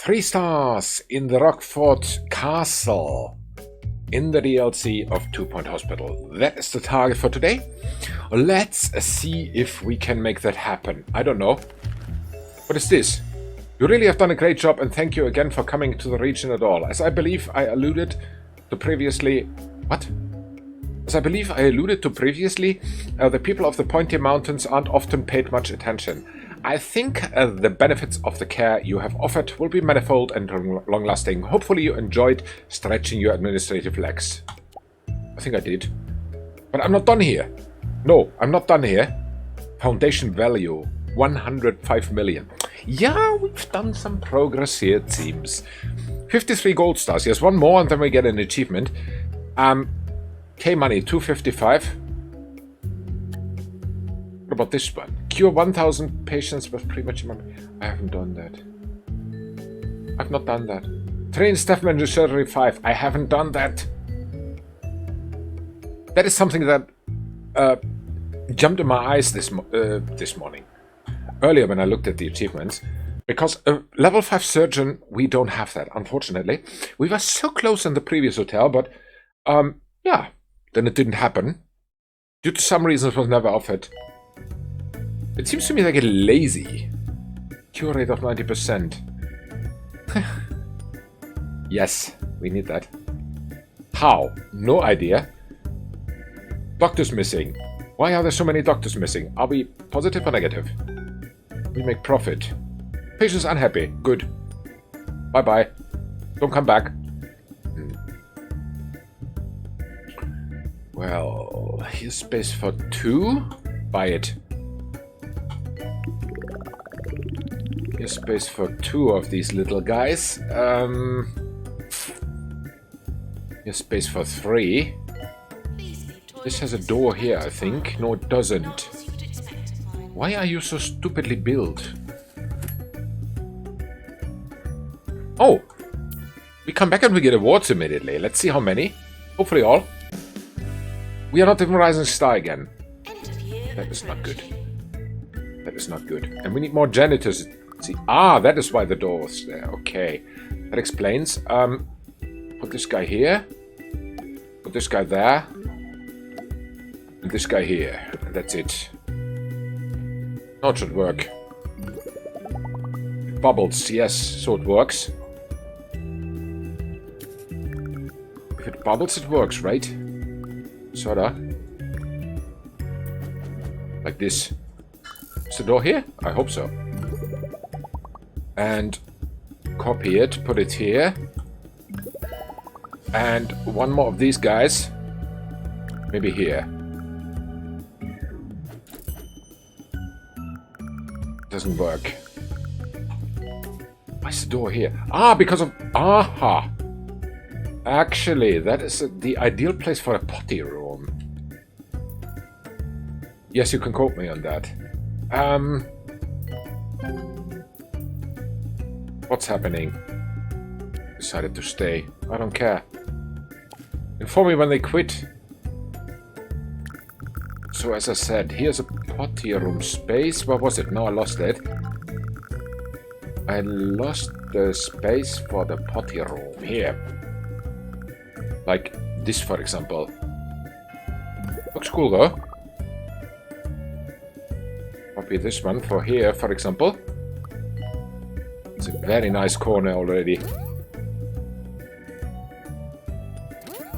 3 stars in the Roquefort Castle in the DLC of 2 Point Hospital. That is the target for today. Let's see if we can make that happen. I don't know. What is this? You really have done a great job, and thank you again for coming to the region at all. As I believe I alluded to previously... What? As I believe I alluded to previously, the people of the Pointy Mountains aren't often paid much attention. I think the benefits of the care you have offered will be manifold and long-lasting. Hopefully you enjoyed stretching your administrative legs. I think I did. But I'm not done here. No, I'm not done here. Foundation value, 105 million. Yeah, we've done some progress here, it seems. 53 gold stars. Yes, one more and then we get an achievement. K-money, 255. What about this one? Cure 1,000 patients with premature... I haven't done that. I've not done that. Train staff member surgery 5. I haven't done that. That is something that jumped in my eyes this morning. Earlier when I looked at the achievements. Because level 5 surgeon, we don't have that, unfortunately. We were so close in the previous hotel, but yeah, then it didn't happen. Due to some reasons, it was never offered. It seems to me they get lazy. Cure rate of 90%. Yes, we need that. How? No idea. Doctors missing. Why are there so many doctors missing? Are we positive or negative? We make profit. Patients unhappy. Good. Bye-bye. Don't come back. Well, here's space for 2. Buy it. Here's space for 2 of these little guys. Here's space for 3. This has a door here, I think. No, it doesn't. Why are you so stupidly built? Oh! We come back and we get awards immediately. Let's see how many. Hopefully all. We are not even Rising Star again. That is not good. That is not good. And we need more janitors. See, that is why the door was there. Okay. That explains. Put this guy here. Put this guy there. And this guy here. And that's it. No, it should work. Bubbles, yes, so it works. If it bubbles, it works, right? Sorta. Like this. Is the door here? I hope so. And copy it, put it here. And one more of these guys. Maybe here. Doesn't work. Why is the door here? Because of... Aha! Actually, that is the ideal place for a potty room. Yes, you can quote me on that. What's happening? Decided to stay. I don't care. Inform me when they quit. So as I said, here's a potty room space. Where was it? No, I lost it. I lost the space for the potty room here. Like this, for example. Looks cool though. Copy this one for here, for example. It's a very nice corner already.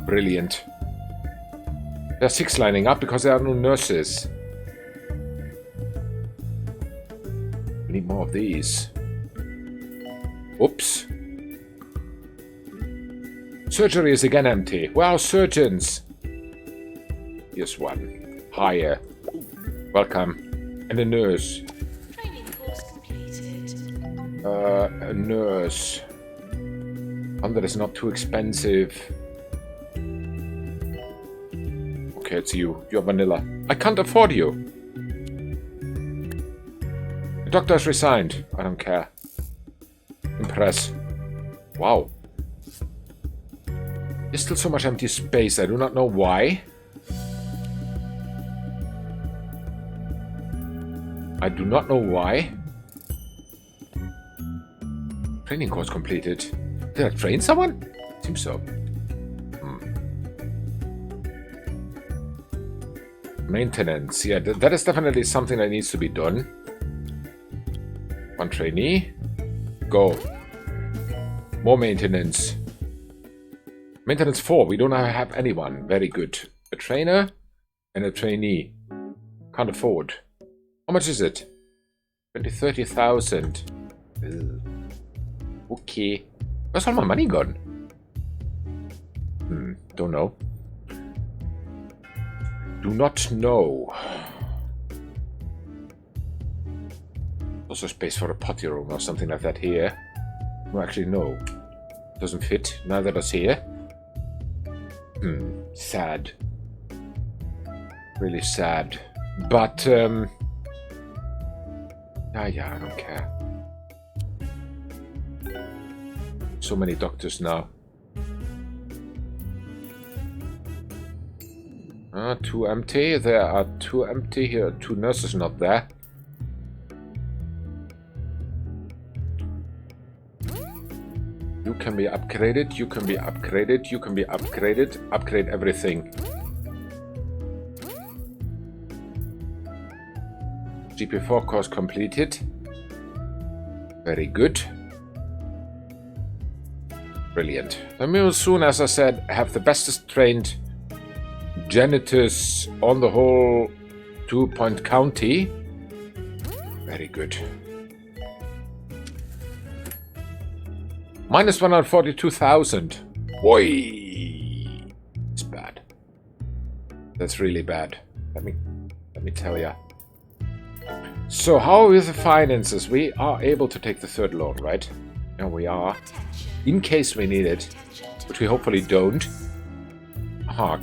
Brilliant. There are 6 lining up because there are no nurses. We need more of these. Oops. Surgery is again empty. Wow, surgeons. Here's one. Higher. Welcome. And a nurse. Training course completed. A nurse. One that is not too expensive. Okay, it's you. You're vanilla. I can't afford you. The doctor has resigned. I don't care. Impress. Wow. There's still so much empty space. I do not know why. I do not know why. Training course completed. Did I train someone? Seems so. Maintenance. Yeah, that is definitely something that needs to be done. One trainee. Go. More maintenance. Maintenance 4. We don't have anyone. Very good. A trainer and a trainee. Can't afford. How much is it? 30,000. Okay. Where's all my money gone? Don't know. Do not know. Also space for a potty room or something like that here. No, actually no. Doesn't fit. Neither does here. Sad. Really sad. But, yeah, I don't care. So many doctors now. 2 empty. There are 2 empty here. 2 nurses not there. You can be upgraded. You can be upgraded. You can be upgraded. Upgrade everything. GP4 course completed. Very good. Brilliant. And we will soon, as I said, have the bestest trained janitors on the whole 2-point county. Very good. Minus 142,000. Boy, it's bad. That's really bad. Let me tell ya. So how is the finances? We are able to take the 3rd loan, right? Yeah, we are. In case we need it, which we hopefully don't.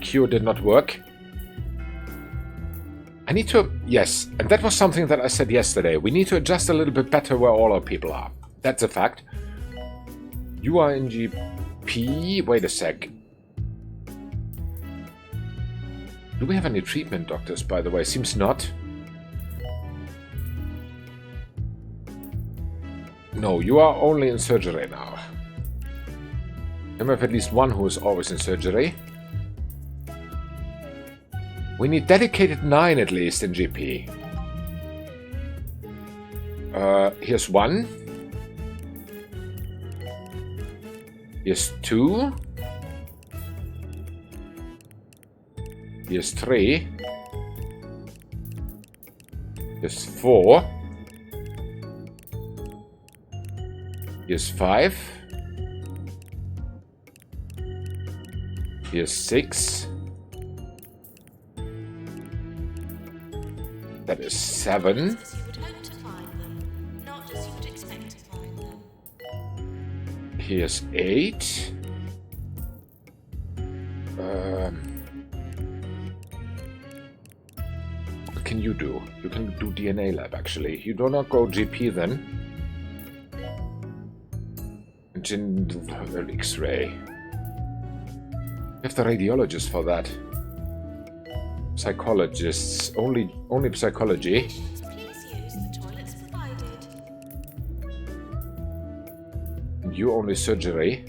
Cure did not work. I need to... Yes, and that was something that I said yesterday. We need to adjust a little bit better where all our people are. That's a fact. You are in GP... Wait a sec. Do we have any treatment doctors, by the way? Seems not. No, you are only in surgery now. Then we have at least one who is always in surgery. We need dedicated 9 at least in GP. Here's 1. Here's 2. Here's 3. Here's 4. Here's 5. Here's 6. That is 7. Here's 8. What can you do? You can do DNA lab, actually. You do not go GP then. X-ray. You have the radiologist for that. Psychologists. Only psychology. Please use the toilets provided. And you only surgery.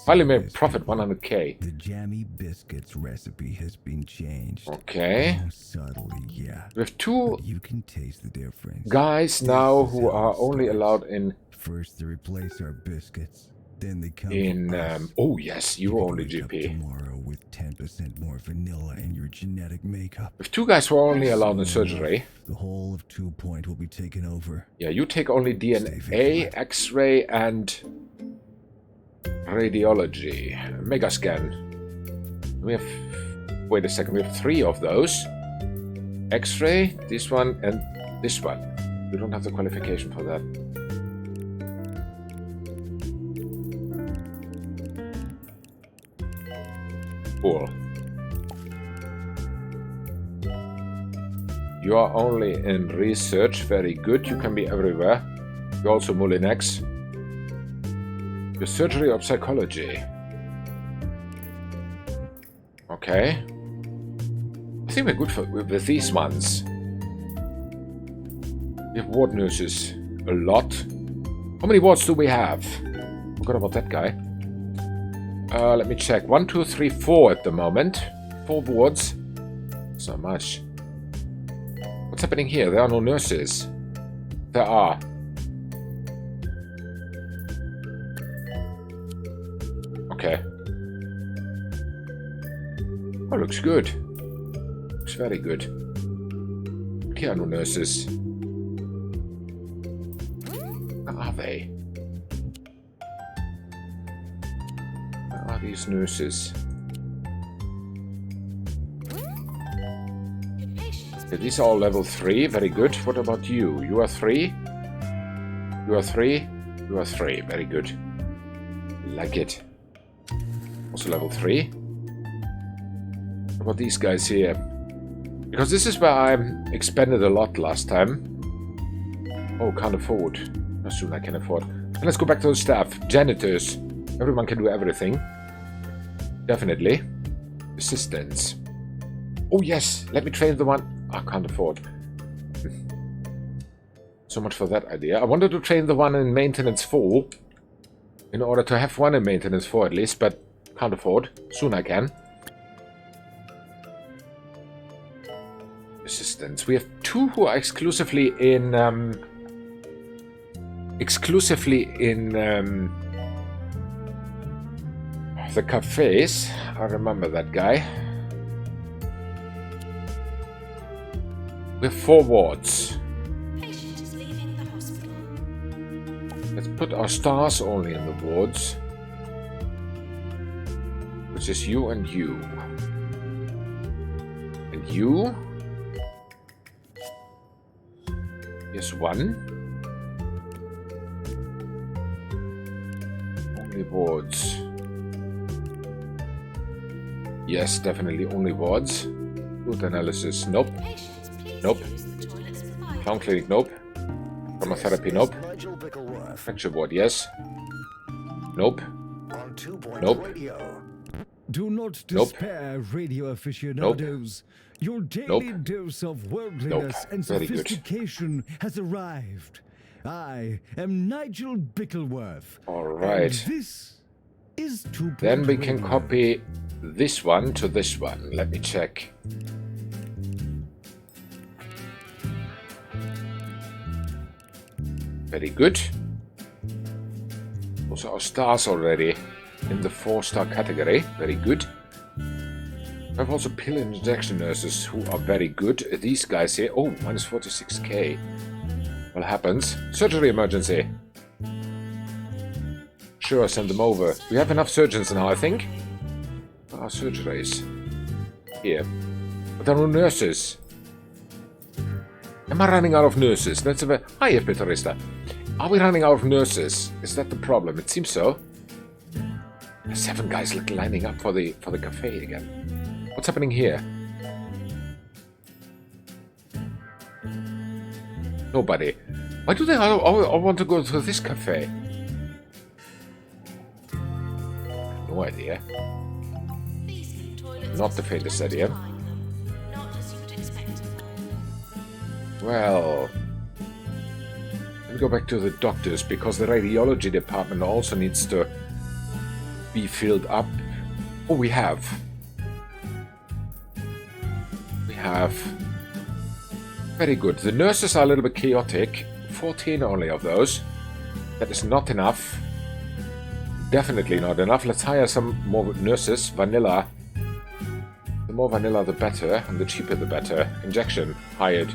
Finally made profit 100k. The jammy biscuits recipe has been changed. Okay. Subtly, yeah. We have 2 You can taste the difference. guys now who are only allowed in... First they replace our biscuits, then they come In, oh yes, you only wake up GP. tomorrow with 10% more vanilla in your genetic makeup. We have 2 guys who are only allowed in surgery. The whole of 2 Point will be taken over. Yeah, you take only DNA, X-ray, and radiology. Mega scan. We have... Wait a second, we have 3 of those. X-ray, this one, and this one. We don't have the qualification for that. Cool. You are only in research. Very good. You can be everywhere. You're also Molinex. Your surgery of psychology. Okay. I think we're good with these ones. We have ward nurses. A lot. How many wards do we have? Forgot about that guy. Let me check. 1, 2, 3, 4 at the moment. 4 wards. It's not much. What's happening here? There are no nurses. There are. Okay. Oh, looks good. Looks very good. Here are no nurses. Where are they? Where are these nurses? Okay, these are all level 3. Very good. What about you? You are 3. You are 3. You are 3. Very good. Like it. Also level 3. What about these guys here? Because this is where I expanded a lot last time. Oh, can't afford. How soon I can afford. And let's go back to the staff. Janitors. Everyone can do everything. Definitely. Assistants. Oh yes, let me train the one. I can't afford. So much for that idea. I wanted to train the one in maintenance 4. In order to have one in maintenance 4 at least, but can't afford. Soon I can. Assistants. We have 2 who are exclusively in the cafes. I remember that guy. We have 4 wards. Patient is leaving the hospital. Let's put our stars only in the wards. Which is you and you. And you. Here's 1. Only wards. Yes, definitely only wards. Food analysis, nope. Nope. Clown clinic, nope. Chromotherapy, nope. Fracture ward, yes. Nope. Nope. Do not despair, radio aficionados. Your daily dose of worldliness and Very good. sophistication has arrived. I am Nigel Bickleworth. Alright. And this is 2 Then we can copy this one to this one. Let me check. Very good. Those are our stars already in the 4-star category. Very good. We have also pill and injection nurses who are very good. These guys here. Oh, minus 46k. What happens? Surgery emergency. Sure, send them over. We have enough surgeons now, I think. Where are surgeries? Here. But there are no nurses. Am I running out of nurses? That's a very... Hi, Peterista. Are we running out of nurses? Is that the problem? It seems so. There's 7 guys lining up for the cafe again. What's happening here? Nobody. Why do they all want to go to this cafe? No idea. Not the faintest idea. Not as you would expect. Well, let me go back to the doctors, because the radiology department also needs to be filled up. Oh, we have. Very good. The nurses are a little bit chaotic. 14 only of those. That is not enough. Definitely not enough. Let's hire some more nurses. Vanilla. The more vanilla, the better. And the cheaper, the better. Injection. Hired.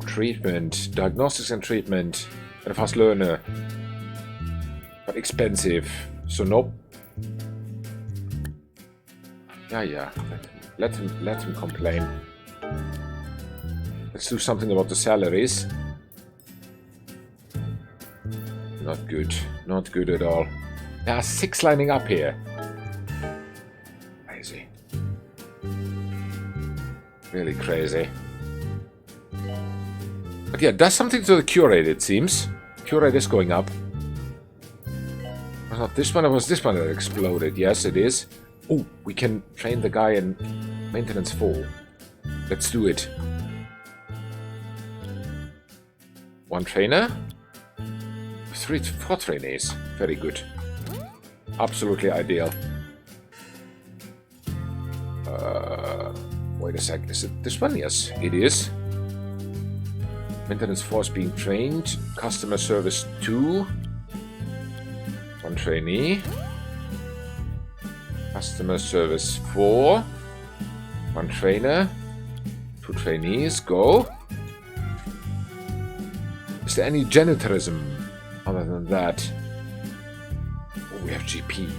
Treatment. Diagnostics and treatment. And a fast learner. But expensive. So nope. Yeah. Let him complain. Let's do something about the salaries. Not good. Not good at all. There are 6 lining up here. Crazy. Really crazy. But yeah, does something to the cure rate, it seems. Cure rate is going up. Was not this one, or was this one that exploded? Yes, it is. Oh, we can train the guy in maintenance 4. Let's do it. 1 trainer. 4 trainees. Very good. Absolutely ideal. Wait a sec. Is it this one? Yes, it is. Maintenance force being trained. Customer service 2. 1 trainee. Customer service 4. 1 trainer. 2 trainees. Go. Is there any janitorism other than that? Oh, we have GP.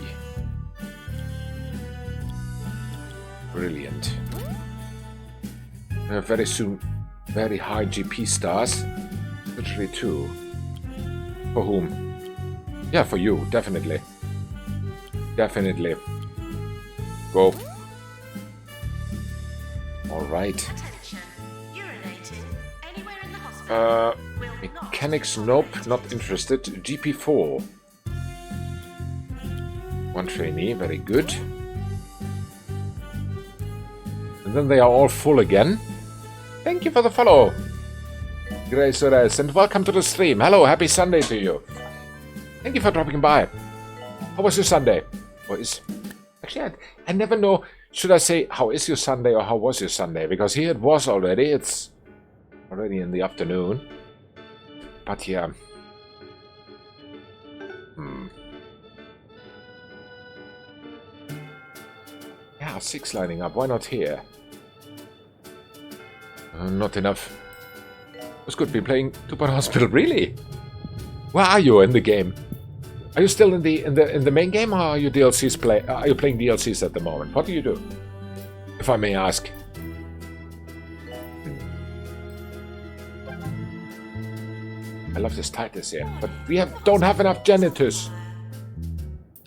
Brilliant. Very soon, very high GP stars. Literally 2. For whom? Yeah, for you, definitely. Definitely. Go. Alright. Mechanics, nope, not interested. GP4. 1 trainee, very good. And then they are all full again. Thank you for the follow, Grace Ores, and welcome to the stream. Hello, happy Sunday to you. Thank you for dropping by. How was your Sunday? Actually, I never know. Should I say, how is your Sunday or how was your Sunday? Because here it was already. It's already in the afternoon. But yeah. Yeah, 6 lining up. Why not here? Not enough. It's good to be playing 2-Point Hospital. Really? Where are you in the game? Are you still in the main game, or are you DLCs are you playing DLCs at the moment? What do you do, if I may ask? I love this Titus here, but we don't have enough janitors.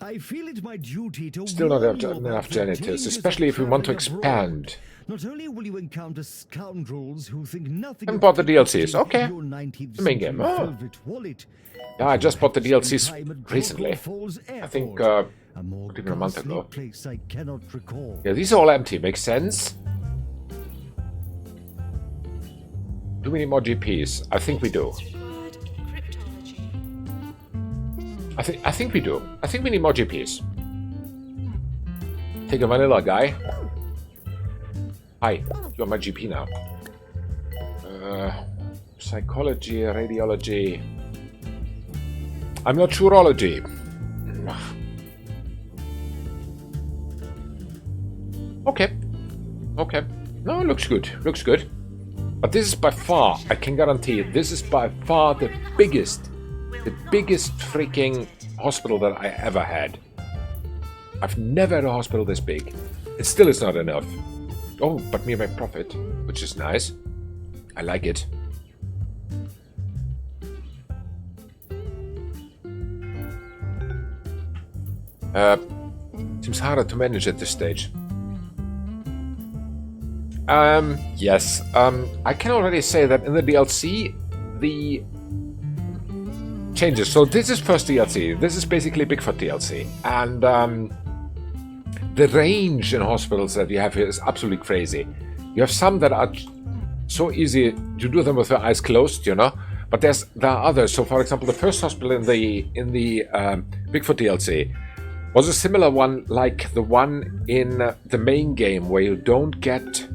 I feel it my duty to Still not have enough janitors, especially if we want to expand. Not only will you encounter scoundrels who think nothing I bought the DLCs. Okay. The main game. Oh. Yeah, I just bought the DLCs recently. I think not even a month ago. Yeah, these are all empty. Makes sense. Do we need more GPs? I think we do. I think we do. I think we need more GPs. Take a vanilla guy. Hi, you're my GP now. Psychology, radiology. I'm not urology. Okay. Okay. No, looks good. Looks good. But this is by far, I can guarantee it, this is by far the biggest freaking hospital that I ever had. I've never had a hospital this big. It still is not enough. Oh, but me and my profit, which is nice. I like it. Seems harder to manage at this stage. Yes. I can already say that in the DLC, the changes. So this is first DLC. This is basically Bigfoot DLC. And the range in hospitals that you have here is absolutely crazy. You have some that are so easy, you do them with your eyes closed, you know. But there are others. So for example, the first hospital in the Bigfoot DLC was a similar one like the one in the main game, where you don't get...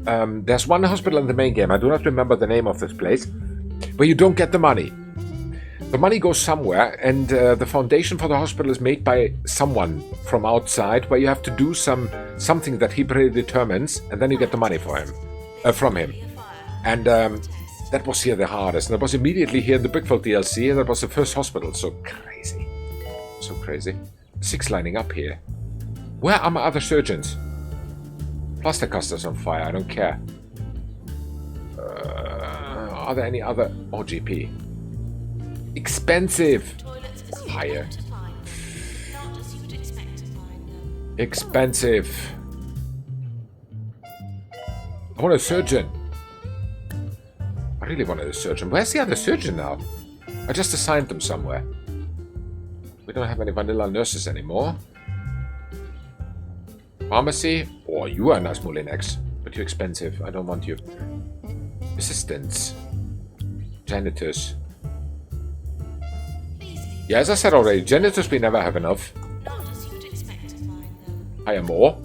there's one hospital in the main game, I do not remember the name of this place, where you don't get the money. The money goes somewhere, and the foundation for the hospital is made by someone from outside, where you have to do something that he predetermines, and then you get the money from him. And that was here the hardest. And that was immediately here in the Bigfoot DLC, and that was the first hospital. So crazy. So crazy. 6 lining up here. Where are my other surgeons? Plaster caster's on fire, I don't care. Are there any other... Oh, GP. Expensive! Higher. Expensive. I want a surgeon. I really wanted a surgeon. Where's the other surgeon now? I just assigned them somewhere. We don't have any vanilla nurses anymore. Pharmacy? Oh, you are nice, Molinex. But you're expensive. I don't want you. Assistants. Janitors. Please leave. Yeah, as I said already, janitors we never have enough. Not as you'd expect to find them. Hire more.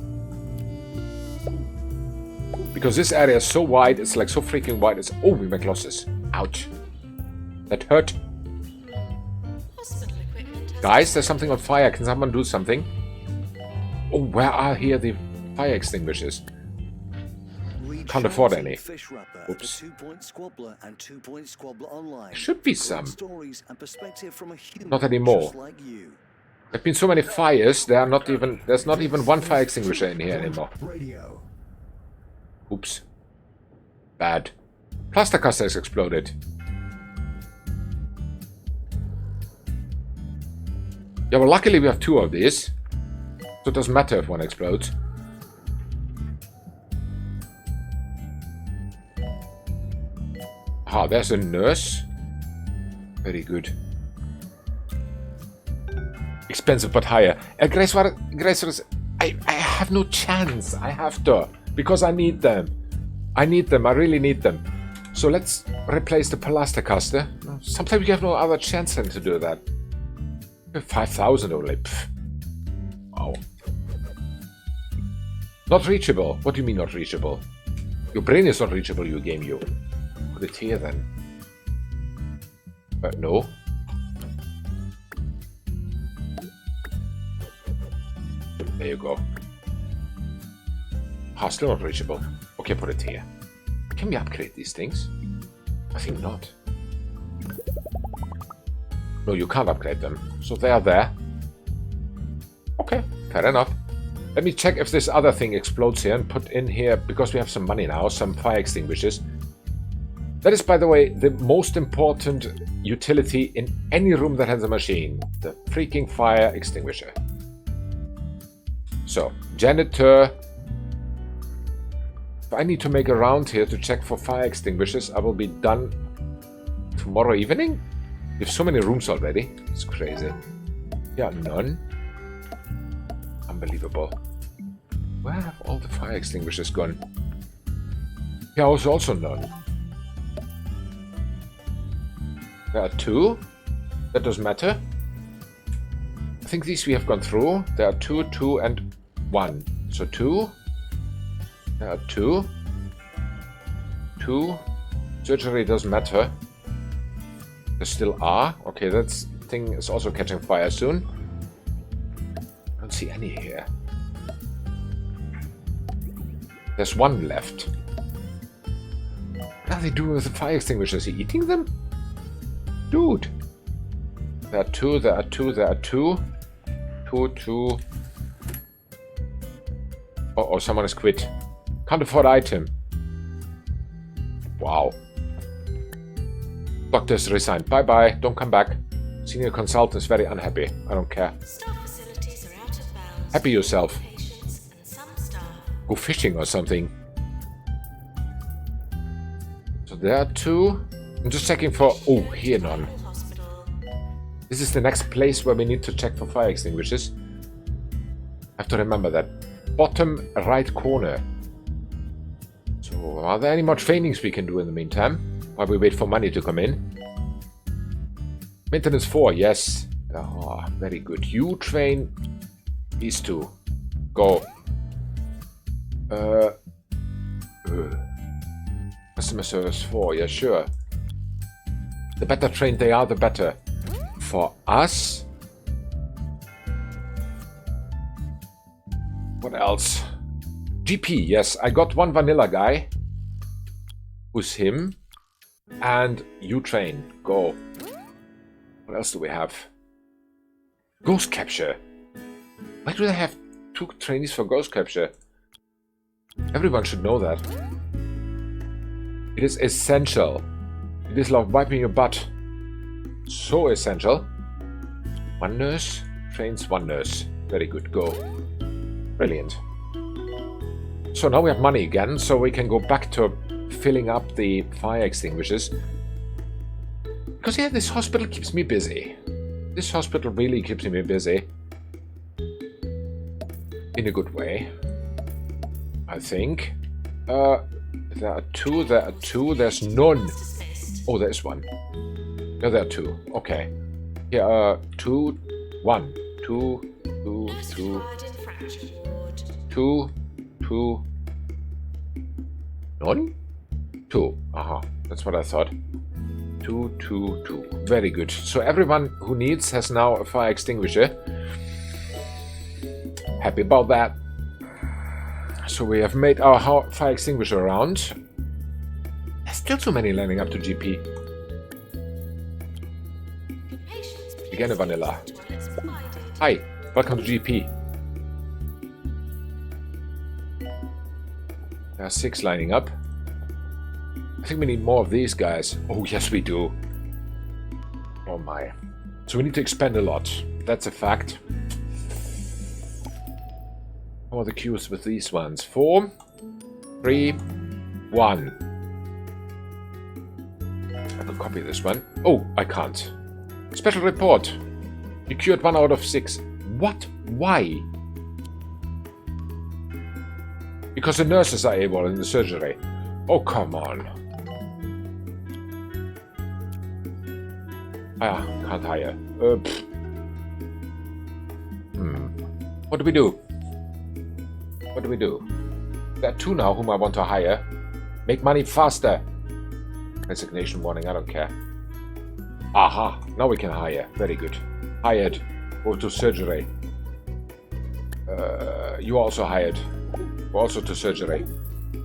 Because this area is so wide, it's like so freaking wide. It's... Oh, we make losses. Ouch. That hurt. Hospital equipment has Guys, there's something on fire. Can someone do something? Oh, where are here the fire extinguishers? Can't afford any. Fish wrapper, Oops. the 2-point squabbler and 2-point squabbler online. Should be Great some. stories and perspective from a human Not anymore. just like you. There've been so many fires, there's not even one fire extinguisher in here anymore. Radio. Oops. Bad. Plaster caster has exploded. Yeah, well, luckily we have 2 of these. So it doesn't matter if one explodes. Ah, there's a nurse. Very good. Expensive but higher. Grace, I have no chance. I have to. Because I need them. I really need them. So let's replace the plaster caster. Sometimes you have no other chance than to do that. 5,000 only. Pfft. Wow. Not reachable. What do you mean not reachable? Your brain is not reachable, you game, you. Put it here then. No. There you go. Ah, still not reachable. Okay, put it here. Can we upgrade these things? I think not. No, you can't upgrade them. So they are there. Okay, fair enough. Let me check if this other thing explodes here and put in here, because we have some money now, some fire extinguishers. That is, by the way, the most important utility in any room that has a machine. The freaking fire extinguisher. So, janitor. If I need to make a round here to check for fire extinguishers, I will be done tomorrow evening? We have so many rooms already. It's crazy. Yeah, none. Unbelievable. Where have all the fire extinguishers gone? Yeah, also none. There are 2. That doesn't matter. I think these we have gone through. There are 2, 2, and 1. So 2. There are 2. 2. Surgery doesn't matter. There still are. Okay, that thing is also catching fire soon. I don't see any here. There's 1 left. What are they doing with the fire extinguishers? Is he eating them? Dude. There are 2, there are 2, there are 2. 2, 2. Uh-oh, someone has quit. Can't afford item. Wow. Doctors resigned. Bye-bye. Don't come back. Senior consultant is very unhappy. I don't care. Staff facilities are out of bounds. Happy yourself. Patients and some staff. Go fishing or something. So there are 2. I'm just checking for... Oh, here none. Hospital. This is the next place where we need to check for fire extinguishers. I have to remember that. Bottom right corner. So, are there any more trainings we can do in the meantime? While we wait for money to come in. Maintenance 4, yes. Oh, very good. You train these 2. Go. Customer service 4, yeah, sure. The better trained they are, the better. For us. What else? GP, yes. I got 1 vanilla guy. Who's him? And you train. Go. What else do we have? Ghost capture. Why do they have 2 trainees for ghost capture? Everyone should know that. It is essential. It is like wiping your butt. So essential. 1 nurse trains 1 nurse. Very good. Go. Brilliant. So now we have money again, so we can go back to filling up the fire extinguishers. Because yeah, this hospital keeps me busy. This hospital really keeps me busy. In a good way. I think. There are 2, there are 2, there's none. Assist. Oh, there's one. Yeah, there are two. Okay. Here are 2, 1, 2, 2, Nurse 2, required in fracture ward. 2, 2. None? 2. Aha, that's what I thought. 2, 2, 2. Very good. So everyone who needs has now a fire extinguisher. Happy about that. So we have made our fire extinguisher around. There's still too many lining up to GP. Could patients please Again a vanilla. use the toilets provided? Hi, welcome to GP. There are 6 lining up. I think we need more of these guys. Oh, yes, we do. Oh, my. So we need to expand a lot. That's a fact. How are the queues with these ones? 4, 3, 1. I will copy this one. Oh, I can't. Special report. You cured 1 out of 6. What? Why? Because the nurses are able in the surgery. Oh, come on. Ah, can't hire. What do we do? What do we do? There are 2 now whom I want to hire. Make money faster. Resignation warning, I don't care. Aha, now we can hire. Very good. Hired. Go to surgery. You also hired. Go also to surgery. Do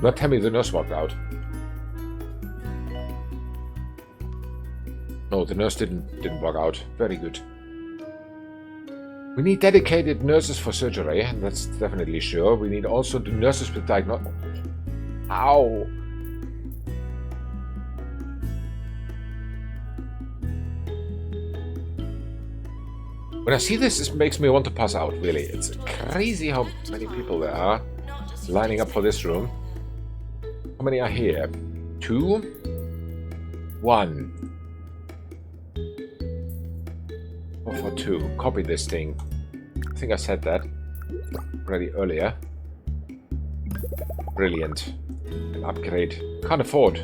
not tell me the nurse walked out. No, the nurse didn't walk out. Very good. We need dedicated nurses for surgery, and that's definitely sure. We need also the nurses with diagnosis. Ow! When I see this, it makes me want to pass out, really. It's crazy how many people there are lining up for this room. How many are here? 2? 1. 4 for 2. Copy this thing. I think I said that already earlier. Brilliant. An upgrade. Can't afford.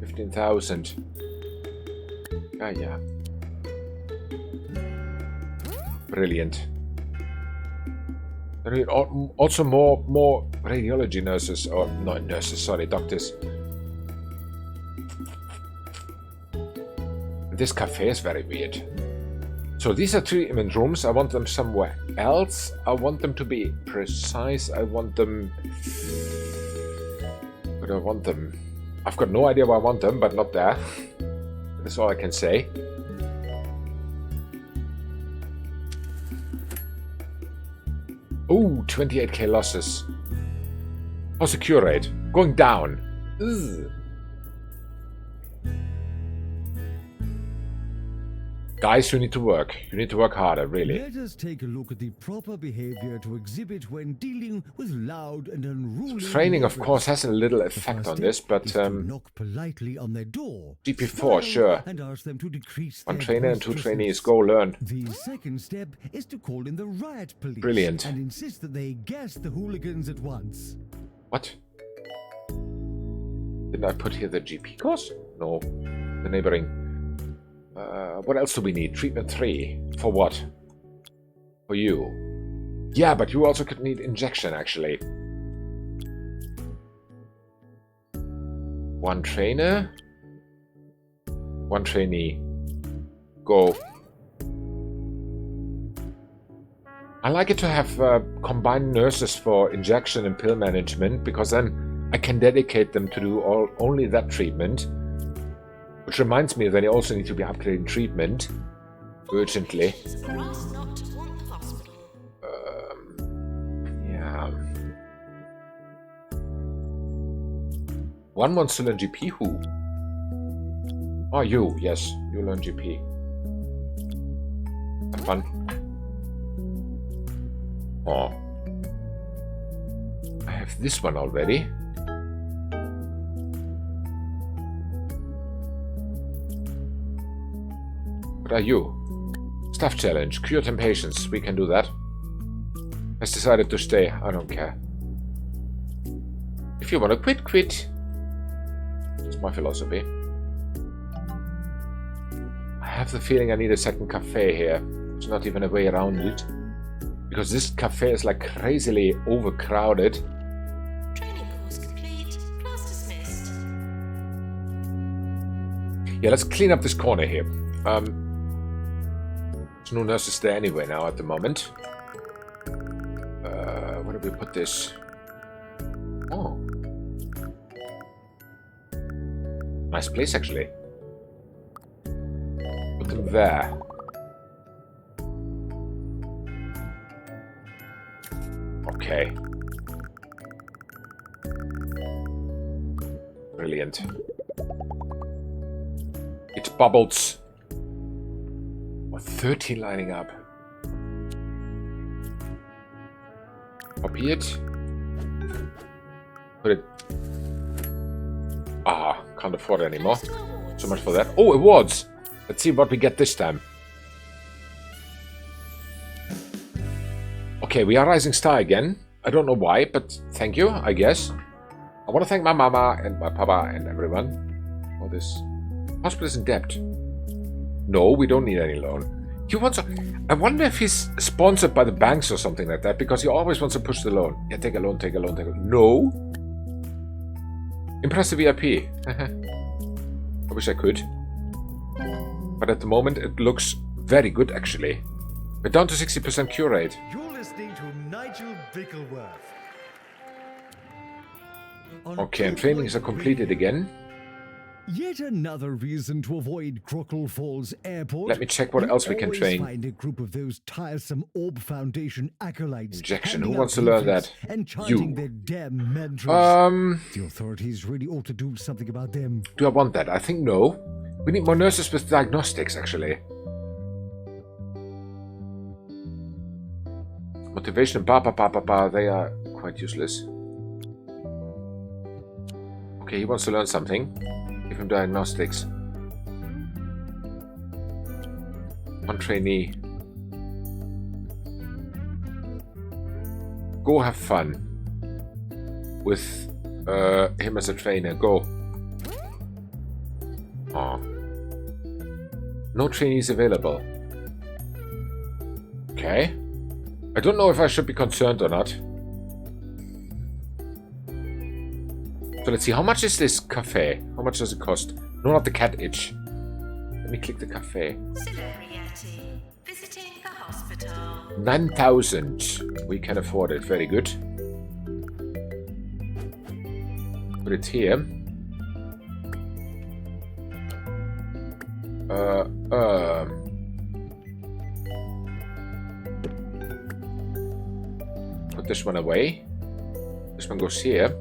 15,000. Yeah. Brilliant. I need also more radiology nurses, or not nurses, sorry, doctors. This cafe is very weird. So these are treatment rooms. I want them somewhere else. I want them to be precise. I want them... Where do I want them? I've got no idea where I want them, but not there. That's all I can say. Oh, 28k losses. How's the cure rate? Going down. Ugh. Guys, you need to work. You need to work harder, really. Let us take a look at the proper behavior to exhibit when dealing with loud and unruly Training, of neighbors. course, has a little The effect first on step this, but is to knock politely on their door, GP4, smile, sure. and ask them to decrease 1 their trainer and 2 boisterousness. trainees. Go learn. The second step is to call in the riot police Brilliant. and insist that they gas the hooligans at once. What? Didn't I put here the GP course? No. The neighboring. What else do we need? Treatment 3. For what? For you. Yeah, but you also could need injection, actually. 1 trainer. 1 trainee. Go. I like it to have combined nurses for injection and pill management, because then I can dedicate them to do only that treatment. Which reminds me that I also need to be upgrading treatment urgently. Patients are asked not to haunt the hospital. Yeah. 1 wants to learn GP. Who? Oh, you. Yes, you learn GP. Have fun. Oh. I have this one already. What are you? Staff challenge. Cure 10 patients. We can do that. Has decided to stay. I don't care. If you want to quit, quit. That's my philosophy. I have the feeling I need a second cafe here. There's not even a way around it. Because this cafe is like crazily overcrowded. Training course complete. Class dismissed. Yeah, let's clean up this corner here. There's no nurses there anyway now at the moment. Where do we put this? Oh. Nice place, actually. Put them there. Okay. Brilliant. It bubbles. 13 lining up. Copy it. Put it. Ah, can't afford it anymore. So much for that. Oh, awards! Let's see what we get this time. Okay, we are Rising Star again. I don't know why, but thank you, I guess. I want to thank my mama and my papa and everyone for this. Hospital is in debt. No, we don't need any loan. He wants a, I wonder if he's sponsored by the banks or something like that, because he always wants to push the loan. Yeah, take a loan, take a loan, take a loan. No. Impressive VIP. I wish I could. But at the moment, it looks very good, actually. We're down to 60% cure rate. You're listening to Nigel Bickleworth. Okay, and trainings are completed again. Yet another reason to avoid Crockle Falls Airport. Let me check what else we can train. Find a group of those tiresome Orb Foundation acolytes. Injection. Who wants to learn that? And chanting their damn mantras. The authorities really ought to do something about them. Do I want that? I think no. We need more nurses with diagnostics, actually. Motivation and they are quite useless. Okay, he wants to learn something. Give him diagnostics. One trainee. Go have fun. With him as a trainer. Go. Oh. No trainees available. Okay. I don't know if I should be concerned or not. So let's see, how much is this cafe? How much does it cost? No, not the cat itch. Let me click the cafe. Celebrity. Visiting the hospital. 9,000. We can afford it. Very good. Put it here. Put this one away. This one goes here.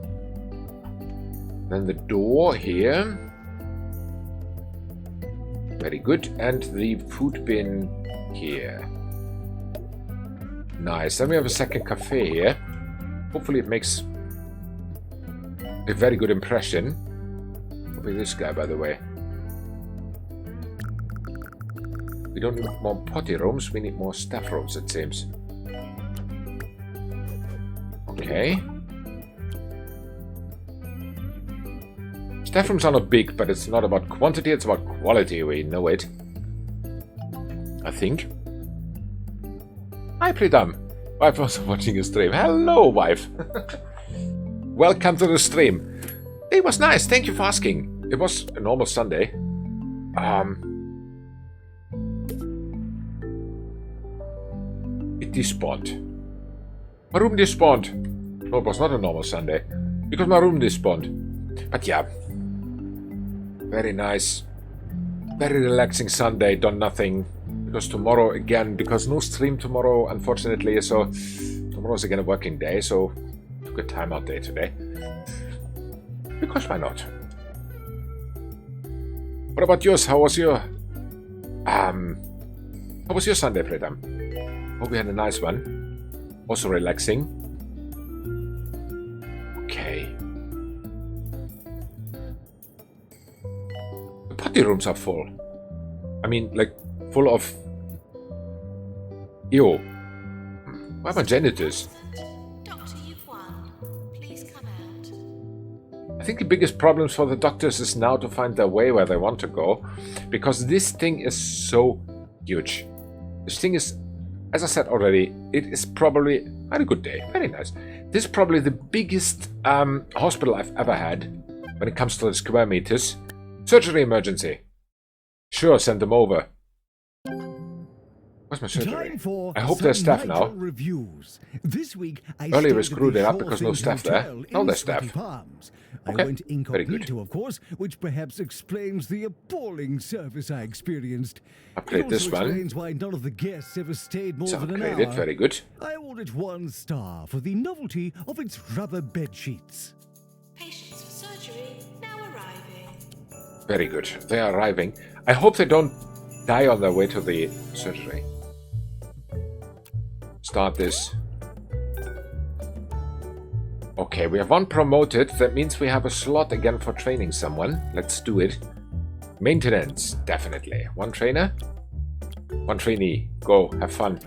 Then the door here. Very good. And the food bin here. Nice. Then we have a second cafe here. Hopefully it makes a very good impression. Copy this guy, by the way. We don't need more potty rooms, we need more staff rooms, it seems. Okay. Staff rooms are not big, but it's not about quantity, it's about quality, we know it. I think. Hi, Pridam. Wife was watching a stream. Hello, wife. Welcome to the stream. It was nice, thank you for asking. It was a normal Sunday. It despawned. My room despawned. No, it was not a normal Sunday. Because my room despawned. But yeah. Very nice. Very relaxing Sunday, done nothing. Because tomorrow again, because no stream tomorrow, unfortunately, so tomorrow's again a working day, so took a time out day today. Because why not? What about yours? How was your Sunday, Playtime? Hope you had a nice one. Also relaxing. Okay. The potty rooms are full. I mean, like, full of... Ew. Why are my janitors? Doctor, you've won. Please come out. I think the biggest problems for the doctors is now to find their way where they want to go, because this thing is so huge. This thing is, as I said already, it is probably... I had a good day. Very nice. This is probably the biggest hospital I've ever had when it comes to the square meters. Surgery emergency. Sure, send them over. Where's my surgery? I hope there's staff now. Reviews. This week, Earlier we screwed it up because no staff there. Now there's staff. I went incognito, of course, which perhaps explains the appalling service I experienced. Upgrade this one. Explains why none of the guests ever stayed more than an Upgrade hour. it, very good. I award it 1 star for the novelty of its rubber bed sheets. Patients for surgery now arriving. Very good. They are arriving. I hope they don't die on their way to the surgery. Start this. Okay, we have 1 promoted. That means we have a slot again for training someone. Let's do it. Maintenance, definitely. 1 trainer, 1 trainee. Go, have fun.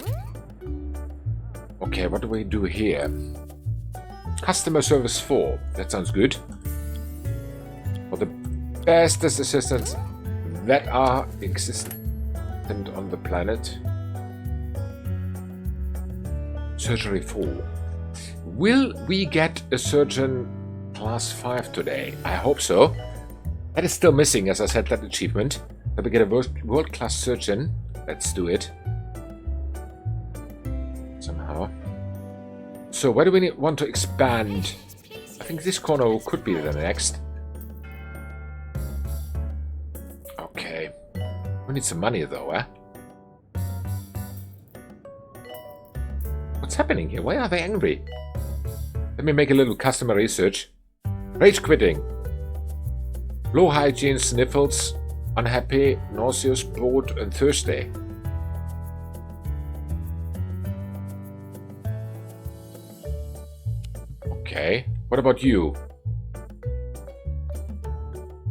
Okay, what do we do here? Customer service 4. That sounds good. For the bestest assistants that are existent on the planet. Surgery 4. Will we get a surgeon class 5 today? I hope so. That is still missing, as I said, that achievement. That we get a world-class surgeon. Let's do it. Somehow. So where do we want to expand? I think this corner could be the next. Okay. We need some money though, eh? What's happening here? Why are they angry? Let me make a little customer research. Rage quitting. Low hygiene, sniffles, unhappy, nauseous, bored, and thirsty. Okay. What about you?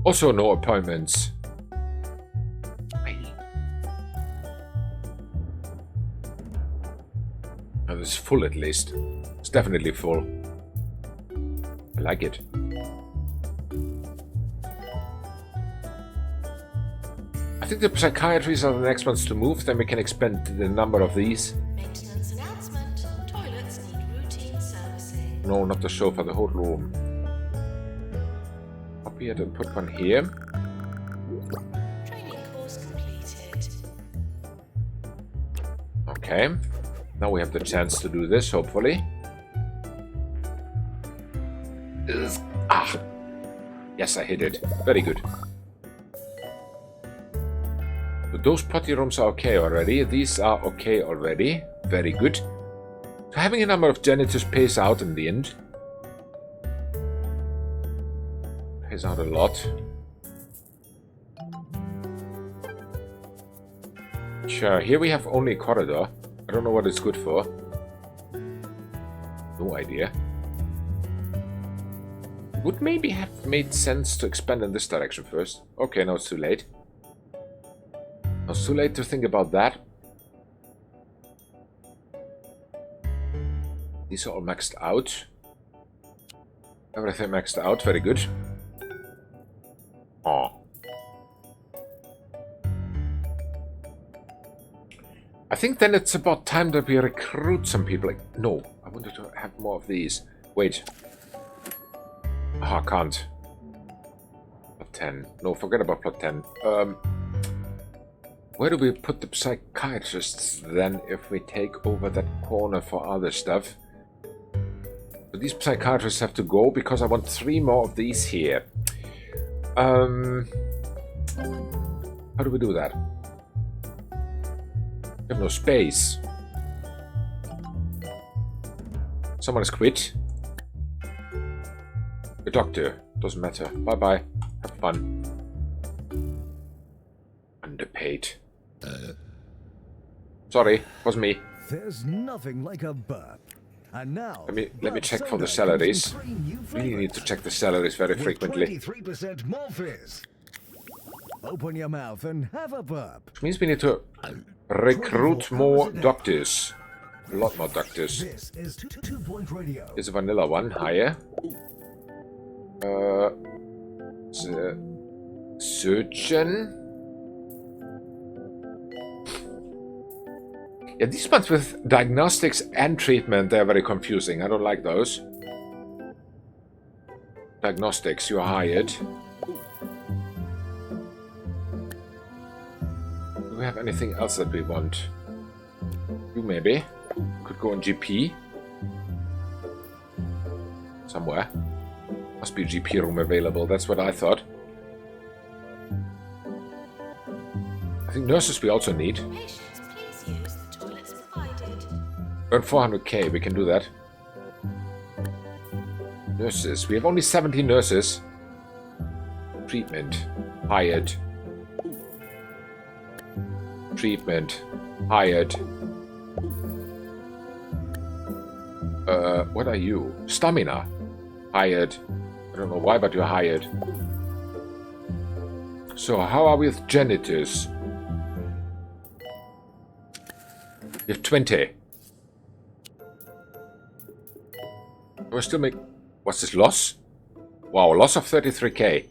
Also no appointments. Oh, this is full at least. It's definitely full. I like it. I think the psychiatrists are the next ones to move, then we can expand the number of these. Maintenance announcement. Toilets need routine servicing. No, not the sofa, the whole room. Copy it and put one here. Training course completed. Okay. Now we have the chance to do this, hopefully. Ah! Yes, I hit it. Very good. So those potty rooms are okay already. These are okay already. Very good. So having a number of janitors pays out in the end. Pays out a lot. Sure, here we have only a corridor. I don't know what it's good for. No idea. Would maybe have made sense to expand in this direction first. Okay, now it's too late. Now it's too late to think about that. These are all maxed out. Everything maxed out, very good. Oh. I think then it's about time that we recruit some people. Like, no, I wanted to have more of these. Wait. Oh, I can't. Plot 10. No, forget about plot 10. Where do we put the psychiatrists then if we take over that corner for other stuff? So these psychiatrists have to go because I want 3 more of these here. How do we do that? We have no space. Someone has quit. The doctor. Doesn't matter. Bye-bye. Have fun. Underpaid. Sorry, was me. There's nothing like a burp. And now, let me check for the salaries. Really need to check the salaries very frequently. 23% more fizz. Open your mouth and have a burp. Which means we need to recruit more doctors. A lot more doctors. This is 2 Point Radio. Here's a vanilla one, higher. The surgeon. Yeah, these ones with diagnostics and treatment, they're very confusing. I don't like those. Diagnostics, you are hired. Do we have anything else that we want? You maybe. Could go on GP. Somewhere. Must be a GP room available, that's what I thought. I think nurses we also need. Patients, please use the toilets provided. Earn 400k, we can do that. Nurses, we have only 17 nurses. Treatment, hired. Treatment, hired. What are you? Stamina, hired. I don't know why, but you're hired. So, how are we with janitors? We have 20. We still make... What's this, loss? Wow, loss of 33k.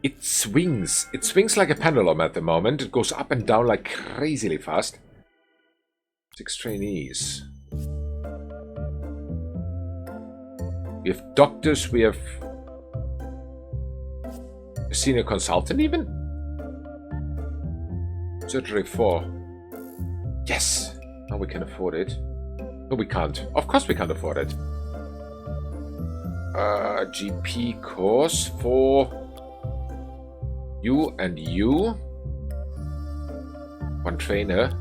It swings. It swings like a pendulum at the moment. It goes up and down like crazily fast. 6 trainees. We have doctors, we have a senior consultant even? Surgery 4. Yes! Now we can afford it. No, we can't. Of course we can't afford it. GP course for you and you. One trainer.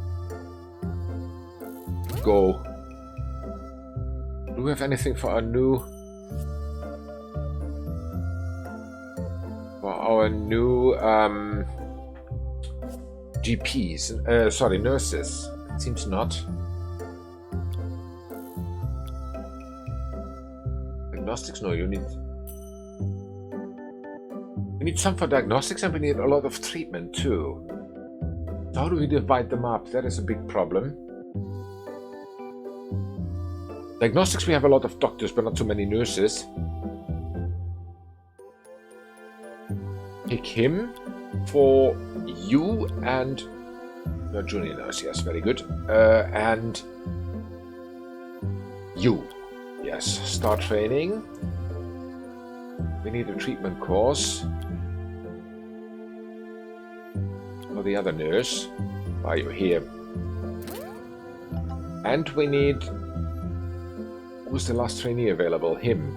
Go. Do we have anything for our new... GPs, sorry, nurses. It seems not. Diagnostics? No, you need... We need some for diagnostics and we need a lot of treatment too. So how do we divide them up? That is a big problem. Diagnostics, we have a lot of doctors, but not too many nurses. Pick him for you and your junior nurse. Yes, very good. And you. Yes, start training. We need a treatment course for the other nurse. Why are you here? And we need... Who's the last trainee available? Him.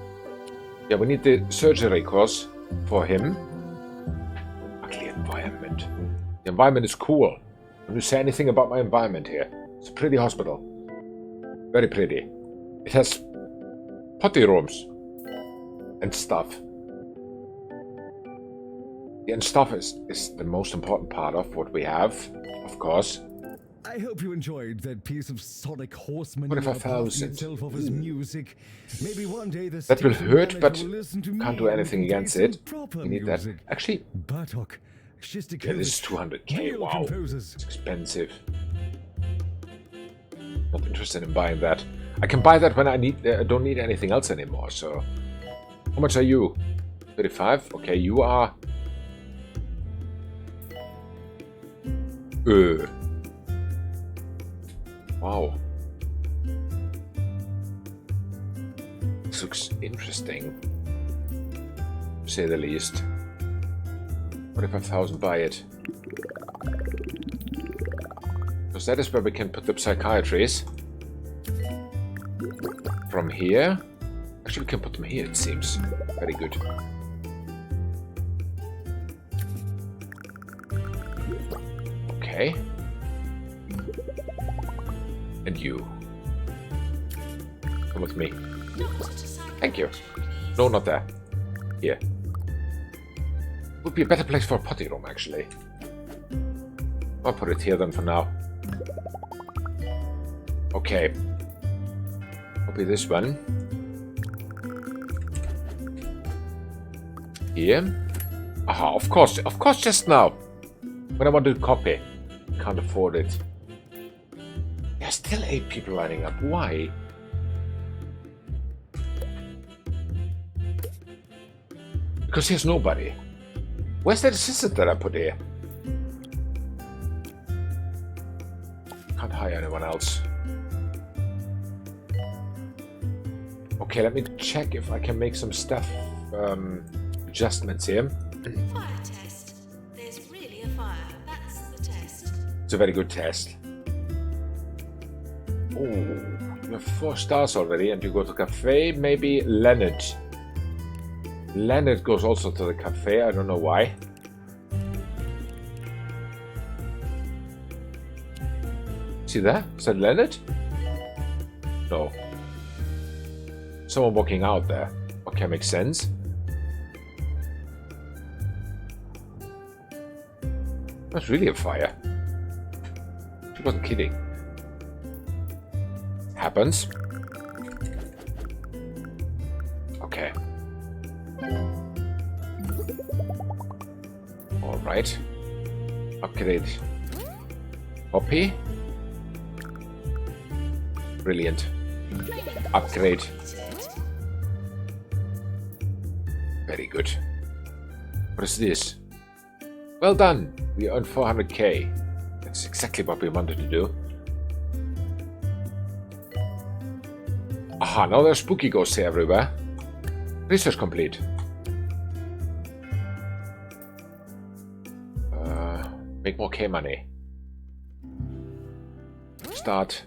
Yeah, we need the surgery course for him. Ugly environment. The environment is cool. Can you say anything about my environment here? It's a pretty hospital. Very pretty. It has potty rooms and stuff. Yeah, and stuff is the most important part of what we have, of course. I hope you enjoyed that piece of Sonic Horseman. 45,000. Of his music. Maybe one day the That will station hurt, manager but will listen to can't me do and anything we can against play it. some proper We need music. that. Actually, Bartok, yeah, Shostakovich, this is 200k. real Wow, composers. it's expensive. Not interested in buying that. I can buy that when I need. I don't need anything else anymore. So, how much are you? 35. Okay, you are. Wow. This looks interesting, to say the least. 45,000, buy it. Because that is where we can put the psychiatrists. From here. Actually, we can put them here, it seems. Very good. Okay. And you. Come with me. Thank you. No, not there. Here. Would be a better place for a potty room, actually. I'll put it here then for now. Okay. Copy this one. Here. Aha, of course, just now. When I want to copy. Can't afford it. There's still 8 people lining up. Why? Because here's nobody. Where's that assistant that I put here? Can't hire anyone else. Okay, let me check if I can make some stuff adjustments here. Fire test. There's really a fire. That's the test. It's a very good test. Oh, you have 4 stars already, and you go to cafe. Maybe Leonard. Leonard goes also to the cafe. I don't know why. See that? Is that Leonard? No. Someone walking out there. Okay, makes sense. That's really a fire. She wasn't kidding. Happens. Okay. Alright. Upgrade. Copy. Brilliant. Upgrade. Very good. What is this? Well done. We earned 400k. That's exactly what we wanted to do. Aha, now there's spooky ghosts here everywhere. Research complete. Make more K money. Start.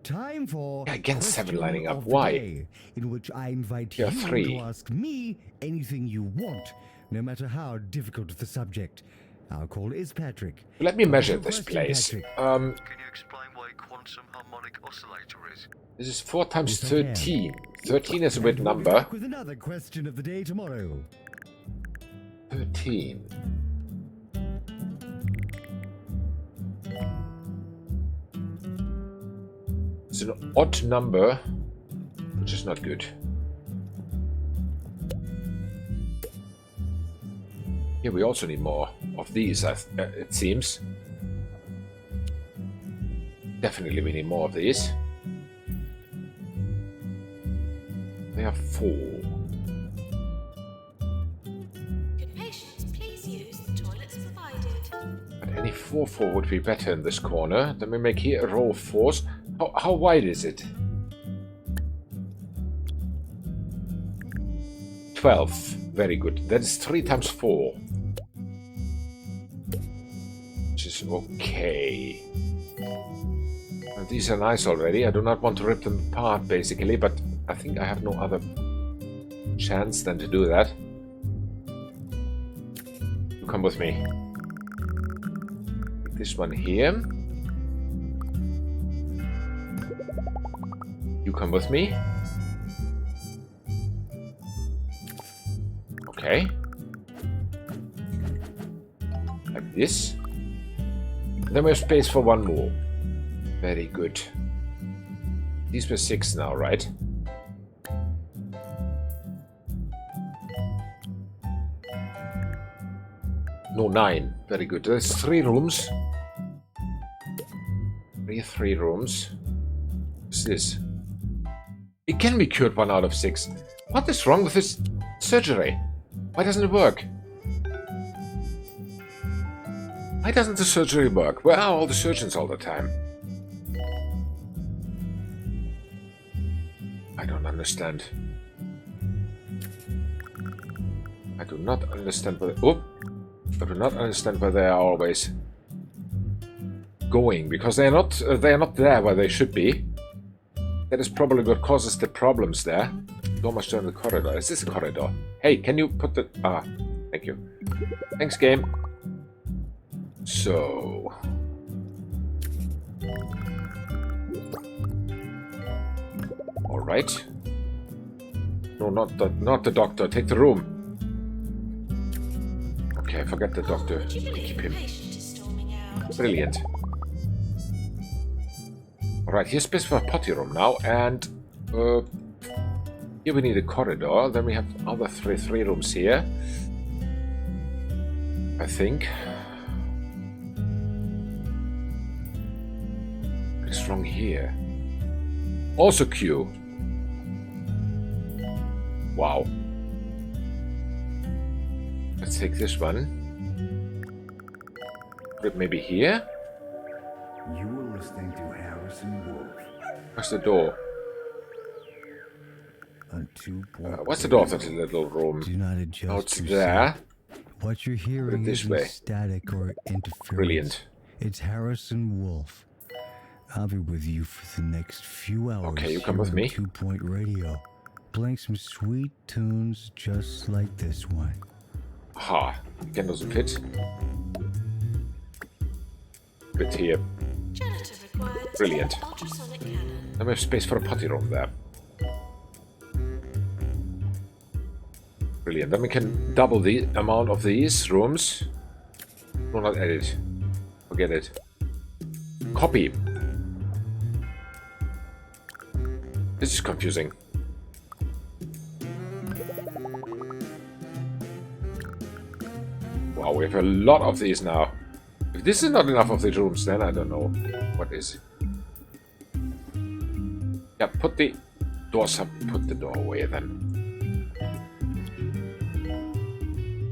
Time for again 7 lining up. of the Why? day, in which I invite Here are you 3. to ask me anything you want, no matter how difficult the subject. Our call is Patrick. Let me measure Your this question, place. Patrick. Can you explain what a quantum harmonic oscillator is? This is 4 times Yes, I can. 13. 13 is a And weird we'll be number. back with another question of the day tomorrow. 13. It's an odd number, which is not good. Here we also need more of these, it seems. Definitely we need more of these. They have 4. Good patients, please use the toilets provided. But any 4-4 would be better in this corner. Then we make here a row of 4s. How wide is it? 12. Very good. That is 3 times 4. Which is okay. And these are nice already. I do not want to rip them apart, basically, but I think I have no other chance than to do that. You come with me. This one here. You come with me. Okay. Like this. Then we have space for 1 more. Very good. These were 6 now, right? No, 9. Very good. There's 3 rooms. 3 rooms. What's this? It can be cured 1 out of 6. What is wrong with this surgery? Why doesn't it work? Why doesn't the surgery work? Where are all the surgeons all the time? I don't understand. I do not understand where... Oh! I do not understand where they are always going, because they are not there where they should be. That is probably what causes the problems there. So much down the corridor. Is this a corridor? Hey, can you put the... Ah, thank you. Thanks, game. So... Alright. No, not the doctor. Take the room. Okay, forget the doctor. Would you believe Keep the him. patient is storming out? Brilliant. Alright, here's space for a potty room now, and here we need a corridor. Then we have other three rooms here, I think. What's wrong here? Also Q. Wow. Let's take this one. Put it maybe here? You are listening to Harrison Wolf. Where's the door? On 2. What's the door of that little room? Do not adjust Oh, it's your there. seat. What you're hearing this isn't way. static or interference. Brilliant. It's Harrison Wolf. I'll be with you for the next few hours. Okay, you come here with on me. 2 Point Radio, playing some sweet tunes just like this one. Aha. Again doesn't fit. Bit here. Janitor required. Brilliant. Ultrasonic cannon. Then we have space for a potty room there. Brilliant. Then we can double the amount of these rooms. No, not edit. Forget it. Copy. This is confusing. Wow, we have a lot of these now. If this is not enough of the rooms, then I don't know what is. Yeah, put the doors up, put the door away then.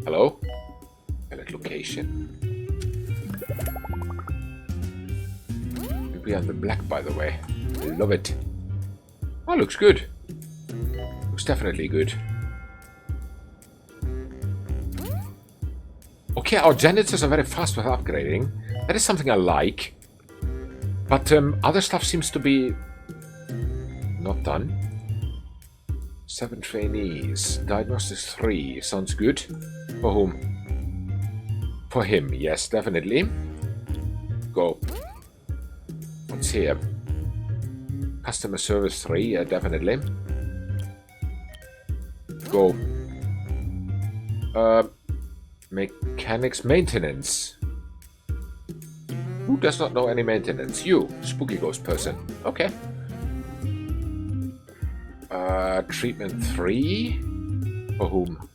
Hello? Valid location. Maybe on the black, by the way. I love it. Oh, looks good. Looks definitely good. Okay, our janitors are very fast with upgrading. That is something I like. But other stuff seems to be not done. 7 trainees. Diagnostics 3. Sounds good. For whom? For him, yes, definitely. Go. What's here? Customer service 3, yeah, definitely. Go. Mechanics maintenance. Who does not know any maintenance? You, spooky ghost person. Okay. Treatment 3. For whom?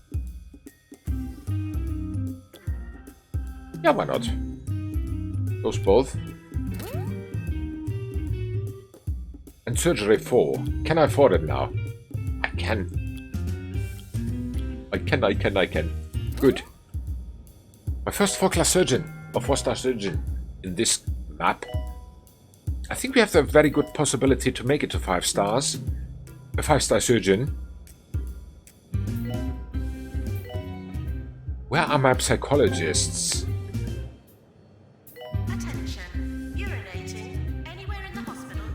Yeah, why not? Those both. And surgery 4. Can I afford it now? I can. I can. Good. My first 4-class surgeon, or 4-star surgeon, in this map. I think we have the very good possibility to make it to 5 stars. A 5-star surgeon. Where are my psychologists? Attention. Urinating anywhere in the hospital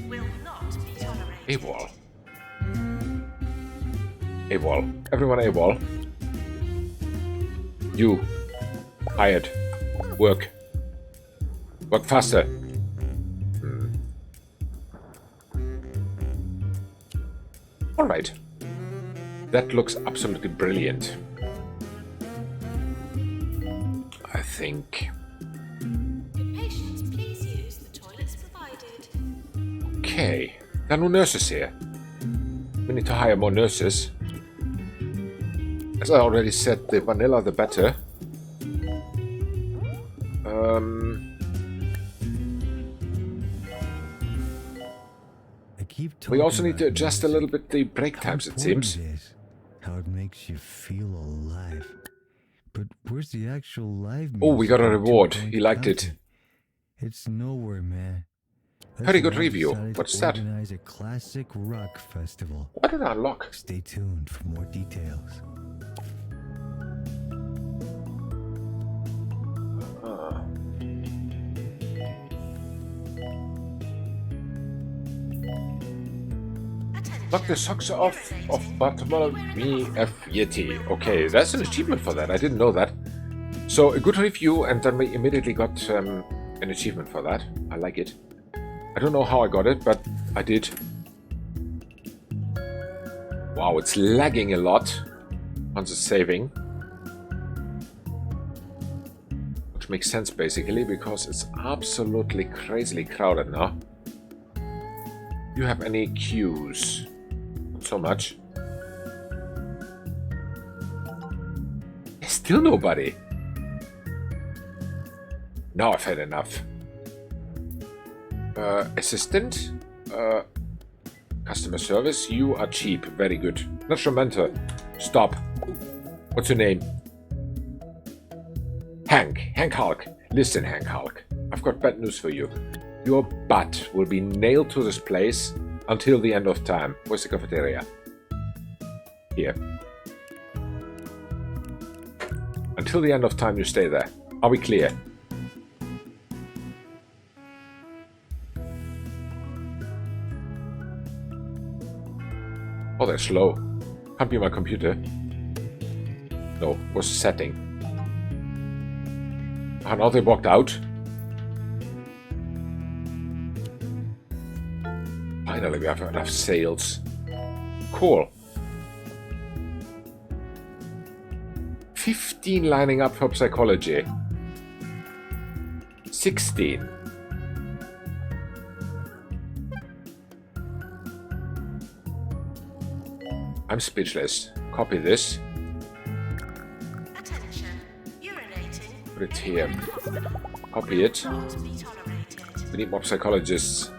will not be tolerated. AWOL. AWOL. Everyone AWOL. You. Hired. Work. Work faster. Alright. That looks absolutely brilliant. I think. Good patients, please use the toilets provided. Okay. There are no nurses here. We need to hire more nurses. As I already said, the vanilla the better. We also need to adjust a little bit the break times, it seems. How it makes you feel alive. But where's the actual live music? Oh, we got a reward. 2 Point He liked it. Country? It's nowhere, man. That's Very good why I review. decided What's to that? Organize a classic rock festival. What did I unlock? Stay tuned for more details. Knock the socks off of Bartholomew F. Yeti. Okay, that's an achievement for that. I didn't know that. So, a good review, and then we immediately got an achievement for that. I like it. I don't know how I got it, but I did. Wow, it's lagging a lot once it's saving. Which makes sense, basically, because it's absolutely crazily crowded now. Do you have any queues? Not so much. There's still nobody. Now I've had enough. Assistant? Customer service? You are cheap. Very good. Natural mentor. Stop. What's your name? Hank Hulk. Listen, Hank Hulk. I've got bad news for you. Your butt will be nailed to this place until the end of time. Where's the cafeteria? Here. Until the end of time, you stay there. Are we clear? Oh, that's slow. Can't be my computer. No, was a setting. Ah, now they walked out. Finally, we have enough sales. Cool. 15 lining up for psychology. 16. I'm speechless. Copy this. Attention. Urinating. Put it here. Copy it. Not be tolerated. We need more psychologists.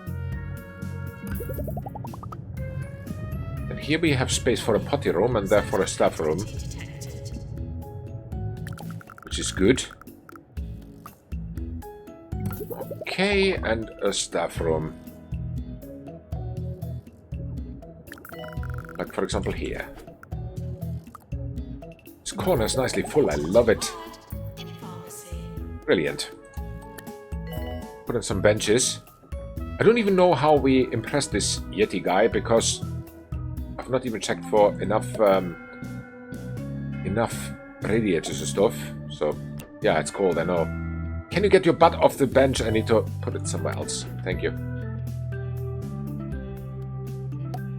And here we have space for a potty room and therefore a staff room. Detected. Which is good. Okay, and a staff room. Like, for example, here. This corner is nicely full. I love it. In pharmacy. Brilliant. Put in some benches. I don't even know how we impressed this Yeti guy because I've not even checked for enough radiators and stuff. So, yeah, it's cold, I know. Can you get your butt off the bench? I need to put it somewhere else. Thank you.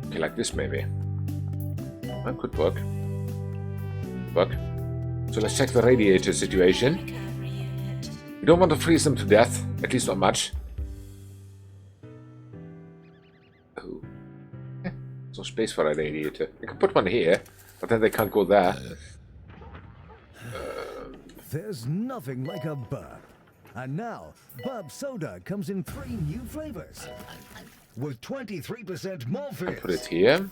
Okay, like this maybe. That could work. So let's check the radiator situation. Recovery unit. We don't want to freeze them to death. At least not much. Oh. There's no space for a radiator. We can put one here, but then they can't go there. There's nothing like a burp. And now, burp soda comes in 3 new flavors. With 23% more Put it fizz. here.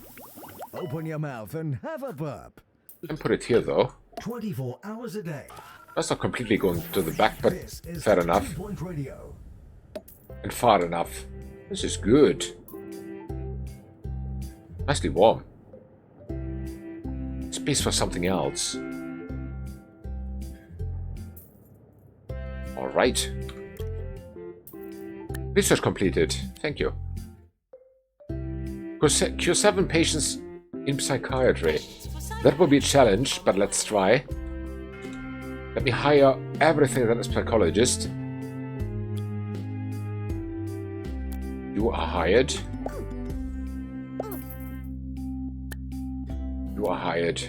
Open your mouth and have a burp. And put it here, though. 24 hours a day. That's not completely going to the back, but This is fair enough. 2 Point Radio. And far enough. This is good. Nicely warm. Space for something else. Alright. Research completed. Thank you. Cure 7 patients in psychiatry. That will be a challenge, but let's try. Let me hire everything that is psychologist. You are hired. You are hired.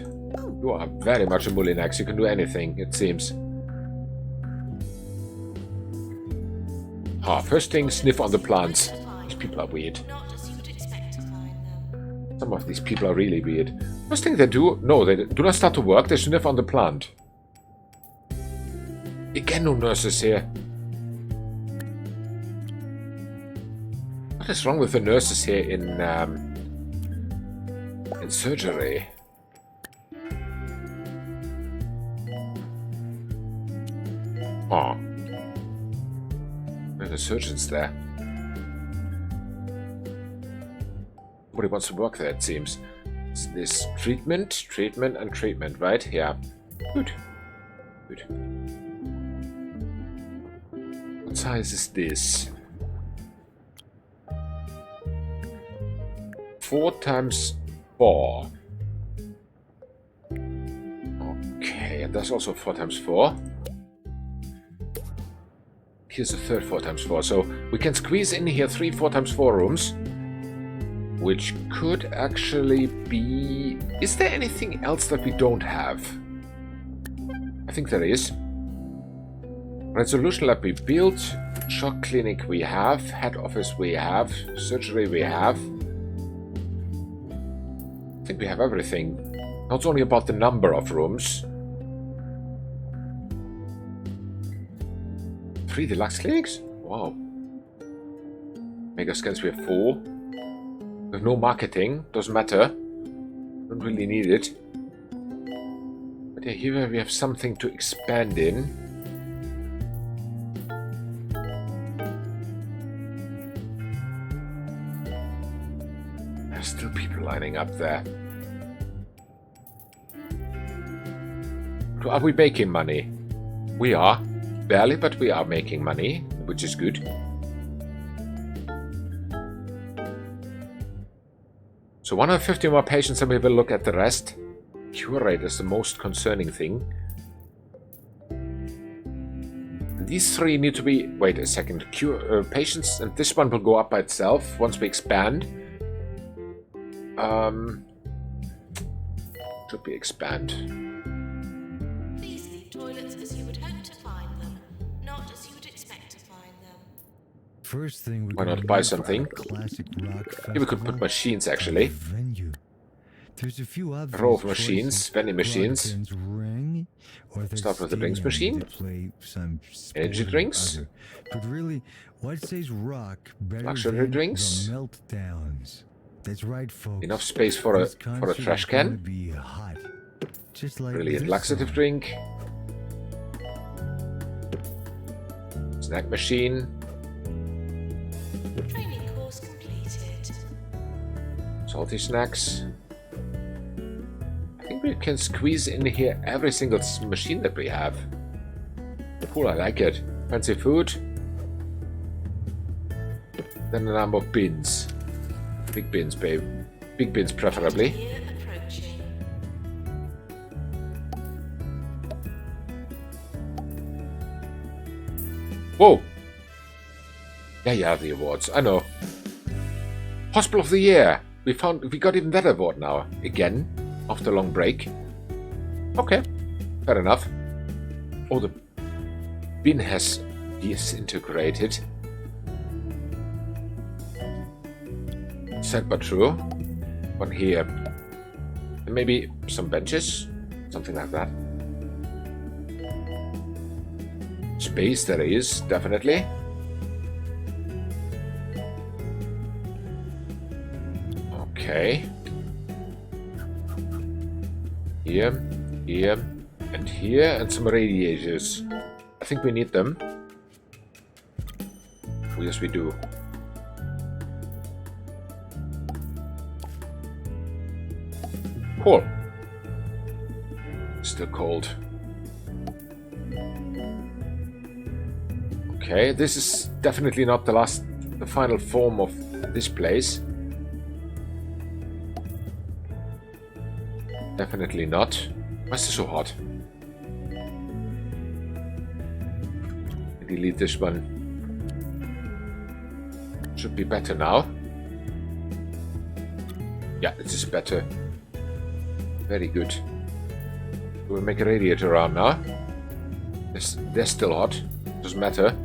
You are very much a Mullinax. You can do anything, it seems. First thing, sniff on the plants. These people are weird. Not as you would expect to find them. Some of these people are really weird. First thing they do, no, they do not start to work, they sniff on the plant. Again, no nurses here. What is wrong with the nurses here in surgery? Oh. Where are the surgeons there? Nobody wants to work there, it seems. It's this treatment, and treatment, right? Yeah. Good. Good. What size is this? 4 times 4. Okay, and that's also 4 times 4. Here's a third 4 times 4. So we can squeeze in here 3 4 times 4 rooms. Which could actually be... Is there anything else that we don't have? I think there is. Resolution lab we built. Shock clinic we have. Head office we have. Surgery we have. I think we have everything. Now it's only about the number of rooms. 3 deluxe clinics? Wow. Mega scans we have 4. We have no marketing. Doesn't matter. Don't really need it. But yeah, here we have something to expand in. standing up there. Are we making money? We are. Barely, but we are making money, which is good. So 150 more patients and we will look at the rest. Cure rate is the most concerning thing. And these three need to be... Wait a second. Cure patients, and this one will go up by itself once we expand. Should we expand? Please leave toilets as you would hope to find them, not as you would expect to find them. First thing we Why not buy something? Classic rock Here we could put machines actually. venue. There's a few A row of machines, choices. vending machines. Rockden's ring, or there's Start with the drinks stadium machine. to play some Energy sport or drinks. other. But really, what says rock better Luxury than drinks. the meltdowns? That's right, folks. Enough space for a This concert trash is gonna can. be hot. Just like Brilliant this laxative song. drink. Snack machine. Training course completed. Salty snacks. I think we can squeeze in here every single machine that we have. Cool, I like it. Fancy food. Then a number of bins. Big bins, babe. Big bins preferably. Year approaching. Whoa! Yeah, the awards. I know. Hospital of the Year. We got even that award now. Again. After a long break. Okay. Fair enough. Oh, the bin has disintegrated. Sad but true. One here. And maybe some benches. Something like that. Space there is, definitely. Okay. Here, and here, and some radiators. I think we need them. Oh, yes, we do. Cool. Still cold. Okay, this is definitely not the final form of this place. Definitely not. Why is this so hot? Delete this one. Should be better now. Yeah, this is better. Very good. We'll make a radiator around now. They're still hot. Doesn't matter.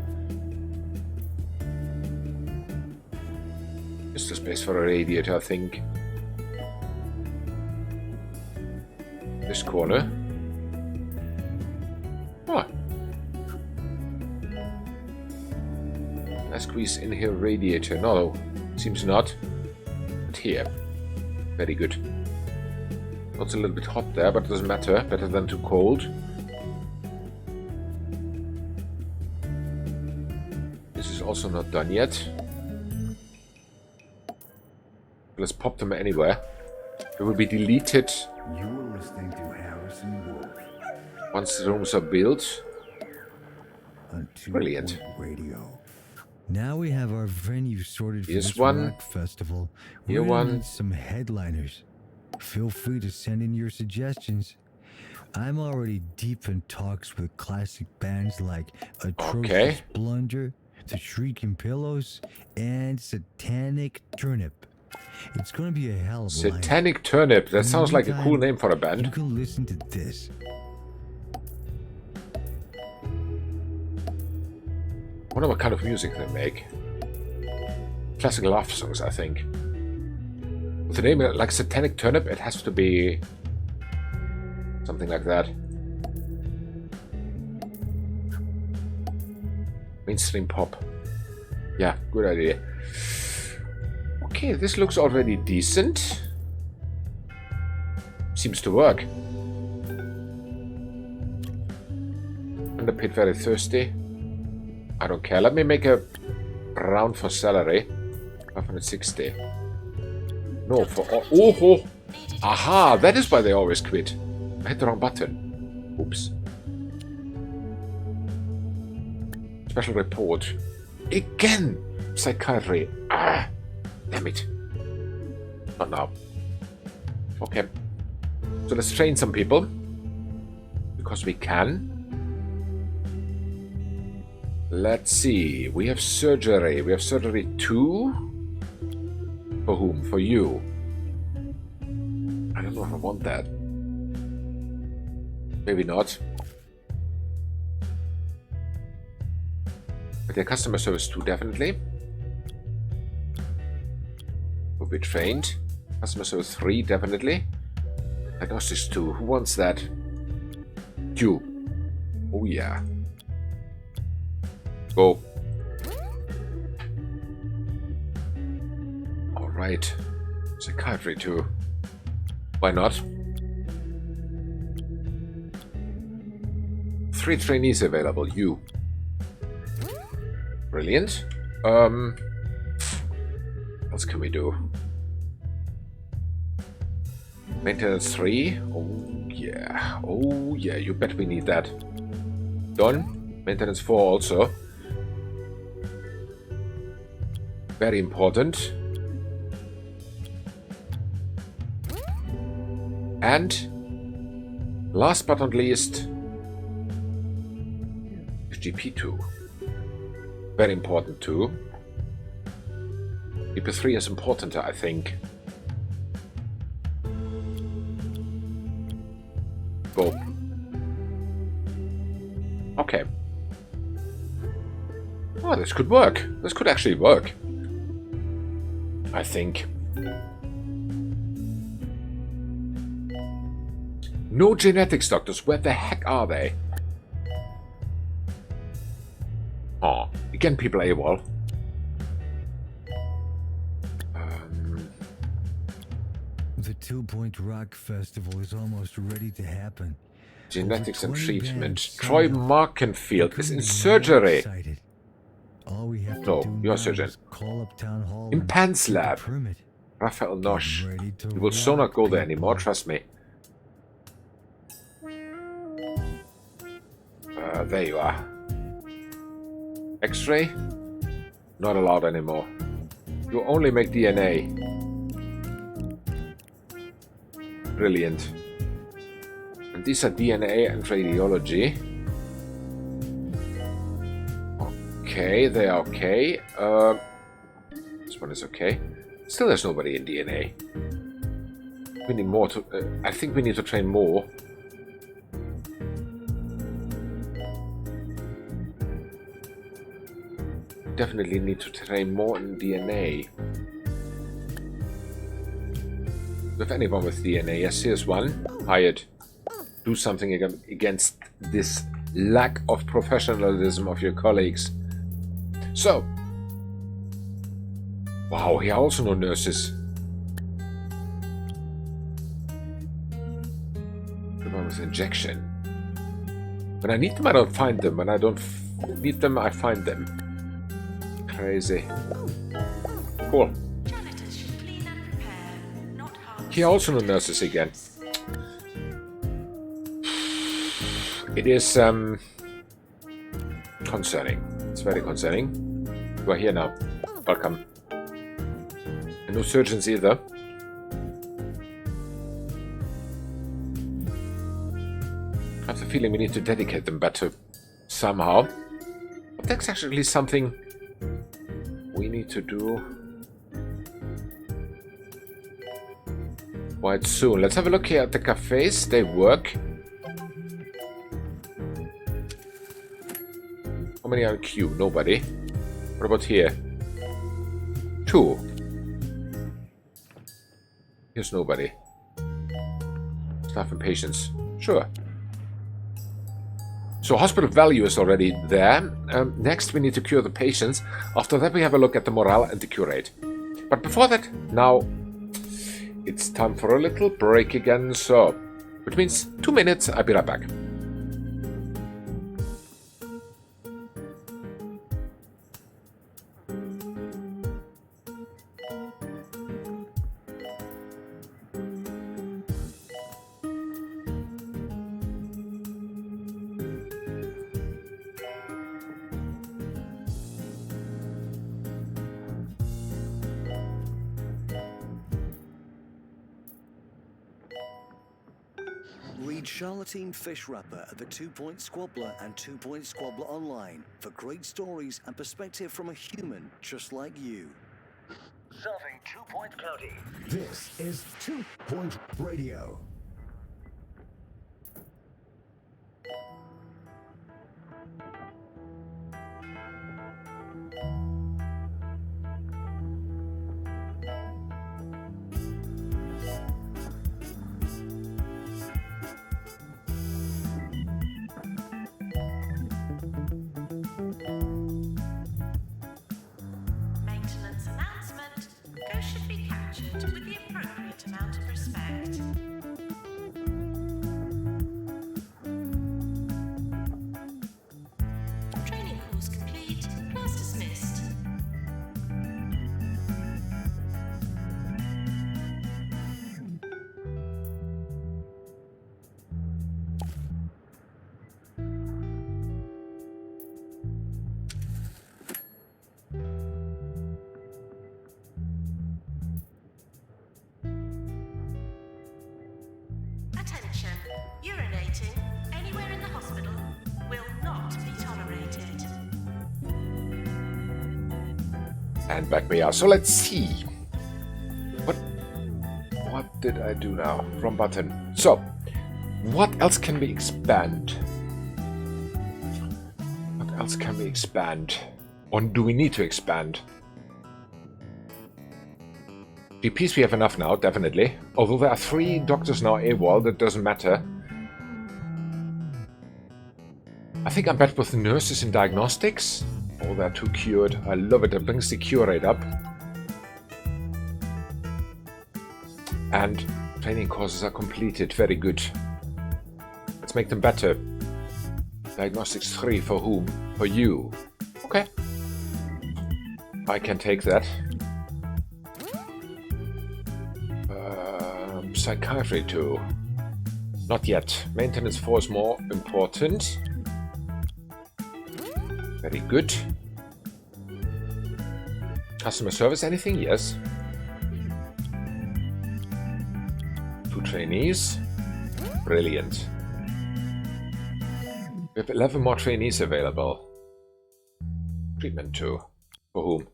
Just a space for a radiator, I think. This corner. Ah. Let's squeeze in here radiator. No, seems not. But here. Very good. It's a little bit hot there, but it doesn't matter. Better than too cold. This is also not done yet. Let's pop them anywhere. They will be deleted You're listening to Harrison Wolf once the rooms are built. on 2 Brilliant. Point Radio. Now we have our venue sorted for Here's this one. rock festival. Here We're gonna one. need some headliners. Feel free to send in your suggestions. I'm already deep in talks with classic bands like Atrocious Okay. Blunder, The Shrieking Pillows, and Satanic Turnip. It's gonna be a hell of a lineup. Satanic Turnip. That In the sounds like a cool meantime, name for a You band. can listen to this. Wonder what kind of music they make. Classic love songs, I think. With the name like Satanic Turnip, it has to be something like that. Mainstream pop. Yeah, good idea. Okay, this looks already decent. Seems to work. Underpaid, very thirsty. I don't care. Let me make a round for salary. 560. No, for all... Oh! Aha! That is why they always quit. I hit the wrong button. Oops. Special report. Again! Psychiatry. Ah! Damn it. Not now. Okay. So let's train some people. Because we can. Let's see. We have surgery. We have surgery 2. For whom? For you. I don't know if I want that. Maybe not. But yeah, customer service 2 definitely. Will be trained. Customer service 3 definitely. Diagnostics 2. Who wants that? You. Oh yeah. Go. Alright. Psychiatry 2. Why not? 3 trainees available. You. Brilliant. What else can we do? Maintenance 3. Oh yeah. Oh yeah. You bet we need that. Done. Maintenance 4 also. Very important. And last but not least, GP2. Very important too. GP3 is important, I think. Go. Okay. Oh, this could work. This could actually work. I think. No genetics doctors. Where the heck are they? Oh, again people AWOL. The 2 Point Rock Festival is almost ready to happen. Genetics and Over 20 treatment. bands Troy signed up. Markenfield is in Couldn't be more surgery. excited. All we have to No, do you're a now surgeon. is call up town hall In and Pants get a Lab. permit. Raphael Nosh. Ready to You will so rock, not go there people. anymore, trust me. There you are. X-ray? Not allowed anymore. You only make DNA. Brilliant. And these are DNA and radiology. Okay, they are okay. This one is okay. Still there's nobody in DNA. We need more to... I think we need to train more. Definitely need to train more in DNA. With anyone with DNA, yes, here's one. Hired. Do something against this lack of professionalism of your colleagues. So. Wow, here are also no nurses. The one with injection. When I need them, I don't find them. When I don't need them, I find them. Crazy. Cool. Janitors should clean and prepare, not harm. Here are also no nurses again. It is concerning. It's very concerning. You are here now. Welcome. And no surgeons either. I have the feeling we need to dedicate them better somehow. But that's actually something we need to do quite soon. Let's have a look here at the cafes. They work. How many are in queue? Nobody. What about here? 2. Here's nobody. Staff and patients. Sure. So hospital value is already there. Next we need to cure the patients. After that we have a look at the morale and the cure rate. But before that, now it's time for a little break again. So, which means 2 minutes. I'll be right back. Charlatine Fish Wrapper at the 2-Point Squabbler and 2-Point Squabbler Online for great stories and perspective from a human just like you. Serving 2-Point County. This is 2-Point Radio. Maintenance announcement. Ghosts should be captured with the appropriate amount of respect. Training course complete. Class dismissed. Attention. Urinating anywhere in the hospital will not be tolerated. And back we are. So let's see. What did I do now? Wrong button. So, what else can we expand? What else can we expand? Or do we need to expand? GPs we have enough now, definitely. Although there are 3 doctors now AWOL, that doesn't matter. I think I'm better with nurses in diagnostics. Oh, they're too cured. I love it. It brings the cure rate up. And training courses are completed. Very good. Let's make them better. Diagnostics 3 for whom? For you. Okay. I can take that. Psychiatry 2. Not yet. Maintenance 4 is more important. Very good. Customer service, anything? Yes. 2 trainees. Brilliant. We have 11 more trainees available. Treatment 2. For whom?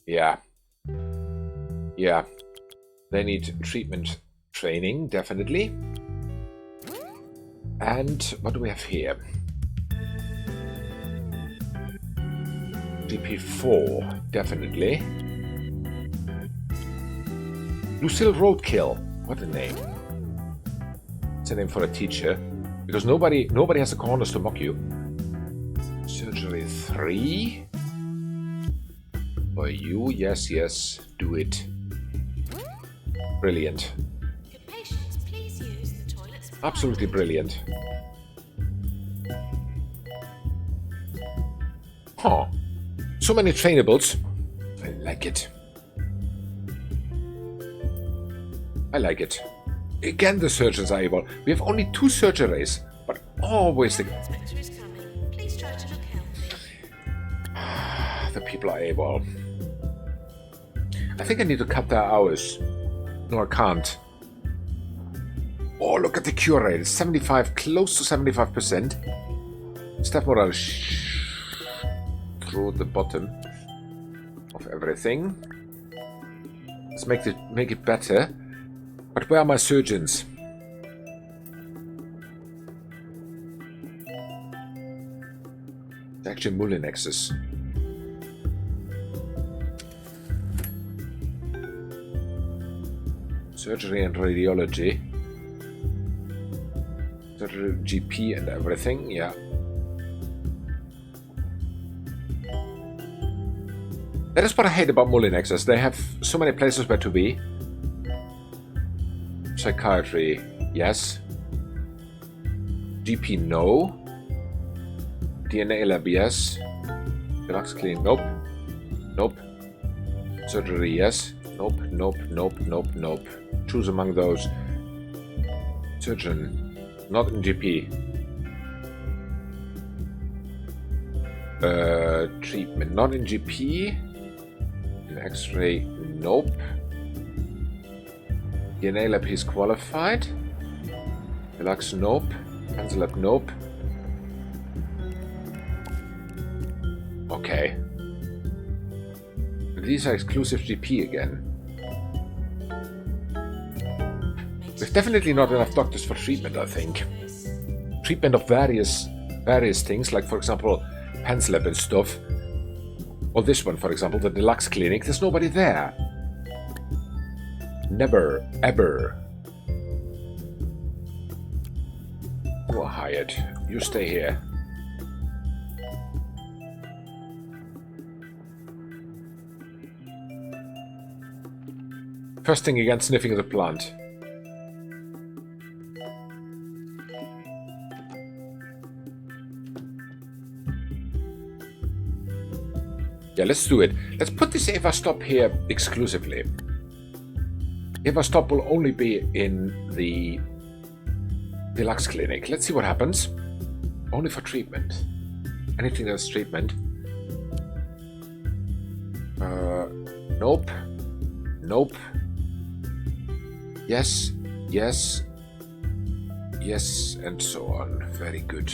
Yeah. Yeah. They need treatment training, definitely. And what do we have here? GP4, definitely. Lucille Roadkill. What a name. It's a name for a teacher. Because nobody has the corners to mock you. Surgery 3. For you, yes, do it. Brilliant. Could patients please use the toilets? Absolutely brilliant. Huh. So many trainables. I like it. I like it. Again, the surgeons are able. We have only 2 surgeries, but always the... Inspector is coming. Please try to look healthy. The people are able. I think I need to cut their hours. No, I can't. Oh, look at the cure rate. It's 75, close to 75%. Step moral through the bottom of everything. Let's make it better. But where are my surgeons? It's actually Mullinexes. Surgery and radiology. Surgery, GP and everything, yeah. That is what I hate about Mullinexes. They have so many places where to be. Psychiatry, yes. GP, no. DNA lab, yes. Deluxe clean, nope. Nope. Surgery, yes. Nope, nope, nope, nope, nope. Choose among those. Surgeon, not in GP. Treatment, not in GP. In X-ray, nope. DNA lab, he's qualified. Deluxe, nope. Pencil lab, nope. Okay. These are exclusive GP again. There's definitely not enough doctors for treatment, I think. Treatment of various things, like for example, pencil lab and stuff. Or this one, for example, the deluxe clinic. There's nobody there. Never, ever. You are hired. You stay here. First thing again, sniffing the plant. Yeah, let's do it. Let's put this Eva stop here exclusively. Eva stop will only be in the deluxe clinic. Let's see what happens. Only for treatment. Anything that's treatment. Nope. Nope. Yes. Yes. Yes, and so on. Very good.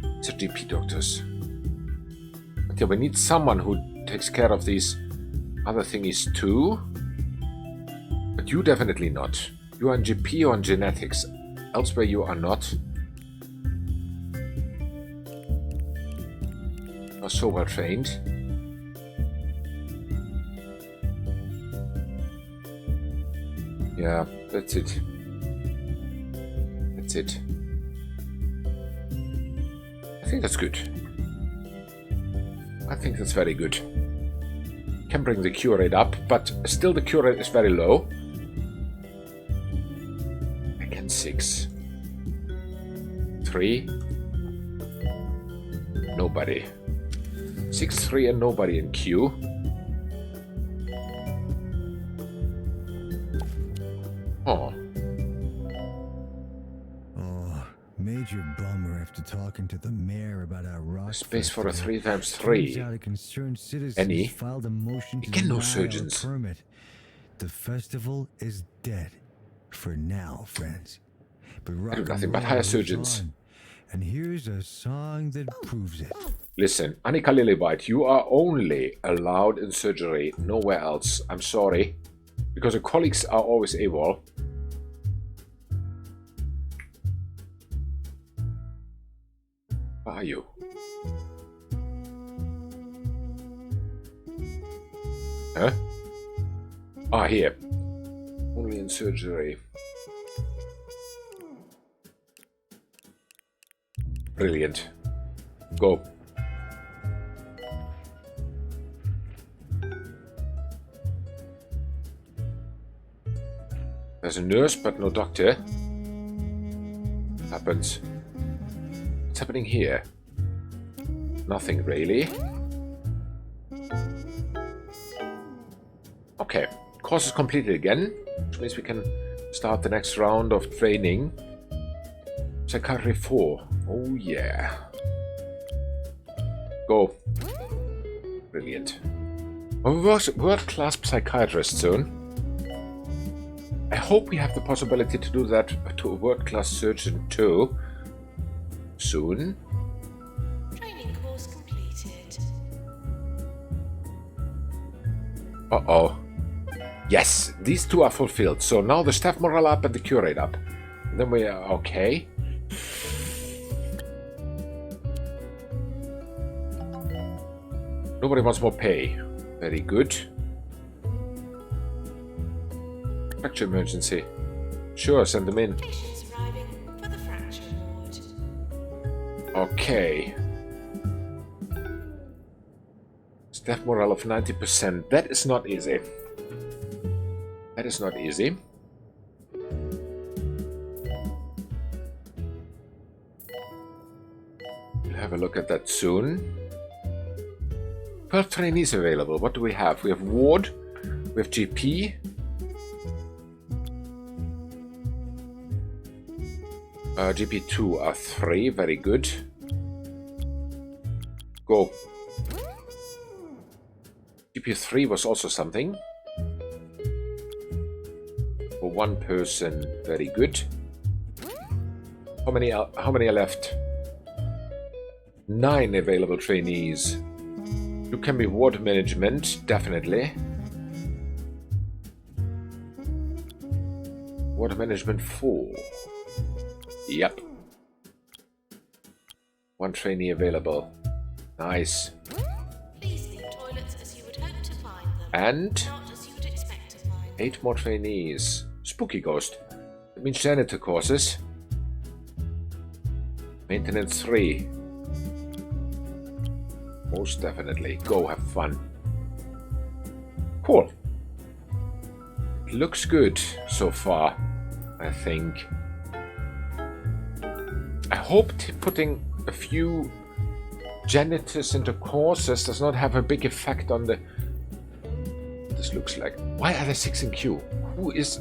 These are GP doctors. But yeah, we need someone who takes care of these other thingies too. But you definitely not. You are in GP or in genetics. Elsewhere you are not. You are so well trained. Yeah, that's it. That's it. I think that's good. I think that's very good. Can bring the cure rate up, but still the cure rate is very low. Again, 6. 3. Nobody. 6, 3, and nobody in Q. Oh. Oh, major bummer after talking to the mayor about our rock. Space for a festival. 3x3. Turns out a concerned citizen Any? filed a motion to Again, no deny our surgeons. permit. The festival is dead. For now, friends. But rock and nothing but roll hire lives surgeons. on. And here's a song that proves it. Listen, Annika Lillywhite, you are only allowed in surgery, nowhere else. I'm sorry. Because your colleagues are always AWOL. Where are you? Huh? Ah, here. Only in surgery. Brilliant. Go. There's a nurse, but no doctor. Happens. What's happening here? Nothing really. Okay. Course is completed again, which means we can start the next round of training. Psychiatry 4. Oh yeah. Go. Brilliant. A world-class psychiatrist soon. I hope we have the possibility to do that to a world-class surgeon too. Soon. Training course completed. Uh-oh. Yes, these two are fulfilled. So now the staff morale up and the cure rate up. And then we are okay. Nobody wants more pay. Very good. Fracture emergency. Sure, send them in. Patients arriving for the fracture ward. Okay. Staff morale of 90%. That is not easy. That is not easy. We'll have a look at that soon. 12 trainees available. What do we have? We have ward. We have GP. GP2 are 3. Very good. Go. GP3 was also something. one person. Very good. How many are left? 9 available trainees. You can be water management, definitely. Water management 4. Yep. 1 trainee available. Nice. Please leave toilets as you would hope to find them, And not as you would expect to find them. 8 more trainees. Spooky ghost. That means janitor courses. Maintenance 3. Most definitely. Go have fun. Cool. It looks good so far, I think. I hope putting a few janitors into courses does not have a big effect on the... This looks like... Why are there 6 in queue? Who is...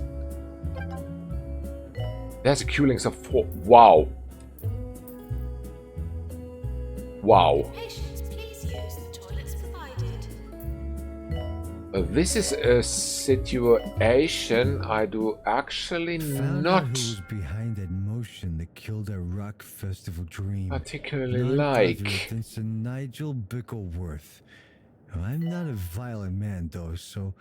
There's a queue length of 4. Wow. Wow. Patients, please use the toilets provided. This is a situation I do actually Found not out who was behind that motion that killed our rock festival dream. particularly None like. other than Sir Nigel Bickleworth. I'm not a violent man, though, so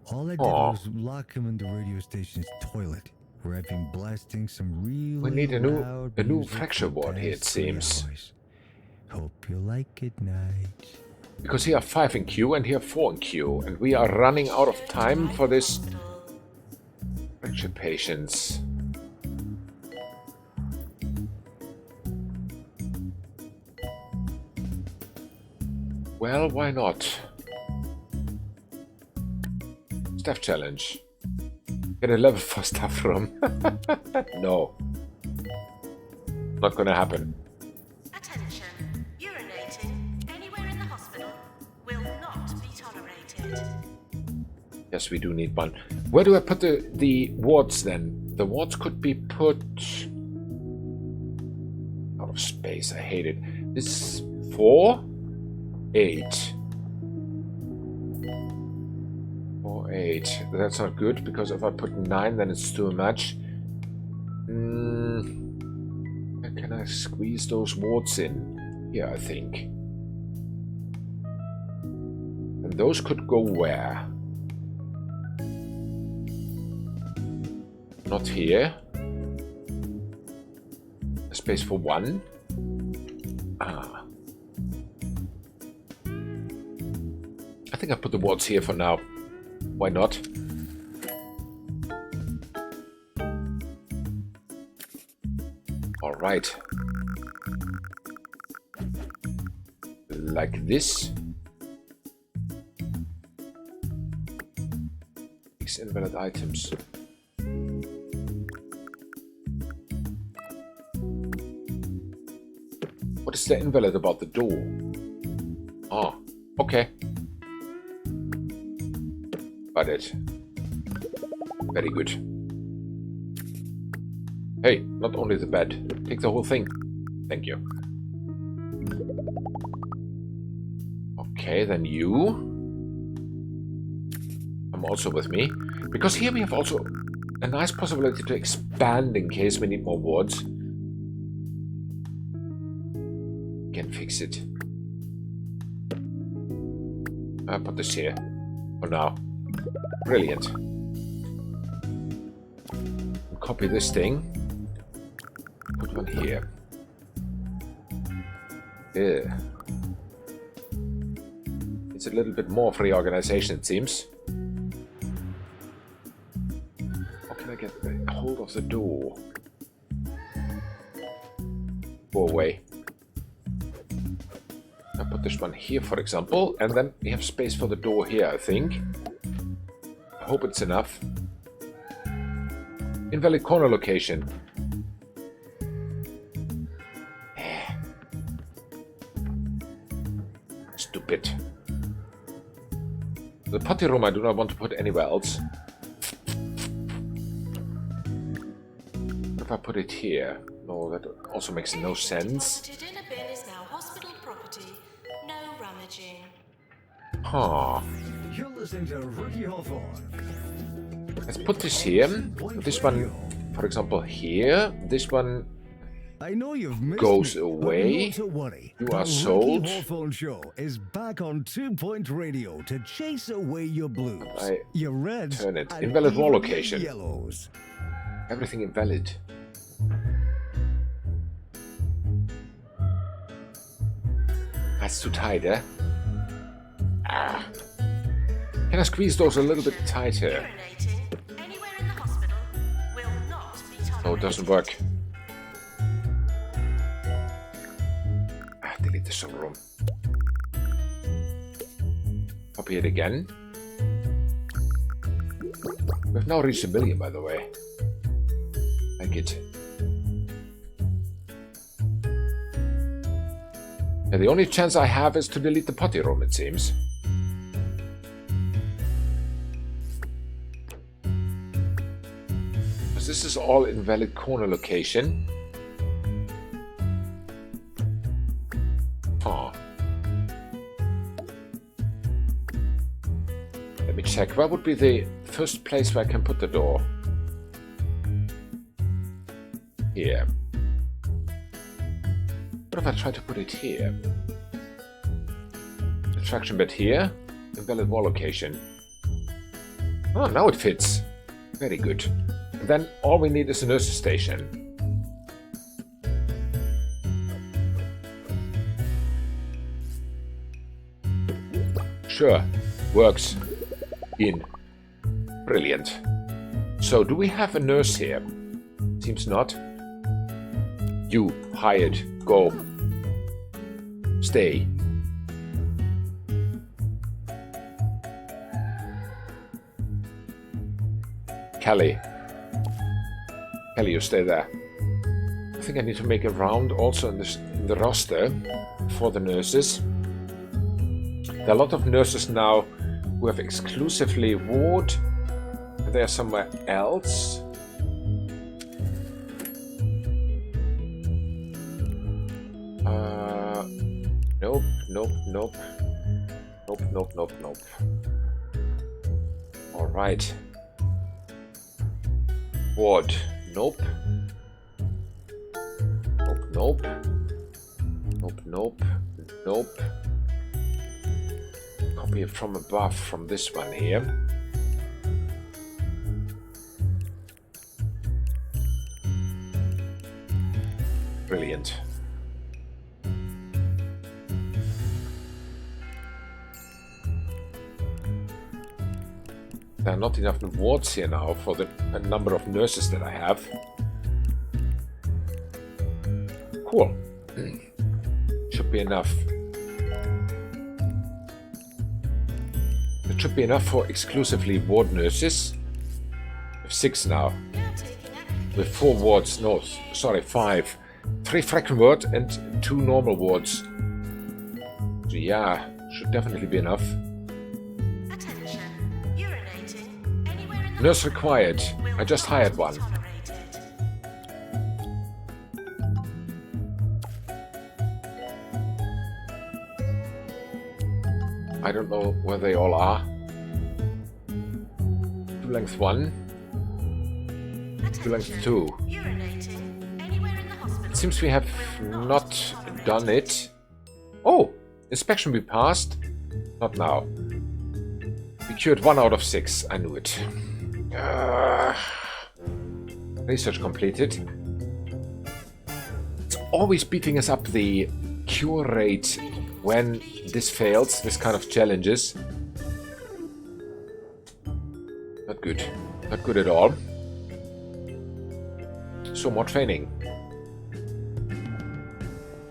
all I did was lock him in the radio station's toilet, where I've been blasting some really We need a loud new music fracture for the ward here, it past 3 seems. hours. Hope you like it, Nige. Because here are 5 in queue and here are 4 in queue, and we are running out of time for this fracture patients. Well, why not? Staff challenge. Get a level 4 staff room. No. Not gonna happen. Attention. Urinating anywhere in the hospital will not be tolerated. Yes, we do need one. Where do I put the wards then? The wards could be put out of space. I hate it. This is 4, 8. 4, 8. That's not good because if I put 9, then it's too much. Where can I squeeze those wards in? Here, I think. And those could go where? Not here. A space for 1. Ah. I think I put the wards here for now. Why not? Alright. Like this. Fix invalid items. What is the invalid about the door? Ah, okay. Got it. Very good. Hey, not only the bed. Take the whole thing. Thank you. Okay, then you. Come also with me. Because here we have also a nice possibility to expand in case we need more wards. Can fix it. I'll put this here for now. Brilliant. Copy this thing. Put one here. Yeah. It's a little bit more for the organization, it seems. How can I get a hold of the door? Go away. I put this one here, for example, and then we have space for the door here, I think. I hope it's enough. Invalid corner location. Stupid. The potty room I do not want to put anywhere else. What if I put it here? No, that also makes no sense. Deposited in a bin is now hospital property. No rummaging. Huh. You're listening to Ricky Hawthorne. Let's put this here. This one, for example, here. This one I know you've missed goes me, away. But not to worry. You the are sold. Ricky Hawthorne Show is back on 2 Point Radio to chase away your blues, I your reds, turn it. and Invalid wall even location. your yellows. Everything invalid. That's too tight, eh? Ah. Can I squeeze those a little bit tighter? Urinating anywhere in the hospital will not be tolerated. No, it doesn't work. Delete the server room. Copy it again. We've now reached 1 million, by the way. Like it. And the only chance I have is to delete the potty room, it seems. Because this is all invalid corner location. Oh. Let me check. Where would be the first place where I can put the door? Here. What if I try to put it here? Attraction bed here. Invalid wall location. Oh, now it fits. Very good. And then all we need is a nurse's station. Sure. Works. In. Brilliant. So, do we have a nurse here? Seems not. You. Hired. Go. Stay. Kelly. Kelly, you stay there. I think I need to make a round also in the roster for the nurses. There are a lot of nurses now who have exclusively ward. And they are somewhere else. Nope, nope, nope. Nope, nope, nope, nope. Alright. Ward. Nope. Nope, nope. Nope, nope. Nope. Copy it from above from this one here. Brilliant. There are not enough wards here now for the number of nurses that I have. Cool. Should be enough. It should be enough for exclusively ward nurses. We have 6 now. With 4 wards. No, sorry, 5. 3 fraction ward and 2 normal wards. So yeah, should definitely be enough. Attention. Urinating anywhere in the Nurse required. I just hired one. I don't know where they all are. 2 length 1. 2 length 2. Urinating anywhere in the hospital. It seems we have not done it. Oh! Inspection we passed. Not now. We cured 1 out of 6. I knew it. Research completed. It's always beating us up the cure rate when this fails, this kind of challenges. Not good. Not good at all. So more training.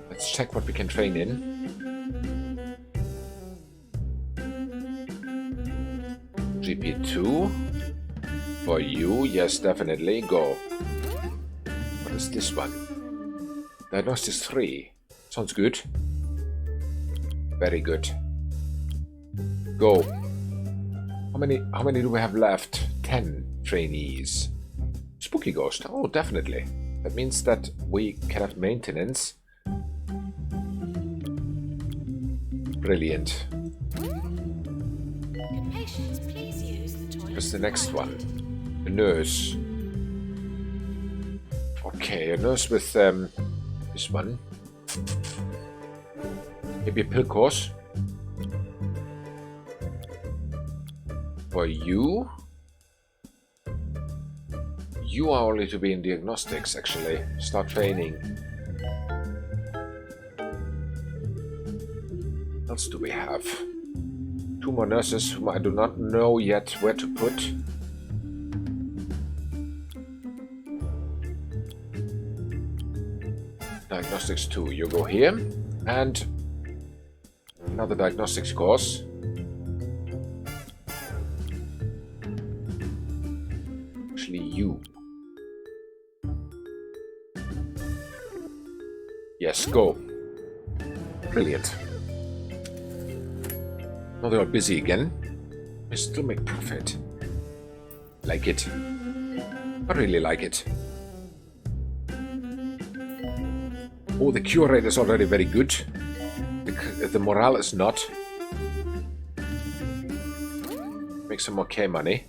Let's check what we can train in. GP2. For you, yes, definitely. Go. What is this one? Diagnostics 3. Sounds good. Very good. Go. How many do we have left? 10 trainees. Spooky Ghost. Oh, definitely. That means that we can have maintenance. Brilliant. Can patients please use the toilet? What's the next one? A nurse. Okay, a nurse with this one. Maybe a pill course. For you. You are only to be in diagnostics, actually. Start training. What else do we have? 2 more nurses whom I do not know yet where to put. Diagnostics 2. You go here. And another diagnostics course. Actually, you. Yes, go. Brilliant. Now they are busy again. I still make profit. Like it. I really like it. Oh, the cure rate is already very good. The morale is not. Make some more K money.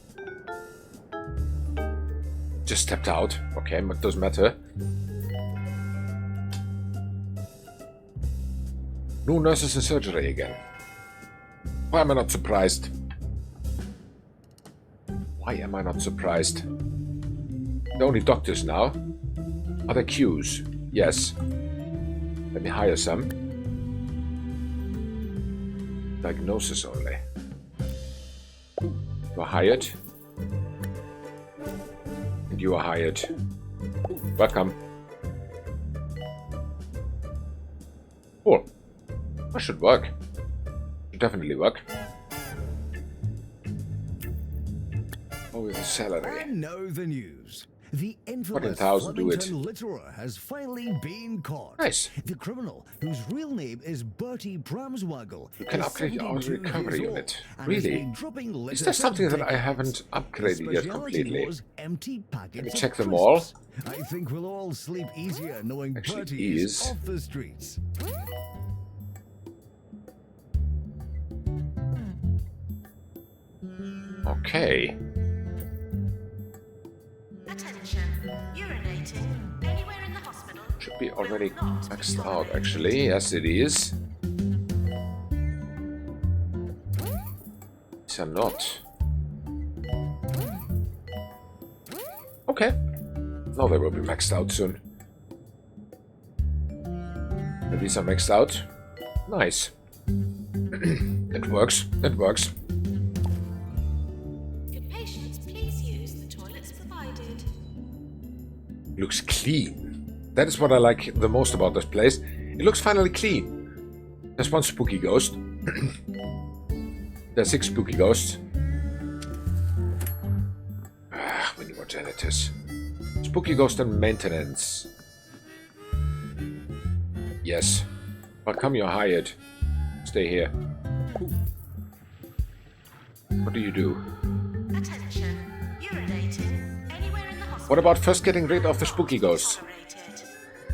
Just stepped out. Okay, but doesn't matter. No nurses in surgery again. Why am I not surprised? Why am I not surprised? The only doctors now. Are there queues? Yes. Let me hire some. Diagnosis only. You are hired. And you are hired. Welcome. Cool. That should work. Should definitely work. Oh, with the salary. And now the news. The 14,000 infamous do it. Flemington litterer has finally been caught. Nice. The criminal, whose real name is Bertie Bramswaggle, You can is upgrade your 72 recovery years old unit. and has Really? been dropping Is litter there for something that I decades. haven't upgraded yet Speciality completely? was empty packets Let me of check them crisps. all. I think we'll all sleep easier knowing Actually, Bertie is is. off the streets. Okay. Attention. Urinating anywhere in the hospital. Should be already will not be maxed out, tolerated. actually. Yes, it is. These are not. Okay. Now they will be maxed out soon. And these are maxed out. Nice. It works. It works. Good patients, please use the toilets provided. Looks clean. That is what I like the most about this place. It looks finally clean. There's one spooky ghost. There's 6 spooky ghosts. We need more janitors. Spooky ghost and maintenance. Yes. Welcome, you're hired. Stay here. What do you do? Attention. Urinating anywhere in the hospital. What about first getting rid of the spooky ghosts? Tolerated.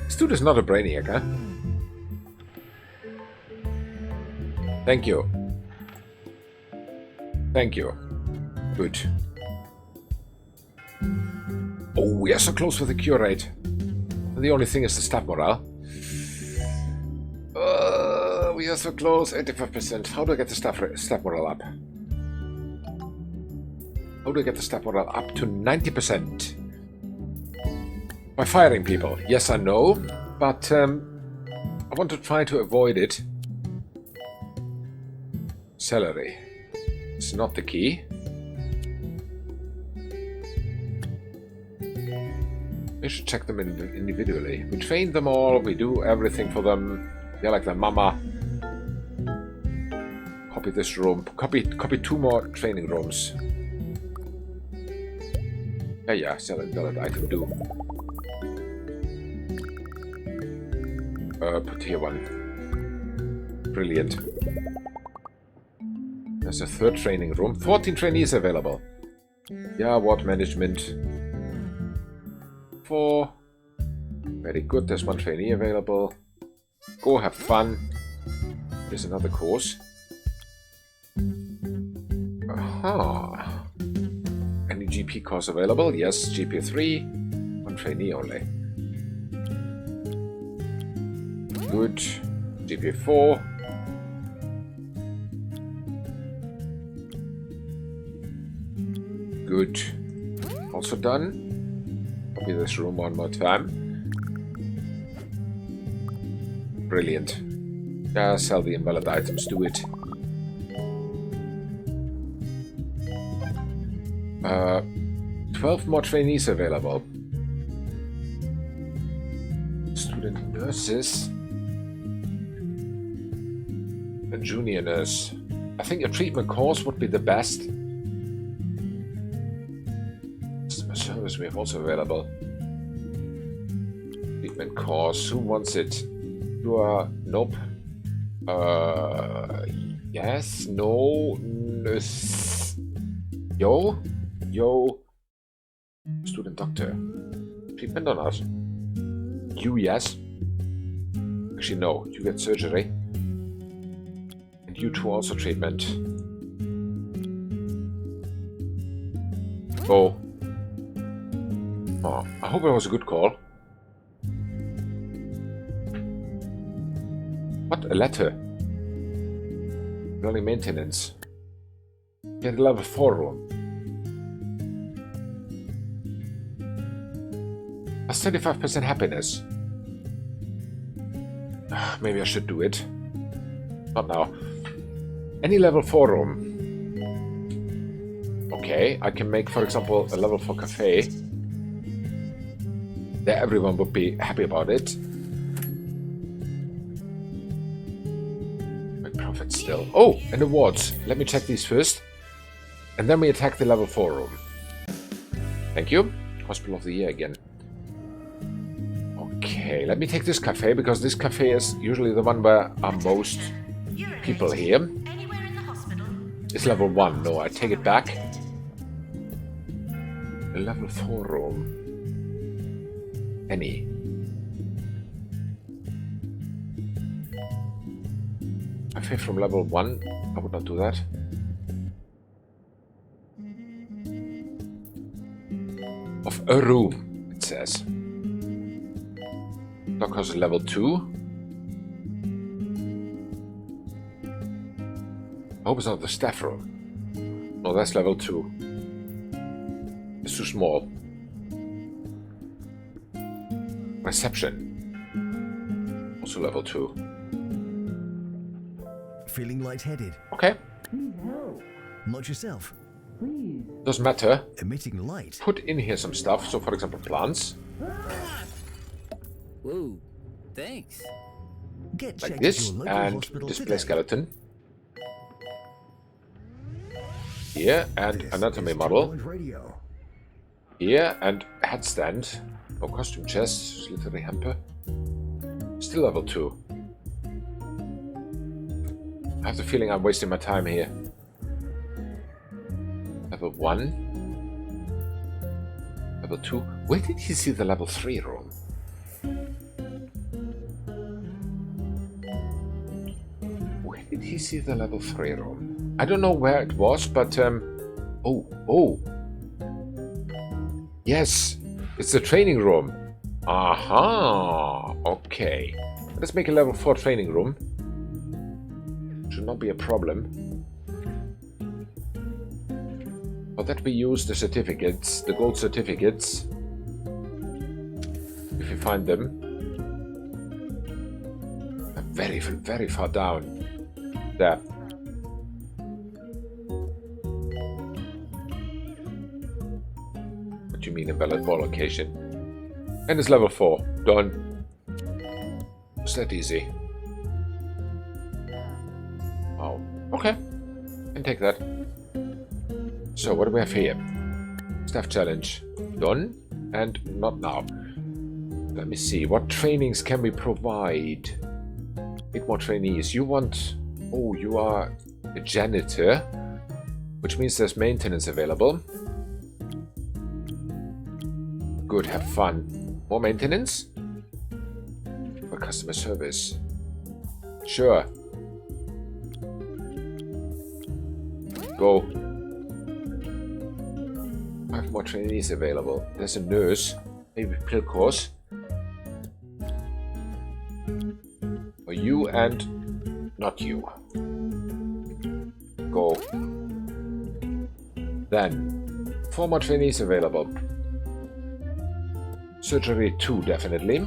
This dude is not a brainiac, huh? Thank you. Thank you. Good. Oh, we are so close with the cure rate. The only thing is the staff morale. We are so close, 85%. How do I get the staff morale up? How do I get the staff morale up to 90%? By firing people. Yes, I know, but I want to try to avoid it. Salary. It's not the key. We should check them individually. We train them all, we do everything for them. They're like their mama. Copy this room. Copy 2 more training rooms. Yeah, sell that item do. Put here 1. Brilliant. There's a 3rd training room. 14 trainees available. Yeah, ward management. 4. Very good. There's 1 trainee available. Go have fun. Here's another course. Aha. Energy GP course available? Yes, GP 3. One trainee only. Good. GP 4. Good. Also done. Copy this room one more time. Brilliant. Yeah, sell the invalid items, do it. 12 more trainees available. Student nurses. A junior nurse. I think a treatment course would be the best. Customer service we have also available. Treatment course. Who wants it? You are... Nope. Yes. No. Yo. Student doctor. Treatment or not? You, yes. Actually, no. You get surgery. And you two also treatment. Go. Oh, I hope it was a good call. What? A letter? Running maintenance. Get a level 4 room. A 35% happiness. Maybe I should do it. Not now. Any level 4 room. Okay, I can make, for example, a level 4 cafe. There everyone would be happy about it. Make profit still. Oh, and awards. Let me check these first. And then we attack the level 4 room. Thank you. Hospital of the Year again. Okay, let me take this cafe, because this cafe is usually the one where are most people here. Anywhere in the hospital? It's level 1. No, I take it back. A level 4 room. Any. Cafe from level 1. I would not do that. Of a room, it says. Dockhouse level 2. I hope it's not the staff room. No, that's level 2. It's too small. Reception. Also level 2. Feeling lightheaded? Okay. Not yourself. Doesn't matter. Emitting light. Put in here some stuff. So, for example, plants. Whoa, thanks. Get Like checked this. at your local And hospital display today. skeleton. Here. And This anatomy is model. Two-Point Radio. Here. And head stand. No costume chest. Literary hamper. Still level 2. I have the feeling I'm wasting my time here. Level 1. Level 2. Where did he see the level 3 room? Where did he see the level 3 room? I don't know where it was, but oh. Yes, it's the training room. Aha. Okay. Let's make a level 4 training room. Should not be a problem. For that we use the certificates, the gold certificates. If you find them. Very, very far down. There. What do you mean invalid ball location? And it's level 4. Done. It's that easy. Oh, okay. Can take that. So, what do we have here? Staff challenge. Done. And not now. Let me see. What trainings can we provide? 8 more trainees. You want... Oh, you are a janitor. Which means there's maintenance available. Good, have fun. More maintenance? For customer service. Sure. Go. 5 more trainees available. There's a nurse. Maybe pill course. For you and not you. Go. Then 4 more trainees available. Surgery 2 definitely.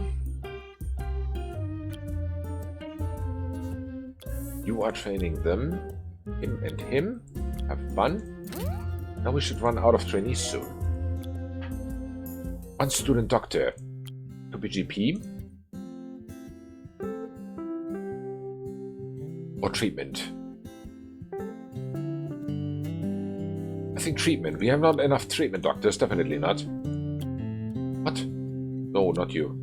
You are training them. Him and him. Have fun. Now we should run out of trainees soon. 1 student doctor. To be GP. Or treatment. I think treatment. We have not enough treatment doctors. Definitely not. What? No, not you.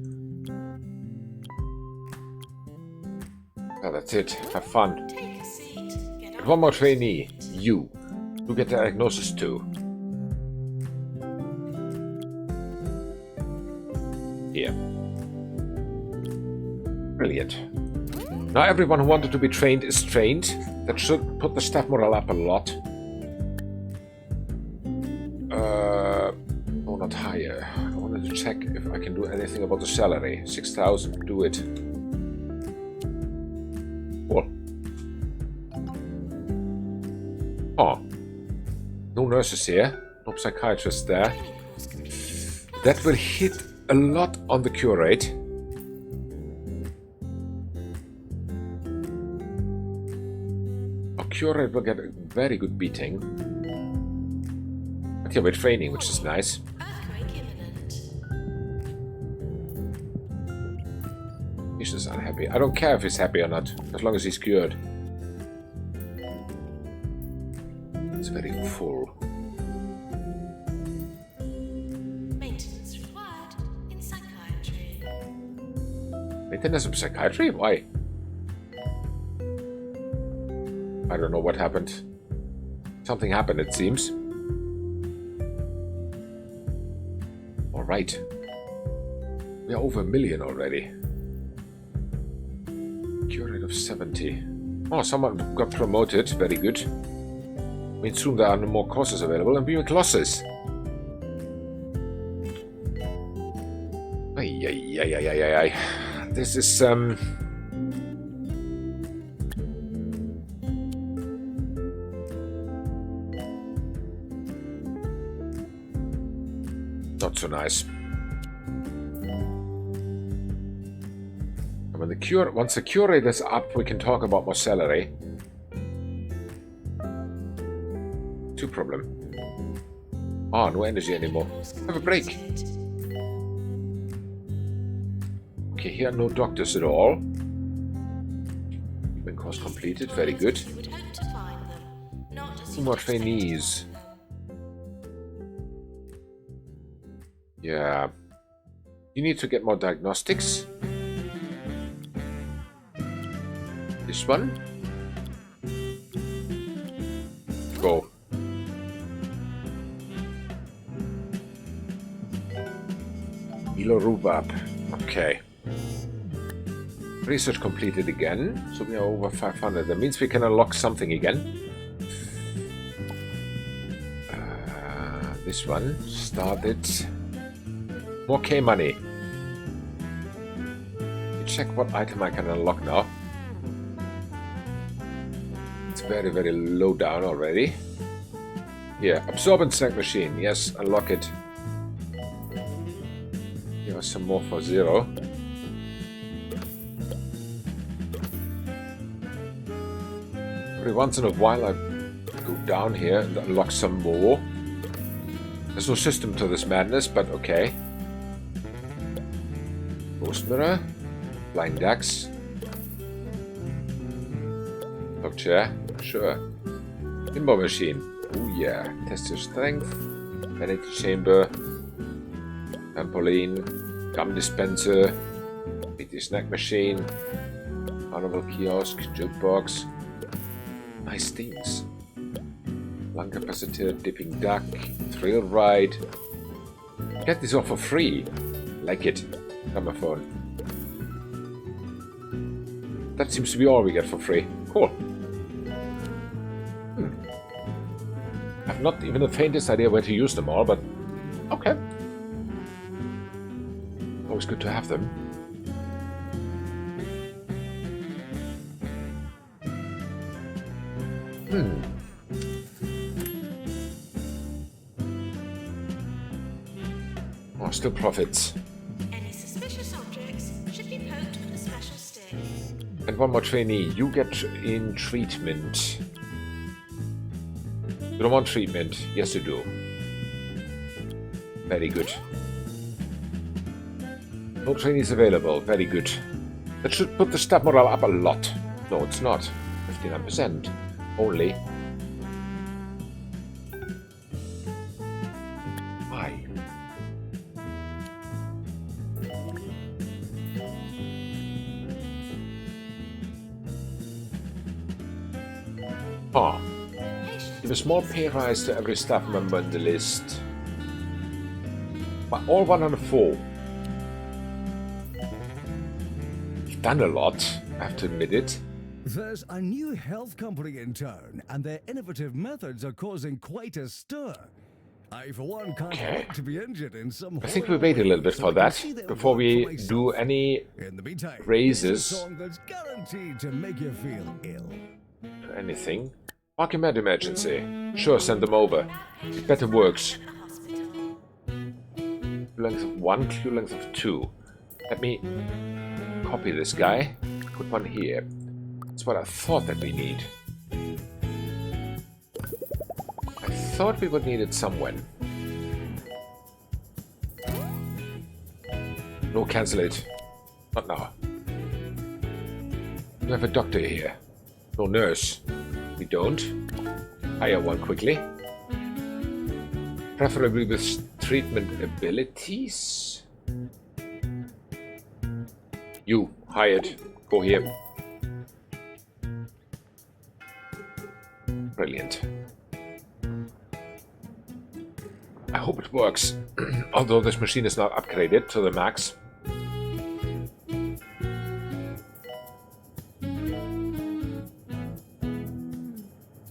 Oh, that's it. Have fun. Take a seat. Get And 1 more trainee. You. You get diagnosis too. Here. Brilliant. Now everyone who wanted to be trained is trained. That should put the staff morale up a lot. No, not higher. I wanted to check if I can do anything about the salary. 6,000, do it. Cool. Oh. No nurses here. No psychiatrists there. That will hit a lot on the cure rate. Our cure rate will get a very good beating. But yeah, we're training, which is nice. earthquake imminent. He's just unhappy. I don't care if he's happy or not, as long as he's cured. It's very full. Maintenance required in psychiatry. Maintenance of psychiatry? Why? I don't know what happened. Something happened, it seems. Alright. We are over 1 million already. Cure rate of 70. Oh, someone got promoted. Very good. Means soon there are no more courses available and we make losses. Ay. This is not so nice. And when once the cure rate is up, we can talk about more salary. 2 problem. Oh, no energy anymore. Have a break. Okay, here are no doctors at all. Treatment course completed. Very good. You would hope to find them, not as 2 you more would expect. trainees. Yeah. You need to get more diagnostics. This one. Go. Milo rhubarb. Okay. Research completed again. So we are over 500. That means we can unlock something again. This one started. More K money. Let me check what item I can unlock now. It's very, very low down already. Here, absorbent snack machine. Yes, unlock it. Here are some more for 0. Every once in a while I go down here and unlock some more. There's no system to this madness, but okay. Ghost mirror. Flying ducks. Dog chair. Sure. Pinball machine. Oh yeah. Test your strength. Vanity chamber. Trampoline. Gum dispenser. BT snack machine. Carnival kiosk. Jukebox. Nice things. Lung capacitor. Dipping duck. Thrill ride. Get this all for free. Like it. Gramophone. That seems to be all we get for free. Cool. I've not even the faintest idea where to use them all, but Okay. Always good to have them. Oh, still profits. Any suspicious objects should be poked with a special stick. And one more trainee. You get in treatment. You don't want treatment. Yes, you do. Very good. No trainees available. Very good. That should put the staff morale up a lot. No, it's not. 59% only. Why? Ah. Give a small pay rise to every staff member in the list. But all 104. You've done a lot, I have to admit it. There's a new health company in town, and their innovative methods are causing quite a stir. I, for one, can't wait to be injured in some. I think we wait a little bit for that before we do any In the meantime, raises. here's a song that's guaranteed to make you feel ill. Anything. Document emergency. Sure, send them over. It better works. At the hospital. Clue length of 1, clue length of 2. Let me copy this guy. Put one here. That's what I thought that we need. I thought we would need it somewhere. No, cancel it. Not now. We have a doctor here. No nurse. We don't. Hire one quickly. Preferably with treatment abilities. You, hired. Go here. Brilliant. I hope it works. Although this machine is not upgraded to the max.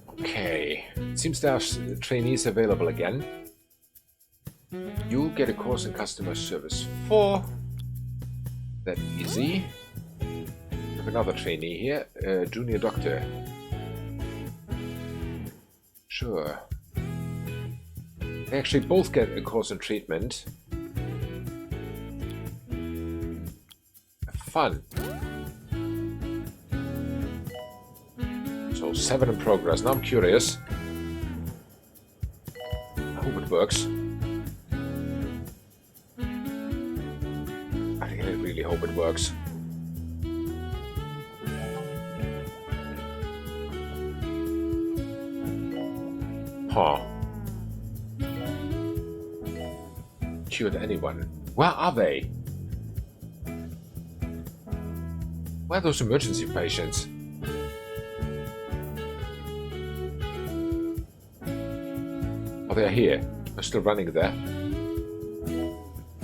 Okay. Seems there are trainees available again. You get a course in customer service 4. That easy. We have another trainee here. Junior doctor. Sure. They actually both get a course in treatment. Fun. So 7 in progress. Now I'm curious. I hope it works. I really hope it works. Huh. Cured anyone? Where are they? Where are those emergency patients? Oh, they're here. They're still running there.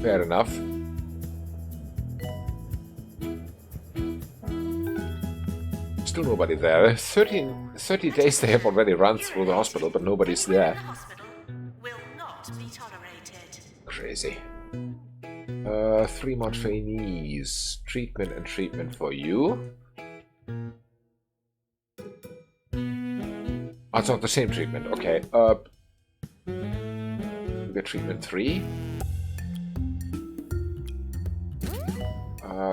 Fair enough. Still nobody there. 30 days they have already run through the hospital, but nobody's The there. hospital will not be tolerated. Crazy. 3 more trainees. Treatment and treatment for you. Oh, it's not the same treatment. Okay. You get treatment 3.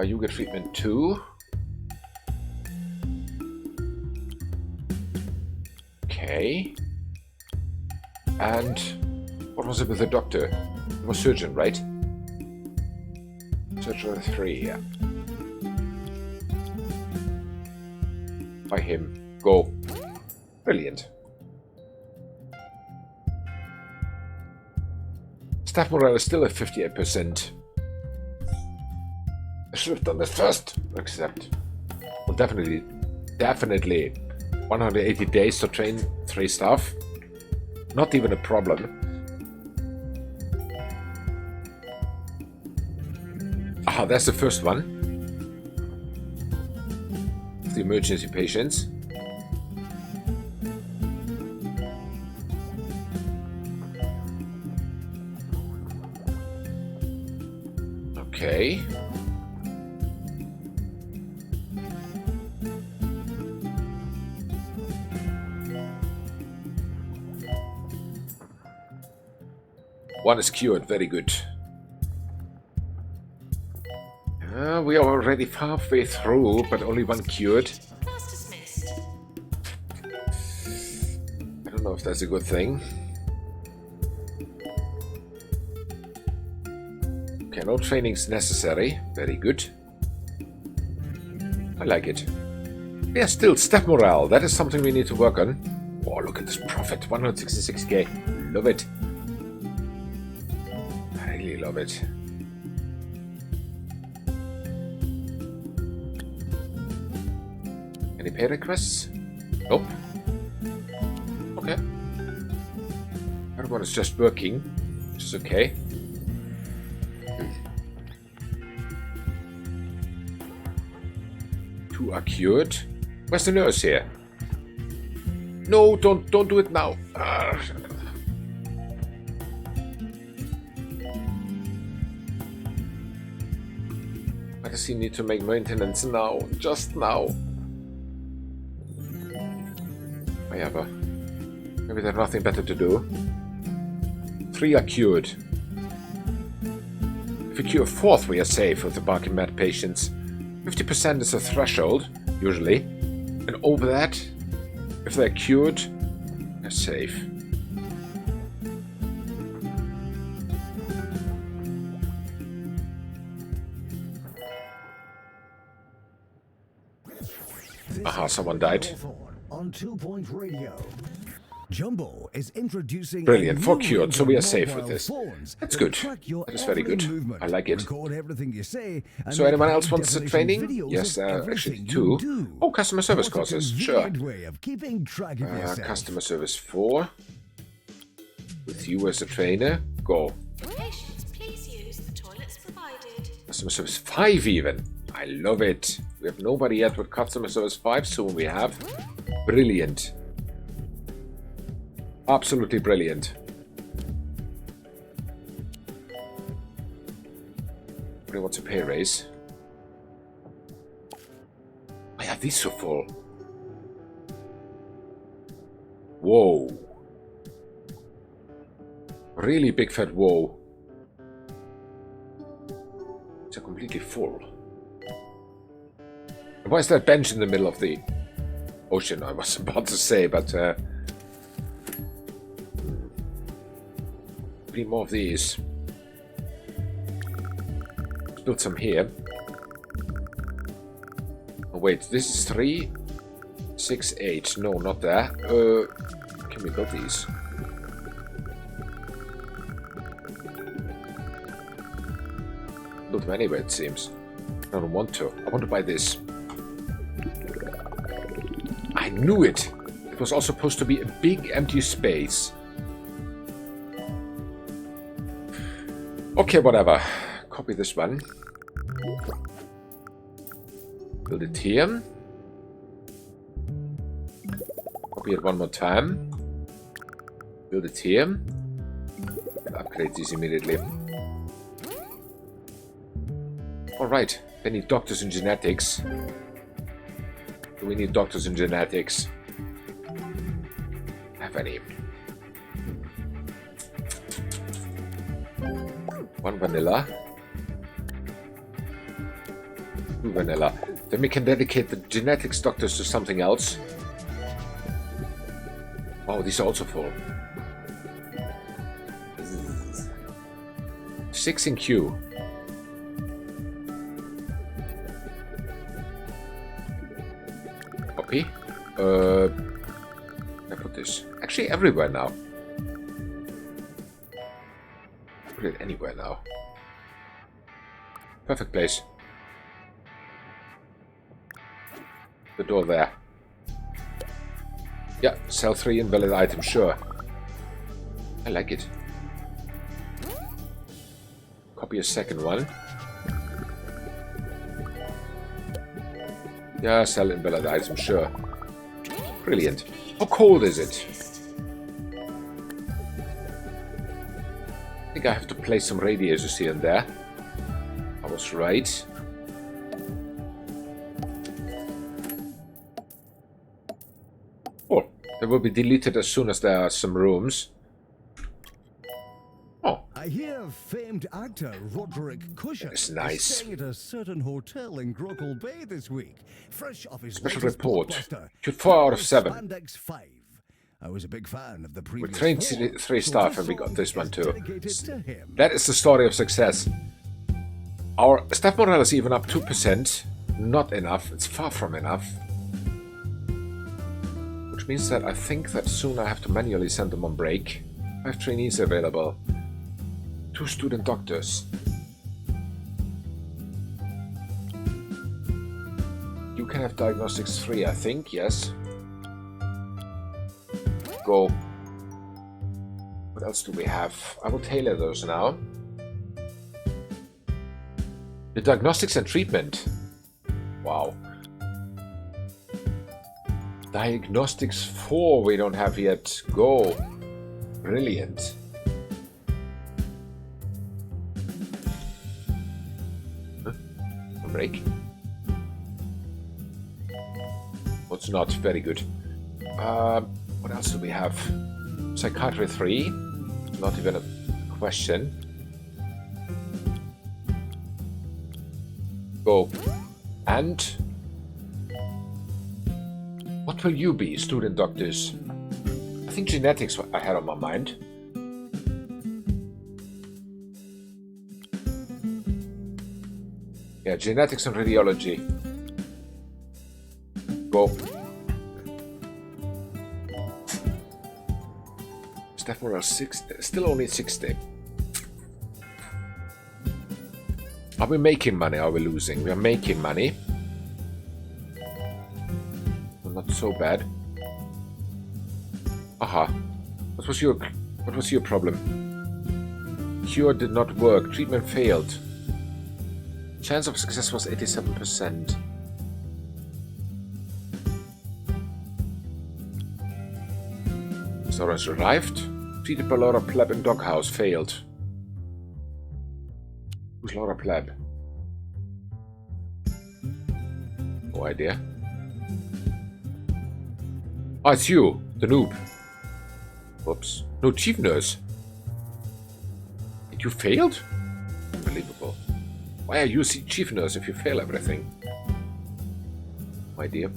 You get treatment 2. Okay. And what was it with the doctor? It was surgeon, right? Surgeon 3, yeah. By him. Go. Brilliant. Staff morale is still at 58%. I should have done this first. Except, well, definitely 180 days to train 3 staff. Not even a problem. Ah, that's the first one. The emergency patients. Okay. One is cured, very good. We are already halfway through, but only one cured. Class dismissed. I don't know if that's a good thing. Okay, no training's necessary. Very good. I like it. Yeah, still, staff morale. That is something we need to work on. Oh, look at this profit. 166k. Love it. I really love it. Any pay requests? Nope. Okay. Everyone is just working, which is okay. Two are cured. Where's the nurse here? No, don't do it now. Why does he need to make maintenance now? Just now. Whatever. Maybe there's nothing better to do. 3 are cured. If we cure a 4th, we are safe with the barking mad patients. 50% is a threshold, usually. And over that, if they're cured, they're safe. Aha, someone died. On 2 Point Radio. Jumbo is introducing Brilliant, a 4 new cured, range so of we are safe mobile with this. phones That's that good. track your That is very every good. movement, I like it. record everything you say, and So make anyone else high wants the definition training? videos Yes, of actually everything 2. you do. Oh, customer service What a courses, sure. convenient way of keeping track of yourself. Customer service 4. With you as a trainer, go. Patients, please use the toilets provided. Customer service 5 even. I love it. We have nobody yet with customer service 5, soon we have. Brilliant. Absolutely brilliant. Nobody wants a pay raise. Why are these so full? Whoa. Really big fat whoa. It's completely full. Why is that bench in the middle of the ocean? I was about to say, but need more of these. Let's build some here. Oh wait, this is 3, 6, 8. No, not there. Can we build these? Build them anyway, it seems. I don't want to. I want to buy this. I knew it! It was all supposed to be a big empty space. Okay, whatever. Copy this one. Build it here. Copy it one more time. Build it here. And upgrade these immediately. Alright, they need doctors in genetics. Do we need doctors in genetics? Have any? 1 vanilla. 2 vanilla. Then we can dedicate the genetics doctors to something else. Oh, these are also full. 6 in queue. Copy. I put this actually everywhere now. Put it anywhere now. Perfect place. The door there. Yeah, sell 3 invalid items, sure. I like it. Copy a second one. Yeah, sell invalid items, sure. Brilliant. How cold is it? I think I have to place some radiators here and there. Oh was right. Oh, they will be deleted as soon as there are some rooms. Oh, I hear famed actor Roderick Cushion That's is nice. staying at a certain hotel in Grockle Bay this week, fresh off his Special latest report. blockbuster, Shoot 4 out of 7. Spandex 5. I was a big fan of the We previous trained 4, 3 so staff and we got song this one is too. dedicated to him. That is the story of success. Our staff morale is even up 2%. Not enough. It's far from enough. Which means that I think that soon I have to manually send them on break. 5 trainees available. 2 student doctors. You can have diagnostics 3, I think. Yes. Go. What else do we have? I will tailor those now. The diagnostics and treatment. Wow. Diagnostics 4 we don't have yet. Go. Brilliant. Huh? A break. What's not very good. What else do we have? Psychiatry 3. Not even a question. Go. And what will you be, student doctors? I think genetics I had on my mind. Yeah, genetics and radiology. Go. Staff morale 6, still only 60. Are we making money? Are we losing? We are making money. Well, not so bad. Aha. What was your problem? Cure did not work. Treatment failed. Chance of success was 87%. Sorange arrived. Treated by Laura Pleb in doghouse. Failed. Who's Laura Pleb? No idea. Oh, it's you, the noob. Whoops. No, chief nurse. And you failed? Unbelievable. Why are you chief nurse if you fail everything? My dear.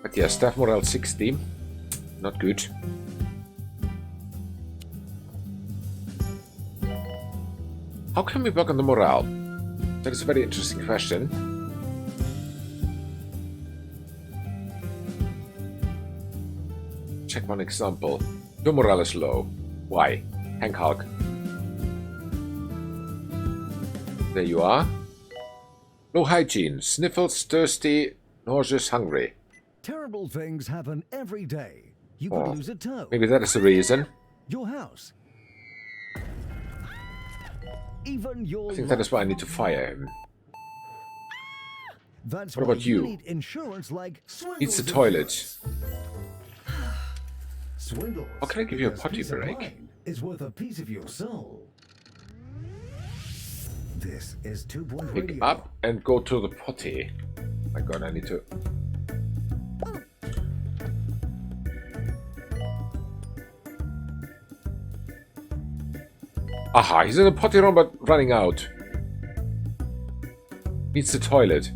But yeah, staff morale 60. Not good. How can we work on the morale? That is a very interesting question. Check one example. Your morale is low. Why? Hank Hulk. There you are. Low hygiene. Sniffles, thirsty, nauseous, hungry. Terrible things happen every day. You could lose a toe. Maybe that is the reason. Your house. Even your I think that is why I need to fire him. That's What why about you? Need insurance like Needs the swindles toilet. Swindles. How can I give you a because potty peace of break? mind is worth a piece of your soul. This is 2 Point Pick Radio. up and go to the potty. My god, I need to... Aha, he's in the potty room but running out. Needs the toilet.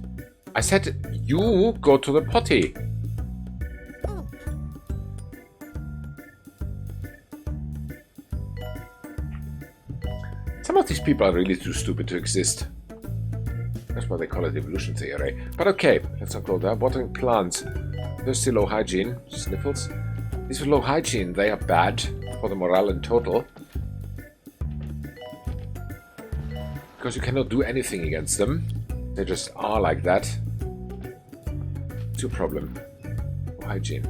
I said, you go to the potty. Some of these people are really too stupid to exist. That's why they call it evolution theory. But okay, let's not go there. Watering plants. Thirsty, low hygiene. Sniffles. These with low hygiene, they are bad for the morale in total. Because you cannot do anything against them. They just are like that. It's your problem. Low hygiene.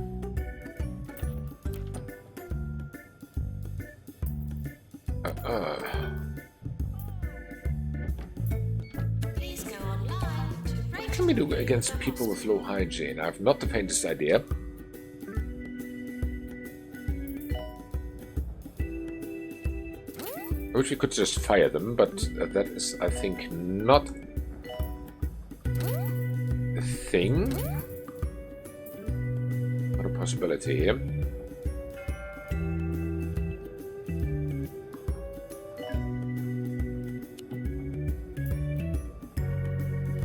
Please go online to What can we do against people with low hygiene? I have not the faintest idea. I wish we could just fire them, but that is, I think, not a thing. Not a possibility here.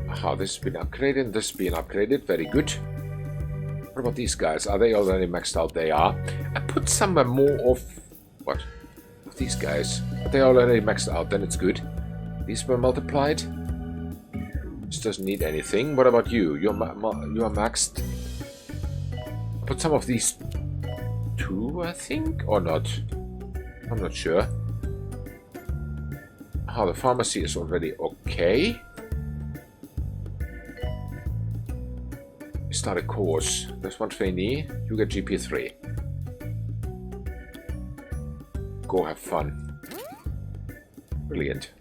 Aha, this has been upgraded, this has been upgraded, very good. What about these guys? Are they already maxed out? They are. I put somewhere more of... what? Of these guys. But they already maxed out, then it's good. These were multiplied. This doesn't need anything. What about you? You are maxed. Put some of these too, I think? Or not? I'm not sure. Ah, the pharmacy is already okay. Start a course. There's one trainee. You get GP3. Go have fun. Brilliant.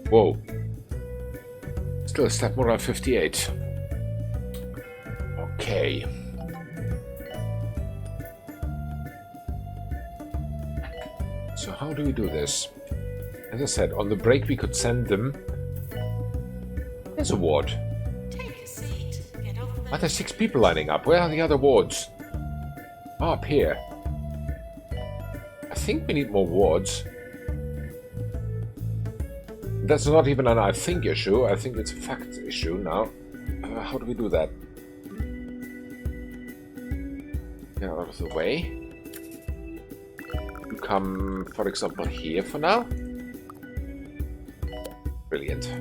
Whoa. Still stat morale 58. Okay. So how do we do this? As I said, on the break we could send them. There's a ward. Take a seat. Get off Are there 6 people lining up? Where are the other wards? Oh, up here. I think we need more wards. That's not even an I think issue. I think it's a fact issue now. How do we do that? Get out of the way. You come, for example, here for now. Brilliant.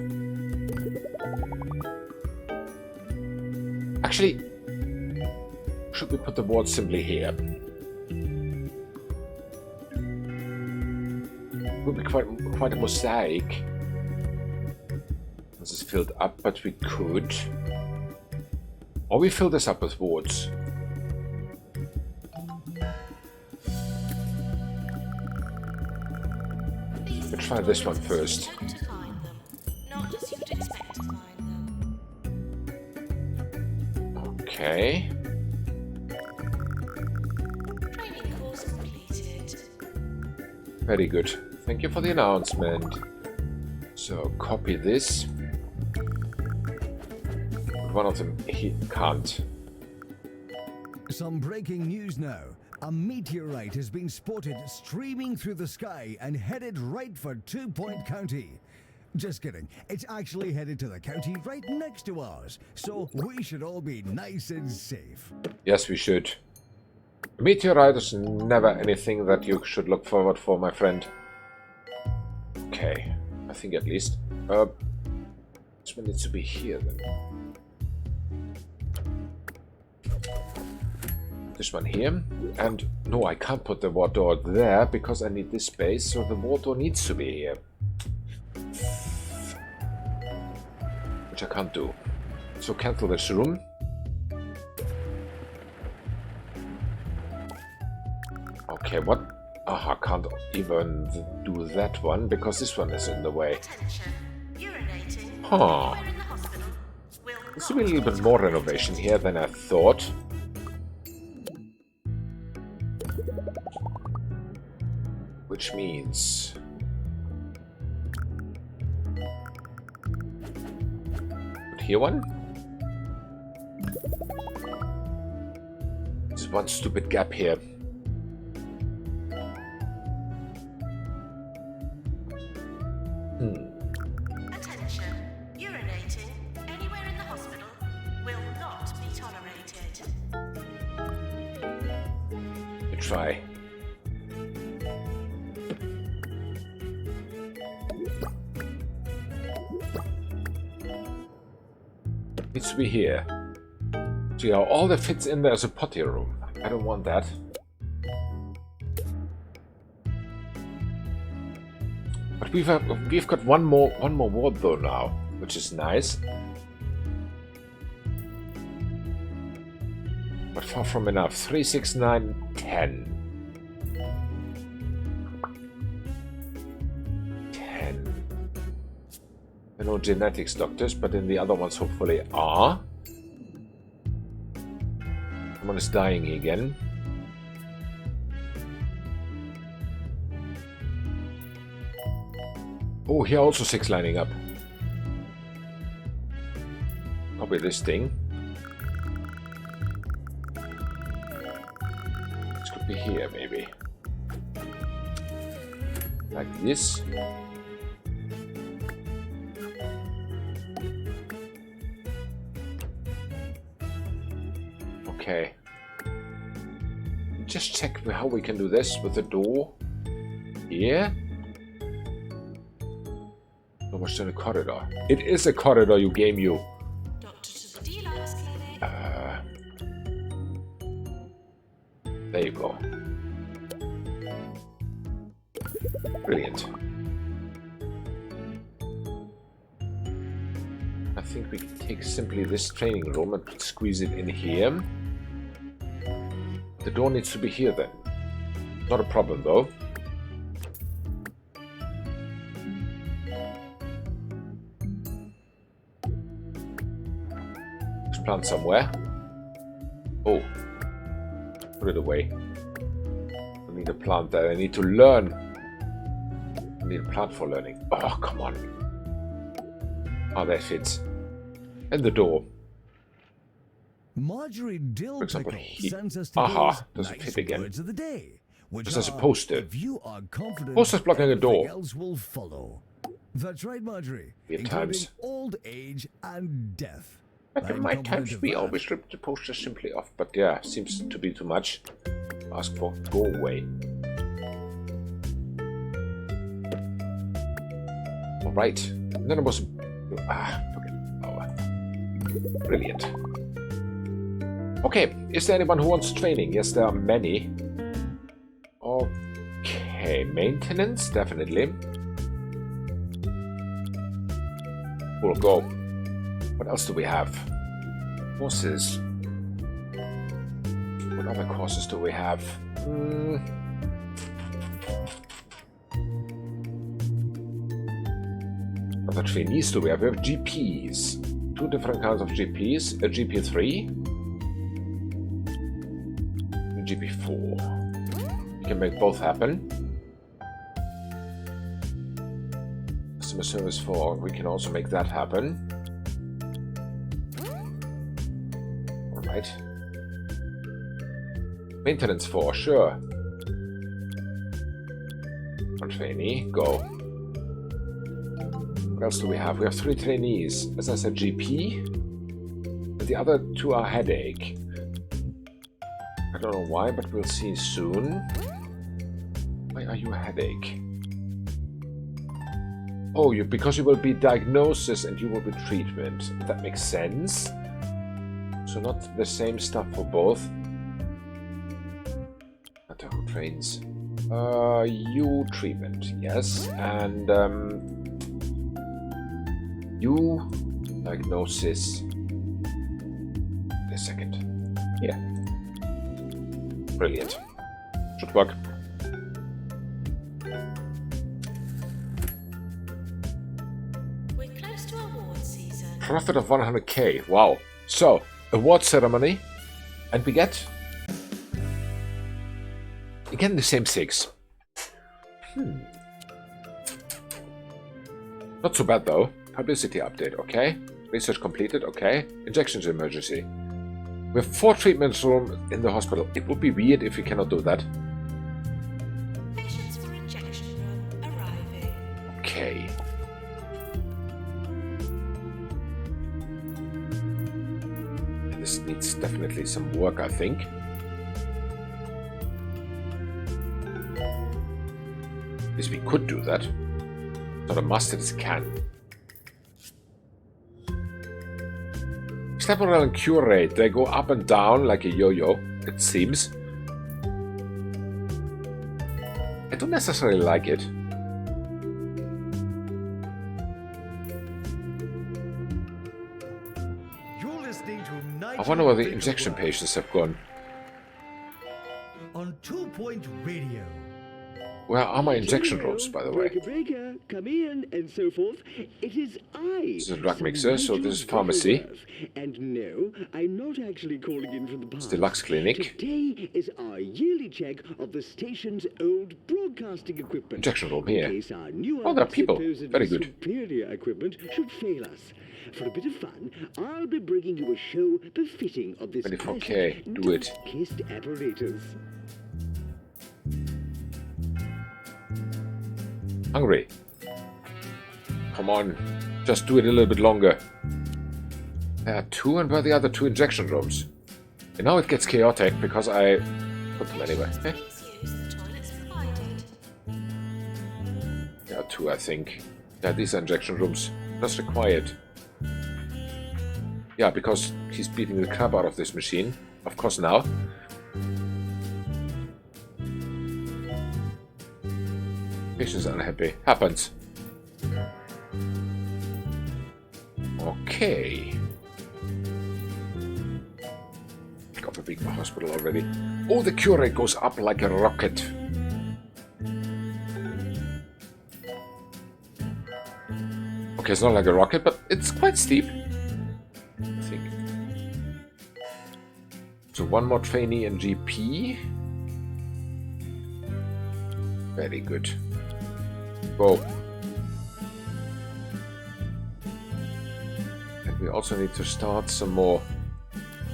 Actually, should we put the ward simply here? Would be quite a mosaic. This is filled up, but we could. Or we fill this up with wards. We'll try this one first. Okay. Training course completed. Very good. Thank you for the announcement. So copy this. But one of them he can't. Some breaking news now. A meteorite has been spotted streaming through the sky and headed right for 2 Point County. Just kidding. It's actually headed to the county right next to ours, so we should all be nice and safe. Yes, we should. A meteorite is never anything that you should look forward for, my friend. Okay, I think at least. This one needs to be here then. This one here. And no, I can't put the ward door there because I need this space, so the ward door needs to be here. Which I can't do. So cancel this room. Okay, what? I can't even do that one because this one is in the way. Attention. Urinating. Huh. Anywhere in the hospital will There's not a little bit more renovation here than I thought. Which means... here one. There's one stupid gap here. Attention. Urinating anywhere in the hospital will not be tolerated. Let's try. Needs to be here. So yeah, all that fits in there is a potty room. I don't want that. But we've got one more ward though now, which is nice. But far from enough. 3, 6, 9, 10. 10. There are no genetics doctors, but in the other ones hopefully are. Someone is dying again. Oh, here are also 6 lining up. Copy this thing. This could be here, maybe. Like this. Okay. Just check how we can do this with the door. Here. So much in a corridor. It is a corridor, you game, you. Doctor to the deluxe clinic. There you go. Brilliant. I think we can take simply this training room and squeeze it in here. The door needs to be here then. Not a problem though. Let's plant somewhere. Oh. Put it away. I need a plant there. I need to learn. I need a plant for learning. Oh, come on. Oh, that fits. And the door. Marjorie Dill For example, Pickle sends us today's does it nice fit again? words of the day. Which Just as a are, poster. If you are confident, Poster's blocking a door. everything else will follow. That's right, Marjorie. At Including times. old age and death. At I'm my confident times of we that. always rip the poster simply off, but yeah, seems to be too much. Ask for go away. Alright. And then it was forget. Oh, brilliant. Okay, is there anyone who wants training? Yes, there are many. Okay, maintenance, definitely. We'll go. What else do we have? Courses. What other courses do we have? Other trainees do we have? We have GPs. 2 different kinds of GPs. A GP3. And GP4. We can make both happen. Customer service 4. We can also make that happen. Alright. Maintenance 4, sure. One trainee, go. What else do we have? We have 3 trainees. As I said, GP. And the other 2 are headache. I don't know why, but we'll see soon. Why are you a headache? Oh, because you will be diagnosis and you will be treatment. That makes sense. So not the same stuff for both. Matter who trains. You treatment, yes. And you diagnosis. Wait a second. Yeah. Brilliant. Should work. We're close to award season. Profit of 100k. Wow. So, award ceremony. And we get... again, the same 6. Not so bad, though. Publicity update, okay. Research completed, okay. Injections emergency. We have 4 treatment rooms in the hospital. It would be weird if we cannot do that. Patients for injection room arriving. Okay. This needs definitely some work, I think. At least we could do that. Not a must, it is can. Step morale and cure rate, they go up and down like a yo-yo, it seems. I don't necessarily like it. You're listening to I wonder where the injection patients have gone. on 2 Point Radio. Where are my injection rooms, by the way? Breaker, come in, and so forth. It is I. This is a drug mixer, Sir so Nigel this is pharmacy. Butterworth. And no, I'm not actually calling in from the past. It's deluxe clinic. Today is our yearly check of the station's old broadcasting equipment. Injection room here. In case our newer, Oh, there are people. supposedly Very good. superior equipment should fail us. For a bit of fun, I'll be bringing you a show befitting of this 24K, classic do it. dark-kissed apparatus. Hungry. Come on, just do it a little bit longer. There are two, and where are the other two injection rooms? And now it gets chaotic because I put them anywhere. Please use the toilets provided. There are two, I think. Yeah, these are injection rooms. That's required. Yeah, because he's beating the crap out of this machine. Of course now. Patients unhappy. Happens. Okay. Got a big hospital already. Oh, the cure rate goes up like a rocket. Okay, it's not like a rocket, but it's quite steep. I think. So one more trainee in GP. Very good. Go. And we also need to start some more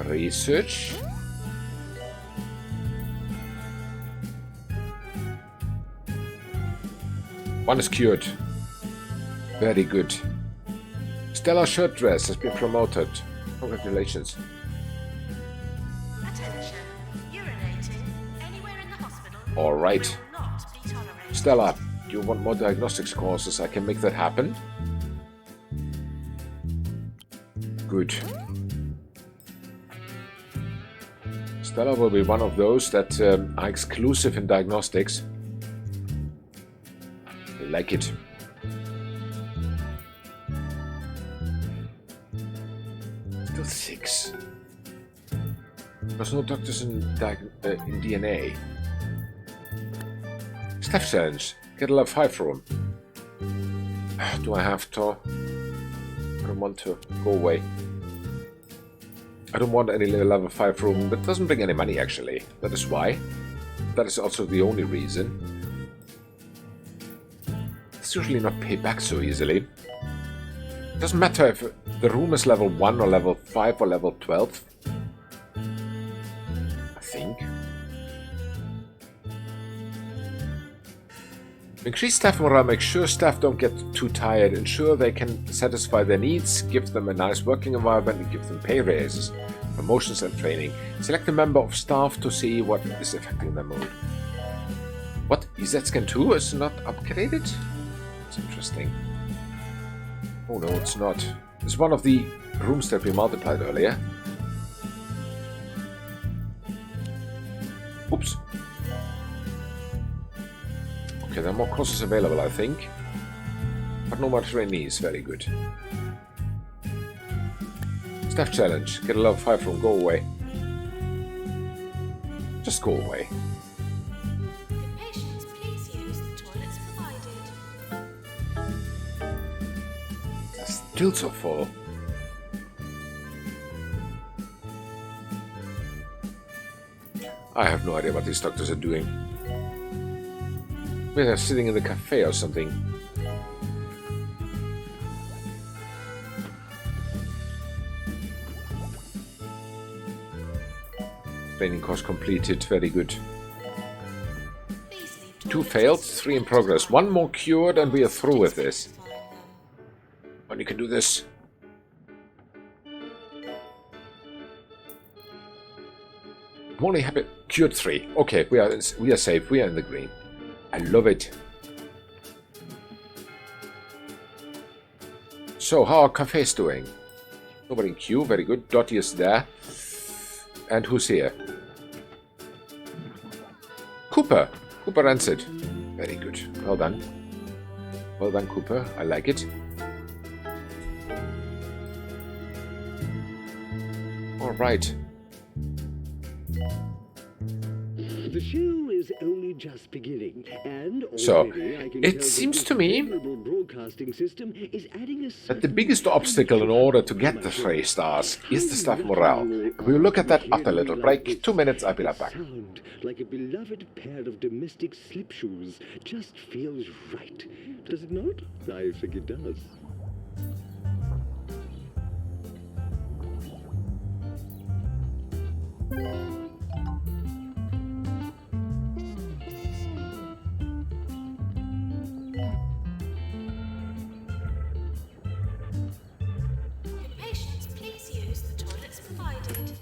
research. One is cured. Very good. Stella shirt dress has been promoted. Congratulations. Attention. Urinating anywhere in the hospital All right. will not be tolerated. Stella, do you want more diagnostics courses? I can make that happen. Good. Stella will be one of those that are exclusive in diagnostics. I like it. Still 6. There's no doctors in DNA. Staff challenge. Get a level 5 room. Do I have to? I don't want to. Go away. I don't want any level 5 room. That doesn't bring any money, actually. That is why. That is also the only reason. It's usually not paid back so easily. It doesn't matter if the room is level 1 or level 5 or level 12. I think. Increase staff morale, make sure staff don't get too tired, ensure they can satisfy their needs, give them a nice working environment, and give them pay raises, promotions and training. Select a member of staff to see what is affecting their mood. What? EZ Scan 2 is not upgraded? It's interesting. Oh no, it's not. It's one of the rooms that we multiplied earlier. Oops. Okay, there are more courses available, I think. But no more trainees. Very good. Staff challenge. Get a level 5 room. Go away. Just go away. Good patients, please use the toilets provided. They're still so full. I have no idea what these doctors are doing. Maybe they're sitting in the cafe or something. Training course completed. Very good. Please leave 2 toilets failed, as 3 in soon as progress. possible. 1 more cured and we are through with this. Find them. When you can do this. I'm only happy. Cured 3. Okay, we are safe. We are in the green. I love it. So, how are cafes doing? Nobody in queue. Very good. Dottie is there. And who's here? Cooper. Cooper answered. Very good. Well done. Well done, Cooper. I like it. All right. The show is only just beginning, and So, already I can it tell that seems this to me favorable broadcasting system is adding a that the certain biggest obstacle in order to get the 3 stars is the staff morale. We will look at that after a little break. 2 minutes, I'll be right back. Sound like a beloved pair of domestic slip shoes just feels right. Does it not? I think it does. Patients, please use the toilets provided.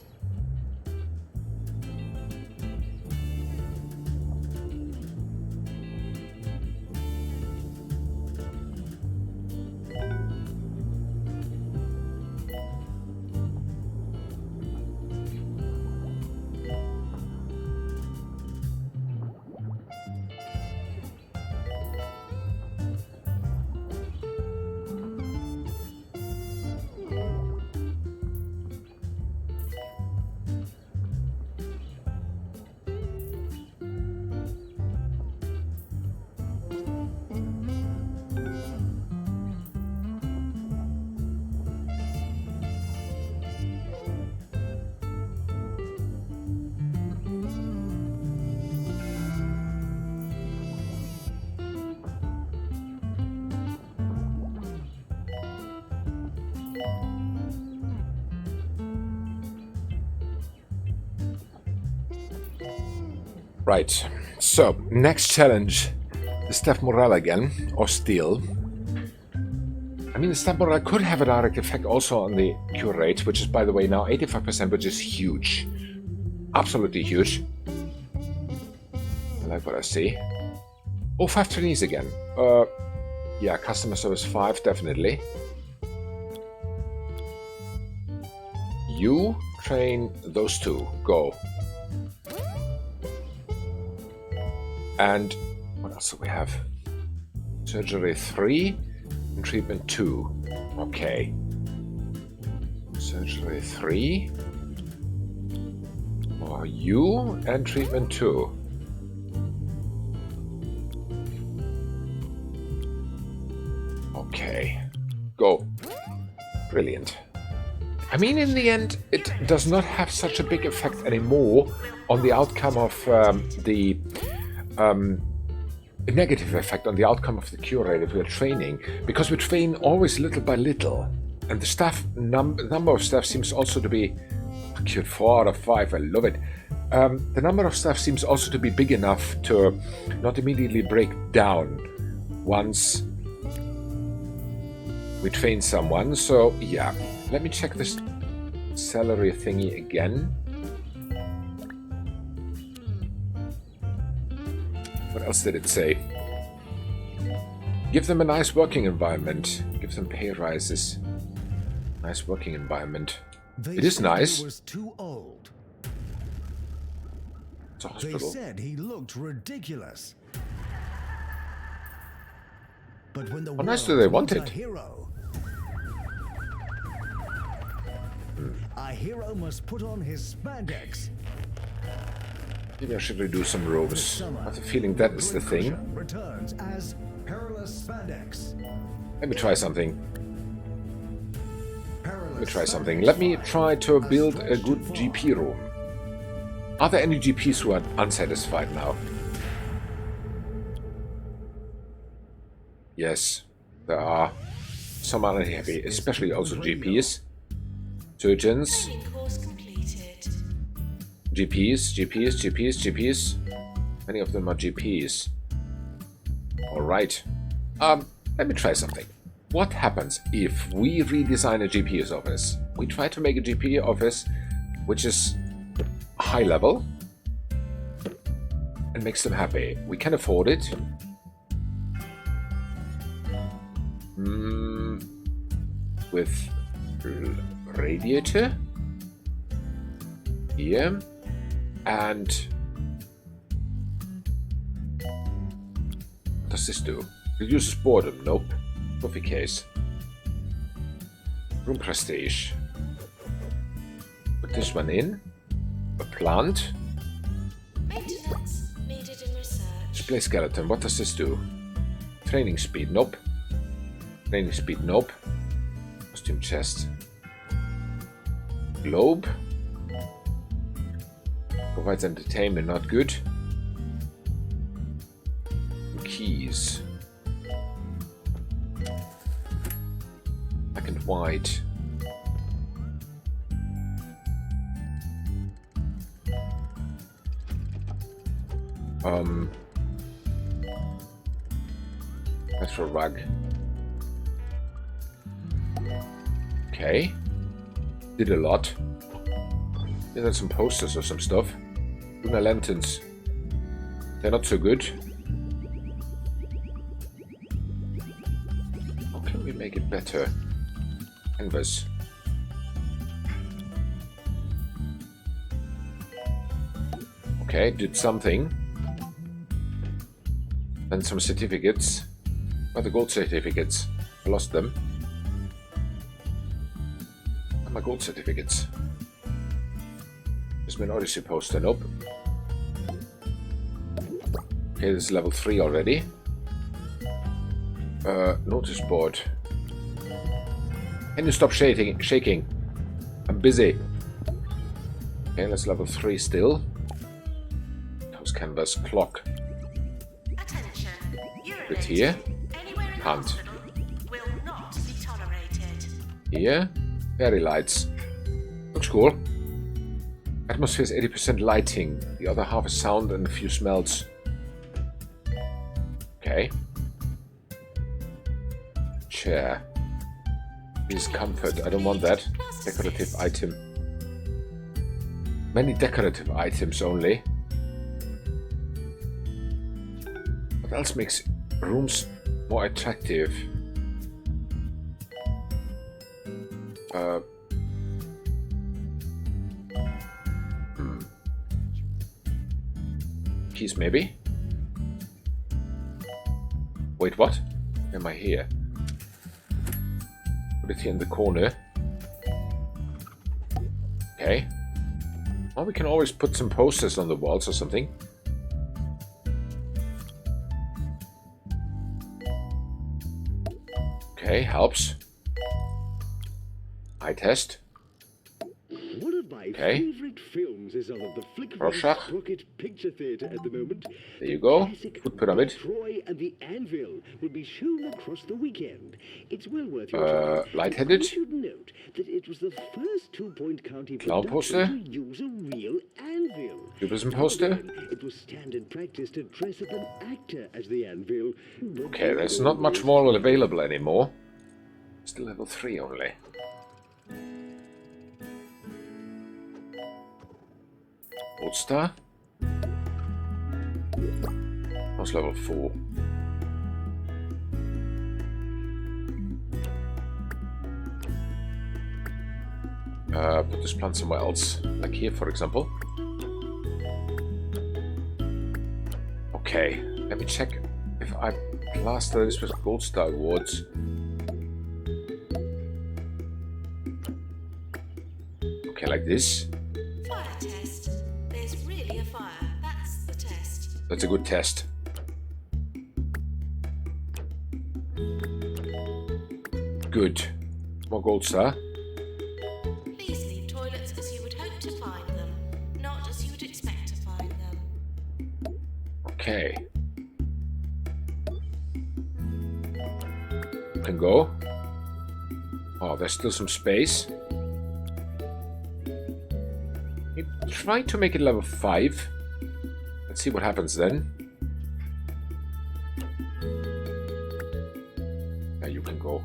Right, so next challenge, the staff morale again, or steal. I mean, the staff morale could have a direct effect also on the cure rate, which is, by the way, now 85%, which is huge. Absolutely huge. I like what I see. Oh, 5 trainees again. Yeah, customer service 5, definitely. You train those 2. Go. And what else do we have? Surgery 3 and treatment 2. Okay. Surgery 3 for you and treatment 2. Okay. Go. Brilliant. I mean, in the end, it does not have such a big effect anymore on the outcome of a negative effect on the outcome of the cure rate if we're training, because we train always little by little, and the staff number of staff seems also to be cured 4 out of 5. I love it. The number of staff seems also to be big enough to not immediately break down once we train someone. So yeah, let me check this salary thingy again. What else did it say? Give them a nice working environment. Give them pay rises. Nice working environment. It is nice. He was too old. It's a They hospital. said he looked ridiculous. But when the How nice world do they want needs it? a hero, a hero must put on his spandex. Maybe I should redo some robes. I have a feeling that is the thing. Returns as perilous spandex. Let me try something. Perilous Let me try something. Let me try to build a good GP room. Are there any GPs who are unsatisfied now? Yes, there are. Some are unhappy, especially also GPs. Surgeons. Training course completed. GPs. Many of them are GPs. Alright. Let me try something. What happens if we redesign a GP's office? We try to make a GP office which is high level and makes them happy. We can afford it. With radiator here and what does this do? Reduces boredom. Nope. Coffee case. Room prestige. Put this one in. A plant. Maintenance Display skeleton. What does this do? Training speed. Nope. Training speed. Nope. Costume chest. Globe. Provides entertainment. Not good. Keys. Black and white. That's for a rug. Okay. Did a lot. Yeah, there's some posters or some stuff. Lunar lanterns. They're not so good. How can we make it better? Canvas. Okay, did something. Then some certificates. Oh, the gold certificates. I lost them. And my gold certificates. There's an Odyssey poster. Nope. Okay, this is level 3 already. Notice board. Can you stop shaking? I'm busy. Okay, that's level 3 still. House canvas. Clock. Attention. Put here. Anywhere in the Hunt. hospital will not be tolerated. Here. Fairy lights. Looks cool. Atmosphere is 80% lighting. The other half is sound and a few smells. Okay. Chair. This is comfort. I don't want that. Decorative item. Many decorative items only. What else makes rooms more attractive? Keys maybe? Wait, what? Am I here? Put it here in the corner. Okay. Well, we can always put some posters on the walls or something. Okay, helps. Eye test. One of my Okay. favorite films is on at the Rorschach. Flickr Rocket Picture Theatre at the moment. There you go. Classic Foot pyramid. Troy and the Anvil will be shown across the weekend. It's well worth your time. Light-headed. You should note that it was the first Two-Point County Clown production poster. to use a real anvil. Cubism poster. Then it was standard practice to dress up an actor as the anvil. Okay, there's not much more available anymore. Still level 3 only. Gold star. That's level 4. Put this plant somewhere else, like here, for example. Okay, let me check if I plaster this with gold star awards. Okay, like this. Fire test. There's really a fire. That's the test. That's a good test. Good. More gold star. Please leave toilets as you would hope to find them, not as you would expect to find them. Okay. Can go. Oh, there's still some space. Try to make it level 5. Let's see what happens then. Yeah, you can go.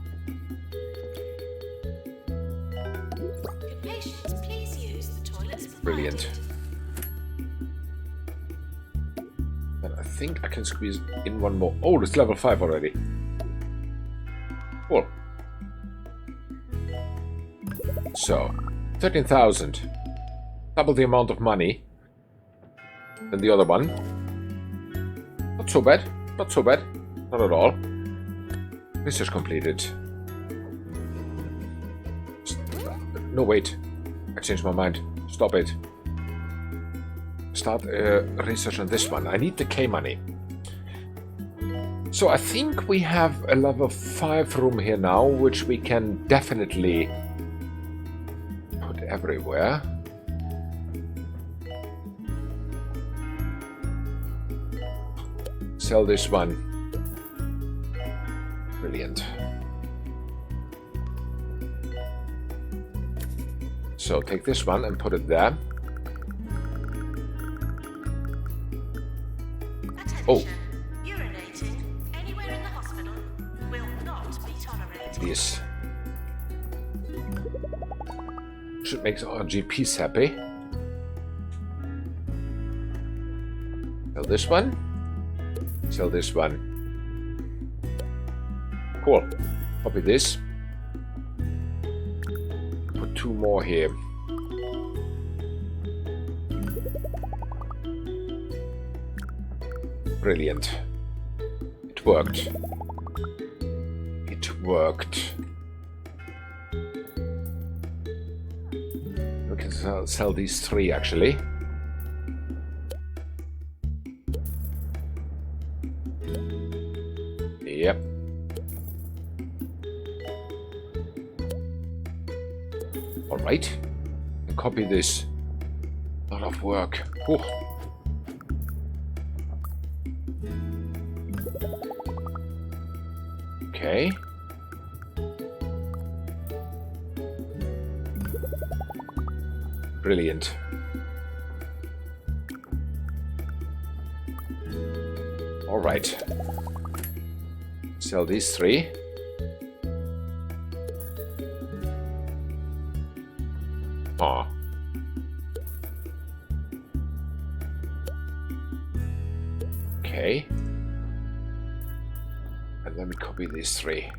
Could patients please use the toilets provided? Brilliant. And I think I can squeeze in one more. Oh, it's level 5 already. Cool. So, 13,000. Double the amount of money than the other one. Not so bad. Not so bad. Not at all. Research completed. No, wait. I changed my mind. Stop it. Start research on this one. I need the K money. So I think we have a level 5 room here now, which we can definitely put everywhere. Sell this one. Brilliant. So take this one and put it there. Attention. Oh. Urinating anywhere in the hospital will not be tolerated. This should make our GPs happy. Sell this one. Sell this one. Cool. Copy this. Put 2 more here. Brilliant. It worked. It worked. We can sell these 3 actually. Yep. All right. And copy this. A lot of work. Whew. Okay. Brilliant. All right. Sell these 3. Ah. Okay. And then we copy these 3.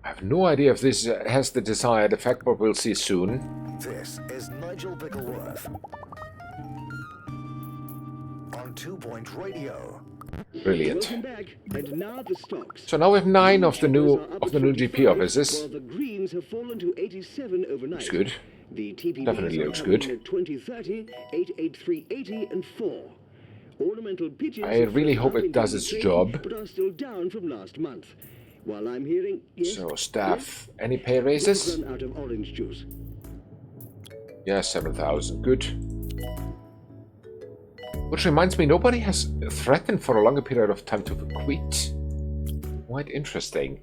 I have no idea if this has the desired effect, but we'll see soon. This is Nigel Bickleworth on 2 Point Radio. Brilliant. Welcome back. And now the stocks. So now we have 9 of the new GP 55, offices. While the greens have fallen to 87 overnight. Looks good. The TPBs Definitely are looks hovering good. At 2030, 88380 and 4. Ornamental pigeons I have really fell hope back it into does the its trade, job. But are still down from last month. While I'm hearing, yes, So staff, any pay raises? we've run out of orange juice. Yeah, 7,000. Good. Which reminds me, nobody has threatened for a longer period of time to quit. Quite interesting.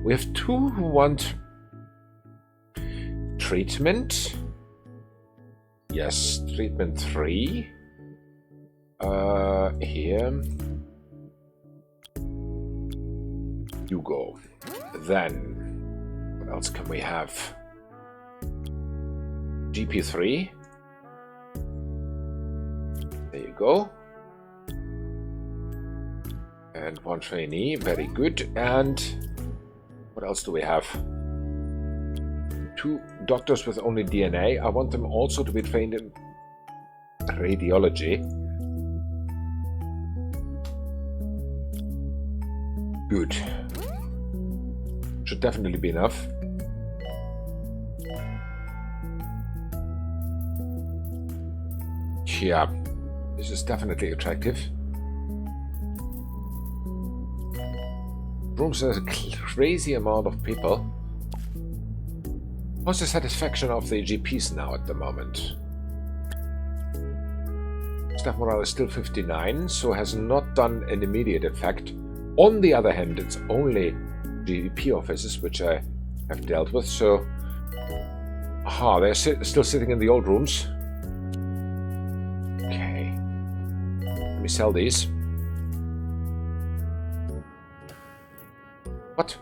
We have 2 who want treatment. Yes, treatment 3. Here. You go. Then, what else can we have? GP3. There you go. And 1 trainee, very good. And what else do we have? 2 doctors with only DNA. I want them also to be trained in radiology. Good. Should definitely be enough. Yeah, this is definitely attractive. Rooms has a crazy amount of people. What's the satisfaction of the GPs now at the moment? Staff morale is still 59, so has not done an immediate effect. On the other hand, it's only GP offices which I have dealt with, so... Aha, they're still sitting in the old rooms. Okay. Let me sell these. What?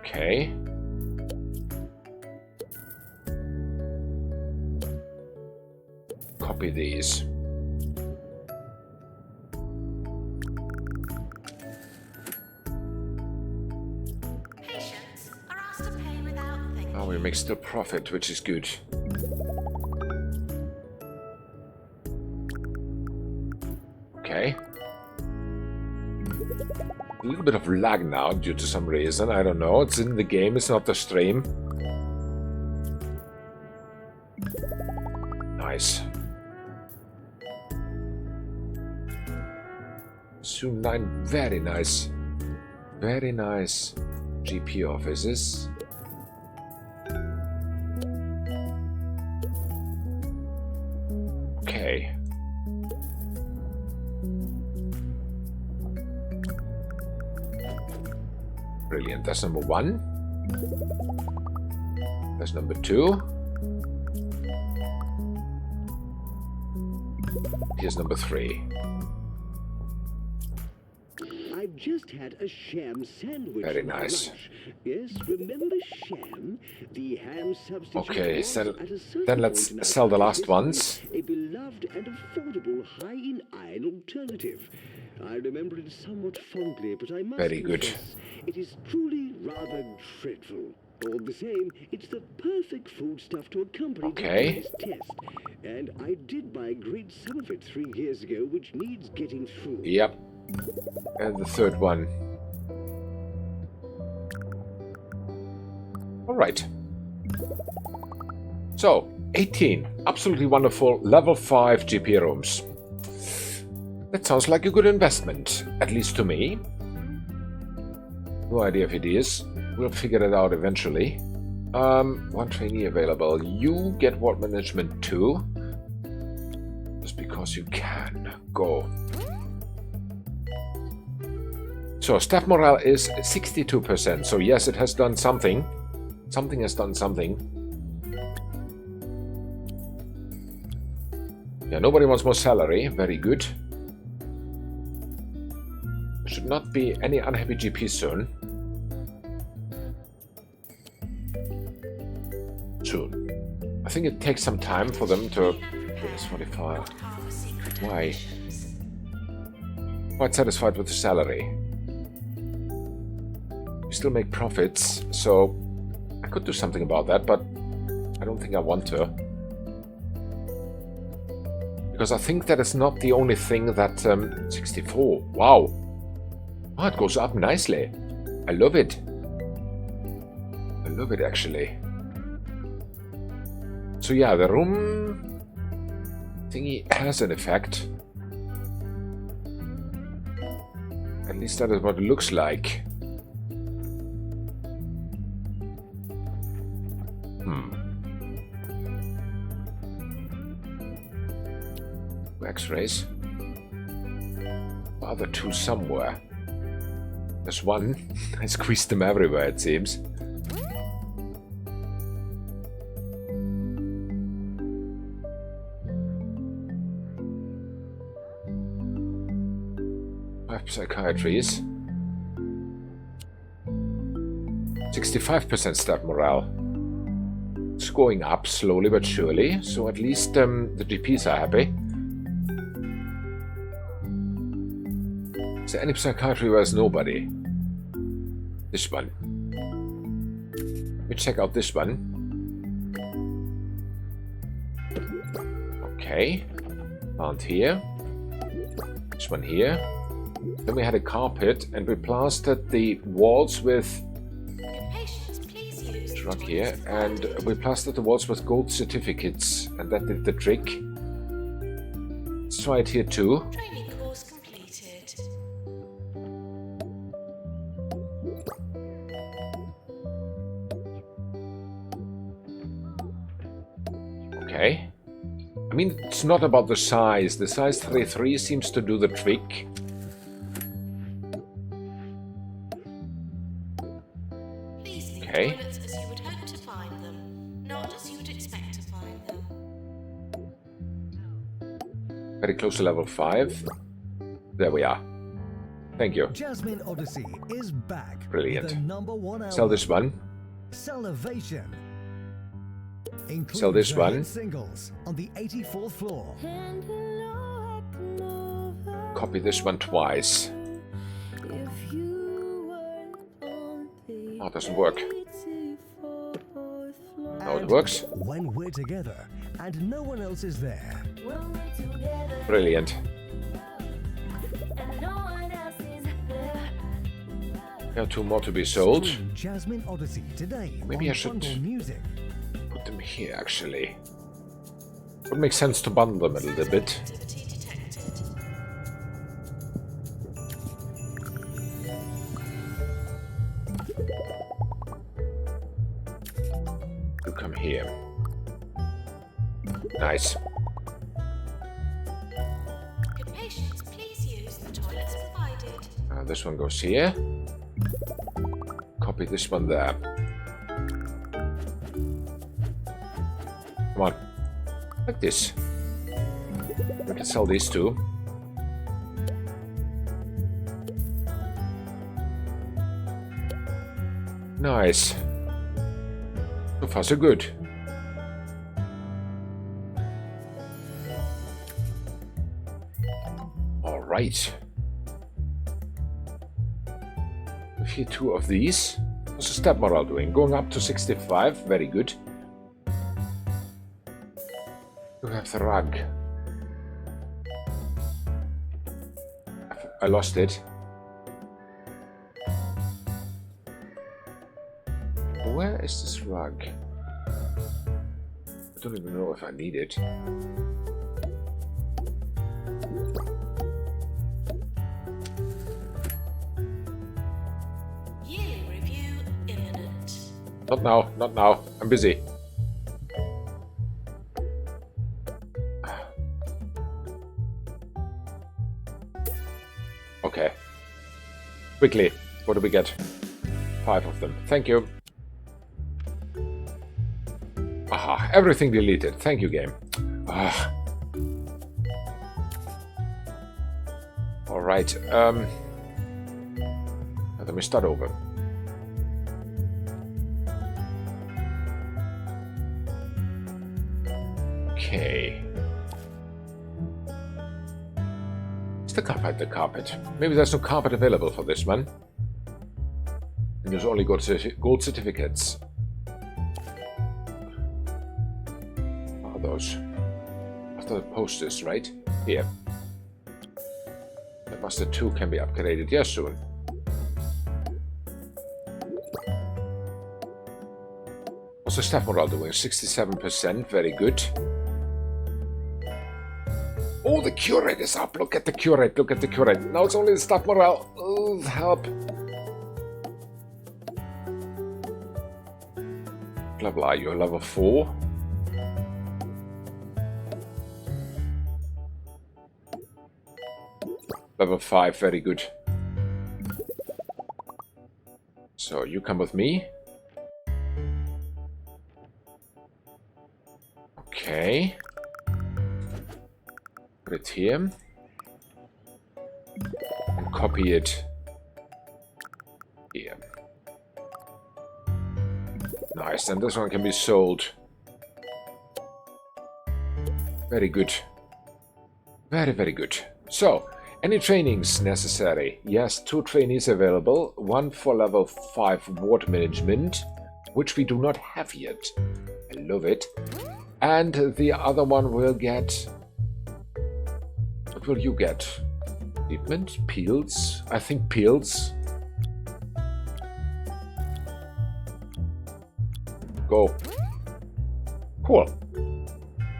Okay. Copy these. Patients are asked to pay without thinking. Oh, we make still profit, which is good. Okay. A little bit of lag now due to some reason. I don't know. It's in the game. It's not the stream. nice. Soon 9, very nice. Very nice GP offices. Okay. Brilliant. That's number 1. That's number 2. Here's number 3. I've just had a sham sandwich. Very for nice. lunch. Yes, remember sham? The ham substitute. Okay, was, so at a certain then let's point in our sell the last history, ones. A beloved and affordable high in iron alternative. I remember it somewhat fondly, but I must Very good. confess, it is truly rather dreadful. All the same, it's the perfect foodstuff to accompany Okay. this test. And I did buy a great sum of it 3 years ago, which needs getting through. Yep. And the third one. Alright. So, 18. Absolutely wonderful level 5 GP rooms. That sounds like a good investment, at least to me. No idea if it is. We'll figure it out eventually. 1 trainee available. You get ward management too. Just because you can. Go. So staff morale is 62%. So yes, it has done something. Something has done something. Yeah, nobody wants more salary. Very good. Should not be any unhappy GP soon. Soon. I think it takes some time for them to... Yes, 45. Why? Quite satisfied with the salary. We still make profits, so I could do something about that, but I don't think I want to. Because I think that is not the only thing that... 64. Wow. Oh, it goes up nicely. I love it. I love it, actually. So yeah, the room thingy has an effect. At least that is what it looks like. X-rays. Other 2 somewhere. There's 1. I squeezed them everywhere, it seems. Psychiatries. 65% staff morale. It's going up slowly but surely, so at least the GPs are happy. Is there any psychiatry where there's nobody? This one. Let me check out this one. Okay. Aren't here. This one here. Then we had a carpet, and we plastered the walls with... Truck here, and we plastered the walls with gold certificates, and that did the trick. Let's try it here too. Training course completed. Okay. I mean, it's not about the size. The size 33 seems to do the trick. Okay. Toilets as you would hope to find them, not as you would expect to find them. Very close to level 5. There we are. Thank you. Jasmine Odyssey is back. Brilliant. With the #1 album, Sell this one. Salivation. Sell this one. Singles on the 84th floor. Copy this one twice. Oh, it doesn't work. Now it works. When we're together and no one else is there. Brilliant. There are 2 more to be sold. Stream Jasmine Odyssey today. Maybe on I should Bundle Music. put them here, actually. Would make sense to bundle them a little bit. Activity detected. You come here. Nice. Good patients, please use the toilets provided. This one goes here. Copy this one there. Come on. Like this. We can sell these two. Nice. So far so good. Alright. A few two of these. What's the step morale doing? Going up to 65. Very good. You have the rug. I lost it. Where is this rug? I don't even know if I need it. Yearly review imminent. Not now, not now. I'm busy. Okay. Quickly. What do we get? 5 of them. Thank you. Aha, everything deleted. Thank you, game. Ah. Alright, let me start over. Okay. Is the carpet the carpet? Maybe there's no carpet available for this one. And there's only gold certificates. What are those? After the posters, right? Here. The Master 2 can be upgraded here soon. What's the staff morale doing? 67%, very good. Oh, the curate is up. Look at the curate, look at the curate. Now it's only the staff morale. Oh, help. What level are you? Level 4? Level 5, very good. So you come with me. Okay. Put it here. And copy it here. Nice, and this one can be sold. Very good. Very, very good. So, any trainings necessary? Yes, 2 trainees available. 1 for level 5 ward management, which we do not have yet. I love it. And the other one will get... What will you get? Treatment? Peels? I think peels. Go. Cool.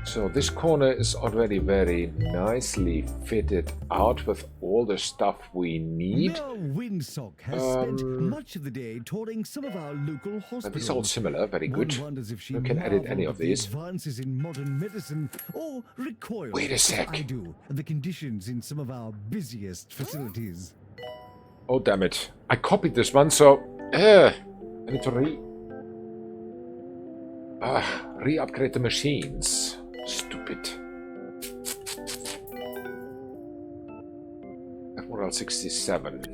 So this corner is already very nicely fitted out with all the stuff we need. Mayor Windsock has spent much of the day touring some of our local hospitals. These are all similar, very good. One wonders if she You can edit any marveled of at the these. advances in modern medicine, or recoiled, Wait a sec. as I do, at the conditions in some of our busiest facilities. Oh, damn it. I copied this one, so... I need to re-upgrade the machines. Stupid. Morale 67.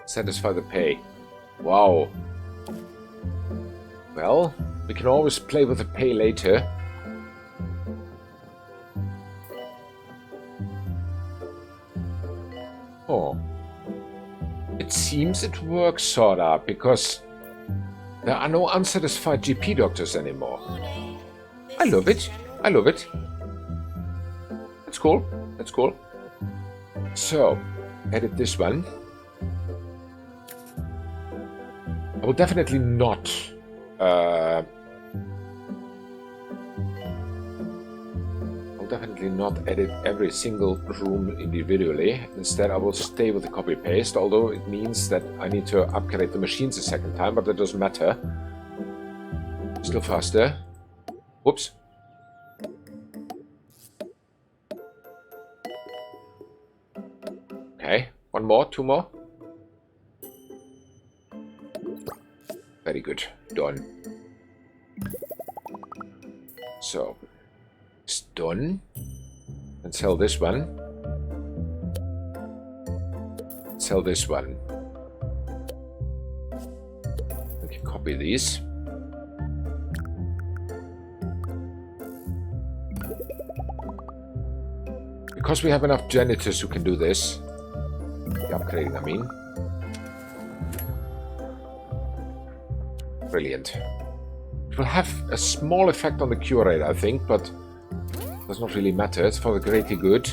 Satisfy the pay. Wow. Well, we can always play with the pay later. Oh. It seems it works, sorta, because there are no unsatisfied GP doctors anymore. Morning. I love it. I love it. That's cool. That's cool. So, edit this one. I will definitely not definitely not edit every single room individually. Instead, I will stay with the copy-paste, although it means that I need to upgrade the machines a second time, but that doesn't matter. Still faster. Whoops. Okay, one more, two more. Very good, done. So, it's done. And sell this one. Sell this one. We can copy these. Because we have enough janitors who can do this. The upgrading, I mean. Brilliant. It will have a small effect on the cure rate, I think, but does not really matter. It's for the greater good.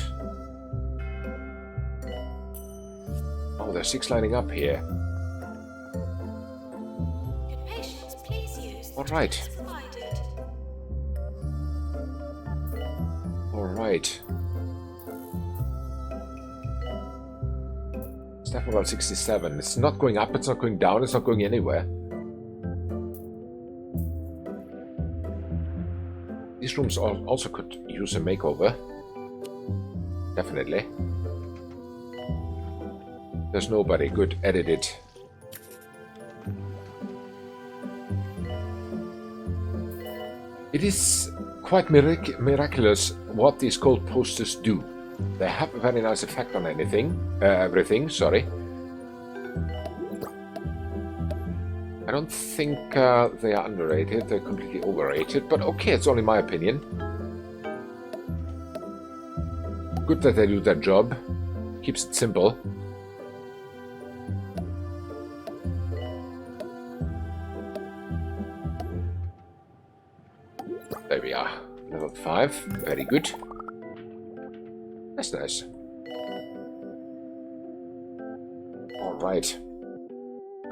Oh, there's 6 lining up here. Could patients please use the All right. toilets provided? All right. Staff morale 67. It's not going up, it's not going down, it's not going anywhere. These rooms also could use a makeover. Definitely. There's nobody. Good. Edit it. It is quite miraculous what these gold posters do. They have a very nice effect on everything, sorry. I don't think they are underrated, they're completely overrated, but okay, it's only my opinion. Good that they do their job. Keeps it simple. There we are. Level 5. Very good. That's nice. Alright.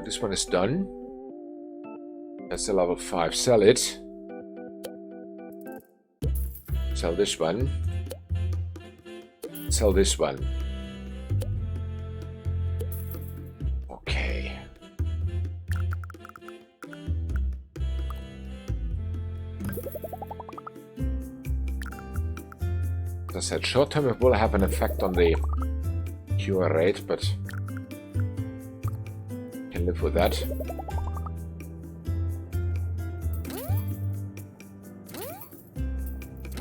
This one is done. That's the level 5. Sell it. Sell this one. Sell this one. Okay. As I said, short term it will have an effect on the cure rate, but can live with that.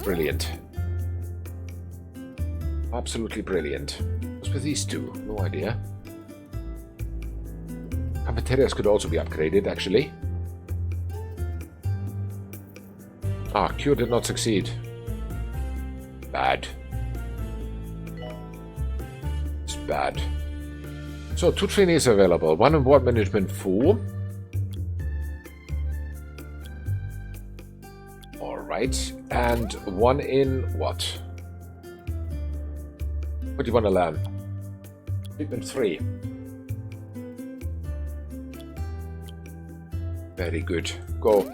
Brilliant. Absolutely brilliant. What's with these two? No idea. Cafeterias could also be upgraded, actually. Ah, cure did not succeed. Bad. It's bad. So, 2 trainees available. 1 in ward management 4. Alright. And 1 in what? What do you want to learn? Treatment 3. Very good. Go.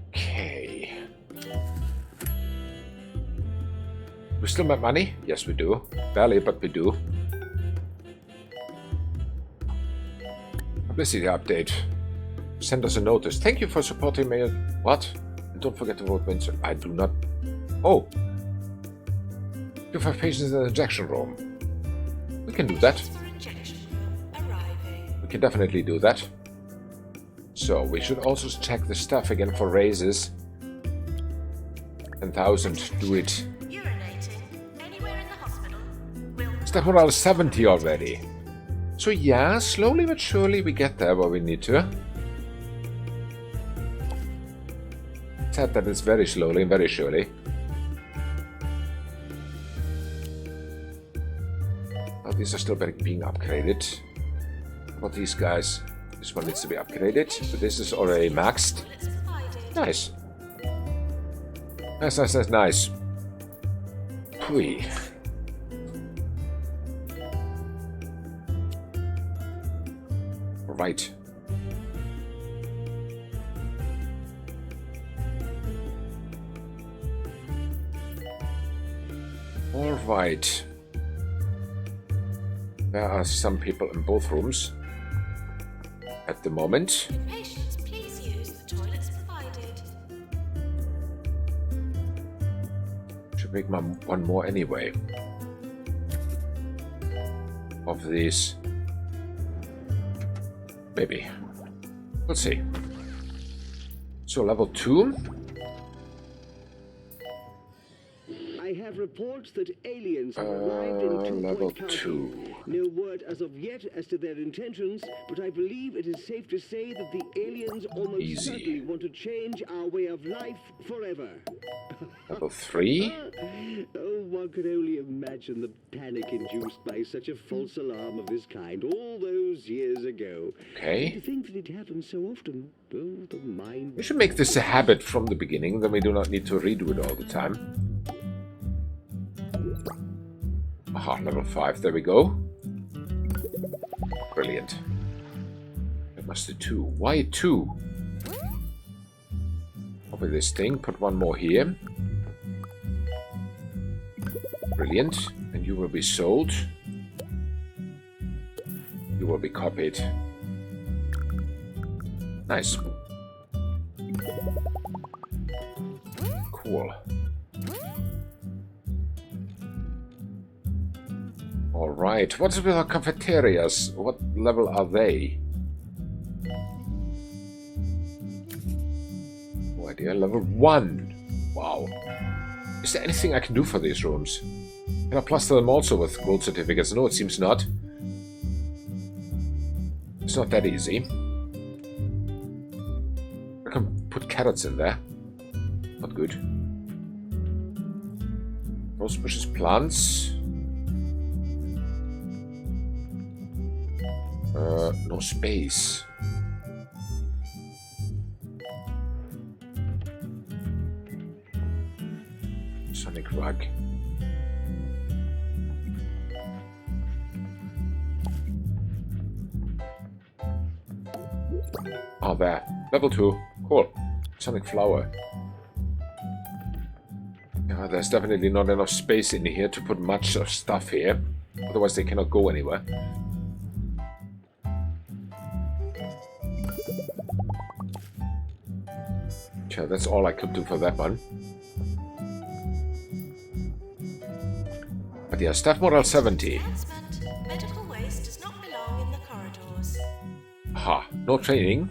Okay. We still make money? Yes, we do. Barely, but we do. Publicity update. Send us a notice. Thank you for supporting me. What? And don't forget to vote Windsor. I do not. Oh. You have patients in the injection room. We can do that. For injection room arriving. We can definitely do that. So, we should also check the stuff again for raises. 10,000. Do it. Urinating anywhere in the hospital will Staff morale 70 already. So yeah, slowly but surely we get there where we need to. Sad that it's very slowly and very surely. Oh, these are still being upgraded. What these guys? This one needs to be upgraded, but this is already maxed. toilets provided. Nice. Nice, nice, nice, nice. Pui. Right. Alright. There are some people in both rooms at the moment. Patients, please use the toilets provided. Should make one more anyway. Of these. Maybe. We'll see. So level 2. I have reports that aliens have arrived in level Two-Point Castle. 2. No word as of yet as to their intentions, but I believe it is safe to say that the aliens almost Easy. certainly want to change our way of life forever. Level 3. Oh, one could only imagine the panic induced by such a false alarm of this kind all those years ago. Okay. To think that it happens so often, oh, the mind... We should make this a habit from the beginning, then we do not need to redo it all the time. Aha, level 5, there we go. Brilliant. That must be 2. Why 2? Copy this thing, put one more here. Brilliant. And you will be sold. You will be copied. Nice. Cool. Alright, what's with our cafeterias? What level are they? No idea. Level 1. Wow. Is there anything I can do for these rooms? Can I plaster them also with gold certificates? No, it seems not. It's not that easy. I can put carrots in there. Not good. Auspicious plants. No space. Sonic rug. Oh, there. Level 2. Cool. Sonic flower. Yeah, there's definitely not enough space in here to put much of stuff here. Otherwise they cannot go anywhere. Okay, that's all I could do for that one. But yeah, staff morale 70. Advancement. Medical waste does not belong in the corridors. Aha, no training.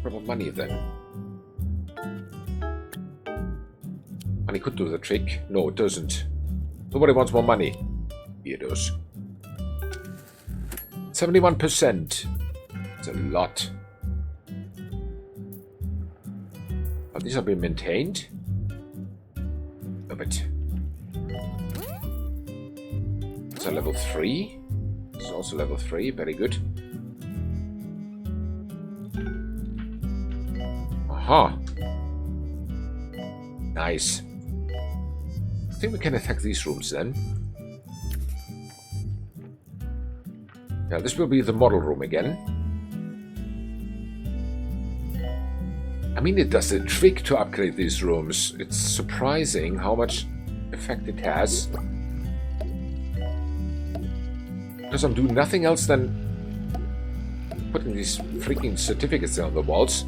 What about money then? Money could do the trick. No, it doesn't. Nobody wants more money. Weirdos. 71%. It's a lot. But these are being maintained. A bit. It's a level 3. This is also level 3. Very good. Aha. Nice. I think we can attack these rooms then. Yeah, this will be the model room again. I mean, it does a trick to upgrade these rooms. It's surprising how much effect it has. Because I'm doing nothing else than putting these freaking certificates on the walls.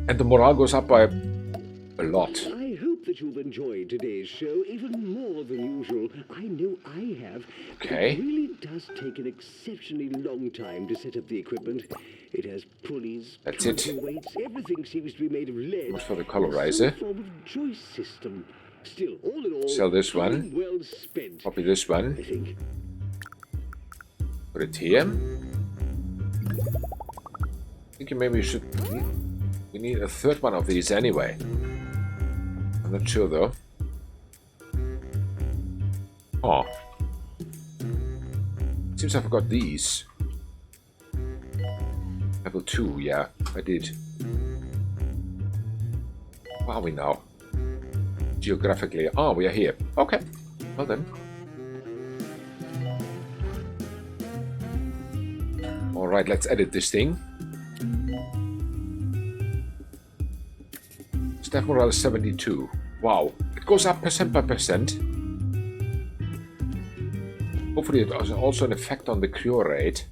And the morale goes up by a lot. I hope that you've enjoyed today's show even more than usual. I know I have. Okay. It really does take an exceptionally long time to set up the equipment. It has pulleys, That's it. counterweights, everything seems to be made of lead. Much for the colorizer. Some form of joist system. Still, all in all, Sell this one. time well spent, Copy this one. I think. Put it here. Thinking maybe we should... We need a third one of these anyway. I'm not sure though. Oh. Seems I forgot these. Level 2, yeah, I did. Where are we now? Geographically. Oh, we are here. Okay. Well then. Alright, let's edit this thing. Staff morale is 72. Wow, it goes up percent by percent. Hopefully it has also an effect on the cure rate.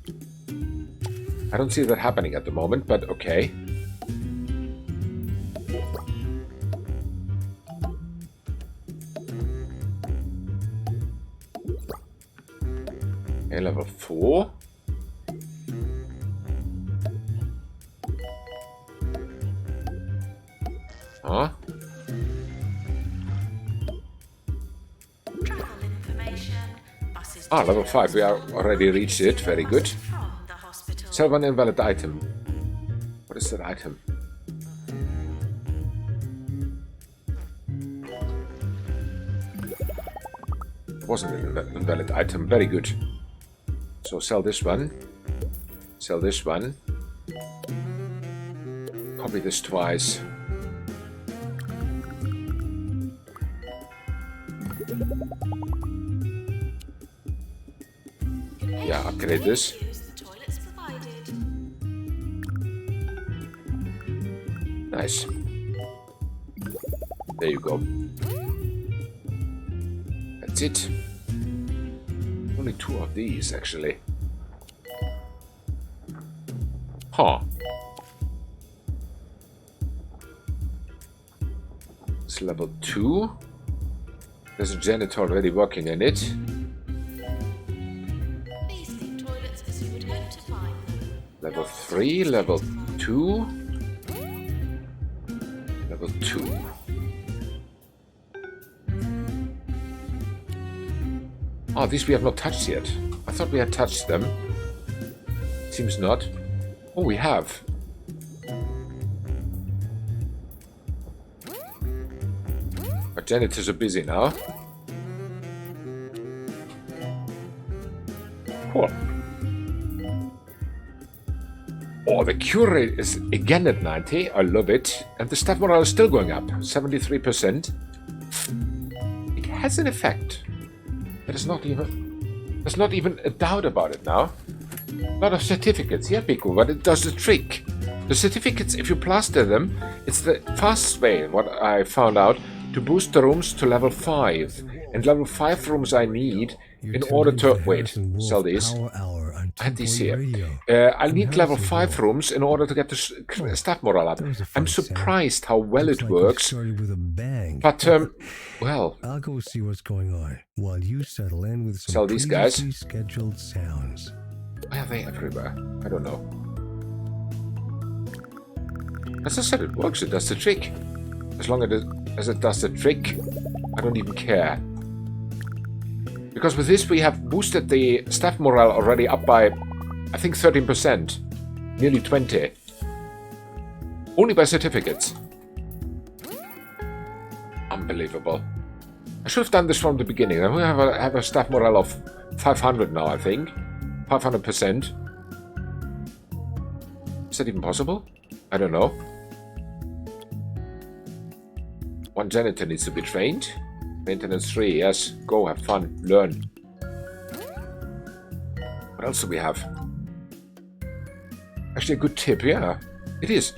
I don't see that happening at the moment, but okay. Okay, level 4. Huh? Travel information. Buses Ah, level 5. We are already reached it. Very good. from the hospital. Sell one invalid item. What is that item? Wasn't an invalid item. Very good. So sell this one. Sell this one. Copy this twice. Yeah, upgrade this. Use the toilets provided. Nice. There you go. That's it. Only 2 of these, actually. Huh. It's level 2. There's a janitor already working in it. Please leave toilets as you would hope to find them. Level 3, level 2. Level 2. Oh, these we have not touched yet. I thought we had touched them. Seems not. Oh, we have. But janitors are busy now. Cool. Oh, the cure rate is again at 90. I love it. And the staff morale is still going up. 73%. It has an effect. There's not even a doubt about it now. A lot of certificates, yeah, Pico, but it does the trick. The certificates, if you plaster them, it's the fastest way, what I found out, to boost the rooms to level 5. And level 5 rooms I need in order to... Wait, sell these. I had these here. I need level 5 rooms in order to get the staff morale up. I'm surprised how well it works. But, well... I'll go see what's going on while you settle in with some sell these guys. scheduled sounds. Why are they everywhere? I don't know. As I said, it works. It does the trick. As long as it does the trick, I don't even care. Because with this we have boosted the staff morale already up by, I think, 13%. Nearly 20. Only by certificates. Unbelievable. I should have done this from the beginning. I have a staff morale of 500 now, I think. 500%. Is that even possible? I don't know. One janitor needs to be trained. Maintenance 3, yes. Go, have fun, learn. What else do we have? Actually, a good tip, yeah. It is.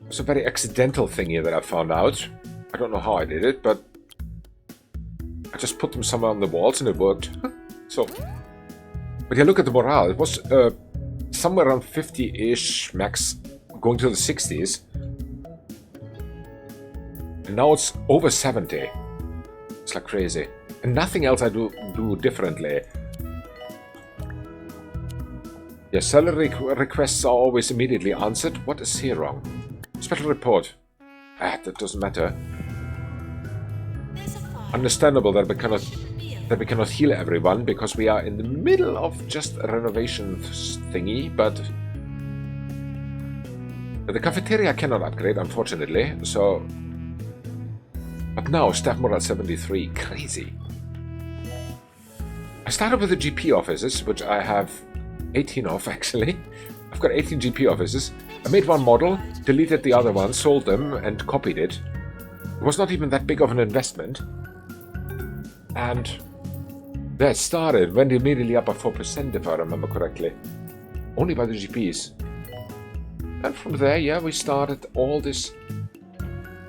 It's a very accidental thing here that I found out. I don't know how I did it, but I just put them somewhere on the walls and it worked. So, but yeah, look at the morale. It was somewhere around 50-ish max, going to the 60s. And now it's over 70. It's like crazy. And nothing else I do differently. Yeah, salary requests are always immediately answered. What is here wrong? Special report. Ah, that doesn't matter. There's a fire. Understandable that we cannot heal everyone because we are in the middle of just a renovation thingy, but the cafeteria cannot upgrade, unfortunately. So, but now staff morale 73, crazy. I started with the GP offices, which I have 18 of actually. I've got 18 GP offices. I made one model, deleted the other one, sold them, and copied it. It was not even that big of an investment. And there it started, went immediately up by 4% if I remember correctly. Only by the GPs. And from there, yeah, we started all this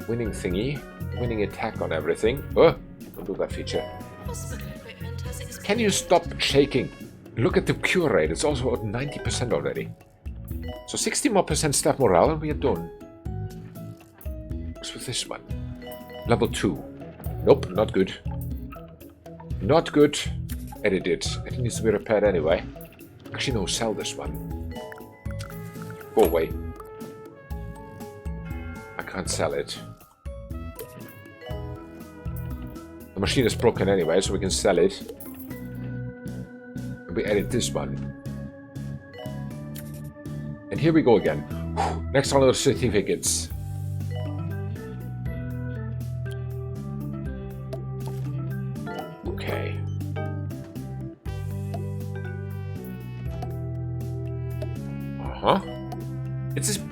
winning thingy. winning attack on everything. Oh, don't do that feature. Hospital equipment has expired. Can you stop shaking? Look at the cure rate. It's also at 90% already. So 60 more % staff morale and we are done. What's with this one? Level 2. Nope, not good. Not good. Edited. It needs to be repaired anyway. Actually, no, sell this one. Go away. I can't sell it. The machine is broken anyway, so we can sell it. And we edit this one. And here we go again. Whew. Next on the certificates. Okay.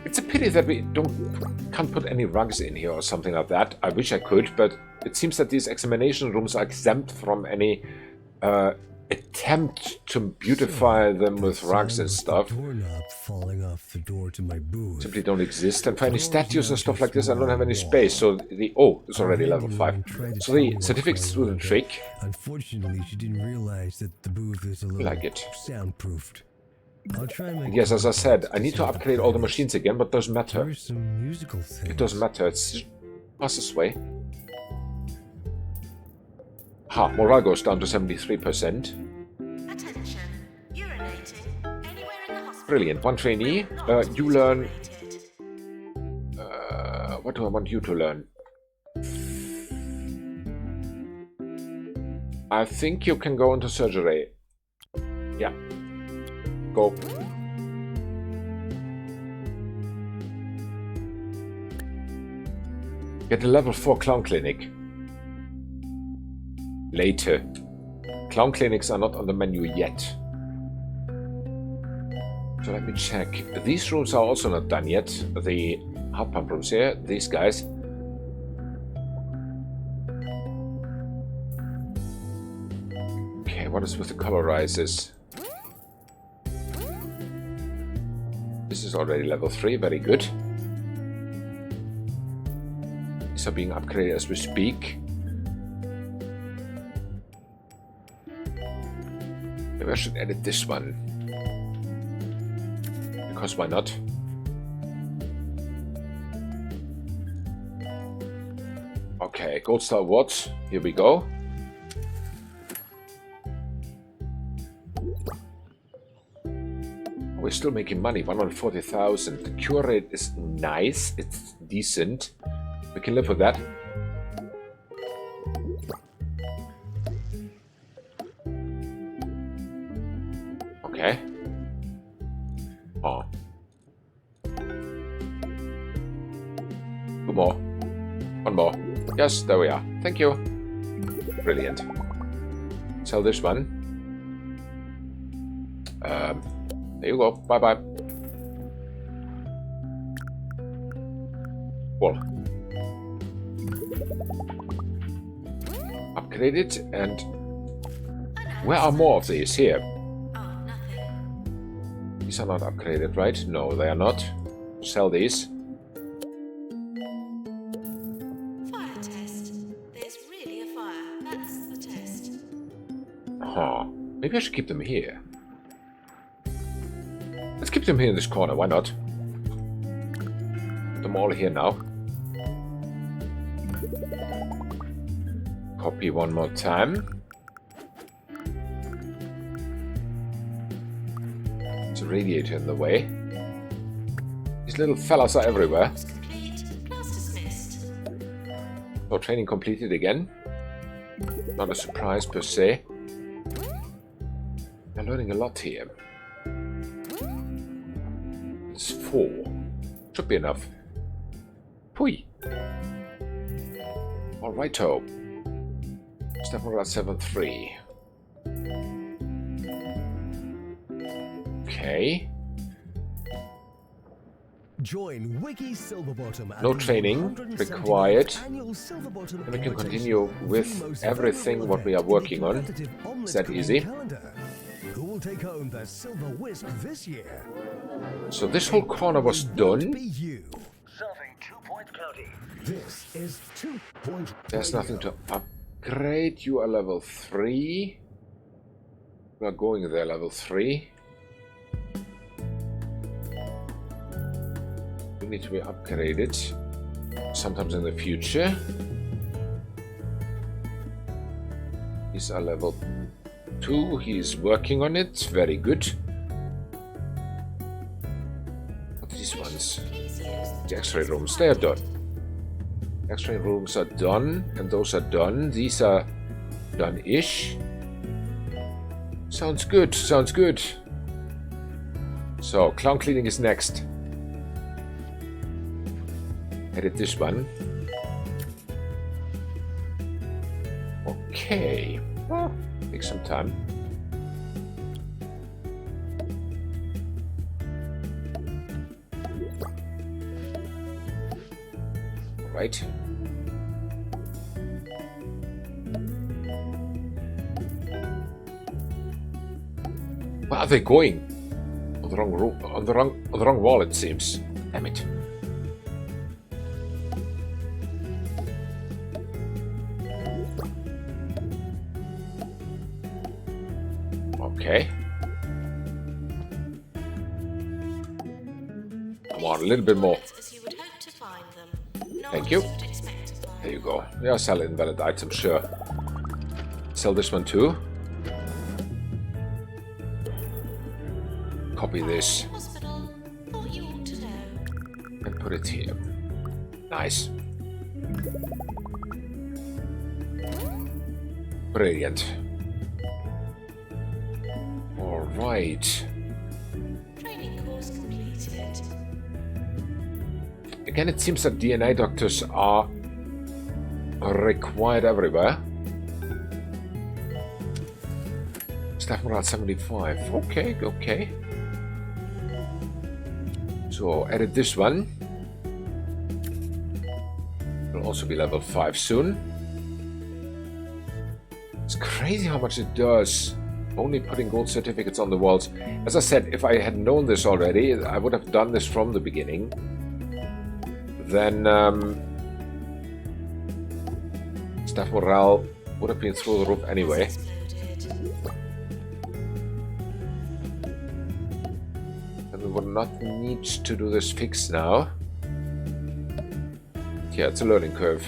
It's a pity that we can't put any rugs in here or something like that. I wish I could, but it seems that these examination rooms are exempt from any attempt to beautify them with rugs and stuff. Doorknob falling off the door to my booth. Simply don't exist. And for any statues and stuff like this, I don't have any space. So it's already level 5. So the certificates do the trick. Unfortunately, she didn't realize that the booth is a little Like it. soundproofed. I'll try and make Yes, as I said, I need to upgrade all the machines again, but it doesn't matter. There's some musical things. It doesn't matter. It's just passes way. Ha, morale goes down to 73%. Attention. Urinating anywhere in the hospital. Brilliant. One trainee. Not You learn. tolerated. What do I want you to learn? I think you can go into surgery. Yeah. Go. Get a level 4 clown clinic. Later. Clown clinics are not on the menu yet. So let me check. These rooms are also not done yet. The heart pump rooms here. These guys. Okay, what is with the colorizers? This is already level 3, very good. These are being upgraded as we speak. Maybe I should edit this one. Because why not? Okay, Gold Star Awards. Here we go. We're still making money, 140,000. The cure rate is nice, it's decent. We can live with that. Okay. Oh. 2 more. 1 more. Yes, there we are. Thank you. Brilliant. Sell this one. There you go. Bye-bye. Well. Upgraded, and where are more of these? Here. Oh, nothing. These are not upgraded, right? No, they are not. Sell these. Fire test. There's really a fire. That's the test. Huh. Maybe I should keep them here. Let's keep them here in this corner, why not? Put them all here now. Copy one more time. There's a radiator in the way. These little fellas are everywhere. Course complete. Class dismissed. So training completed again. Not a surprise per se. We're learning a lot here. It's 4. Should be enough. Pui. Alrighto. Step on about 7-3. Okay. Join Wiki Silverbottom. No training required. And we can continue with everything what we are working on. Is that easy? Who will take home the silver whisk this year? So this whole corner was done. Be you. Serving 2 points County. This is 2 Point. There's nothing to upgrade. You are level 3. We are going there, level 3. You need to be upgraded sometimes in the future. These are level 2. He's working on it. Very good. What are these ones? The X-ray rooms. They are done. X-ray rooms are done, and those are done. These are done-ish. Sounds good. Sounds good. So, clown cleaning is next. Edit this one. Okay. Oh, take some time. All right. Where are they going? On the wrong room, on the wrong wall, it seems. Damn it. Okay. Come on, a little bit more. Thank you. There you go. Yeah, sell invalid items, sure. Sell this one too. Copy this. And put it here. Nice. Brilliant. Alright. Training course completed. Again, it seems that DNA doctors are required everywhere. Staff morale 75. Okay, okay. So, edit this one. Will also be level 5 soon. It's crazy how much it does. Only putting gold certificates on the walls. As I said, if I had known this already, I would have done this from the beginning. Then staff morale would have been through the roof anyway. And we would not need to do this fix now. Yeah, it's a learning curve.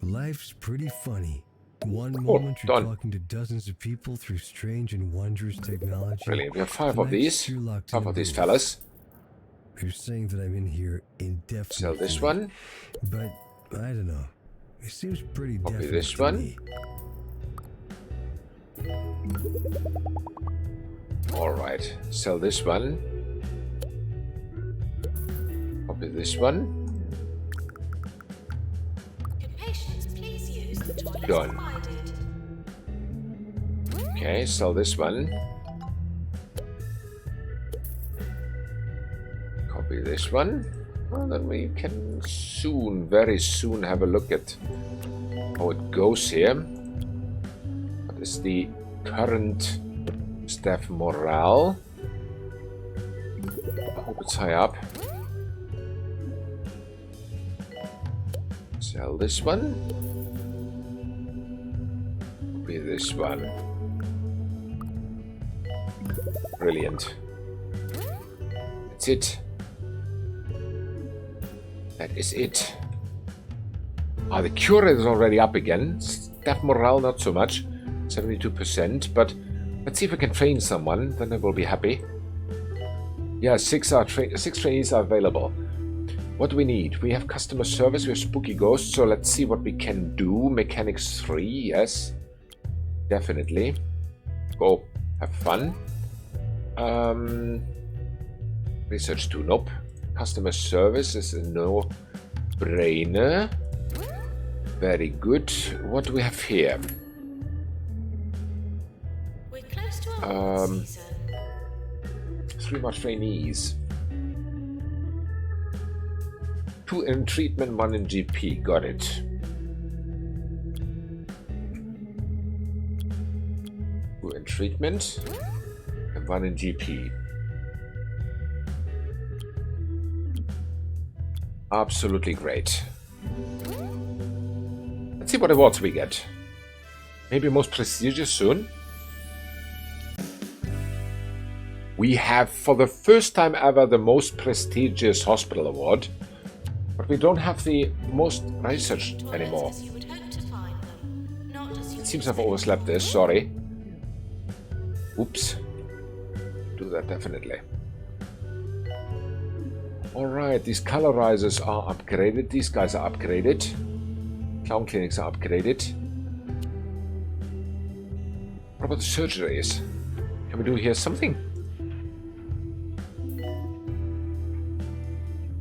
Life's pretty funny. One moment you're done. talking to dozens of people through strange and wondrous technology. Brilliant. We have 5 The of next these. you're locked 5 in of a these booth. fellas. You're saying that I'm in here indefinitely. Sell this one. But I don't know. It seems pretty Copy definite this to one. me. Alright. Sell this one. Copy this one. Could patients please use the toilets Done. provided? Okay, sell this one. Copy this one. Well, then we can soon, very soon, have a look at how it goes here. What is the current staff morale? I hope it's high up. Sell this one. Copy this one. Brilliant. That's it. That is it. Ah, the cure rate is already up again. Staff morale, not so much. 72%, but let's see if we can train someone. Then I will be happy. Yeah, 6 trainees are available. What do we need? We have customer service, we have spooky ghosts, so let's see what we can do. Mechanics 3, yes. Definitely. Go have fun. Research 2, nope. Customer service is a no-brainer. Very good. What do we have here? We're close to our season. 3 more trainees. 2 in treatment, 1 in GP. Got it. 2 in treatment and 1 in GP. Absolutely great. Let's see what awards we get. Maybe most prestigious soon. We have, for the first time ever, the most prestigious hospital award. But we don't have the most researched anymore. It seems I've overslept this, sorry. Oops. Do that definitely. Alright, these colorizers are upgraded. These guys are upgraded. Clown clinics are upgraded. What about the surgeries? Can we do here something?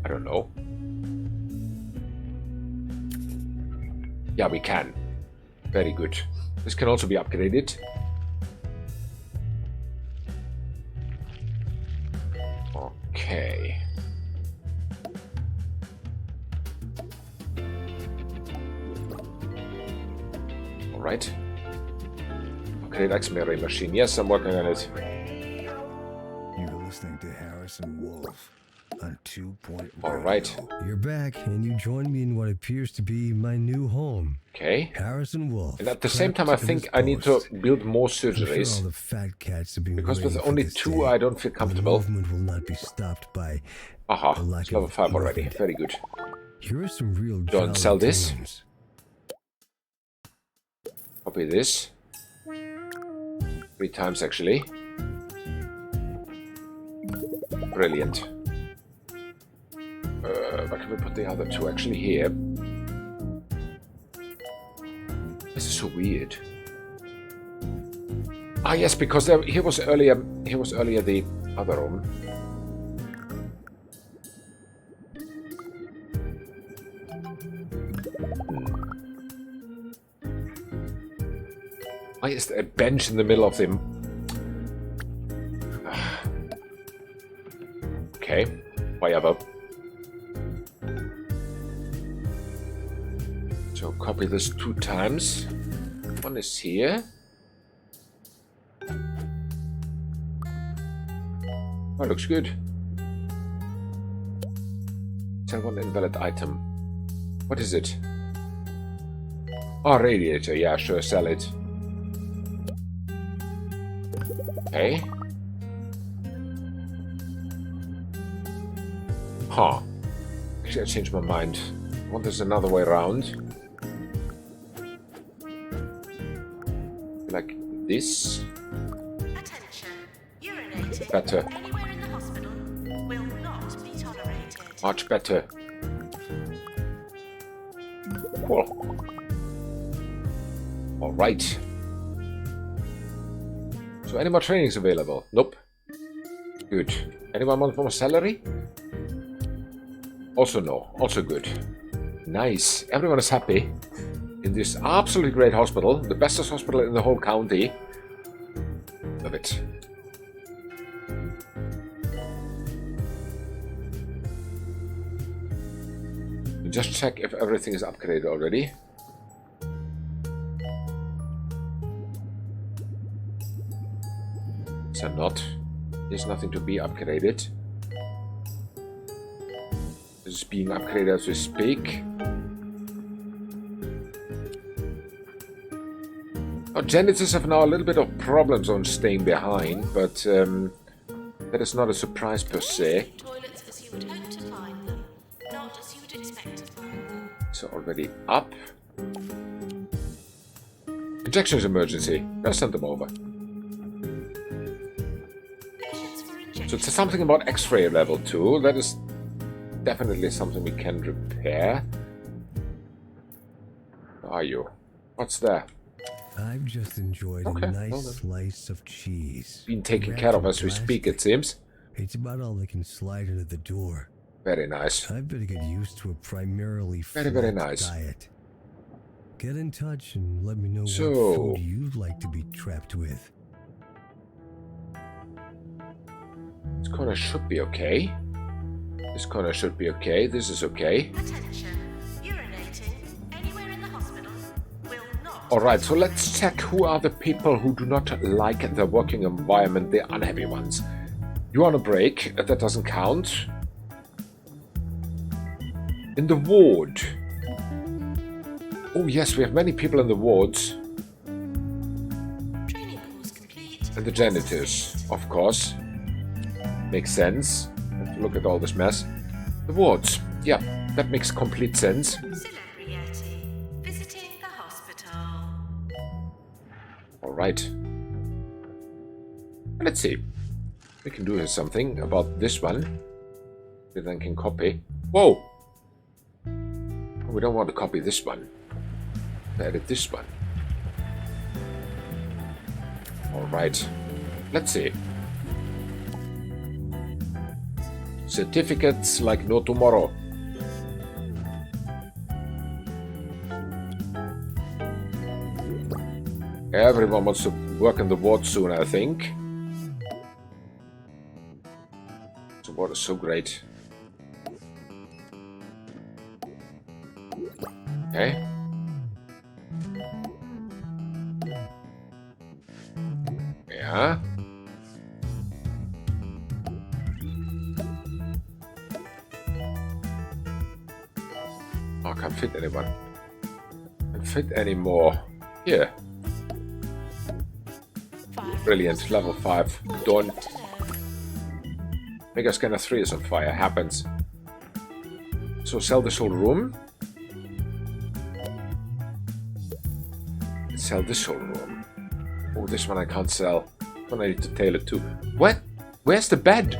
I don't know. Yeah, we can. Very good. This can also be upgraded. Okay. Alright. Upgrade X-ray machine. Yes, I'm working on it. You're listening to Harrison Wolf on 2-Point. Alright. You're back, and you join me in what appears to be my new home. Okay. Harrison Wolf. And at the same time, I think I need to build more surgeries. All the fat cats have been because with waiting for only this 2, day. I don't feel comfortable. The movement will not be stopped by Aha, the lack it's level of 5 already. movement. Very good. Here are some real Don't sell this. teams. Copy this. 3 times actually. Brilliant. Where can we put the other 2? Actually here. This is so weird. Ah yes, because here was earlier the other room. Why is there a bench in the middle of them? Okay, whatever. So copy this 2 times. One is here. Oh, looks good. Sell one invalid item. What is it? Oh, radiator. Yeah, sure, sell it. Okay. Huh. Actually, I changed my mind. I want this another way around. Like this. Attention. Urinating Better. anywhere in the hospital will not be tolerated. Much better. Cool. Alright. So any more trainings available? Nope. Good. Anyone want more salary? Also no. Also good. Nice. Everyone is happy. In this absolutely great hospital. The bestest hospital in the whole county. Love it. Just check if everything is upgraded already. So not. There's nothing to be upgraded. This is being upgraded as we speak. Our janitors have now a little bit of problems on staying behind, but that is not a surprise per se. Toilets as you would hope to find them, not as you would expect to find them. So already up. Injections emergency. Let's send them over. Patients for So injection. it's something about X-ray level 2. That is definitely something we can repair. Where are you? What's there? I've just enjoyed Okay, a nice well then. slice of cheese. Being taken Wrapped care of in as we speak, plastic. it seems. It's about all that can slide into the door. Very nice. I better get used to a primarily Very, very flat nice. diet. Get in touch and let me know So- what food you'd like to be trapped with. This corner should be okay. This corner should be okay. This is okay. Attention. Urinating anywhere in the hospital will not. Alright, so let's check who are the people who do not like the working environment, the unhappy ones. You on a break, that doesn't count. In the ward. Oh yes, we have many people in the wards. Training course complete. And the janitors, of course. Makes sense. Have to look at all this mess. The wards. Yeah, that makes complete sense. Celebrity. Visiting the hospital. Alright. Let's see. We can do something about this one. We then can copy. Whoa! We don't want to copy this one. Edit this one. Alright. Let's see. Certificates like no tomorrow. Everyone wants to work in the ward soon, I think. The ward is so great. Okay. Yeah. Oh, I can't fit anyone. Can't fit anymore. Here. Brilliant. Level 5. Done. Mega Scanner 3 is on fire. Happens. So sell this whole room. Sell this whole room. Oh, this one I can't sell. This one I need to tail it to. What? Where's the bed?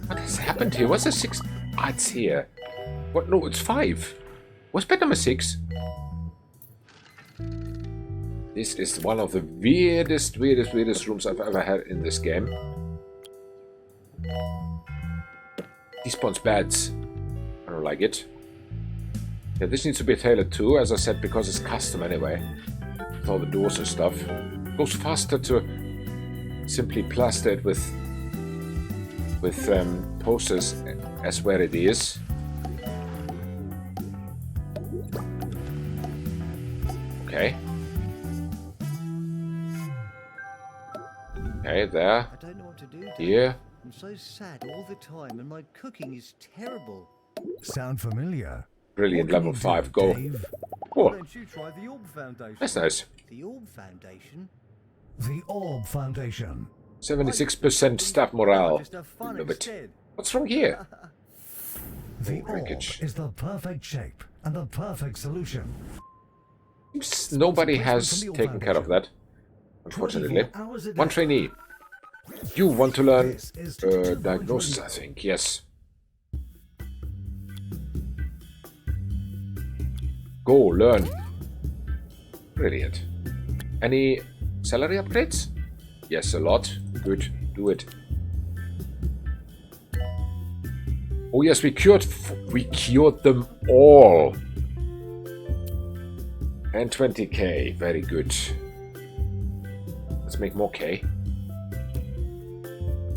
What has happened here? What's the 6? Ah, it's here. What? No, it's 5. What's bed number 6? This is one of the weirdest rooms I've ever had in this game. Despawns beds. I don't like it. Yeah, this needs to be tailored too, as I said, because it's custom anyway. With all the doors and stuff. It goes faster to simply plaster it with posters as where it is. Okay. Okay, there. I don't know what to do. Here. I'm so sad all the time, and my cooking is terrible. Sound familiar? Brilliant, What can level you 5, do, go. Dave? Oh, Don't you try the Orb Foundation? that's nice. The Orb Foundation? The Orb Foundation. 76% staff morale. Just have fun Love it. instead. What's wrong here? The Oh, orb wreckage. is the perfect shape and the perfect solution. Seems nobody has taken care of that, unfortunately. 24 hours a day. One trainee. You want to learn This is 2.1 diagnosis, I think. Yes. Go, learn. Brilliant. Any salary upgrades? Yes, a lot. Good. Do it. Oh yes, we cured them all. And 20k. Very good. Let's make more K.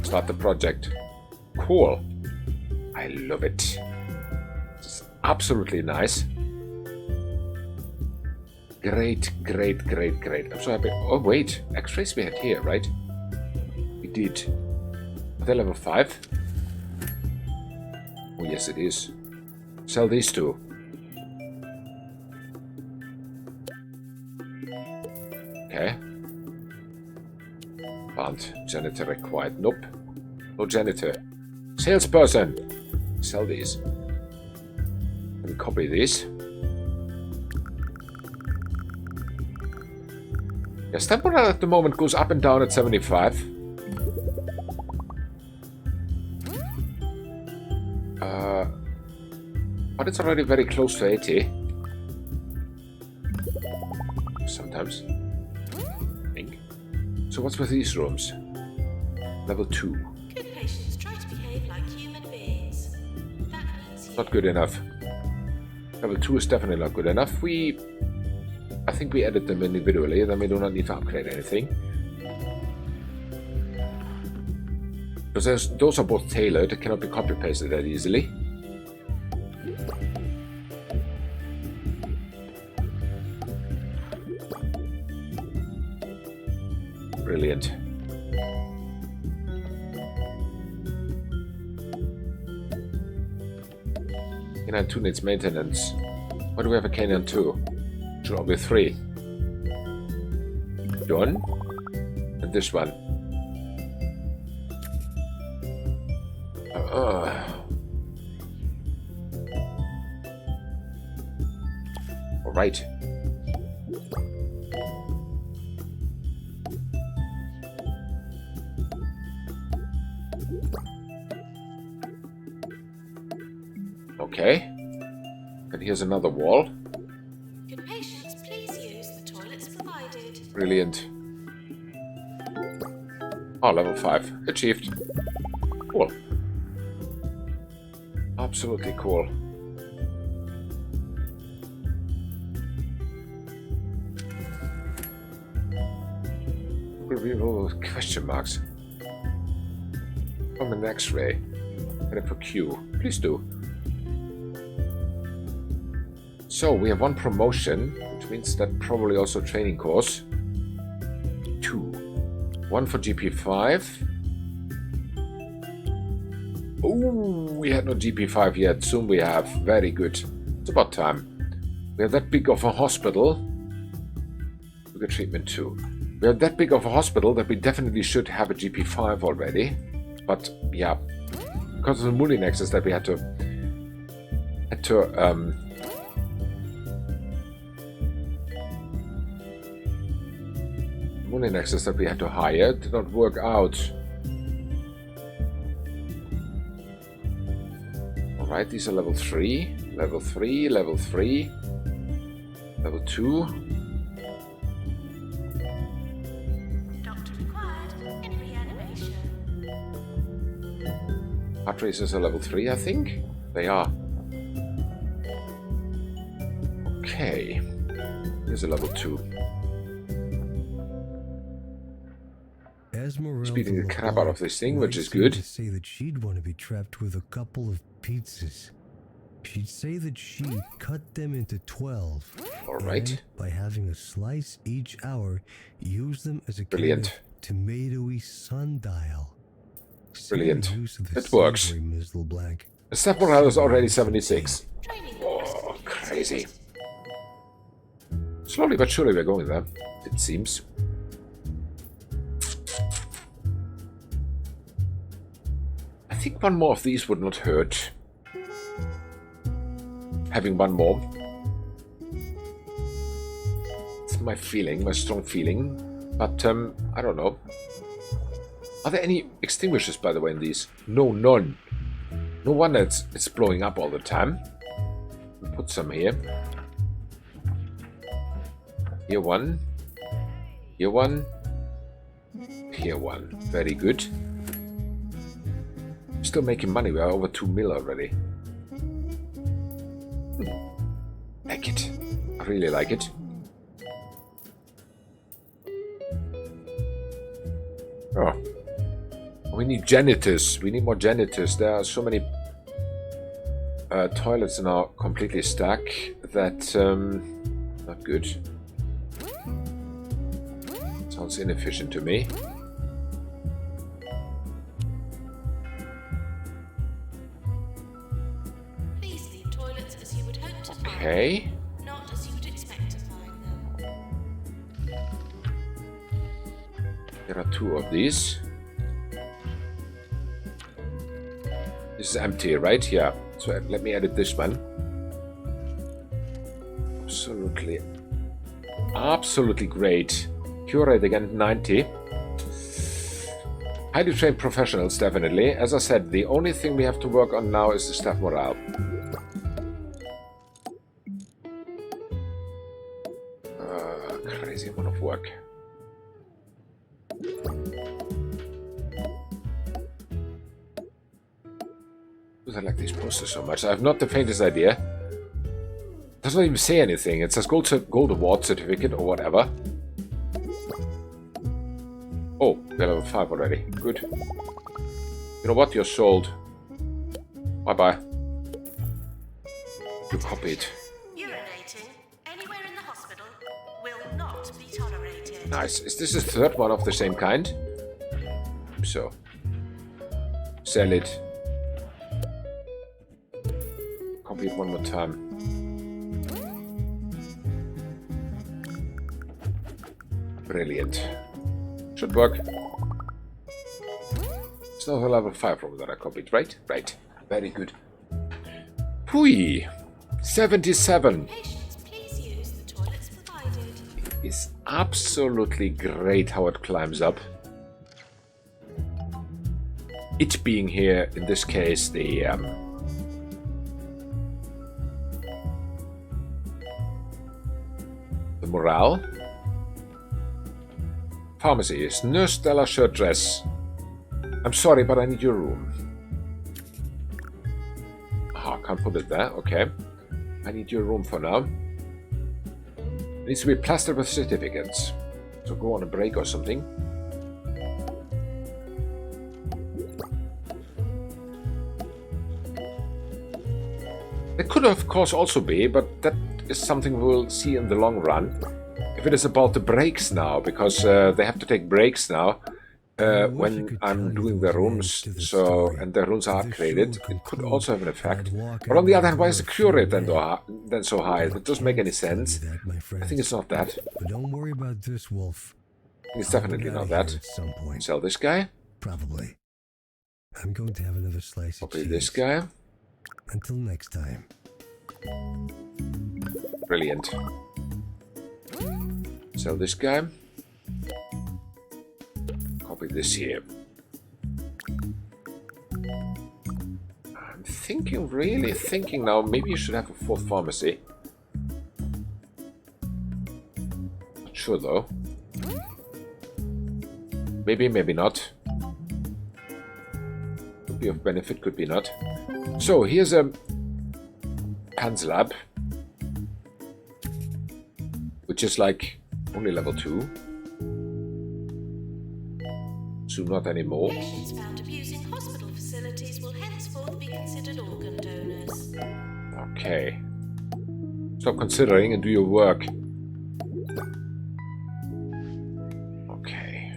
Start the project. Cool. I love it. It's absolutely nice. Great. I'm so happy. Oh wait, X-rays we had here, right? We did. Are they level 5? Oh yes it is. Sell these two. Okay. Can't. Janitor required. Nope. No janitor. Salesperson. Sell these. Let me copy these. Yeah, stamp morale at the moment goes up and down at 75. But it's already very close to 80. Sometimes. I think. So what's with these rooms? Level 2. Good patients try to behave like human beings. That means you. Not good enough. Level 2 is definitely not good enough. I think we edit them individually, then we do not need to upgrade anything. Because those are both tailored, it cannot be copy-pasted that easily. Brilliant. Canine 2 needs maintenance. Why do we have a Canine 2? Should all be 3. Done. And this one. Alright. Okay. And here's another wall. Good patients, please use the toilets provided. Brilliant. Oh, level 5. Achieved. Cool. Absolutely cool. Reveal question marks. From an X-ray. Heading for Q. Please do. So we have 1 promotion, which means that probably also training course. 2. 1 for GP5. Oh, we had no GP5 yet. Soon we have. Very good. It's about time. We have that big of a hospital. We got treatment 2. We have that big of a hospital that we definitely should have a GP5 already. But yeah, because of the multi-nexus that we had to multi-nexus that we had to hire did not work out. Alright, these are level 3, level 3, level 3, level 2. Doctor required in reanimation. Heart tracers are level 3, I think. They are. Okay. Here's a level 2. Speeding the crap out of this thing, which is good. To say that she'd want to be trapped with a couple of pizzas. She'd say that she'd cut them into 12. Alright. And by having a slice each hour, use them as a Brilliant. kind of tomatoey sundial. Brilliant. Use of the It works. savory, Ms. LeBlanc. The step morale is already 76. Training Oh, crazy. Slowly but surely we're going there, it seems. I think 1 more of these would not hurt. Having 1 more. It's my feeling, my strong feeling. But, I don't know. Are there any extinguishers, by the way, in these? No, none. No wonder it's blowing up all the time. We'll put some here. Here 1. Here 1. Here 1. Very good. Still making money. We are over 2 mil already. Like it. I really like it. Oh. We need janitors. We need more janitors. There are so many toilets now completely stuck that not good. Sounds inefficient to me. Please leave toilets as you would hope to find Okay. them, not as you would expect to find them. There are 2 of these. This is empty, right? Yeah. So let me edit this one. Absolutely. Absolutely great. Cure rate again, 90. Highly trained professionals, definitely. As I said, the only thing we have to work on now is the staff morale. Crazy amount of work. I like these posters so much. I have not the faintest idea. It doesn't even say anything. It says gold award certificate or whatever. Oh, we're level 5 already. Good. You know what? You're sold. Bye-bye. You copied. Urinating anywhere in the hospital will not be tolerated. Nice. Is this the third one of the same kind? So. Sell it. Copy it one more time. Brilliant. Should work. It's not a level 5 room that I copied, right? Right. Very good. Hui! 77. Patients, please use the toilets provided. It's absolutely great how it climbs up. It being here, in this case, the morale. Pharmacy is Nurse Stella shirt dress. I'm sorry, but I need your room. Ah, can't put it there. Okay. I need your room for now. It needs to be plastered with certificates. So go on a break or something. It could of course also be, but that is something we'll see in the long run. If it is about the breaks now, because they have to take breaks now when I'm doing the rooms, so and the rooms are upgraded, it could also have an effect. But on the other hand, why is the cure rate then so high? That doesn't make any sense. I think it's not that. But don't worry about this, Wolf. It's definitely not that. At some point. Sell this guy. Probably. I'm going to have another slice of Copy cheese. this guy. Until next time. Brilliant. Sell this guy. Copy this here. I'm thinking, really thinking now, maybe you should have a fourth pharmacy. Not sure though. Maybe, maybe not. Could be of benefit, could be not. So here's a Hans lab, which is like only level 2. So not anymore. Patients found abusing hospital facilities will henceforth be considered organ donors. Okay. Stop considering and do your work. Okay.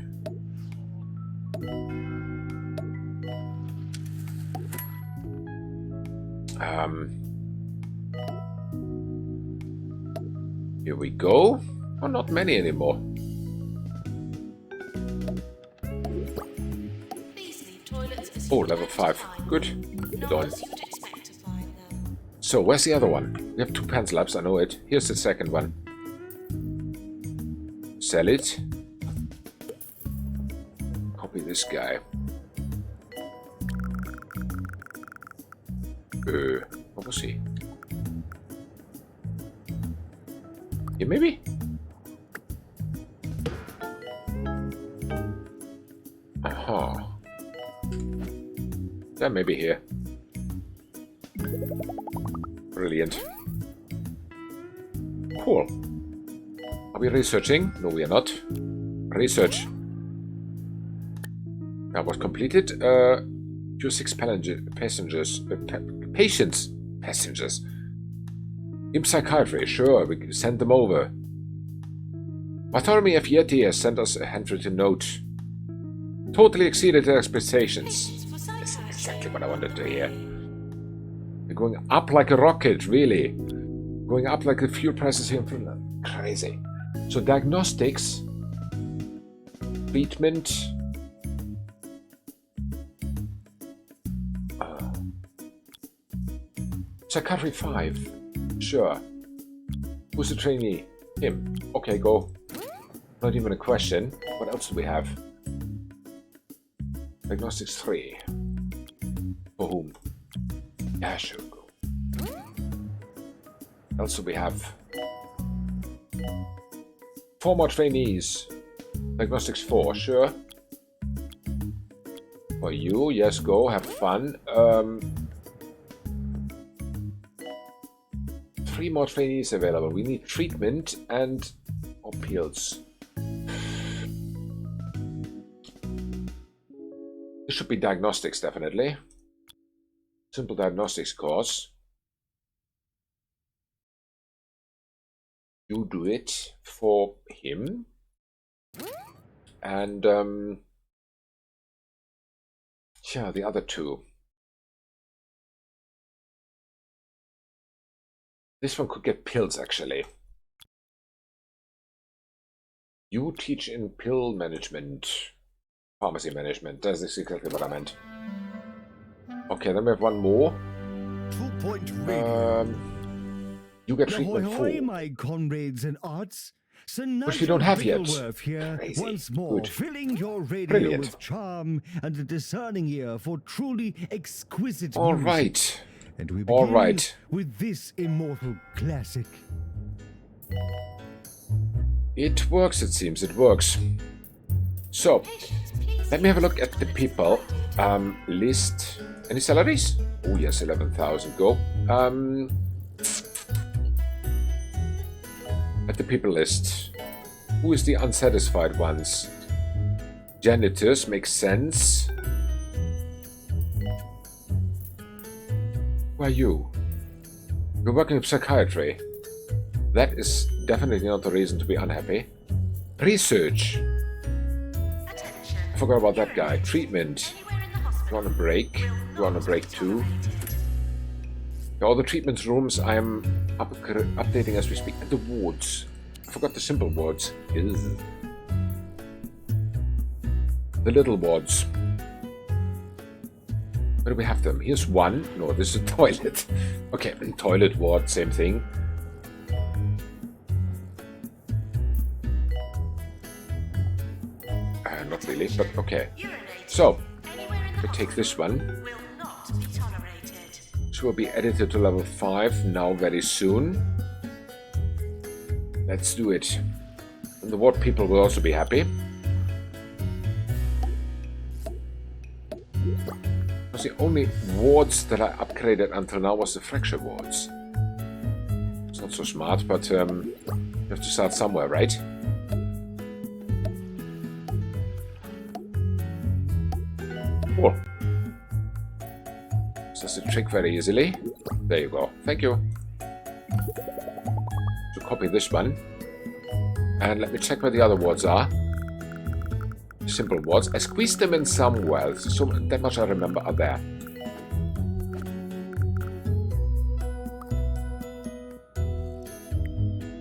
Here we go. Oh, not many anymore. Please leave toilets as Oh, you would level hope to 5. find Good. them, not Done. as you would expect to find them. So, where's the other one? We have 2 pen slabs, I know it. Here's the second one. Sell it. Copy this guy. What was he? Here, maybe? Aha. That may be here. Brilliant. Cool. Are we researching? No, we are not. Research. That was completed. Your 6 passengers. Patients. Passengers. In psychiatry, sure, we can send them over. Bartholomew F. Yeti has sent us a handwritten note. Totally exceeded their expectations. Patients for That's psychiatry. exactly what I wanted to hear. We're going up like a rocket, really. Going up like the fuel prices here in Finland. Crazy. So diagnostics, treatment, psychiatry 5. Sure. Who's the trainee? Him. Okay, go. Not even a question. What else do we have? Diagnostics 3. For whom? Yeah, sure, go. What else do we have? 4 more trainees. Diagnostics 4, sure. For you, yes, go, have fun. 3 more trainees available. We need treatment and or pills. This should be diagnostics, definitely. Simple diagnostics course. You do it for him. And, yeah, the other two. This one could get pills, actually. You teach in pill management. Pharmacy management. That's exactly what I meant. Okay, then we have one more. 2-point radio. You get Ahoy, treatment hoy, 4. my comrades and arts. Sir Which we don't have yet. Bigglesworth here, Crazy. once more, Good. filling your radio Brilliant. with charm and a discerning ear for truly exquisite All music. right. And we All begin right. with this immortal classic. It works, it seems. It works. So, let me have a look at the people list. Any salaries? Oh yes, 11,000. Go. At the people list. Who is the unsatisfied ones? Janitors makes sense. Who are you? You're working in psychiatry. That is definitely not a reason to be unhappy. Research. I forgot about that guy. Treatment. You want a break? You want a break too? All the treatment rooms I'm updating as we speak. And the wards. I forgot the simple wards. Ugh. The little wards. Where do we have them? Here's one. No, this is a toilet. Okay, toilet ward, same thing. Not really, but okay. So, we take this one. Which will be edited to level 5 now very soon. Let's do it. And the ward people will also be happy. Because the only wards that I upgraded until now was the fracture wards. It's not so smart, but you have to start somewhere, right? Cool. Does the trick very easily. There you go. Thank you. So copy this one. And let me check where the other wards are. Simple wards. I squeezed them in somewhere. So that much I remember are there.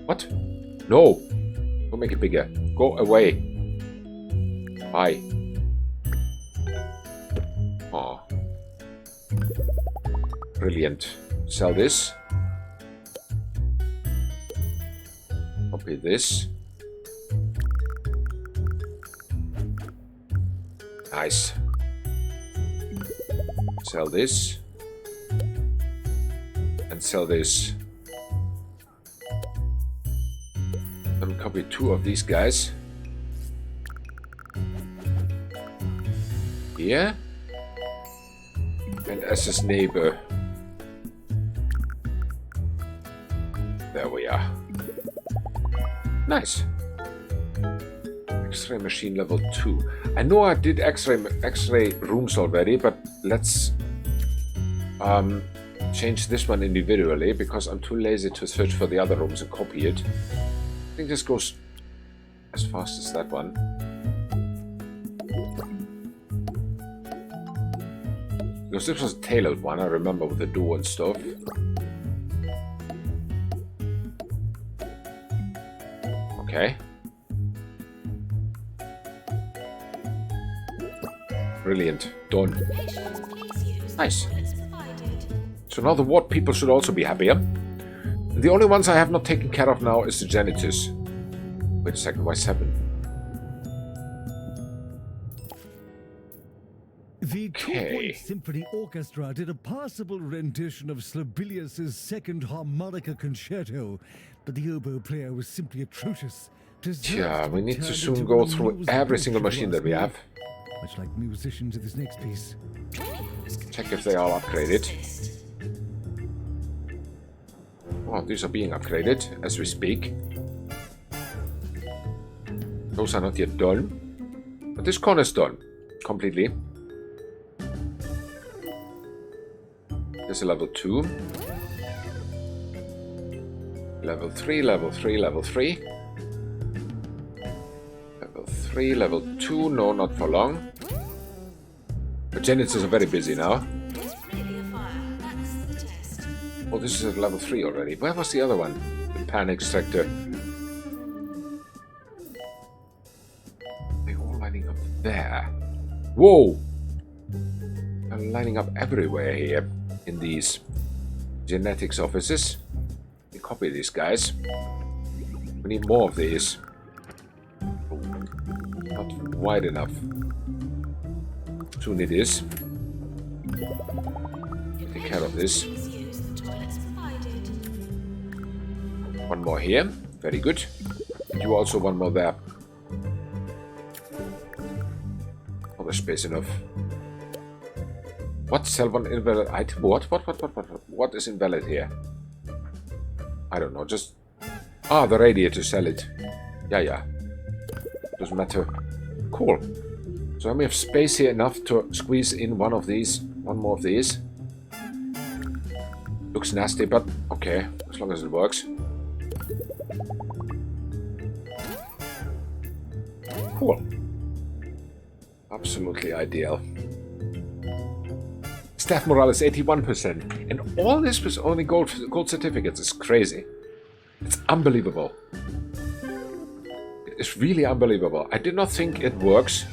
What? No. Don't make it bigger. Go away. Bye. Oh. Brilliant. Sell this. Copy this. Nice. Sell this. And sell this. Let me copy 2 of these guys. Here. And as his neighbor. There we are. Nice. X-ray machine level 2. I know I did X-ray rooms already, but let's change this one individually because I'm too lazy to search for the other rooms and copy it. I think this goes as fast as that one. Because this was a tailored one, I remember, with the door and stuff. Okay. Brilliant. Done. Nice. So now the ward people should also be happier. The only ones I have not taken care of now is the janitors. Wait a second, why 7? The Okay. 2-point Symphony Orchestra did a passable rendition of Sibelius's second harmonica concerto, but the oboe player was simply atrocious. Yeah, we need to soon go through every single machine that we have. Much like musicians in this next piece. Check if they are upgraded. Oh, these are being upgraded as we speak. Those are not yet done. But this corner is done. Completely. There's a level 2. Level 3, level 3, level 3. Level 3, level 2. No, not for long. The Janitors are very busy now. It's really a fire. That's the test. Oh, this is at level 3 already. Where was the other one? The panic sector. They're all lining up there. Whoa! They're lining up everywhere here in these genetics offices. We copy these guys. We need more of these. Not wide enough. Soon it is. Take care of this. Please use the toilets provided. One more here. Very good. And you also one more there. Oh, there's space enough. What? Sell one invalid item? What? What is invalid here? I don't know. Just... Ah, the radiator. Sell it. Yeah. Doesn't matter. Cool. So we have space here enough to squeeze in one of these. One more of these. Looks nasty, but okay. As long as it works. Cool. Absolutely ideal. Staff morale is 81%. And all this was only gold certificates. It's crazy. It's unbelievable. It's really unbelievable. I did not think it works.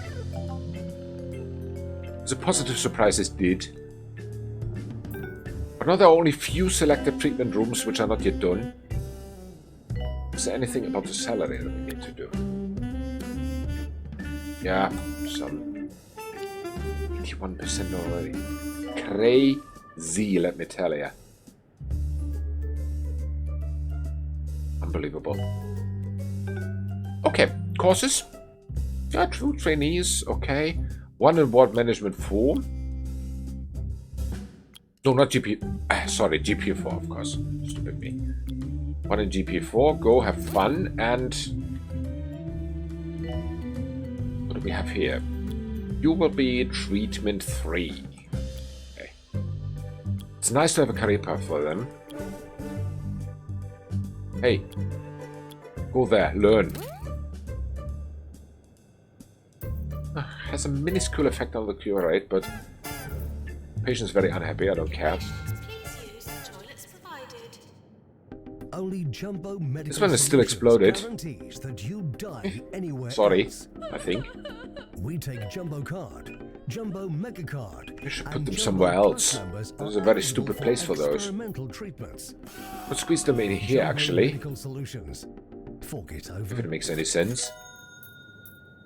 It's a positive surprise it did. But now there are only few selected treatment rooms which are not yet done. Is there anything about the salary that we need to do? Yeah, some 81% already. Crazy, let me tell you. Unbelievable. Okay, courses. Yeah, 2 trainees, okay. 1 in ward management 4. No, not GP. Sorry, GP4, of course. Stupid me. 1 in GP4. Go have fun. And what do we have here? You will be treatment 3. Okay. It's nice to have a career path for them. Hey, go there, learn. Has a minuscule effect on the cure rate, but the patient's very unhappy. I don't care. Please use the toilets provided. Only Jumbo Medical This one is still exploded. guarantees that you die anywhere Sorry, else. I think. We take Jumbo Card, Jumbo Mega Card. You should put and them Jumbo somewhere else. Plus members This is are a very eligible stupid place for those. experimental treatments. Let's squeeze them in here, Jumbo actually. Medical Solutions. Forget over. If it makes any sense.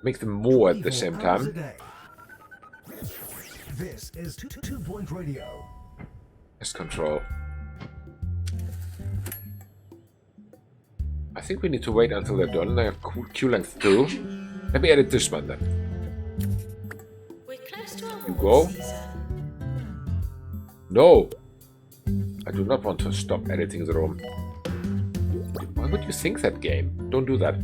Make them more at the 24 same hours a time. day. This is 2-Point Radio. Pest control. I think we need to wait until they're done. They have queue length 2. Let me edit this one then. We're close to our You wall, go. Caesar. No! I do not want to stop editing the room. Why would you think that, game? Don't do that.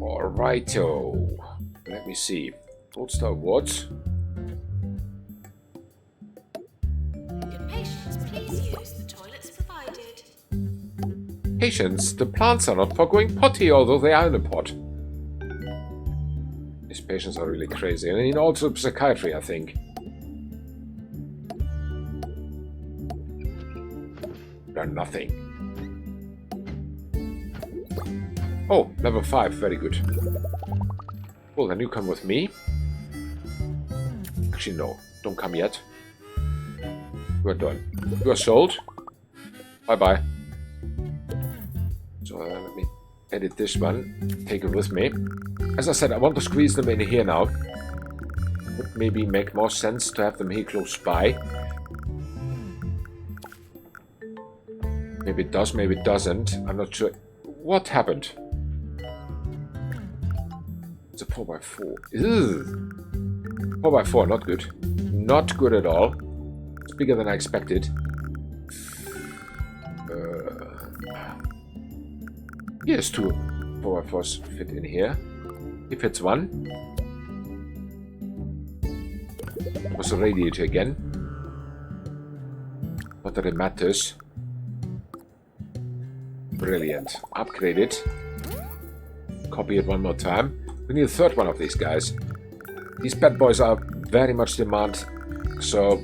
Alrighto. Let me see. Gold Star Awards. Good patients, please use the toilets provided. Patients, the plants are not for going potty, although they are in a pot. These patients are really crazy. And in also psychiatry, I think. They're nothing. Oh, level 5, very good. Well, then you come with me. Actually, no, don't come yet. We're done. You are sold. Bye-bye. So let me edit this one. Take it with me. As I said, I want to squeeze them in here now. Would maybe make more sense to have them here close by. Maybe it does, maybe it doesn't. I'm not sure. What happened? It's a 4x4. Ugh. 4x4, not good. Not good at all. It's bigger than I expected. Here's 2 4x4s fit in here. He fits 1. Was a radiator again. Not that it matters. Brilliant. Upgrade it. copy it one more time. We need a third one of these guys. These bad boys are very much demand, so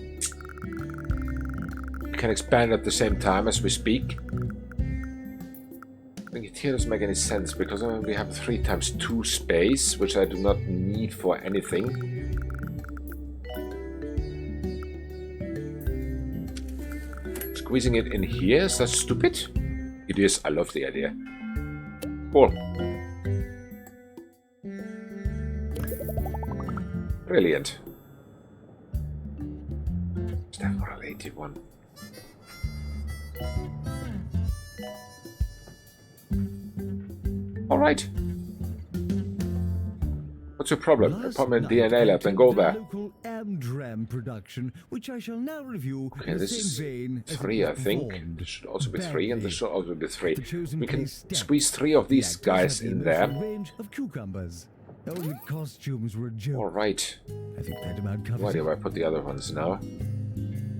we can expand at the same time as we speak. I think it here doesn't make any sense because we have 3 times 2 space, which I do not need for anything. Squeezing it in here, is that stupid? It is, I love the idea. Cool. Brilliant. Staff moral 81. Alright. What's your problem? Apartment DNA lab, then go there. Local Amdram production, which I shall now review. Okay, this is 3, I think. This should also be 3, and this should also be 3. We can squeeze 3 of these guys in there. Range of cucumbers. Oh, the costumes were a joke. Alright. I think that amount covers Why it. do I put the other ones now?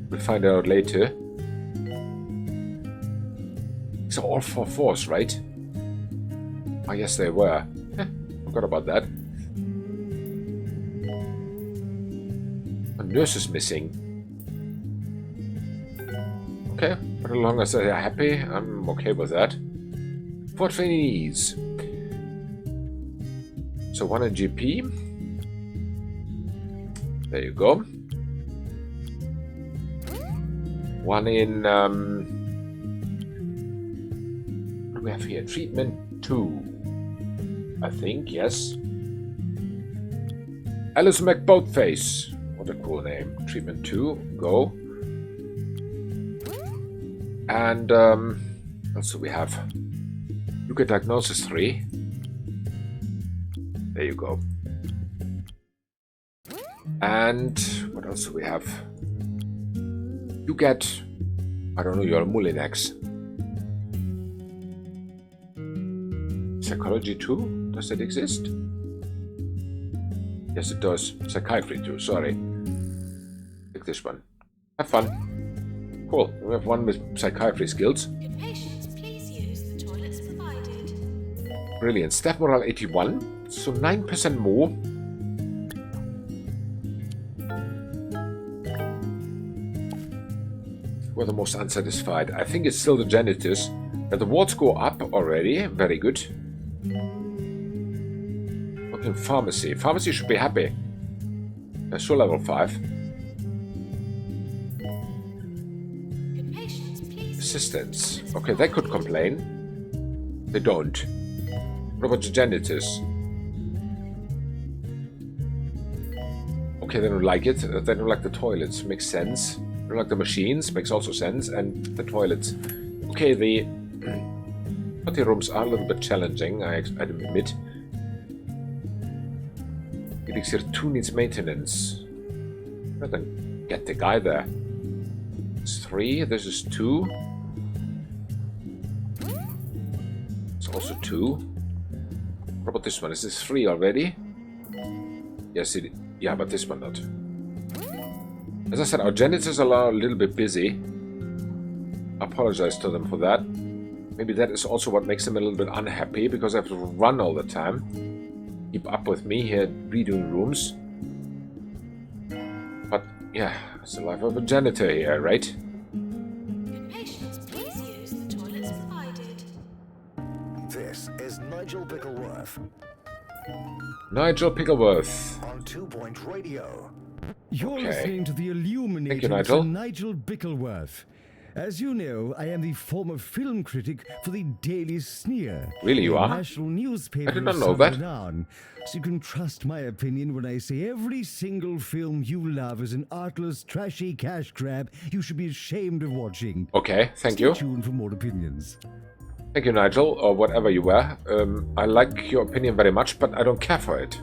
We'll find out later. These are all 4/4s, right? Oh, yes, they were. Forgot about that. A nurse is missing. Okay, but as long as they're happy, I'm okay with that. 4 trainees. So 1 in GP. There you go. 1 in... what do we have here? Treatment 2. I think, yes. Alice McBoatface. What a cool name. Treatment 2. Go. And, also we have look at diagnosis 3. There you go. And what else do we have? You get, I don't know, your Mulinex. Psychology 2? Does it exist? Yes, it does. Psychiatry 2, sorry. Pick this one. Have fun. Cool. We have 1 with psychiatry skills. Could patients please use the toilets provided? Brilliant. Staff morale 81. So 9% more. Who are the most unsatisfied? I think it's still the janitors. But the wards go up already. Very good. Working pharmacy. Pharmacy should be happy. They're still level 5. Could patients please Assistants. Okay, they could complain. They don't. What about the janitors? Okay, they don't like it. They don't like the toilets. Makes sense. They don't like the machines. Makes also sense. And the toilets. Okay, the potty rooms are a little bit challenging, I admit. Elixir 2 needs maintenance. Well, then get the guy there. It's 3. This is 2. It's also 2. What about this one? Is this 3 already? Yes, it. Yeah, but this one not. As I said, our janitors are a little bit busy. I apologize to them for that. Maybe that is also what makes them a little bit unhappy, because I have to run all the time. Keep up with me here, redoing rooms. But, yeah, it's the life of a janitor here, right? Could patients please use the toilets provided? This is Nigel Bickleworth Nigel Pickleworth. on 2 Point Radio. You're Okay. listening to the illuminating Nigel. Nigel Bickleworth. As you know, I am the former film critic for the Daily Sneer. Really, you a are? national newspaper I did not of know some that. renown. So you can trust my opinion when I say every single film you love is an artless, trashy cash grab you should be ashamed of watching. Okay, thank Stay you. tuned for more opinions. Thank you, Nigel, or whatever you were. I like your opinion very much, but I don't care for it.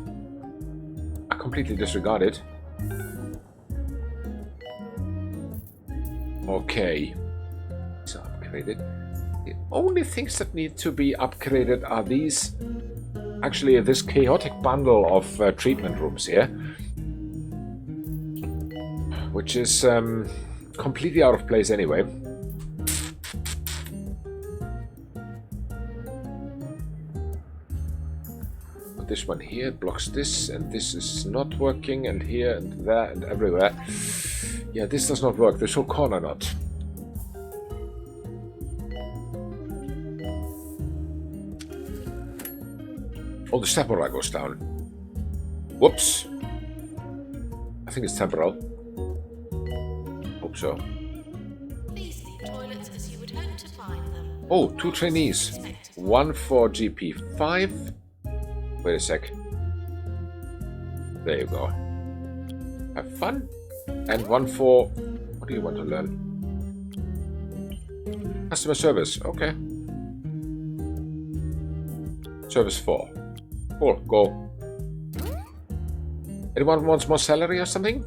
I completely disregard it. Okay. So upgraded. The only things that need to be upgraded are these. Actually, this chaotic bundle of treatment rooms here. Which is completely out of place anyway. put this one here. It blocks this, and this is not working, and here, and there, and everywhere. Yeah, this does not work. This whole corner not. Oh, the step moral goes down. Whoops. I think it's temporal. Hope so. Please leave toilets as you would hope to find them. Oh, 2 trainees. One for GP5. Wait a sec. There you go. Have fun. And one for... What do you want to learn? Customer service. Okay. Service 4. Cool, go. Anyone wants more salary or something?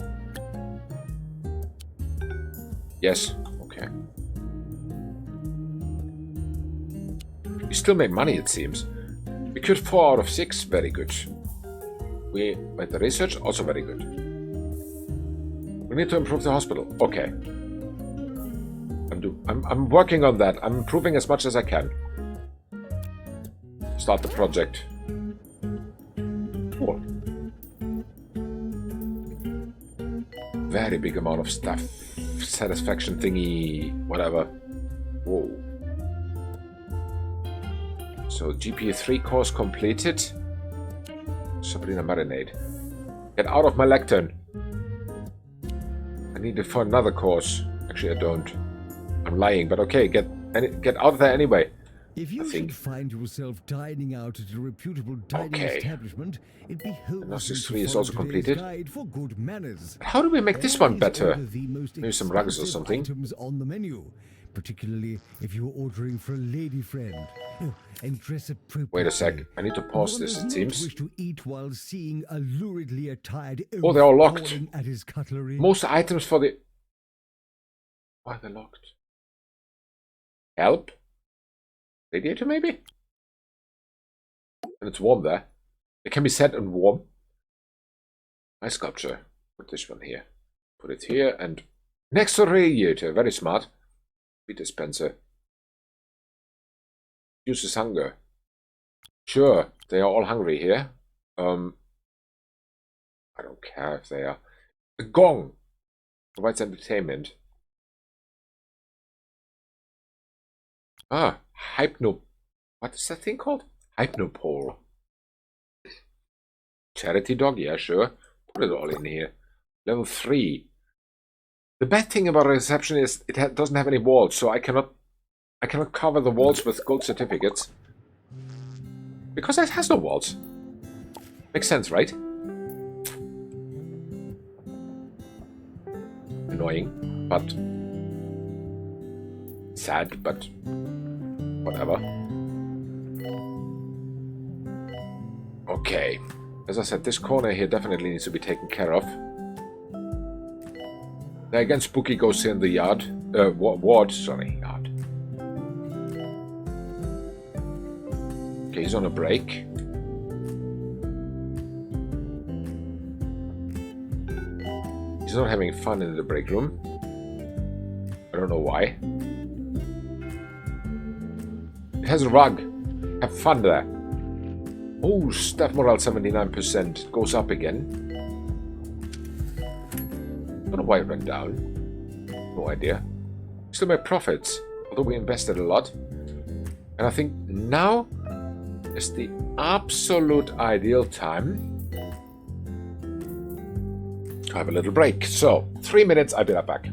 Yes. Okay. We still make money, it seems. We could 4 out of 6. Very good. We made the research. Also very good. We need to improve the hospital. Okay. I'm working on that. I'm improving as much as I can. Start the project. Cool. Very big amount of stuff. Satisfaction thingy. Whatever. Whoa. So GPA3 course completed. Sabrina Marinade. Get out of my lectern. I need it for another course. Actually, I don't. I'm lying, but okay, get out of there anyway. If you should find yourself dining out at a reputable dining establishment, it behoves Gnostics you 3 to is follow also today's completed. guide for good manners. How do we make this one Always better? order the most Maybe some rugs or expensive something. items on the menu, particularly if you're ordering for a lady friend. Oh, and dress appropriately. Wait a sec. I need to pause One this, does it not seems. wish to eat while seeing a luridly attired Oh, they're all oaf locked. pawing at his cutlery. Most items for the... Why are they locked? Help? Radiator, maybe? And it's warm there. It can be set and warm. Nice sculpture. Put this one here. Put it here and... Next to radiator. Very smart. Sweet dispenser. Uses hunger. Sure, they are all hungry here. I don't care if they are. A gong provides entertainment. Ah, hypno. What is that thing called? Hypnopole. Charity dog, yeah, sure. Put it all in here. Level 3. The bad thing about a reception is it doesn't have any walls, so I cannot cover the walls with gold certificates. Because it has no walls. Makes sense, right? Annoying, but sad, but whatever. Okay. As I said, this corner here definitely needs to be taken care of. There again, spooky ghosts here in the yard. Ward, sorry, yard. Okay, he's on a break. He's not having fun in the break room. I don't know why. It has a rug. Have fun there. Oh, staff morale 79%. Goes up again. Don't know why it went down. No idea. Still made profits, although we invested a lot. And I think now is the absolute ideal time to have a little break. So, 3 minutes, I'll be right back.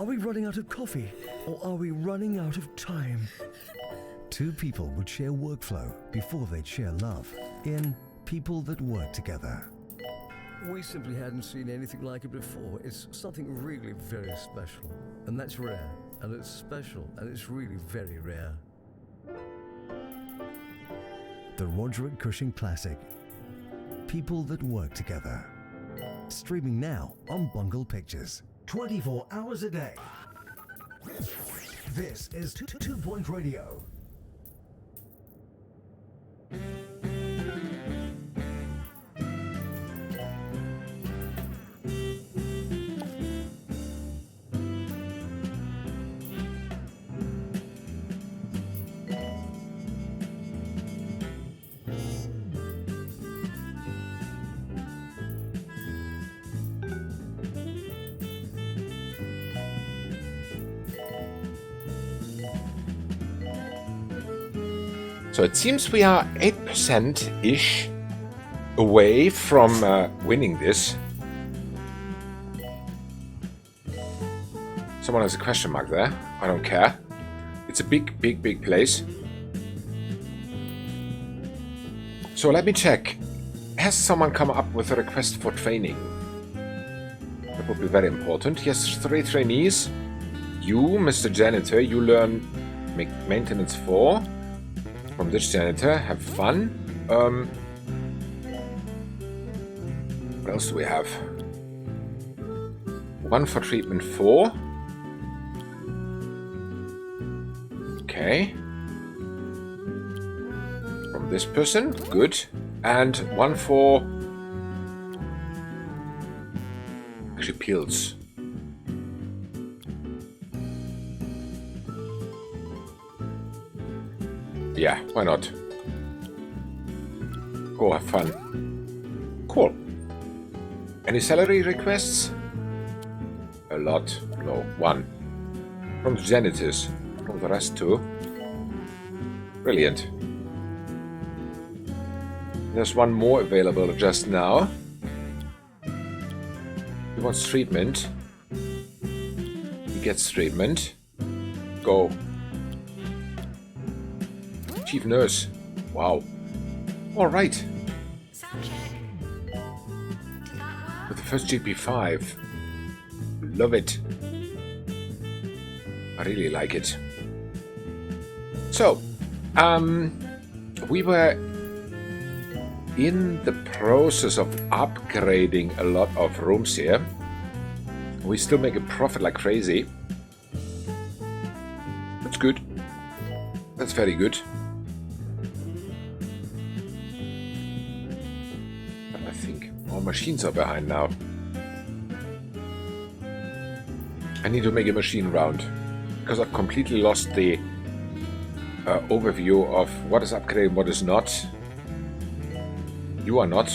Are we running out of coffee? Or are we running out of time? Two people would share workflow before they'd share love in People That Work Together. We simply hadn't seen anything like it before. It's something really very special. And that's rare. And it's special. And it's really very rare. The Roderick Cushing Classic. People That Work Together. Streaming now on Bungle Pictures. 24 hours a day. This is 2 Point Radio. So it seems we are 8%-ish away from winning this. Someone has a question mark there. I don't care. It's a big, big, big place. So let me check. Has someone come up with a request for training? That would be very important. Yes, 3 trainees. You, Mr. Janitor, you learn maintenance 4. From this janitor, have fun. What else do we have? 1 for treatment 4. Okay. From this person, good. And 1 for actually pills. Yeah, why not? Go have fun. Cool. Any salary requests? A lot. No, 1. From the janitors. From the rest 2. Brilliant. There's 1 more available just now. He wants treatment. He gets treatment. Go. Chief nurse. Wow. All right. Sound check. Did that work? With the first GP5. Love it. I really like it. So, we were in the process of upgrading a lot of rooms here. We still make a profit like crazy. That's good. That's very good. Our machines are behind now. I need to make a machine round because I've completely lost the overview of what is upgraded and what is not. You are not.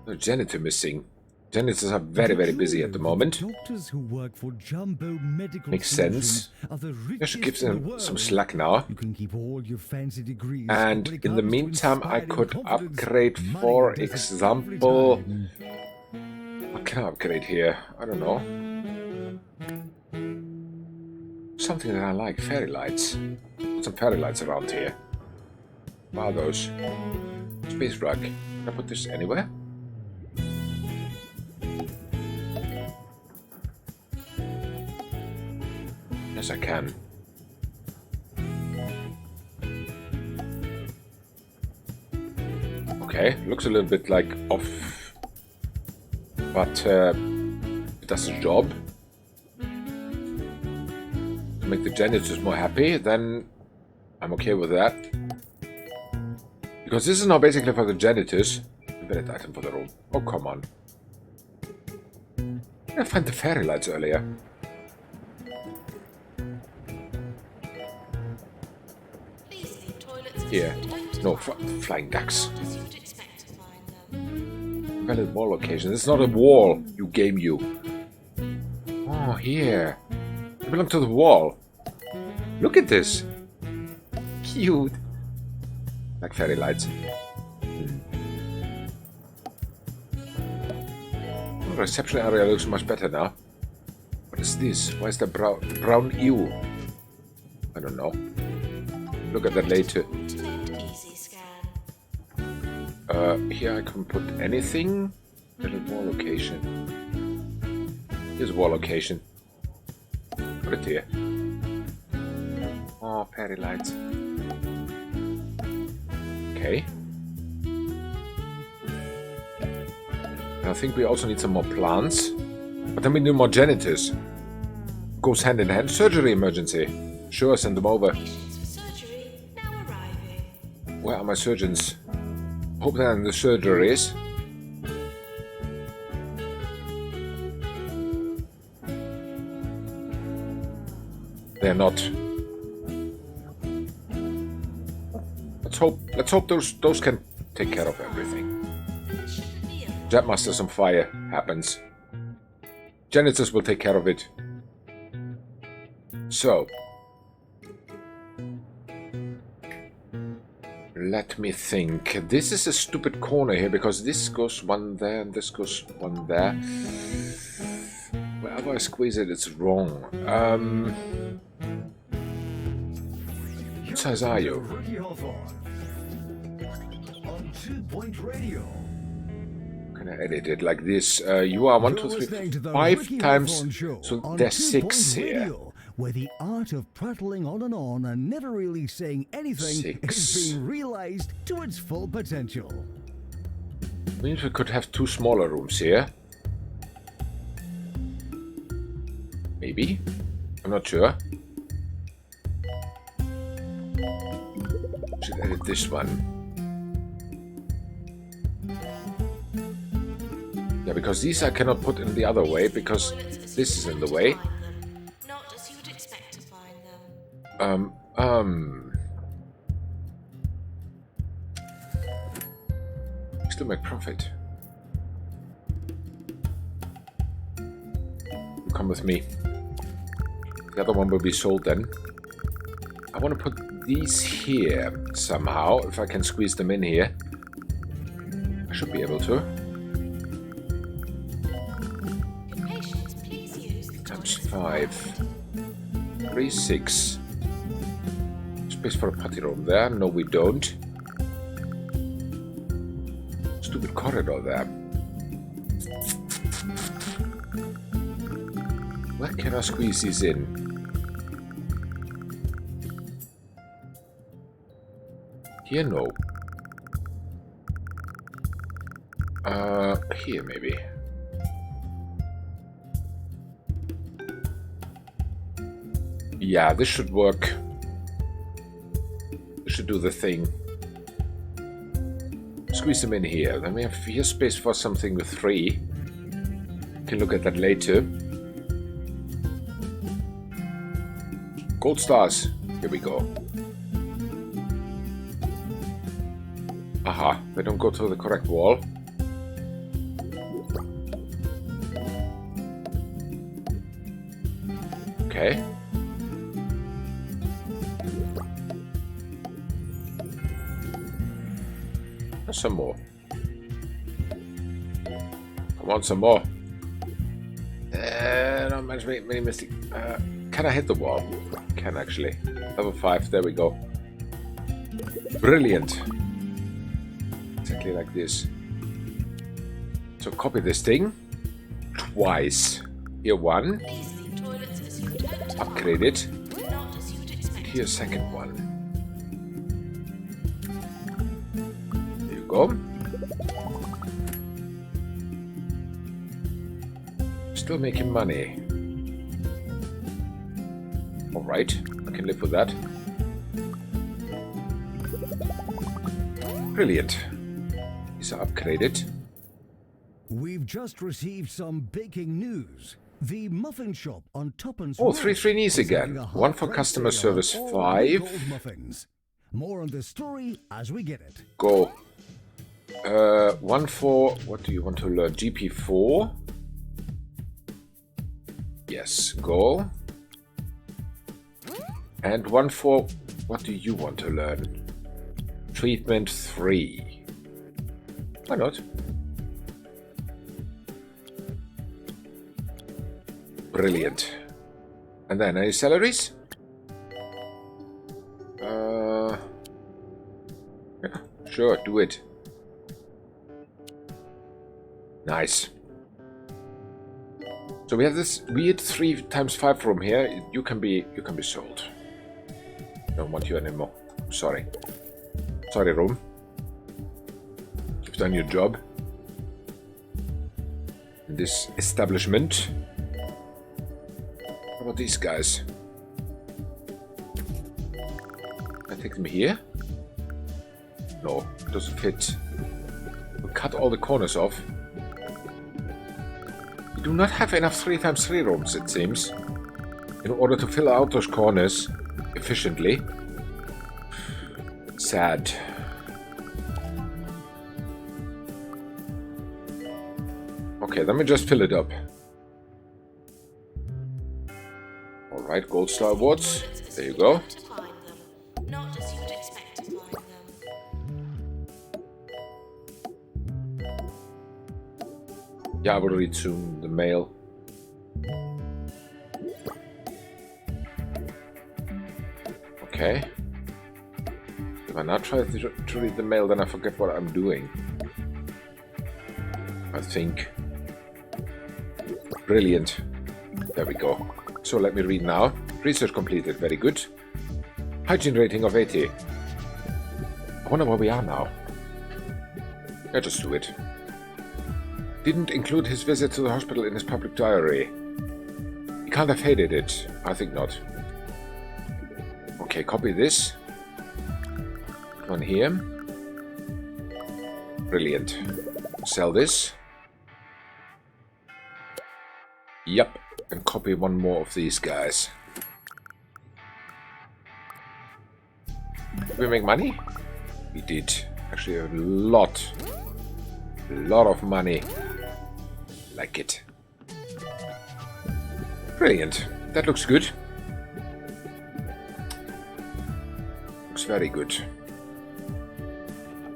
The janitor missing. Janitors are very, very busy at the moment. Doctors who work for Jumbo Medical Makes sense. I should give them some slack now. You can keep all your fancy degrees. And in the meantime, I could upgrade, for example... What can I upgrade here? I don't know. Something that I like. Fairy lights. Put some fairy lights around here. What are those? Space rug. Can I put this anywhere? Yes, I can. Okay, looks a little bit like off, but it does the job. To make the janitors more happy, then I'm okay with that. Because this is now basically for the janitors. A valid item for the room. Oh, come on. I find the fairy lights earlier. Here. No, flying ducks. Valid wall location. It's not a wall, you game you. Oh, here. You belong to the wall. Look at this. Cute. Like fairy lights. The reception area looks much better now. What is this? Why is there brown ew? I don't know. Look at that later. Internet easy scan. Here I can put anything. Little wall location. Here's a wall location. Put it here. Oh, fairy lights. Okay. I think we also need some more plants. But then we need more janitors. Goes hand in hand. Surgery emergency. Sure, send them over. Patients for surgery now arriving. Where are my surgeons? Hope they're in the surgeries. They're not. Let's hope those can take care of everything. Shouldn't be a Jet Master, some fire happens. Janitors will take care of it. So. Let me think. This is a stupid corner here because this goes one there and this goes one there. Wherever I squeeze it, it's wrong. What size are you? Ricky Hawthorne. On 2 Point Radio. Can I edit it like this? You are 1, 2, 3, 5 times. So there's 6 here. Radio, where the art of prattling on and never really saying anything 6. is being realized to its full potential. Means we could have 2 smaller rooms here. Maybe. I'm not sure. Should edit this one. Yeah, because these I cannot put in the other way because this is in the way. not as you would expect to find them. Still make profit. Come with me. The other one will be sold then. I want to put these here somehow, if I can squeeze them in here. I should be able to. Patients, please use the Times toilets 5. 3, 6. Space for a potty room there. No, we don't. Stupid corridor there. Where can I squeeze these in? Here, no. Here maybe. Yeah, this should work. This should do the thing. Squeeze them in here. Then we have here space for something with 3. Can look at that later. Gold stars. Here we go. Aha, they don't go to the correct wall. Okay. Some more. Come on, some more. Not many mistakes. Can I hit the wall? Can actually. Level 5, there we go. Brilliant. Exactly like this. So copy this thing. Twice. Here 1. Please leave toilets as you would hope to Upgrade it. find, not as you would expect. Here second one. There you go. Still making money. Alright, I can live with that. Brilliant. These are upgraded. We've just received some baking news. The muffin shop on Tuppence Oh, Road 3 trainees is again. having a One for hot customer sale on service all 5. gold muffins. More on the story as we get it. Go. 1 for... What do you want to learn? GP4? Yes, go. And 1 for... What do you want to learn? Treatment 3. Why not? Brilliant. And then any salaries? Yeah, sure, do it. Nice. So we have this weird 3x5 room here. You can be sold. Don't want you anymore. Sorry. Sorry, room. You've done your job in this establishment. What about these guys? Can I take them here? No, it doesn't fit. We'll cut all the corners off. We do not have enough 3x3 rooms, it seems, in order to fill out those corners efficiently. Sad. Okay, let me just fill it up. Alright, Gold Star Awards. There you go. To find them, not as you would expect to find them. Yeah, I will read soon the mail. Okay. If I now try to read the mail, then I forget what I'm doing. I think. Brilliant. There we go. So let me read now. Research completed. Very good. Hygiene rating of 80. I wonder where we are now. Yeah, just do it. Didn't include his visit to the hospital in his public diary. He can't have hated it. I think not. Okay, copy this. Put one here. Brilliant. Sell this. Yep. And copy one more of these guys. Did we make money? We did. Actually, a lot. A lot of money. Like it. Brilliant. That looks good. Looks very good.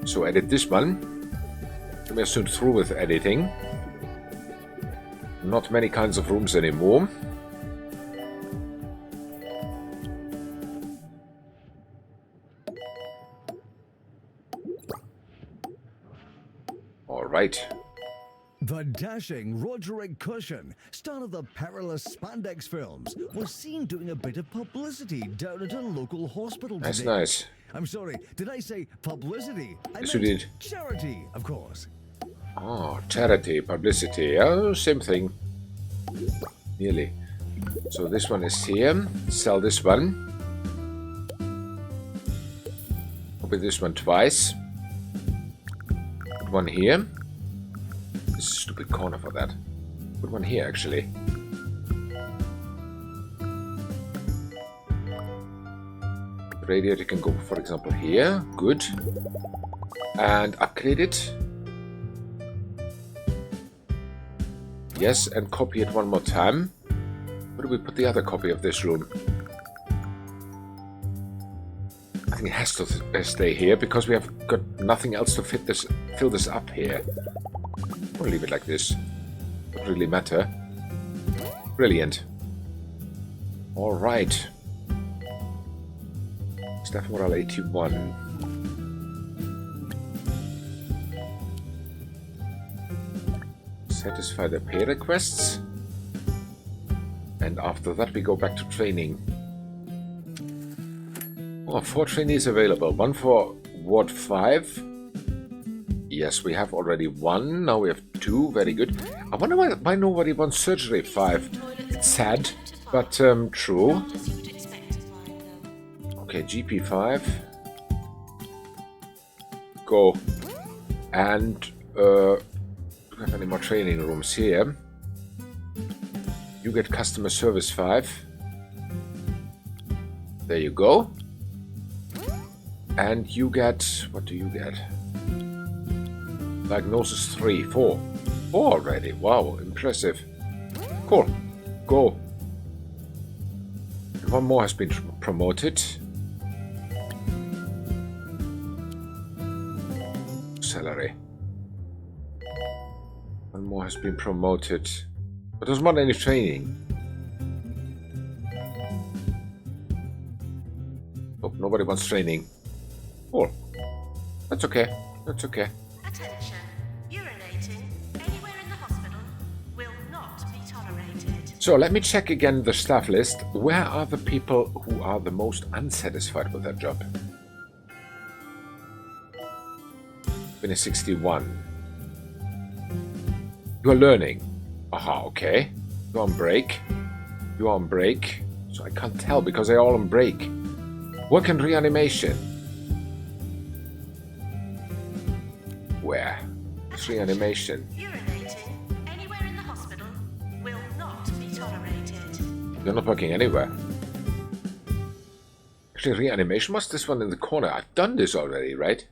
So edit this one. We are soon through with editing. Not many kinds of rooms anymore. All right. The dashing Roderick Cushion, star of the perilous spandex films, was seen doing a bit of publicity down at a local hospital today. That's nice. I'm sorry, did I say publicity? Yes, you did. Charity, of course. Oh, charity, publicity. Oh, same thing. Nearly. So this one is here. Sell this one. Copy this one twice. Put one here. This is a stupid corner for that. Put one here, actually. The radiator can go, for example, here. Good. And upgrade it. Yes, and copy it one more time. Where do we put the other copy of this room? I think it has to stay here because we have got nothing else to fill this up here. We'll leave it like this. Doesn't really matter. Brilliant. All right. Staff morale 81. Satisfy the pay requests. And after that we go back to training. Oh, 4 trainees available. One for Ward 5. Yes, we have already 1. Now we have 2. Very good. I wonder why nobody wants Surgery 5. It's sad, but true. Not as you would expect to find them. Okay, GP 5. Go. And do we have any more training rooms here? You get Customer Service 5. There you go. And you get... what do you get? Diagnosis 3. 4. 4 already. Wow, impressive. Cool. Go. And one more has been promoted. Salary. One more has been promoted. But doesn't want any training. nobody wants training. Cool. That's okay. That's okay. Attention. Urinating anywhere in the hospital will not be tolerated. So let me check again the staff list. Where are the people who are the most unsatisfied with their job? Finish 61. You are learning. Aha, okay. You're on break. You're on break. So I can't tell because they're all on break. Work in reanimation. Where? It's reanimation. Urinating anywhere in the hospital will not be tolerated. You're not working anywhere. Actually, reanimation was this one in the corner. I've done this already, right?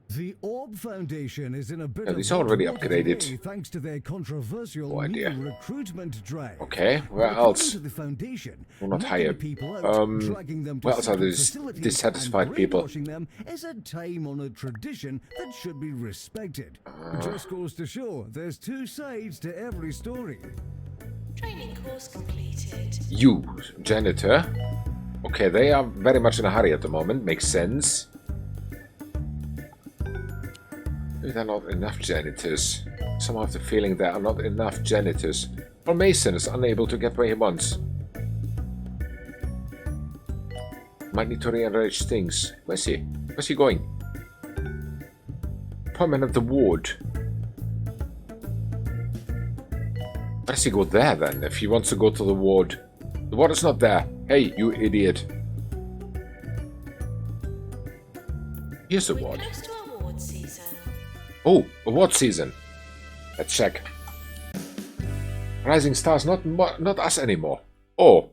The Orb Foundation is in a bit Yeah, of these are already hot water upgraded. today thanks to their controversial No idea. new recruitment drive. Okay, where According else? to the foundation, Will not knocking hire. people out, dragging them to where else are secret these facilities, dissatisfied and people? brainwashing them is a time-honored tradition that should be respected. It just goes to show there's two sides to every story. Training course completed. You, janitor. Okay, they are very much in a hurry at the moment. Makes sense. Maybe there are not enough janitors. Somehow I have the feeling there are not enough janitors. Or Mason is unable to get where he wants. Might need to rearrange things. Where's he? Where's he going? Appointment at the ward. Why does he go there then, if he wants to go to the ward? The ward is not there. Hey, you idiot. Here's the We're ward. close to award season. Oh, award season. Let's check. Rising stars, not us anymore. Oh.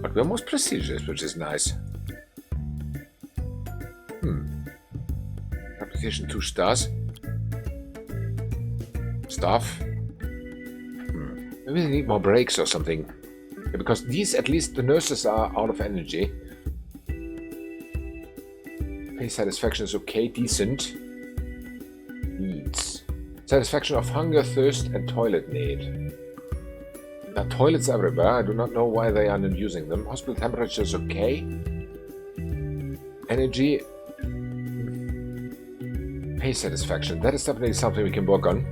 But we're most prestigious, which is nice. Application 2 stars. Staff. Maybe they need more breaks or something. Yeah, because these, at least the nurses are out of energy. Pay satisfaction is okay, decent. Needs. Satisfaction of hunger, thirst, and toilet need. There are toilets everywhere. I do not know why they are not using them. Hospital temperature is okay. Energy. Pay satisfaction. That is definitely something we can work on.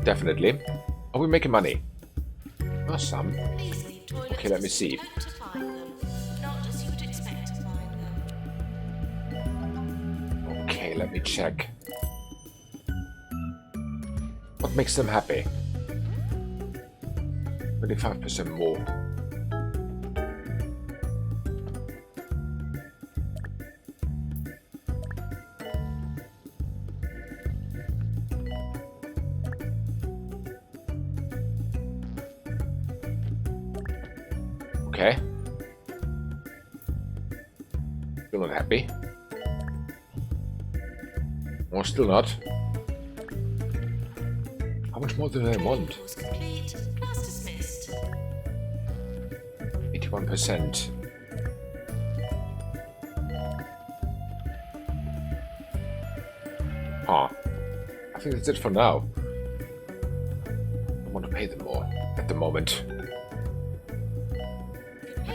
Definitely. Are we making money? Oh, some. Please leave toilets Okay, let me as you see. would hope to find them, not as you would expect to find them. Okay, let me check. What makes them happy? 25% more. Okay. Still not happy. Or still not. How much more do they want? Course complete. Class dismissed. 81%. Huh. I think that's it for now. I want to pay them more at the moment.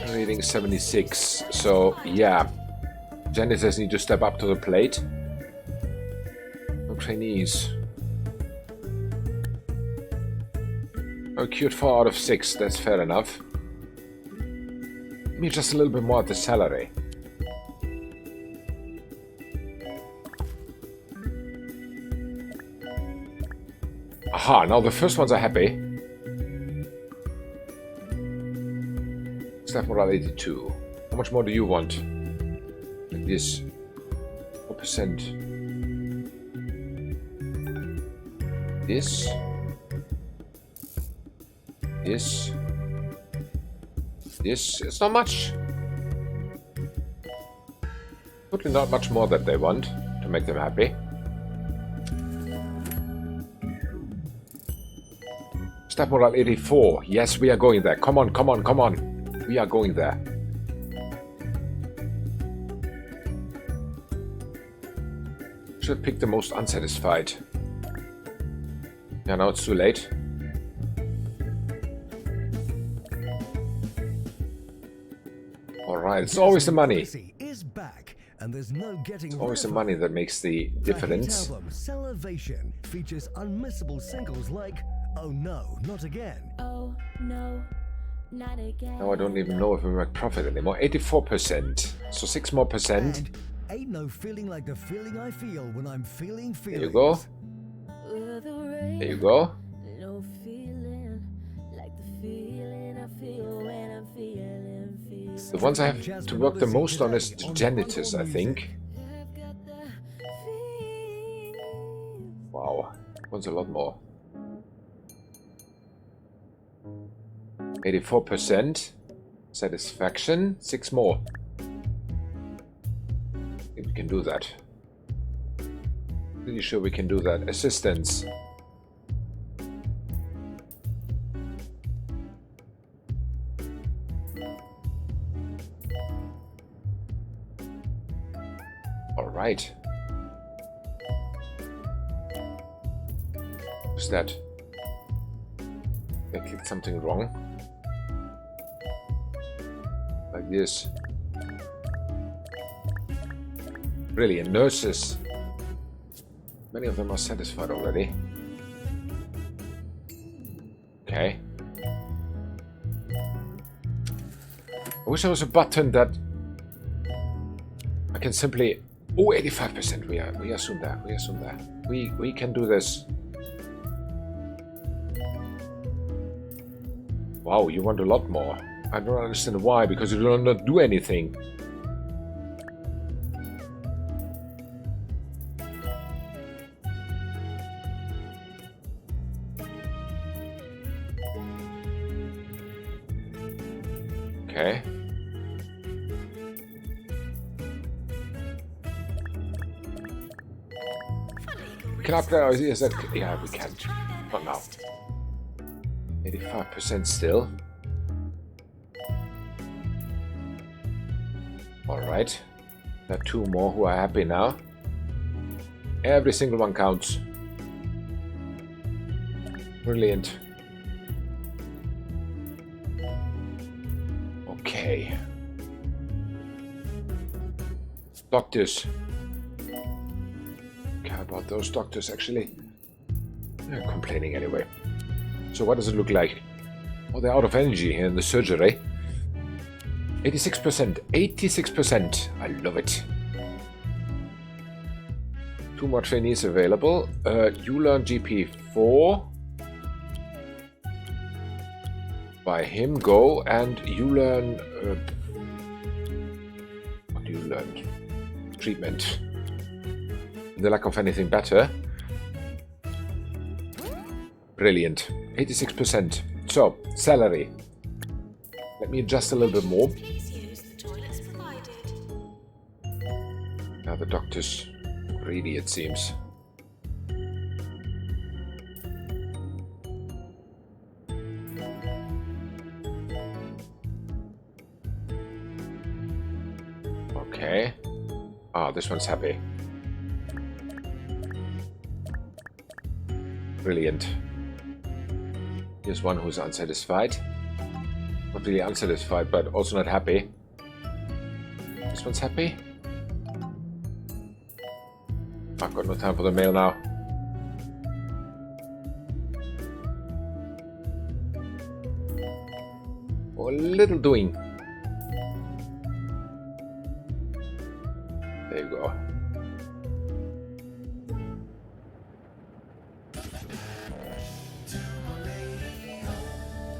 Rating 76. So, yeah. Janitors need to step up to the plate. No trainees. Cured 4 out of 6. That's fair enough. Give me just a little bit more of the salary. Aha, now the first ones are happy. Staff morale 82. How much more do you want? Like this. 4%. This. This. This. It's not much. Totally not much more that they want to make them happy. Staff morale 84. Yes, we are going there. Come on, come on, come on. We are going there. Should pick the most unsatisfied. Yeah, now it's too late. Right, it's always the money. Is back, and there's no getting It's always the rid of money her. that makes the The hit difference. album Salivation features unmissable singles like Oh No, Not Again, Oh, no, not again. Now I don't even know if we make profit anymore. 84%. So 6 more percent. and Ain't No Feeling Like the Feeling I Feel When I'm Feeling There Feelings. you go. With the rain, There you go. no feeling like the feeling I feel when I'm feeling, feeling. The ones I have to work the most on is the Janitors, I think. I've got the feeling. Wow. One's a lot more. 84%. Satisfaction. 6 more. I think we can do that. Pretty sure we can do that. Assistance. Alright. What's that? I clicked something wrong. Like this. Brilliant. Nurses. Many of them are satisfied already. Okay. I wish there was a button that I can simply... Oh, 85%. We are soon there. We are soon there. We can do this. Wow, you want a lot more. I don't understand why, because you do not do anything. Okay. Can I upgrade our ideas? Yeah, we can. Not now. 85% still. Alright. There are 2 more who are happy now. Every single one counts. Brilliant. Okay. Doctors. Care about those doctors actually. They're complaining anyway. So what does it look like? Oh, they're out of energy here in the surgery. 86%. 86%. I love it. 2 more trainees available. You learn GP 4. By him, go, and you learn... what do you learn? Treatment. In the lack of anything better. Brilliant. 86%. So, salary. Let me adjust a little bit more. Please use the toilets provided. Now the doctor's greedy, it seems. Okay. Ah, this one's happy. Brilliant. Here's one who's unsatisfied. Not really unsatisfied, but also not happy. This one's happy. I've got no time for the mail now. Oh, a little doing. There you go.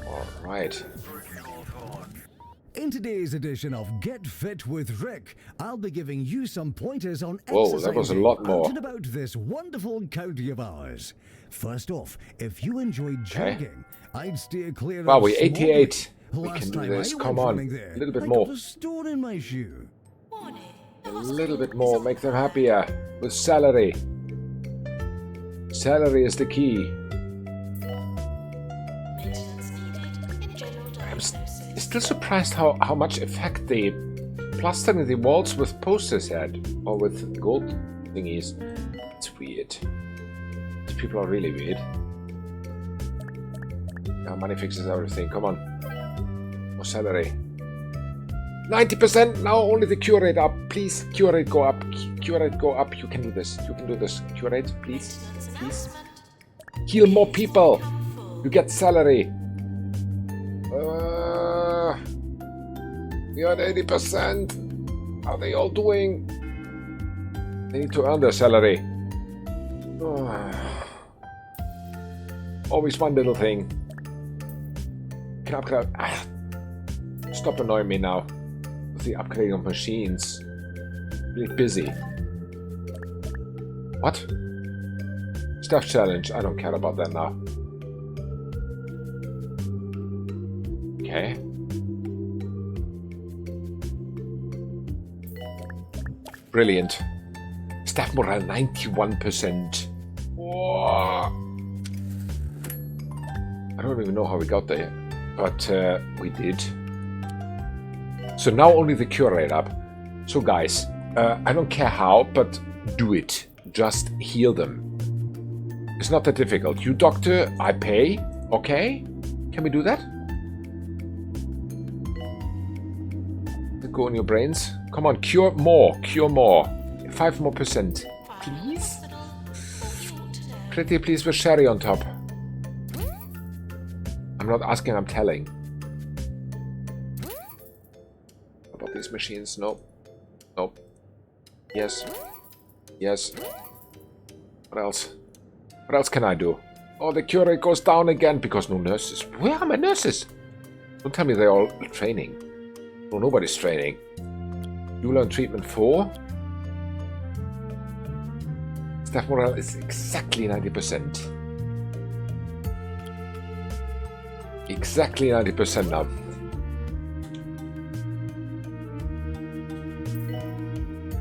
All right. In today's edition of Get Fit with Rick, I'll be giving you some pointers on Whoa, that was a lot more. out and about this wonderful county of ours. First off, if you enjoy jogging, I'd steer clear Wow, of we're 88. Swansea. We Last can do time this. I Come went on. running there, A little bit I more. got a stone in my shoe. Warning. A little bit more. Make them happier. With salary. Salary is the key. Maintenance needed in general I'm diagnosis. still surprised how much effect the plastering the walls with posters had. Or with gold thingies. It's weird. These people are really weird. Now money fixes everything. Come on. More salary. 90%. Now only the cure rate up. Please, cure rate go up. Cure rate go up. You can do this. You can do this. Cure rate, please. Please. Heal more people. You get salary. We are at 80%. How are they all doing? They need to earn their salary. Always one little thing. Can upgrade. Stop annoying me now with the upgrading of machines. Really busy. What? Staff challenge. I don't care about that now. Okay. Brilliant. Staff morale 91%. Whoa. I don't even know how we got there, but we did. So now only the cure rate up. So guys, I don't care how, but do it. Just heal them. It's not that difficult. You doctor, I pay. Okay? Can we do that? Go in your brains. Come on, cure more. Cure more. 5 more %. Please? Pretty please with sherry on top. I'm not asking, I'm telling. About these machines? Nope. Nope. Yes. Yes. What else? What else can I do? Oh, the cure rate goes down again because no nurses. Where are my nurses? Don't tell me they're all training. No, nobody's training. You learn treatment 4. Staff morale is exactly 90%. Exactly 90% now.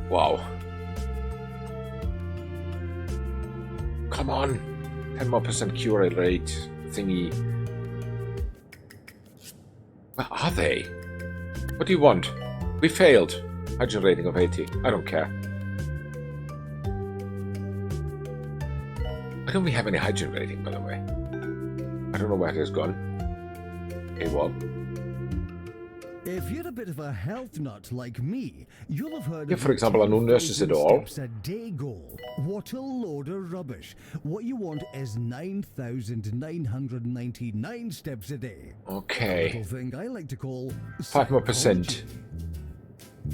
Wow. Come on. 10 more % cure rate thingy. Where are they? What do you want? We failed. Hygiene rating of 80. I don't care. Why don't we have any hygiene rating, by the way? I don't know where it has gone. Okay, well. If you're a bit of a health nut like me, you'll have heard If, for example, are no nurses at all. steps a day goal. What a load of rubbish. What you want is 9,999 steps a day. Okay. A little thing I like to call 5 more %.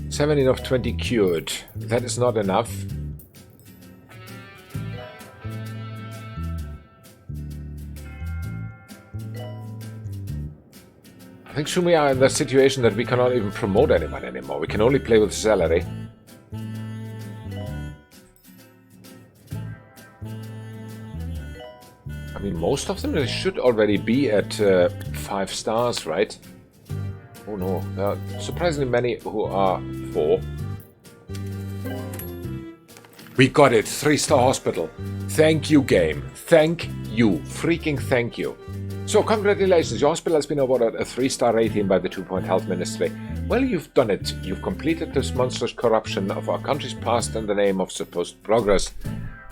17 of 20 cured. That is not enough. I think soon we are in the situation that we cannot even promote anyone anymore. We can only play with salary. I mean, most of them should already be at 5 stars, right? Oh no, there are surprisingly many who are 4. We got it! 3-star hospital. Thank you, game. Thank you. Freaking thank you. So, congratulations, your hospital has been awarded a 3-star rating by the 2-Point Health Ministry. Well, you've done it. You've completed this monstrous corruption of our country's past in the name of supposed progress.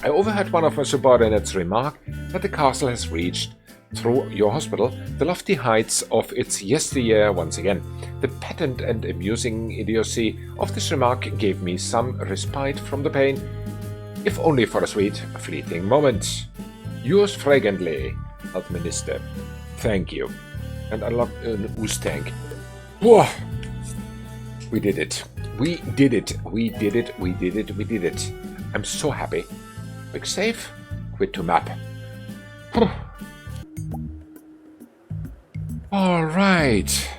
I overheard one of my subordinates remark that the castle has reached, through your hospital, the lofty heights of its yesteryear once again. The patent and amusing idiocy of this remark gave me some respite from the pain, if only for a sweet, fleeting moment. Yours fragrantly, Health Minister. Thank you. And unlock an ooze tank. Whoa! We did it. We did it. We did it. We did it. We did it. I'm so happy. Quick save. Quit to map. Alright.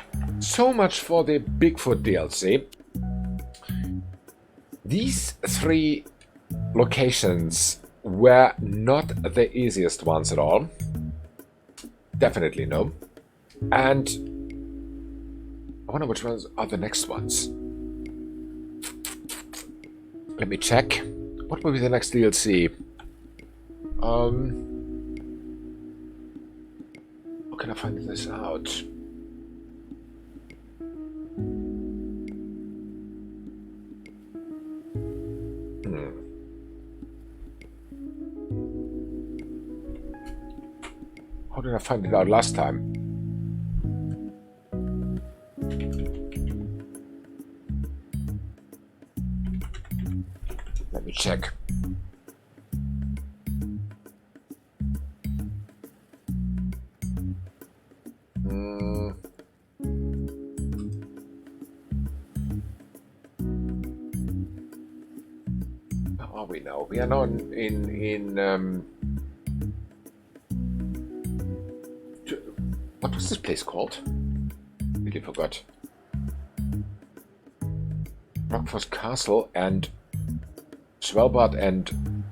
So much for the Bigfoot DLC. These 3 locations were not the easiest ones at all. Definitely no. And I wonder which ones are the next ones. Let me check. What will be the next DLC? How can I find this out? How did I find it out last time? Let me check. Where are we now? We are now what was this place called? Really forgot. Roquefort Castle and Svalbard and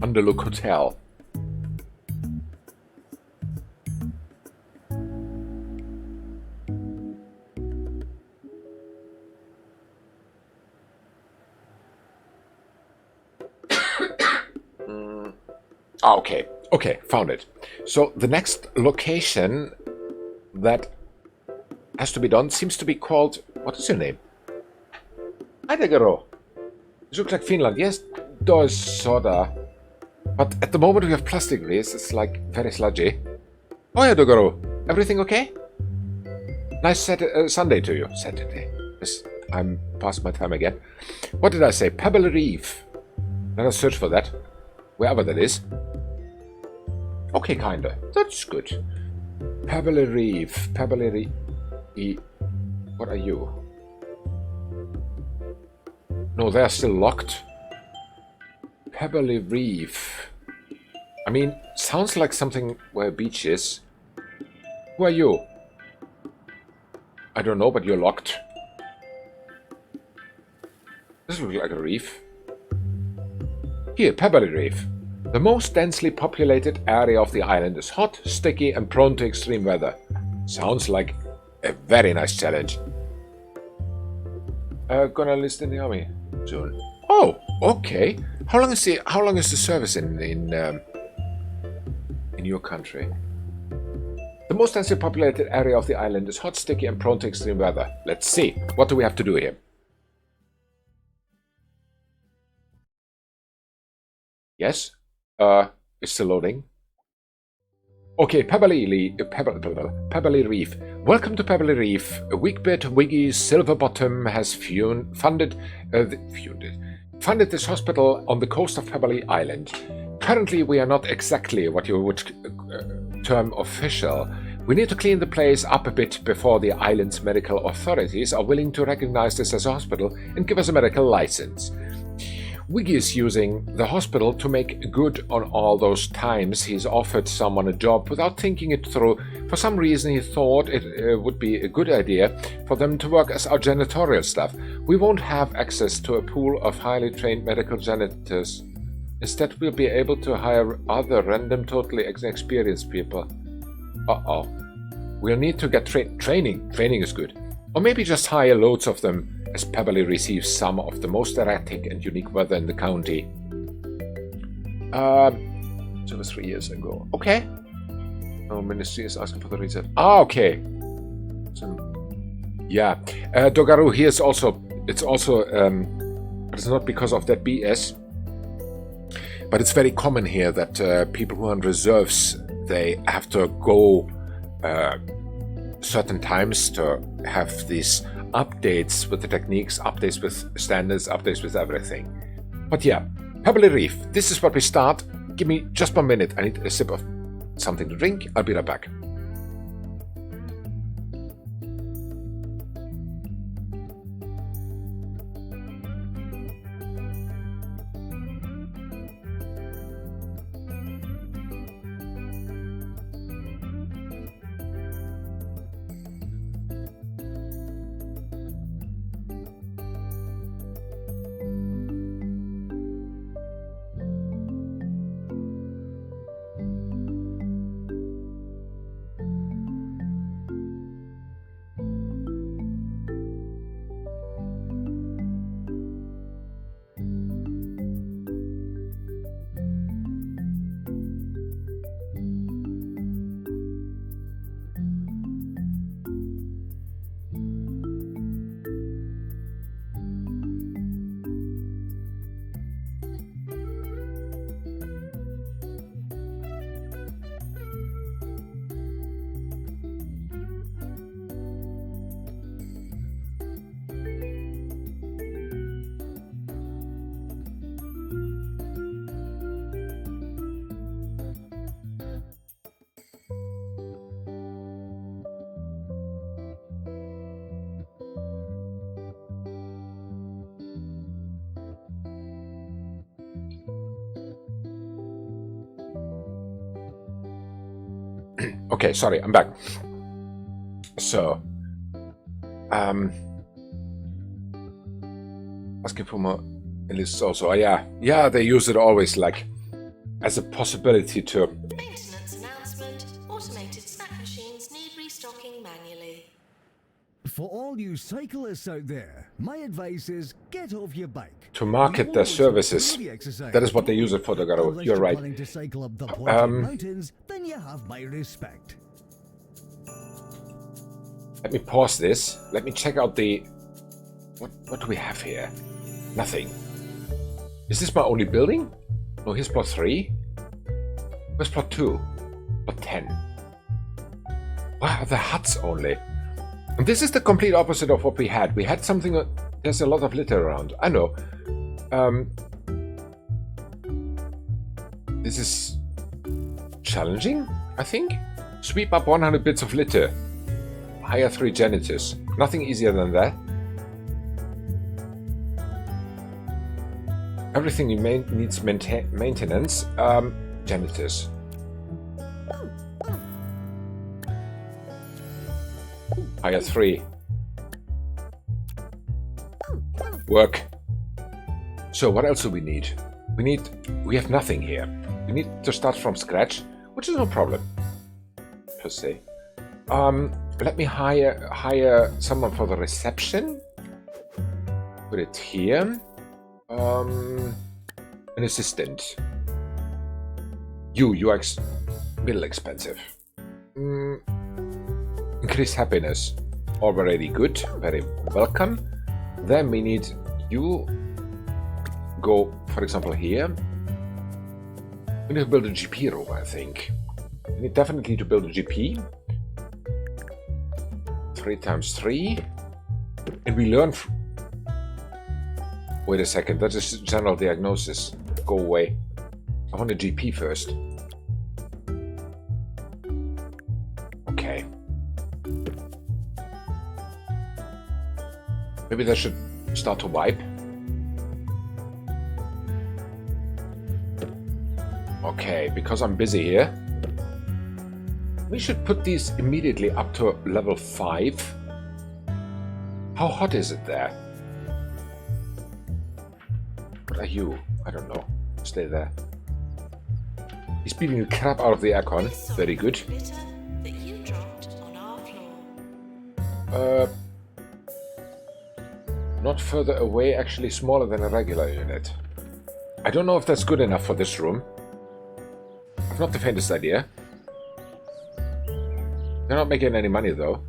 Untitled Hotel. Okay, found it. So the next location that has to be done seems to be called... What is your name? Heidegger. It looks like Finland. Yes, does sorta. But at the moment we have plastic race. It's like very sludgy. Oh yeah, Dogaro. Everything okay? Nice Sunday to you. Saturday. Yes, I'm past my time again. What did I say? Pebberley Reef. Let us search for that. Wherever that is. Okay, kinda. That's good. Pebberley Reef. Pebberley Reef. What are you? No, they're still locked. Pebberley Reef. I mean, sounds like something where a beach is. Who are you? I don't know, but you're locked. This looks like a reef. Here, Pebberley Reef. The most densely populated area of the island is hot, sticky, and prone to extreme weather. Sounds like a very nice challenge. Gonna enlist in the army soon. Oh, okay. How long is the service in your country? The most densely populated area of the island is hot, sticky, and prone to extreme weather. Let's see. What do we have to do here? Yes. It's still loading. Okay, Pebberley Reef. Welcome to Pebberley Reef. Weekbit Wiggy Silverbottom has funded this hospital on the coast of Pebberley Island. Currently, we are not exactly what you would term official. We need to clean the place up a bit before the island's medical authorities are willing to recognize this as a hospital and give us a medical license. Wiggy is using the hospital to make good on all those times he's offered someone a job without thinking it through. For some reason he thought it would be a good idea for them to work as our janitorial staff. We won't have access to a pool of highly trained medical janitors. Instead we'll be able to hire other random, totally inexperienced people. Uh-oh. We'll need to get training. Training is good. Or maybe just hire loads of them, as Pebberley receives some of the most erratic and unique weather in the county. So it was 3 years ago. Okay. Oh, ministry is asking for the reset. Okay. Yeah. Dogaru here is also... It's also... but it's not because of that BS. But it's very common here that people who are on reserves, they have to go certain times to have these updates with the techniques, updates with standards, updates with everything. But yeah, Pebberley Reef, this is what we start. Give me just 1 minute. I need a sip of something to drink. I'll be right back. Okay, sorry, I'm back. So, asking for more lists also. Yeah, they use it always like as a possibility to. Maintenance announcement. Automated snack machines need restocking manually. For all you cyclists out there, my advice is get off your bike. To market their services. That is what they use it for, Dogaro. You're right. Planning to cycle up the Pointed Mountains, then you have my respect. Let me pause this. Let me check out the... What do we have here? Nothing. Is this my only building? No, here's plot 3. Where's plot 2? Plot 10. Wow, the huts only. And this is the complete opposite of what we had. We had something... There's a lot of litter around. I know. This is challenging, I think. Sweep up 100 bits of litter. Hire 3 janitors. Nothing easier than that. Everything needs maintenance. Janitors. Hire 3. Work. So what else do we need? We have nothing here. We need to start from scratch, which is no problem, per se. Let me hire someone for the reception. Put it here. An assistant. You are middle expensive. Increase happiness. Already good. Very welcome. Then we need you. Go, for example, here. We need to build a GP room, I think. We need definitely to build a GP. 3 times 3. And we learn... Wait a second, that is general diagnosis. Go away. I want a GP first. Okay. Maybe that should start to wipe. Okay, because I'm busy here. We should put these immediately up to level 5. How hot is it there? What are you? I don't know. Stay there. He's beating the crap out of the aircon. Very good. That you dropped on our floor. Not further away, actually smaller than a regular unit. I don't know if that's good enough for this room. I've not the faintest idea. They're not making any money though.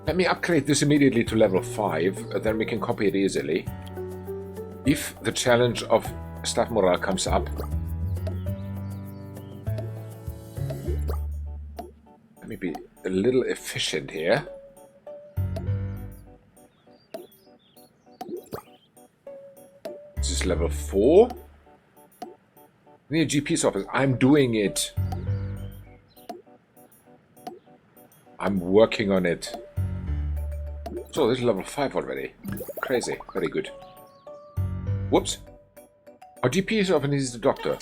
Let me upgrade this immediately to level 5, then we can copy it easily. If the challenge of staff morale comes up. Let me be a little efficient here. This is level 4. We need a GP's office. I'm doing it. I'm working on it. So this is level 5 already. Crazy. Very good. Whoops. Our GP's office needs the doctor.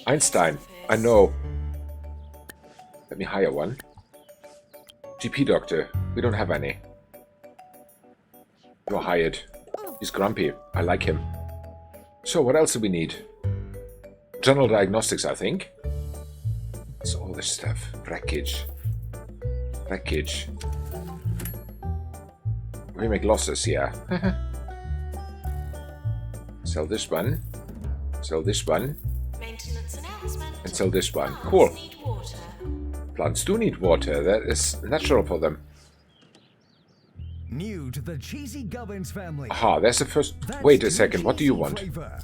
Einstein. I know. Let me hire one. GP doctor. We don't have any. You're hired. He's grumpy. I like him. So what else do we need? General diagnostics, I think. It's all this stuff. Wreckage. Wreckage. We make losses, yeah. Sell this one. Sell this one. Maintenance announcement. And sell this one. Plants Cool. need water. Plants do need water. That is natural for them. New to the Cheesy Gubbins family. Aha, there's the first... That's Wait a too second, what do you cheesy want? flavor.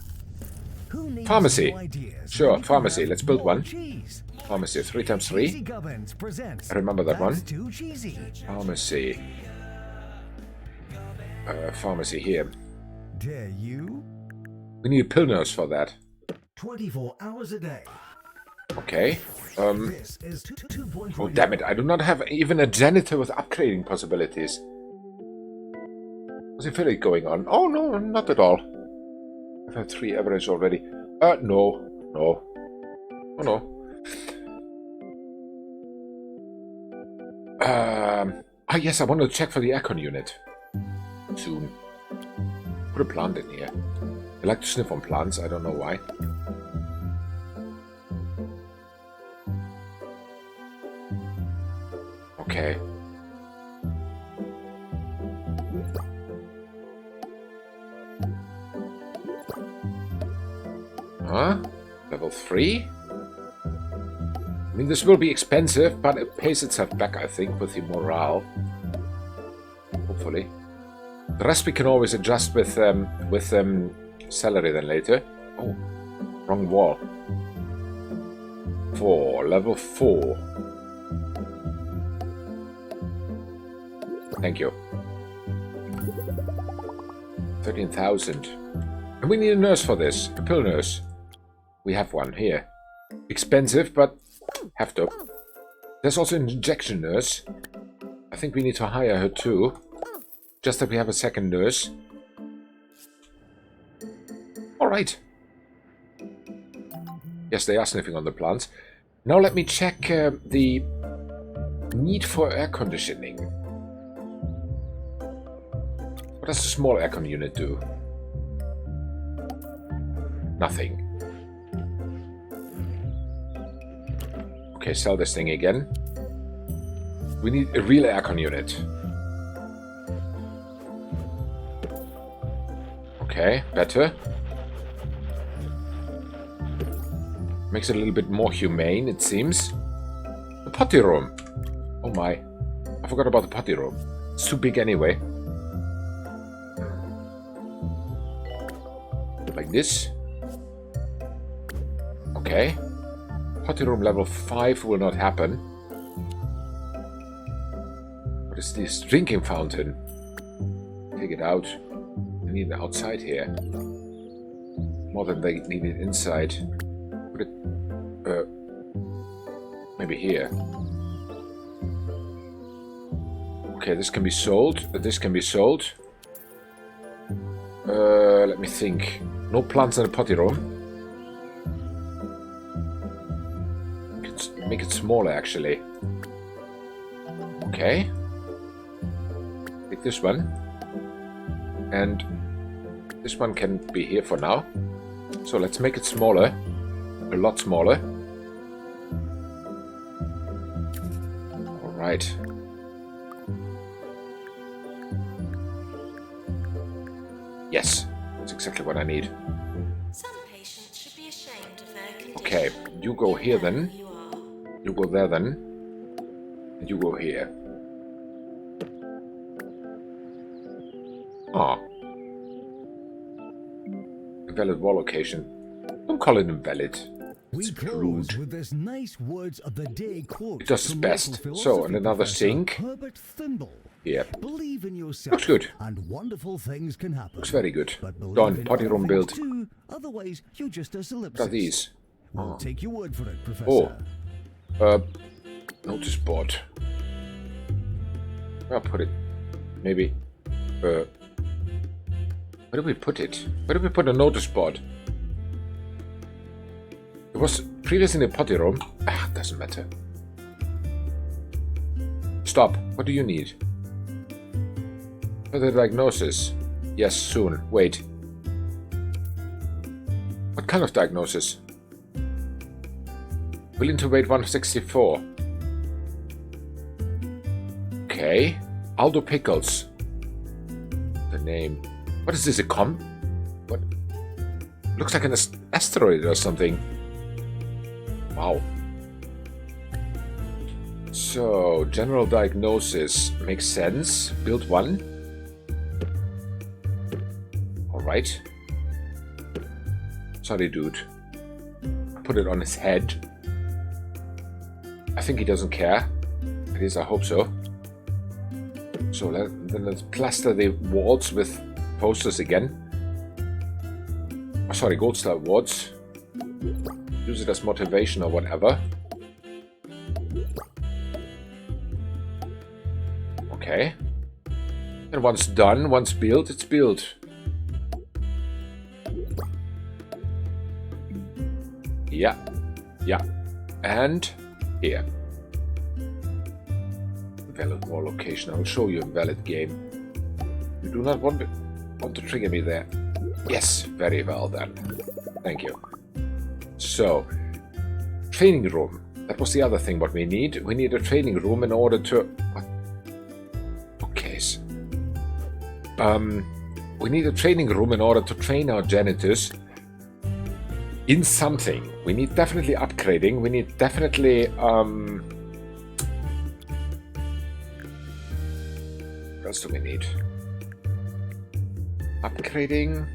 Who needs Pharmacy. new ideas? Sure, We can pharmacy. have Let's build more one. cheese. Pharmacy, 3 times Cheesy 3. Gubbins presents. I remember that That's one. Too cheesy. Pharmacy. Pharmacy here. Dare you? We need a pill nurse for that. 24 hours a day. Okay. This is 2.0. Oh, damn it. I do not have even a janitor with upgrading possibilities. Was affiliate going on? Oh, no, not at all. I've had 3 average already. No. Oh no. Yes, I want to check for the aircon unit. Soon. Put a plant in here. I like to sniff on plants, I don't know why. Okay. Huh? Level 3? I mean, this will be expensive, but it pays itself back, I think, with the morale. Hopefully. The rest we can always adjust with salary then later. Oh, wrong wall. 4, level 4. Thank you. 13,000. And we need a nurse for this. A pill nurse. We have one here. Expensive, but have to. There's also an injection nurse. I think we need to hire her too. Just that we have a second nurse. Alright. Yes, they are sniffing on the plants. Now let me check the need for air conditioning. What does the small aircon unit do? Nothing. Okay, sell this thing again. We need a real aircon unit. Okay, better. Makes it a little bit more humane, it seems. The potty room. Oh my. I forgot about the potty room. It's too big anyway. Like this. Okay. Potty room level 5 will not happen. What is this? Drinking fountain. Take it out. I need it outside here. More than they need it inside. Put it... maybe here. Okay, this can be sold. This can be sold. Let me think. No plants in the potty room. Make it smaller, actually. Okay. Take this one. And this one can be here for now. So let's make it smaller. A lot smaller. Alright. Yes. That's exactly what I need. Some patients should be ashamed of their condition. Okay. You go here then. You go there then. And you go here. Ah. Invalid wall location. Don't call it invalid. We It's close rude. with this nice words of the day quote. It does its from best. local So, philosophy and another professor sink. Herbert Thimble. Yeah. Believe in yourself. Looks good. And wonderful things can happen. Looks very good. But believe Done. in Potty room other built. things too, otherwise, you're just a What are solipsist. these? We'll take your word for it, Oh. Professor. Notice board. I'll put it. Maybe. Where do we put it? Where do we put a notice board? It was previously in the potty room. Ah, doesn't matter. Stop. What do you need? Further diagnosis. Yes, soon. Wait. What kind of diagnosis? Willing to wait 164. Okay. Aldo Pickles. The name. What is this? A what? Looks like an asteroid or something. Wow. So, general diagnosis makes sense. Build one. Alright. Sorry, dude. Put it on his head. I think he doesn't care. At least I hope so. So then let's plaster the walls with posters again. Oh, sorry, gold star awards. Use it as motivation or whatever. Okay. And once done, once built, it's built. Yeah. Yeah. And here. Valid war location. I will show you a valid game. You do not want to trigger me there. Yes, very well then. Thank you. So, training room. That was the other thing what we need. We need a training room in order to... What? Okay. We need a training room in order to train our janitors in something. We need definitely upgrading. We need definitely... What else do we need? Upgrading...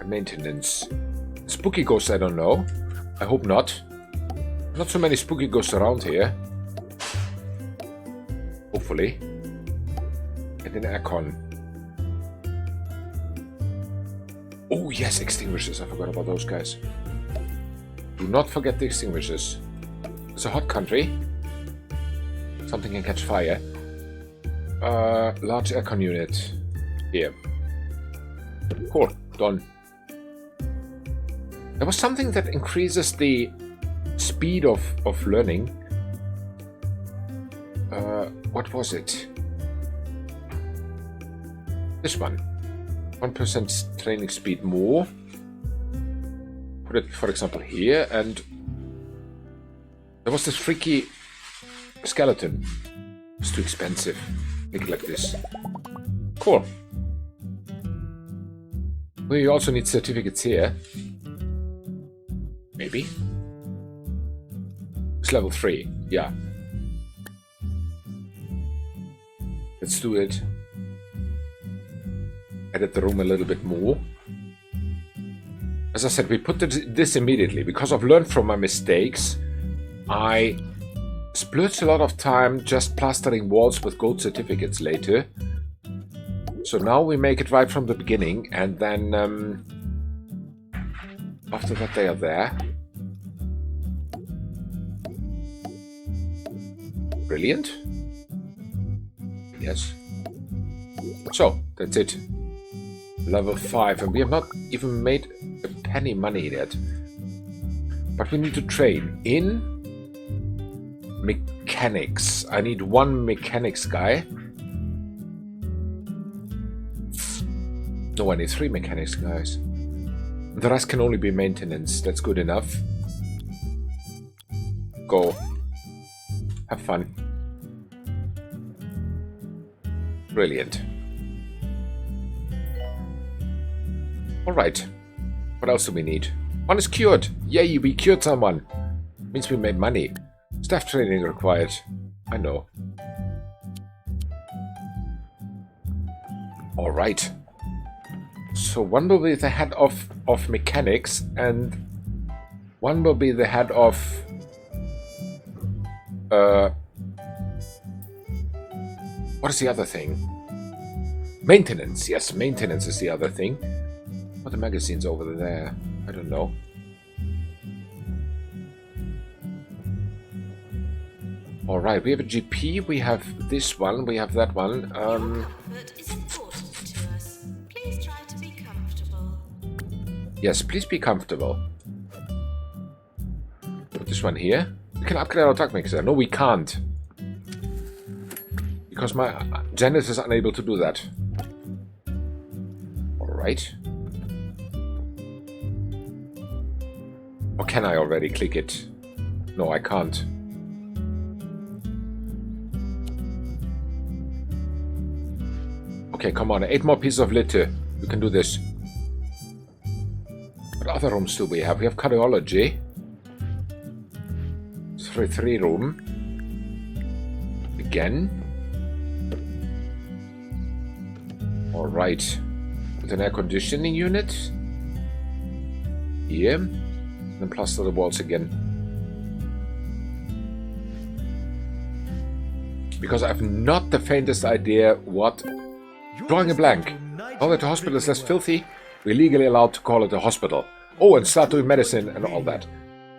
Maintenance. Spooky ghosts, I don't know. I hope not. Not so many spooky ghosts around here. Hopefully. And an aircon. Oh yes, extinguishers. I forgot about those guys. Do not forget the extinguishers. It's a hot country. Something can catch fire. Large aircon unit. Here. Cool. Done. There was something that increases the speed of learning. What was it? This one. 1% training speed more. Put it, for example, here, and there was this freaky skeleton. It's too expensive. Make it like this. Cool. We also need certificates here. Maybe. It's level 3. Yeah. Let's do it. Edit the room a little bit more. As I said, we put this immediately. Because I've learned from my mistakes, I splurged a lot of time just plastering walls with gold certificates later. So now we make it right from the beginning, and then after that they are there. Brilliant. Yes. So, that's it. Level 5, and we have not even made a penny money yet. But we need to train in mechanics. I need one mechanics guy. No, I need 3 mechanics guys. The rest can only be maintenance. That's good enough. Go. Have fun. Brilliant. Alright. What else do we need? One is cured. Yay, we cured someone. Means we made money. Staff training required. I know. Alright. So one will be the head of mechanics, and one will be the head of what is the other thing? Maintenance. Yes, maintenance is the other thing. What are the magazines over there? I don't know. Alright, we have a GP, we have this one, we have that one. Your comfort is important to us. Please try to be comfortable. Yes, please be comfortable. Put this one here. We can upgrade our truck mixer. No, we can't. Because my janitor is unable to do that. Alright. Or can I already click it? No, I can't. Okay, come on. 8 more pieces of litter. We can do this. What other rooms do we have? We have cardiology. 3 room. Again. Alright. With an air conditioning unit. Here. And then plaster the walls again. Because I have not the faintest idea what... Drawing a blank. Now that the hospital is less filthy, we're legally allowed to call it a hospital. Oh, and start doing medicine and all that.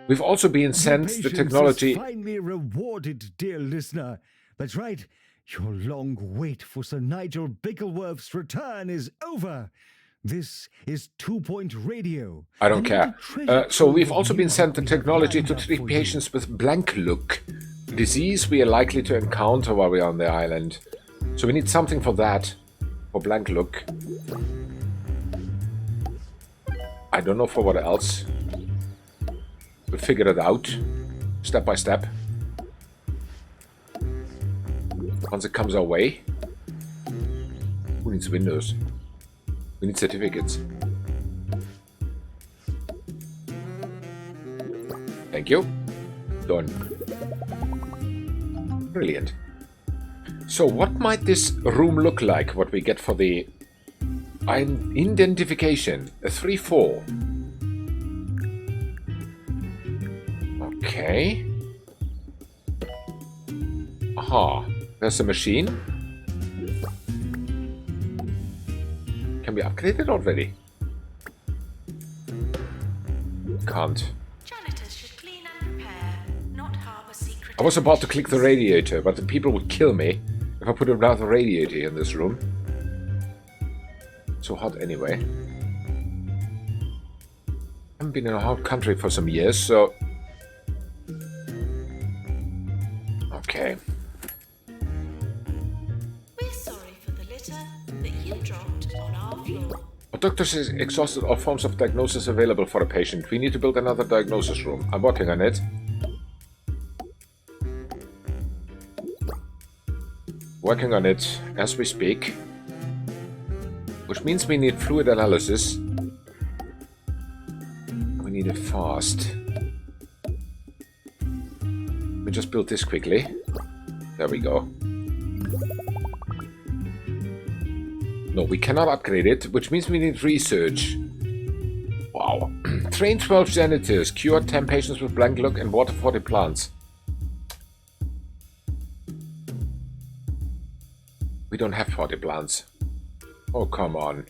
We've also been sent the technology... Finally rewarded, dear listener. That's right. Your long wait for Sir Nigel Bicklesworth's return is over. This is 2 Point Radio. I don't and care. the treasure So trove we've of also been music sent the we technology lined to up treat for patients with blank look, a disease we are likely to encounter while we are on the island. So we need something for that, for blank look. I don't know for what else. We'll figure it out, step by step. Once it comes our way. Who needs windows? We need certificates. Thank you. Done. Brilliant. So what might this room look like? What we get for the identification? A 3-4. Okay. Aha. There's a machine. Can we upgrade it already? Can't. Janitors should clean and prepare, not harbour secret. I was about to click the radiator, but the people would kill me if I put another radiator in this room. So hot anyway. I haven't been in a hot country for some years, so... Okay. We're sorry for the litter that you dropped on our floor. Our doctors is exhausted all forms of diagnosis available for a patient. We need to build another diagnosis room. I'm working on it. Working on it as we speak. Which means we need fluid analysis. We need it fast. Let me just build this quickly. There we go. No, we cannot upgrade it, which means we need research. Wow. Train 12 janitors, cure 10 patients with blank look, and water 40 plants. We don't have 40 plants. Oh, come on.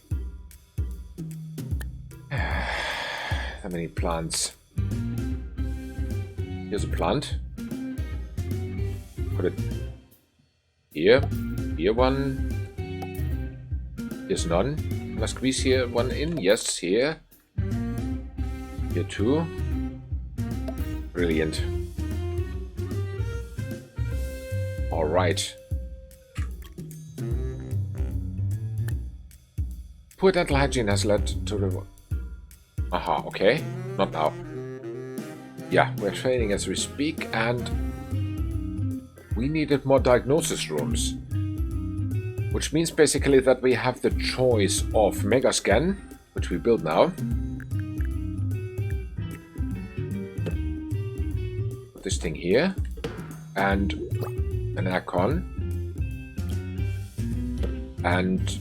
How many plants? Here's a plant. Put it here. Here one. Here's none. Can I squeeze here one in? Yes, here. Here two. Brilliant. Alright. Poor dental hygiene has led to the... Aha, okay. Not now. Yeah, we're training as we speak, and we needed more diagnosis rooms. Which means basically that we have the choice of Mega Scan, which we build now. Put this thing here. And an aircon. And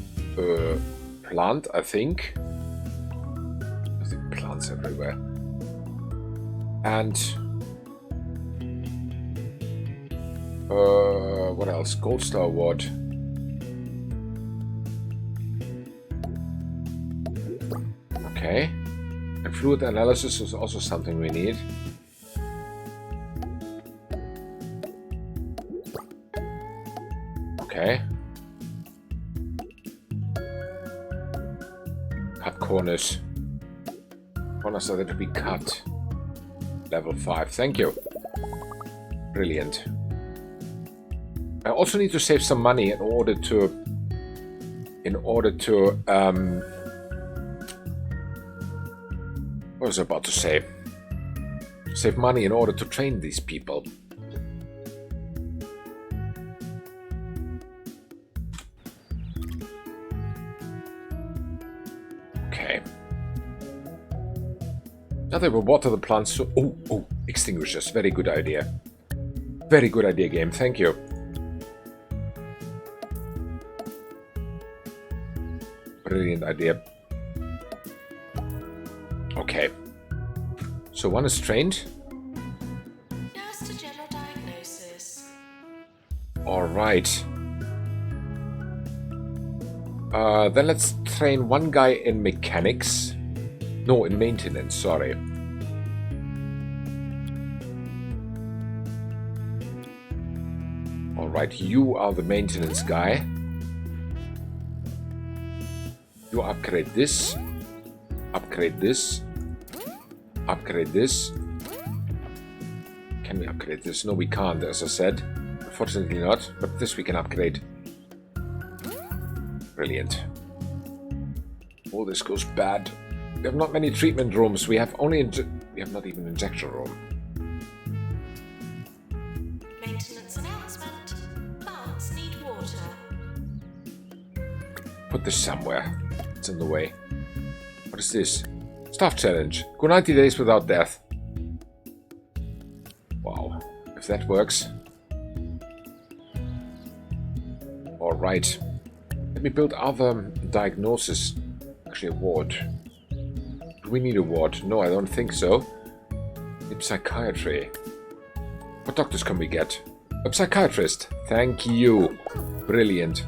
plant, I think. I think plants everywhere. And what else? Gold Star Award. Okay. And fluid analysis is also something we need. Okay. Cut corners. Corners are there to be cut. Level 5. Thank you. Brilliant. I also need to save some money in order to what was I about to say? Save money in order to train these people. Okay. Now they will water the plants. So oh, extinguishers. Very good idea. Very good idea, game. Thank you. Brilliant idea. Okay. So one is trained. Nurse to general diagnosis. Alright. Then let's train one guy in mechanics. No, in maintenance, sorry. Alright, you are the maintenance guy. You upgrade this. Upgrade this. Upgrade this. Can we upgrade this? No, we can't, as I said. Unfortunately not, but this we can upgrade. Brilliant. Oh, this goes bad. We have not many treatment rooms. We have only we have not even injection room. Maintenance announcement. Plants need water. Put this somewhere. It's in the way. What is this? Staff challenge. Go 90 days without death. Wow. If that works. Alright. Let me build other diagnosis. Actually, a ward. Do we need a ward? No, I don't think so. Need psychiatry. What doctors can we get? A psychiatrist. Thank you. Brilliant.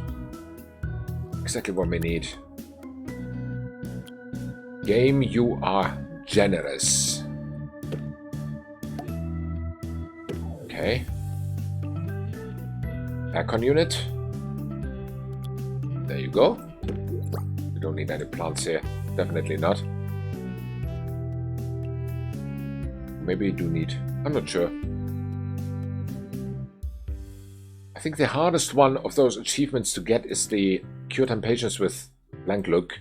Exactly what we need. Game, you are generous. Okay. Aircon unit. There you go. We don't need any plants here. Definitely not. Maybe we do need. I'm not sure. I think the hardest one of those achievements to get is the cure 10 patients with blank look.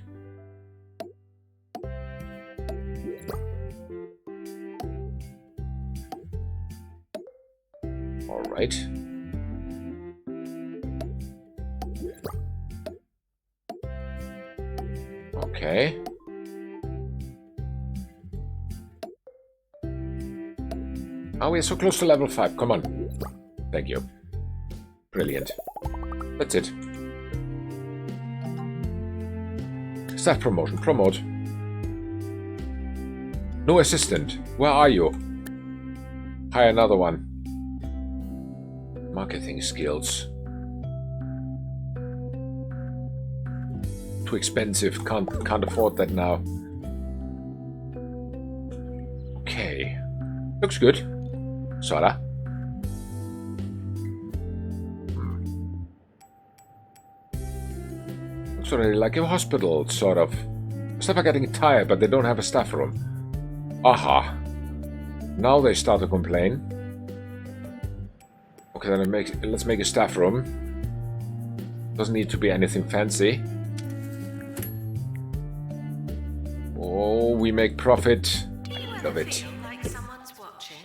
Alright. Okay. Oh, we're so close to level 5. Come on. Thank you. Brilliant. That's it. Staff promotion. Promote. No assistant. Where are you? Hire another one. Marketing skills. Too expensive. Can't afford that now. Okay. Looks good. Sorta. Looks already like a hospital, sort of. Staff are getting tired, but they don't have a staff room. Aha. Now they start to complain. Okay, then let's make a staff room. Doesn't need to be anything fancy. Oh, we make profit. Love it. Like someone's watching.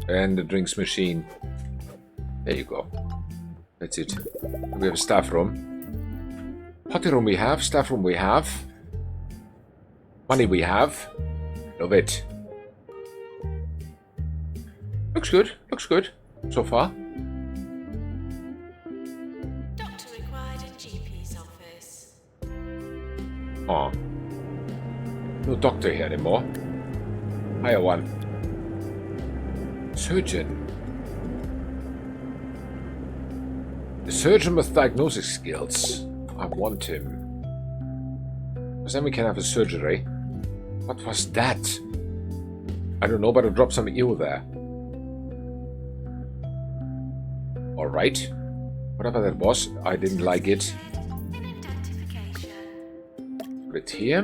And the drinks machine. There you go. That's it. We have a staff room. Potty room we have. Staff room we have. Money we have. Love it. Looks good. Looks good. So far. Doctor required in GP's office. Oh. No doctor here anymore. Hire one. Surgeon. The surgeon with diagnostic skills. I want him. Because then we can have a surgery. What was that? I don't know, but I dropped some eel there. Alright. Whatever that was, I didn't like it. Put it here.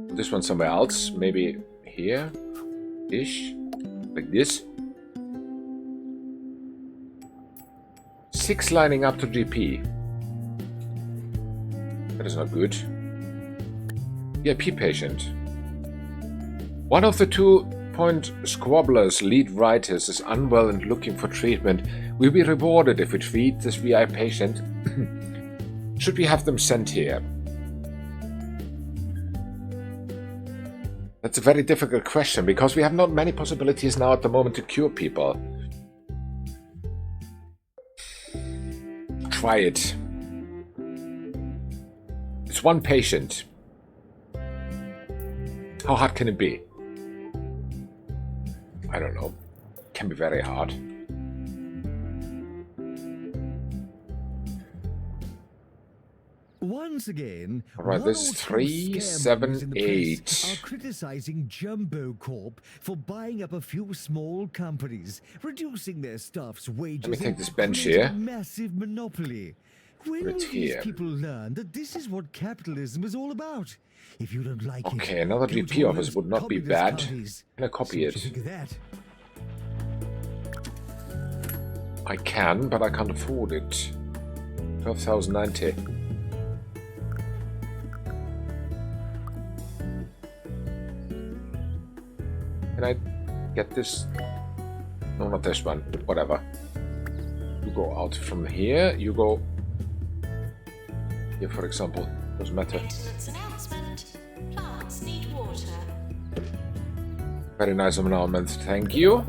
Put this one somewhere else. Maybe here. Ish. Like this. 6 lining up to GP. That is not good. VIP patient. One of the 2-point squabblers lead writers is unwell and looking for treatment. Will be rewarded if we treat this VIP patient. Should we have them sent here? That's a very difficult question because we have not many possibilities now at the moment to cure people. Try it. It's one patient. How hard can it be? I don't know. It can be very hard. Once again, Alright, this is 3, 7, 8. Are criticizing Jumbo Corp for buying up a few small companies, reducing their staff's wages. Let me take and this bench creating here. a massive monopoly. When Put will it these here. people learn that this is what capitalism is all about? If you don't like it, Okay, another go to GP all office those would not be communist bad. countries. Can I copy See what it? you think of that? I can, but I can't afford it. 12,090. Can I get this? No, not this one. Whatever. You go out from here. You go here, for example. Doesn't matter. Maintenance announcement. Plants need water. Very nice announcement. Thank you.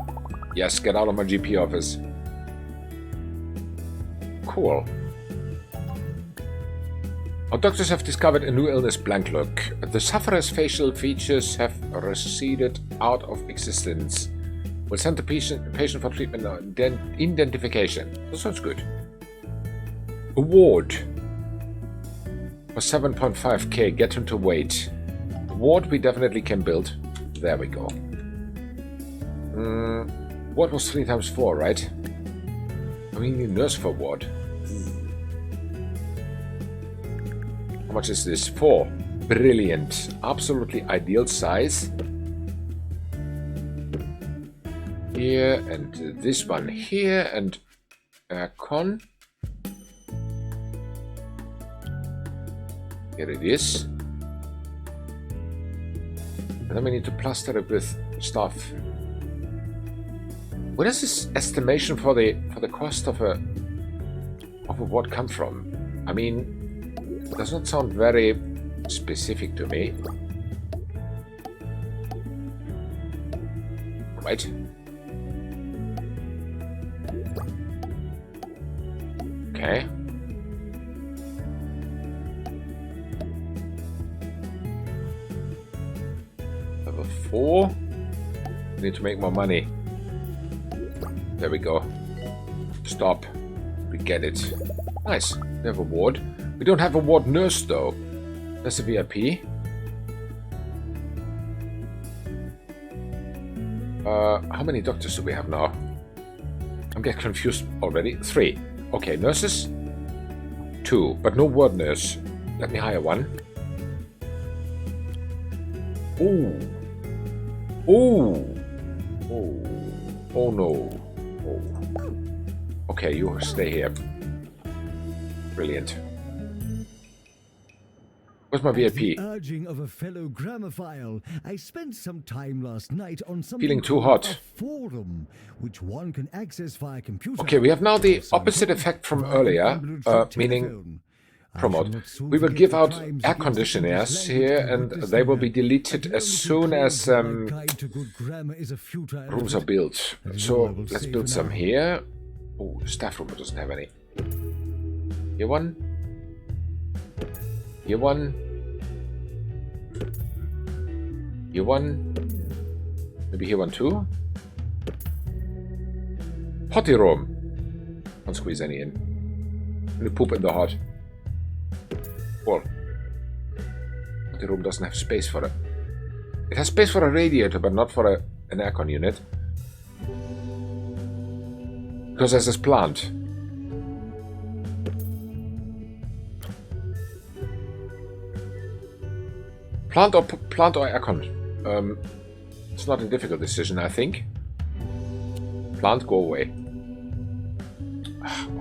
Yes, get out of my GP office. Cool. Our doctors have discovered a new illness, blank look. The sufferer's facial features have receded out of existence. We'll send the patient for treatment and identification. That sounds good. Award. For 7.5k, get him to wait. Ward we definitely can build. There we go. Ward was 3 times 4, right? I mean, you nurse for ward. How much is this? 4. Brilliant. Absolutely ideal size. Here, and this one here, and aircon. Here it is. And then we need to plaster it with stuff. Where does this estimation for the cost of a ward come from? I mean, it does not sound very specific to me. Right. Okay. Level 4. We need to make more money. There we go. Stop. We get it. Nice. We have a ward. We don't have a ward nurse though. That's a VIP. How many doctors do we have now? I'm getting confused already. 3. Okay, nurses. 2, but no ward nurse. Let me hire one. Ooh. Ooh. Oh. Oh no. Oh. Okay, you stay here. Brilliant. Where's my VIP? At the urging of a fellow gramophile, I spent some time last night on something Feeling too called hot. a forum, which one can access via computer. Okay, we have now the Some opposite point effect from via earlier, ambulatory meaning telephone. I promote. shall not soon We will forget give the out crimes air against the conditioners English here, language I and witnessed they will there. be deleted And as the only soon as conclusion my guide to good grammar is a futile rooms are effort. built. That is So all I will let's say build for some now. here. Oh, staff room doesn't have any. Here one. Here one. Here one. Maybe here one too. Potty room. Can't squeeze any in. Gonna poop in the hot. Cool. Potty room doesn't have space for it. It has space for a radiator, but not for an aircon unit. Because there's this plant. Plant or aircon? It's not a difficult decision, I think. Plant, go away.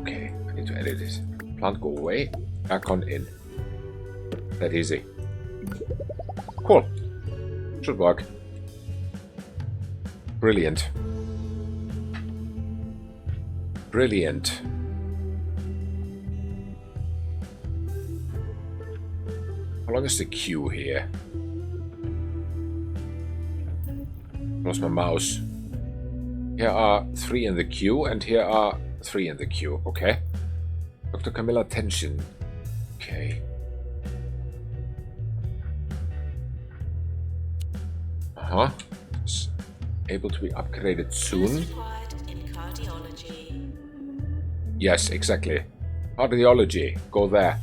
Okay, I need to edit it. Plant, go away. Aircon in. That easy. Cool. Should work. Brilliant. Brilliant. How long is the queue here? Lost my mouse. Here are 3 in the queue, and here are 3 in the queue. Okay. Dr. Camilla Tension. Okay. Able to be upgraded soon. First required in cardiology. Yes, exactly. Cardiology. Go there.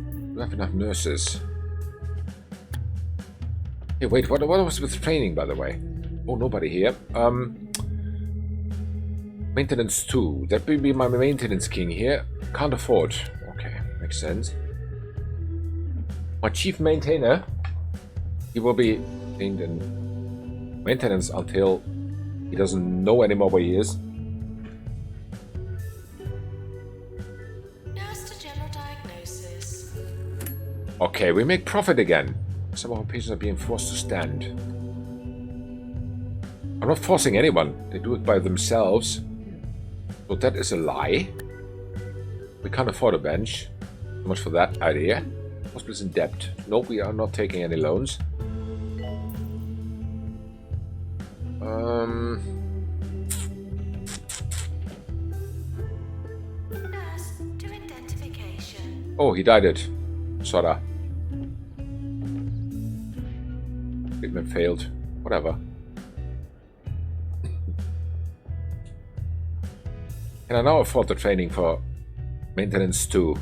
Do we have enough nurses? Hey, wait, what was with training, by the way? Oh, nobody here. Maintenance 2. That will be my maintenance king here. Can't afford. Okay, makes sense. My chief maintainer. He will be in maintenance until he doesn't know anymore where he is. Nurse to general diagnosis. Okay, we make profit again. Some of our patients are being forced to stand. I'm not forcing anyone. They do it by themselves. So that is a lie. We can't afford a bench. So much for that idea. Hospital's in debt. No, we are not taking any loans. Nurse to identification. Oh, he died it. Sorta. Treatment failed. Whatever. Can I now afford the training for maintenance 2?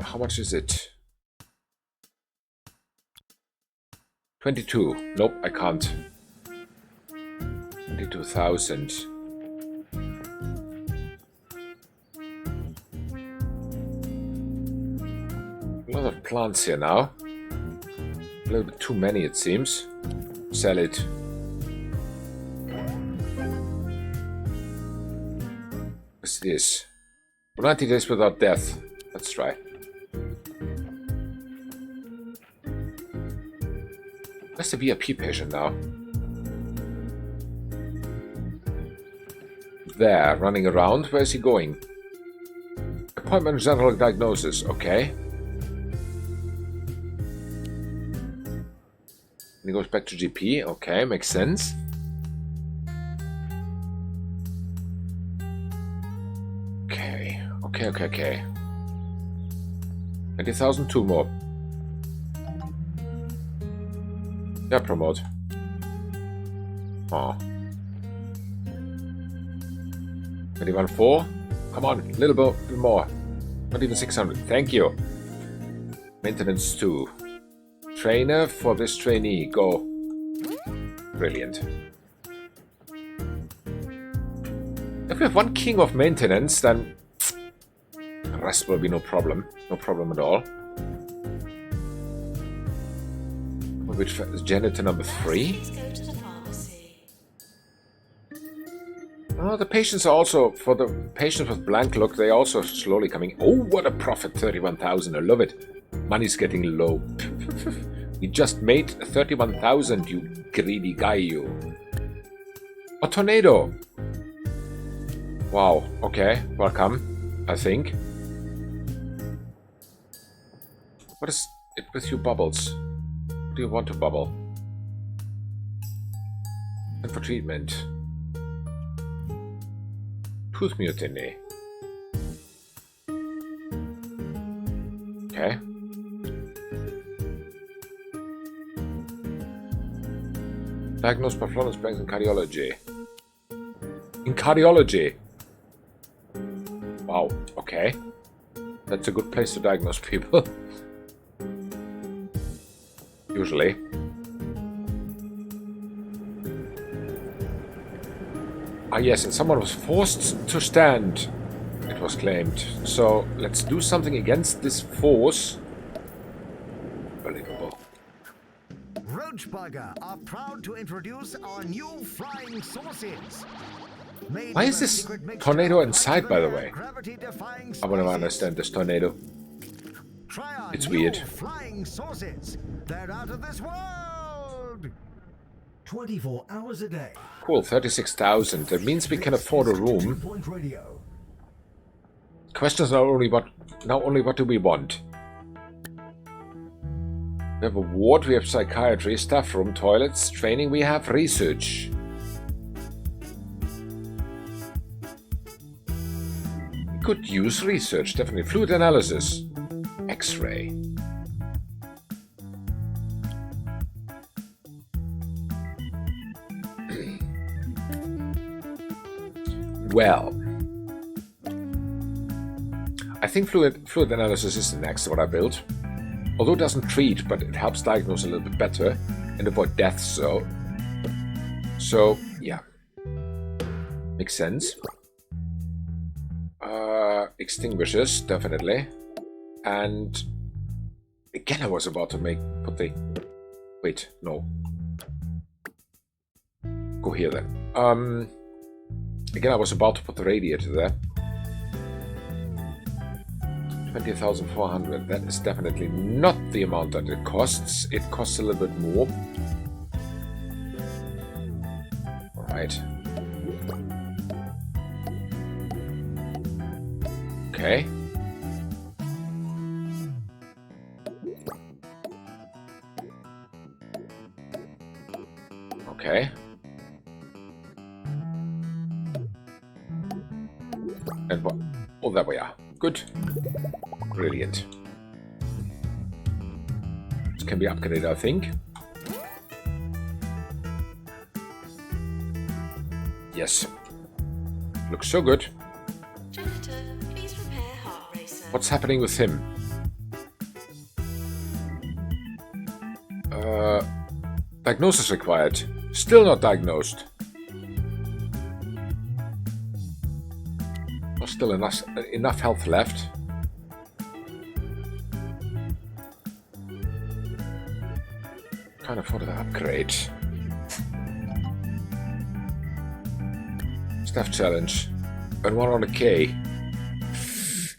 How much is it? 22. Nope, I can't. 22,000. A lot of plants here now. A little bit too many, it seems. Sell it. What's this? 90 days without death. Let's try. Where's the VIP patient now? There, running around. Where is he going? Appointment general diagnosis. Okay. And he goes back to GP. Okay, makes sense. Okay. 20,000, 2 more. Yeah, promote. Oh. 21,4. Come on, a little bit more. Not even 600. Thank you. Maintenance 2. Trainer for this trainee. Go. Brilliant. If we have one king of maintenance, then the rest will be no problem. No problem at all. Which is janitor number 3? Please go to the pharmacy. Oh, the patients are also, for the patients with blank look, they are also slowly coming. Oh, what a profit, 31,000. I love it. Money's getting low. You just made 31,000, you greedy guy, you. A tornado. Wow, okay, welcome, I think. What is it with you bubbles? Do you want to bubble? And for treatment. Tooth mutiny. Okay. Diagnosed performance banks in cardiology. In cardiology. Wow, okay. That's a good place to diagnose people. Usually. Ah yes, and someone was forced to stand, it was claimed. So let's do something against this force. Unbelievable. Roachbugger are proud to introduce our new flying sauces. Why is this tornado inside, by the way? I want to understand this tornado. It's weird. Flying sauces. They're out of this world. 24 hours a day. Cool, 36,000. That means we can afford a room. Questions are only what do we want? We have a ward, we have psychiatry, staff room, toilets, training, we have research. We could use research, definitely. Fluid analysis. X-ray. Well, I think fluid analysis is the next what I built. Although it doesn't treat, but it helps diagnose a little bit better and avoid deaths. So yeah. Makes sense. Extinguishers, definitely. And again, I was about to put the... Wait, no. Go here then. Again, I was about to put the radiator there. 20,400. That is definitely not the amount that it costs. It costs a little bit more. All right. Okay. Okay. And what? Oh, there we are. Good. Brilliant. This can be upgraded, I think. Yes. Looks so good. Janitor, please repair heart racer. What's happening with him? Diagnosis required. Still not diagnosed. There's still enough health left. Can't afford the upgrade. Staff challenge. Earn 100k.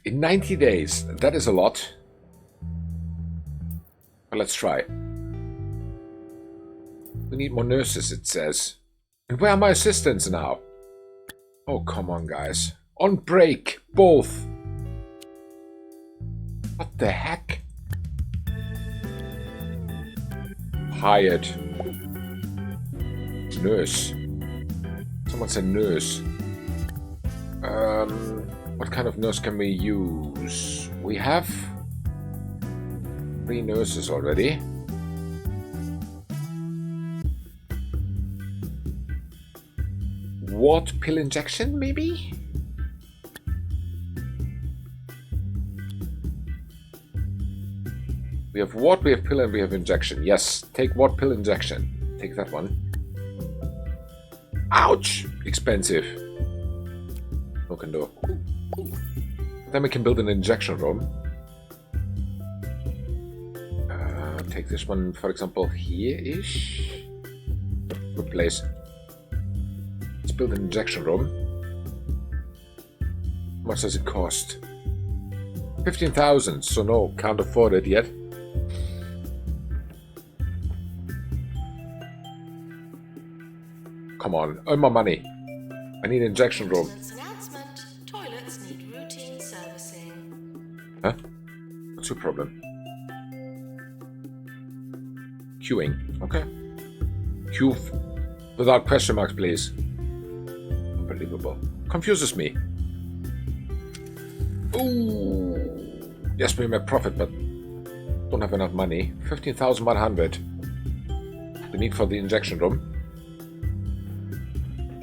In 90 days. That is a lot. But let's try. We need more nurses, it says. And where are my assistants now? Oh, come on, guys. On break, both. What the heck? Hired. Nurse. Someone said nurse. What kind of nurse can we use? We have 3 nurses already. Ward pill injection, maybe? We have ward, we have pill, and we have injection. Yes, take ward pill injection. Take that one. Ouch! Expensive. No can do. Then we can build an injection room. Take this one, for example, here-ish. Good place. Let's build an injection room. How much does it cost? 15,000, so no, can't afford it yet. Come on, earn my money. I need an injection room. Announcement. Toilets need routine servicing. Huh? What's your problem? Queuing. Okay. Queue without question marks, please. Unbelievable. Confuses me. Ooh. Yes, we made profit, but don't have enough money. 15,100. We need for the injection room.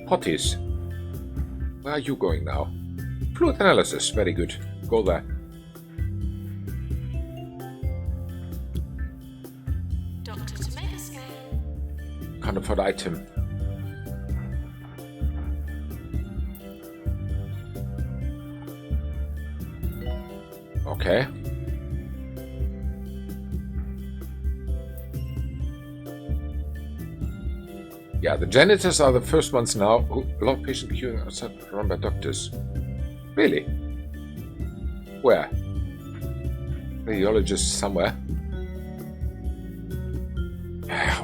Potties. Where are you going now? Fluid analysis. Very good. Go there. Doctor to make a scan. Can't afford item. Okay. Yeah, the janitors are the first ones now. Ooh, a lot of patient queuing outside run by doctors. Really? Where? Radiologist somewhere.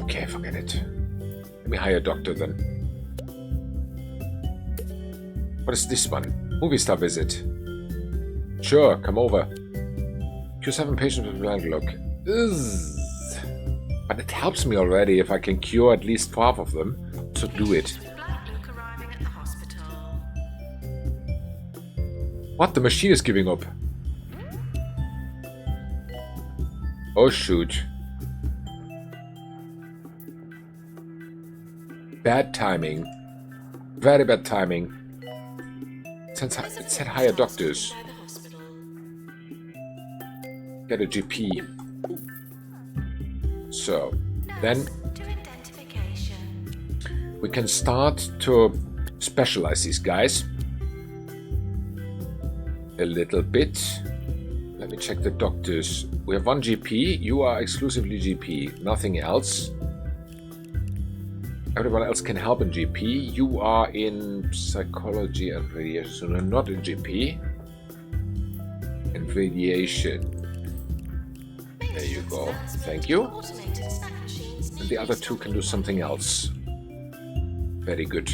Okay, forget it. Let me hire a doctor then. What is this one? Movie star visit. Sure, come over. Q7 patients with blind look. Ugh. But it helps me already if I can cure at least half of them. So do it. Black look arriving at the hospital. What? The machine is giving up. Oh shoot. Bad timing. Very bad timing. It said hire doctors. Get a GP. So, then we can start to specialize these guys a little bit. Let me check the doctors. We have one GP. You are exclusively GP, nothing else. Everyone else can help in GP. You are in psychology and radiation, so not in GP. And radiation. There you go. Thank you. And the other two can do something else. Very good.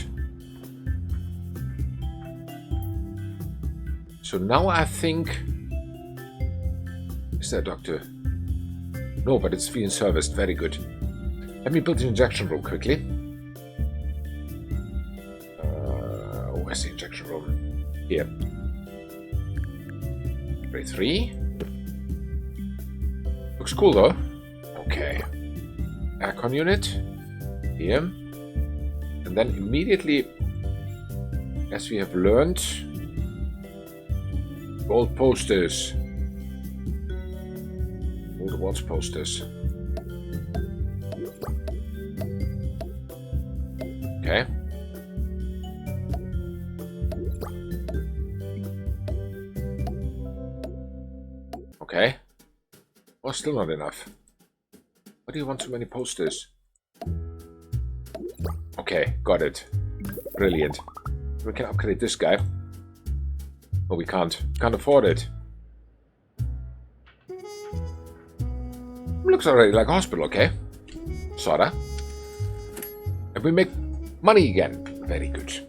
So now I think... Is there a doctor? No, but it's being serviced. Very good. Let me build an injection room quickly. Where's the injection room? Here. Grade 3. Looks cool though. Okay. Aircon unit. Here. And then immediately, as we have learned, gold posters. Gold walls posters. Okay. Okay. Oh, still not enough. Why do you want so many posters? Okay, got it. Brilliant. We can upgrade this guy. Oh, we can't. Can't afford it. Looks already like a hospital, okay? Sorta. And we make money again. Very good.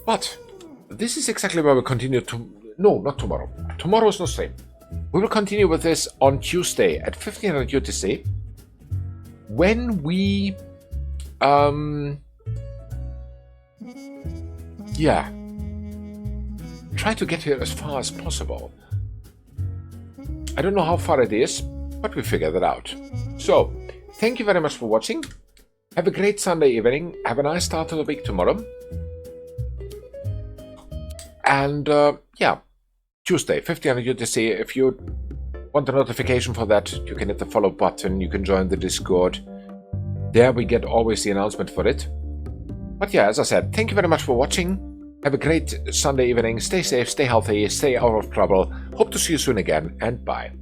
But this is exactly where we continue to... No, not tomorrow. Tomorrow is no stream. We will continue with this on Tuesday at 1500 UTC. When we... yeah. Try to get here as far as possible. I don't know how far it is, but we figure that out. So, thank you very much for watching. Have a great Sunday evening. Have a nice start to the week tomorrow. And, yeah. Tuesday, 1500 UTC. If you want a notification for that, you can hit the follow button. You can join the Discord. There we get always the announcement for it. But yeah, as I said, thank you very much for watching. Have a great Sunday evening. Stay safe, stay healthy, stay out of trouble. Hope to see you soon again, and bye.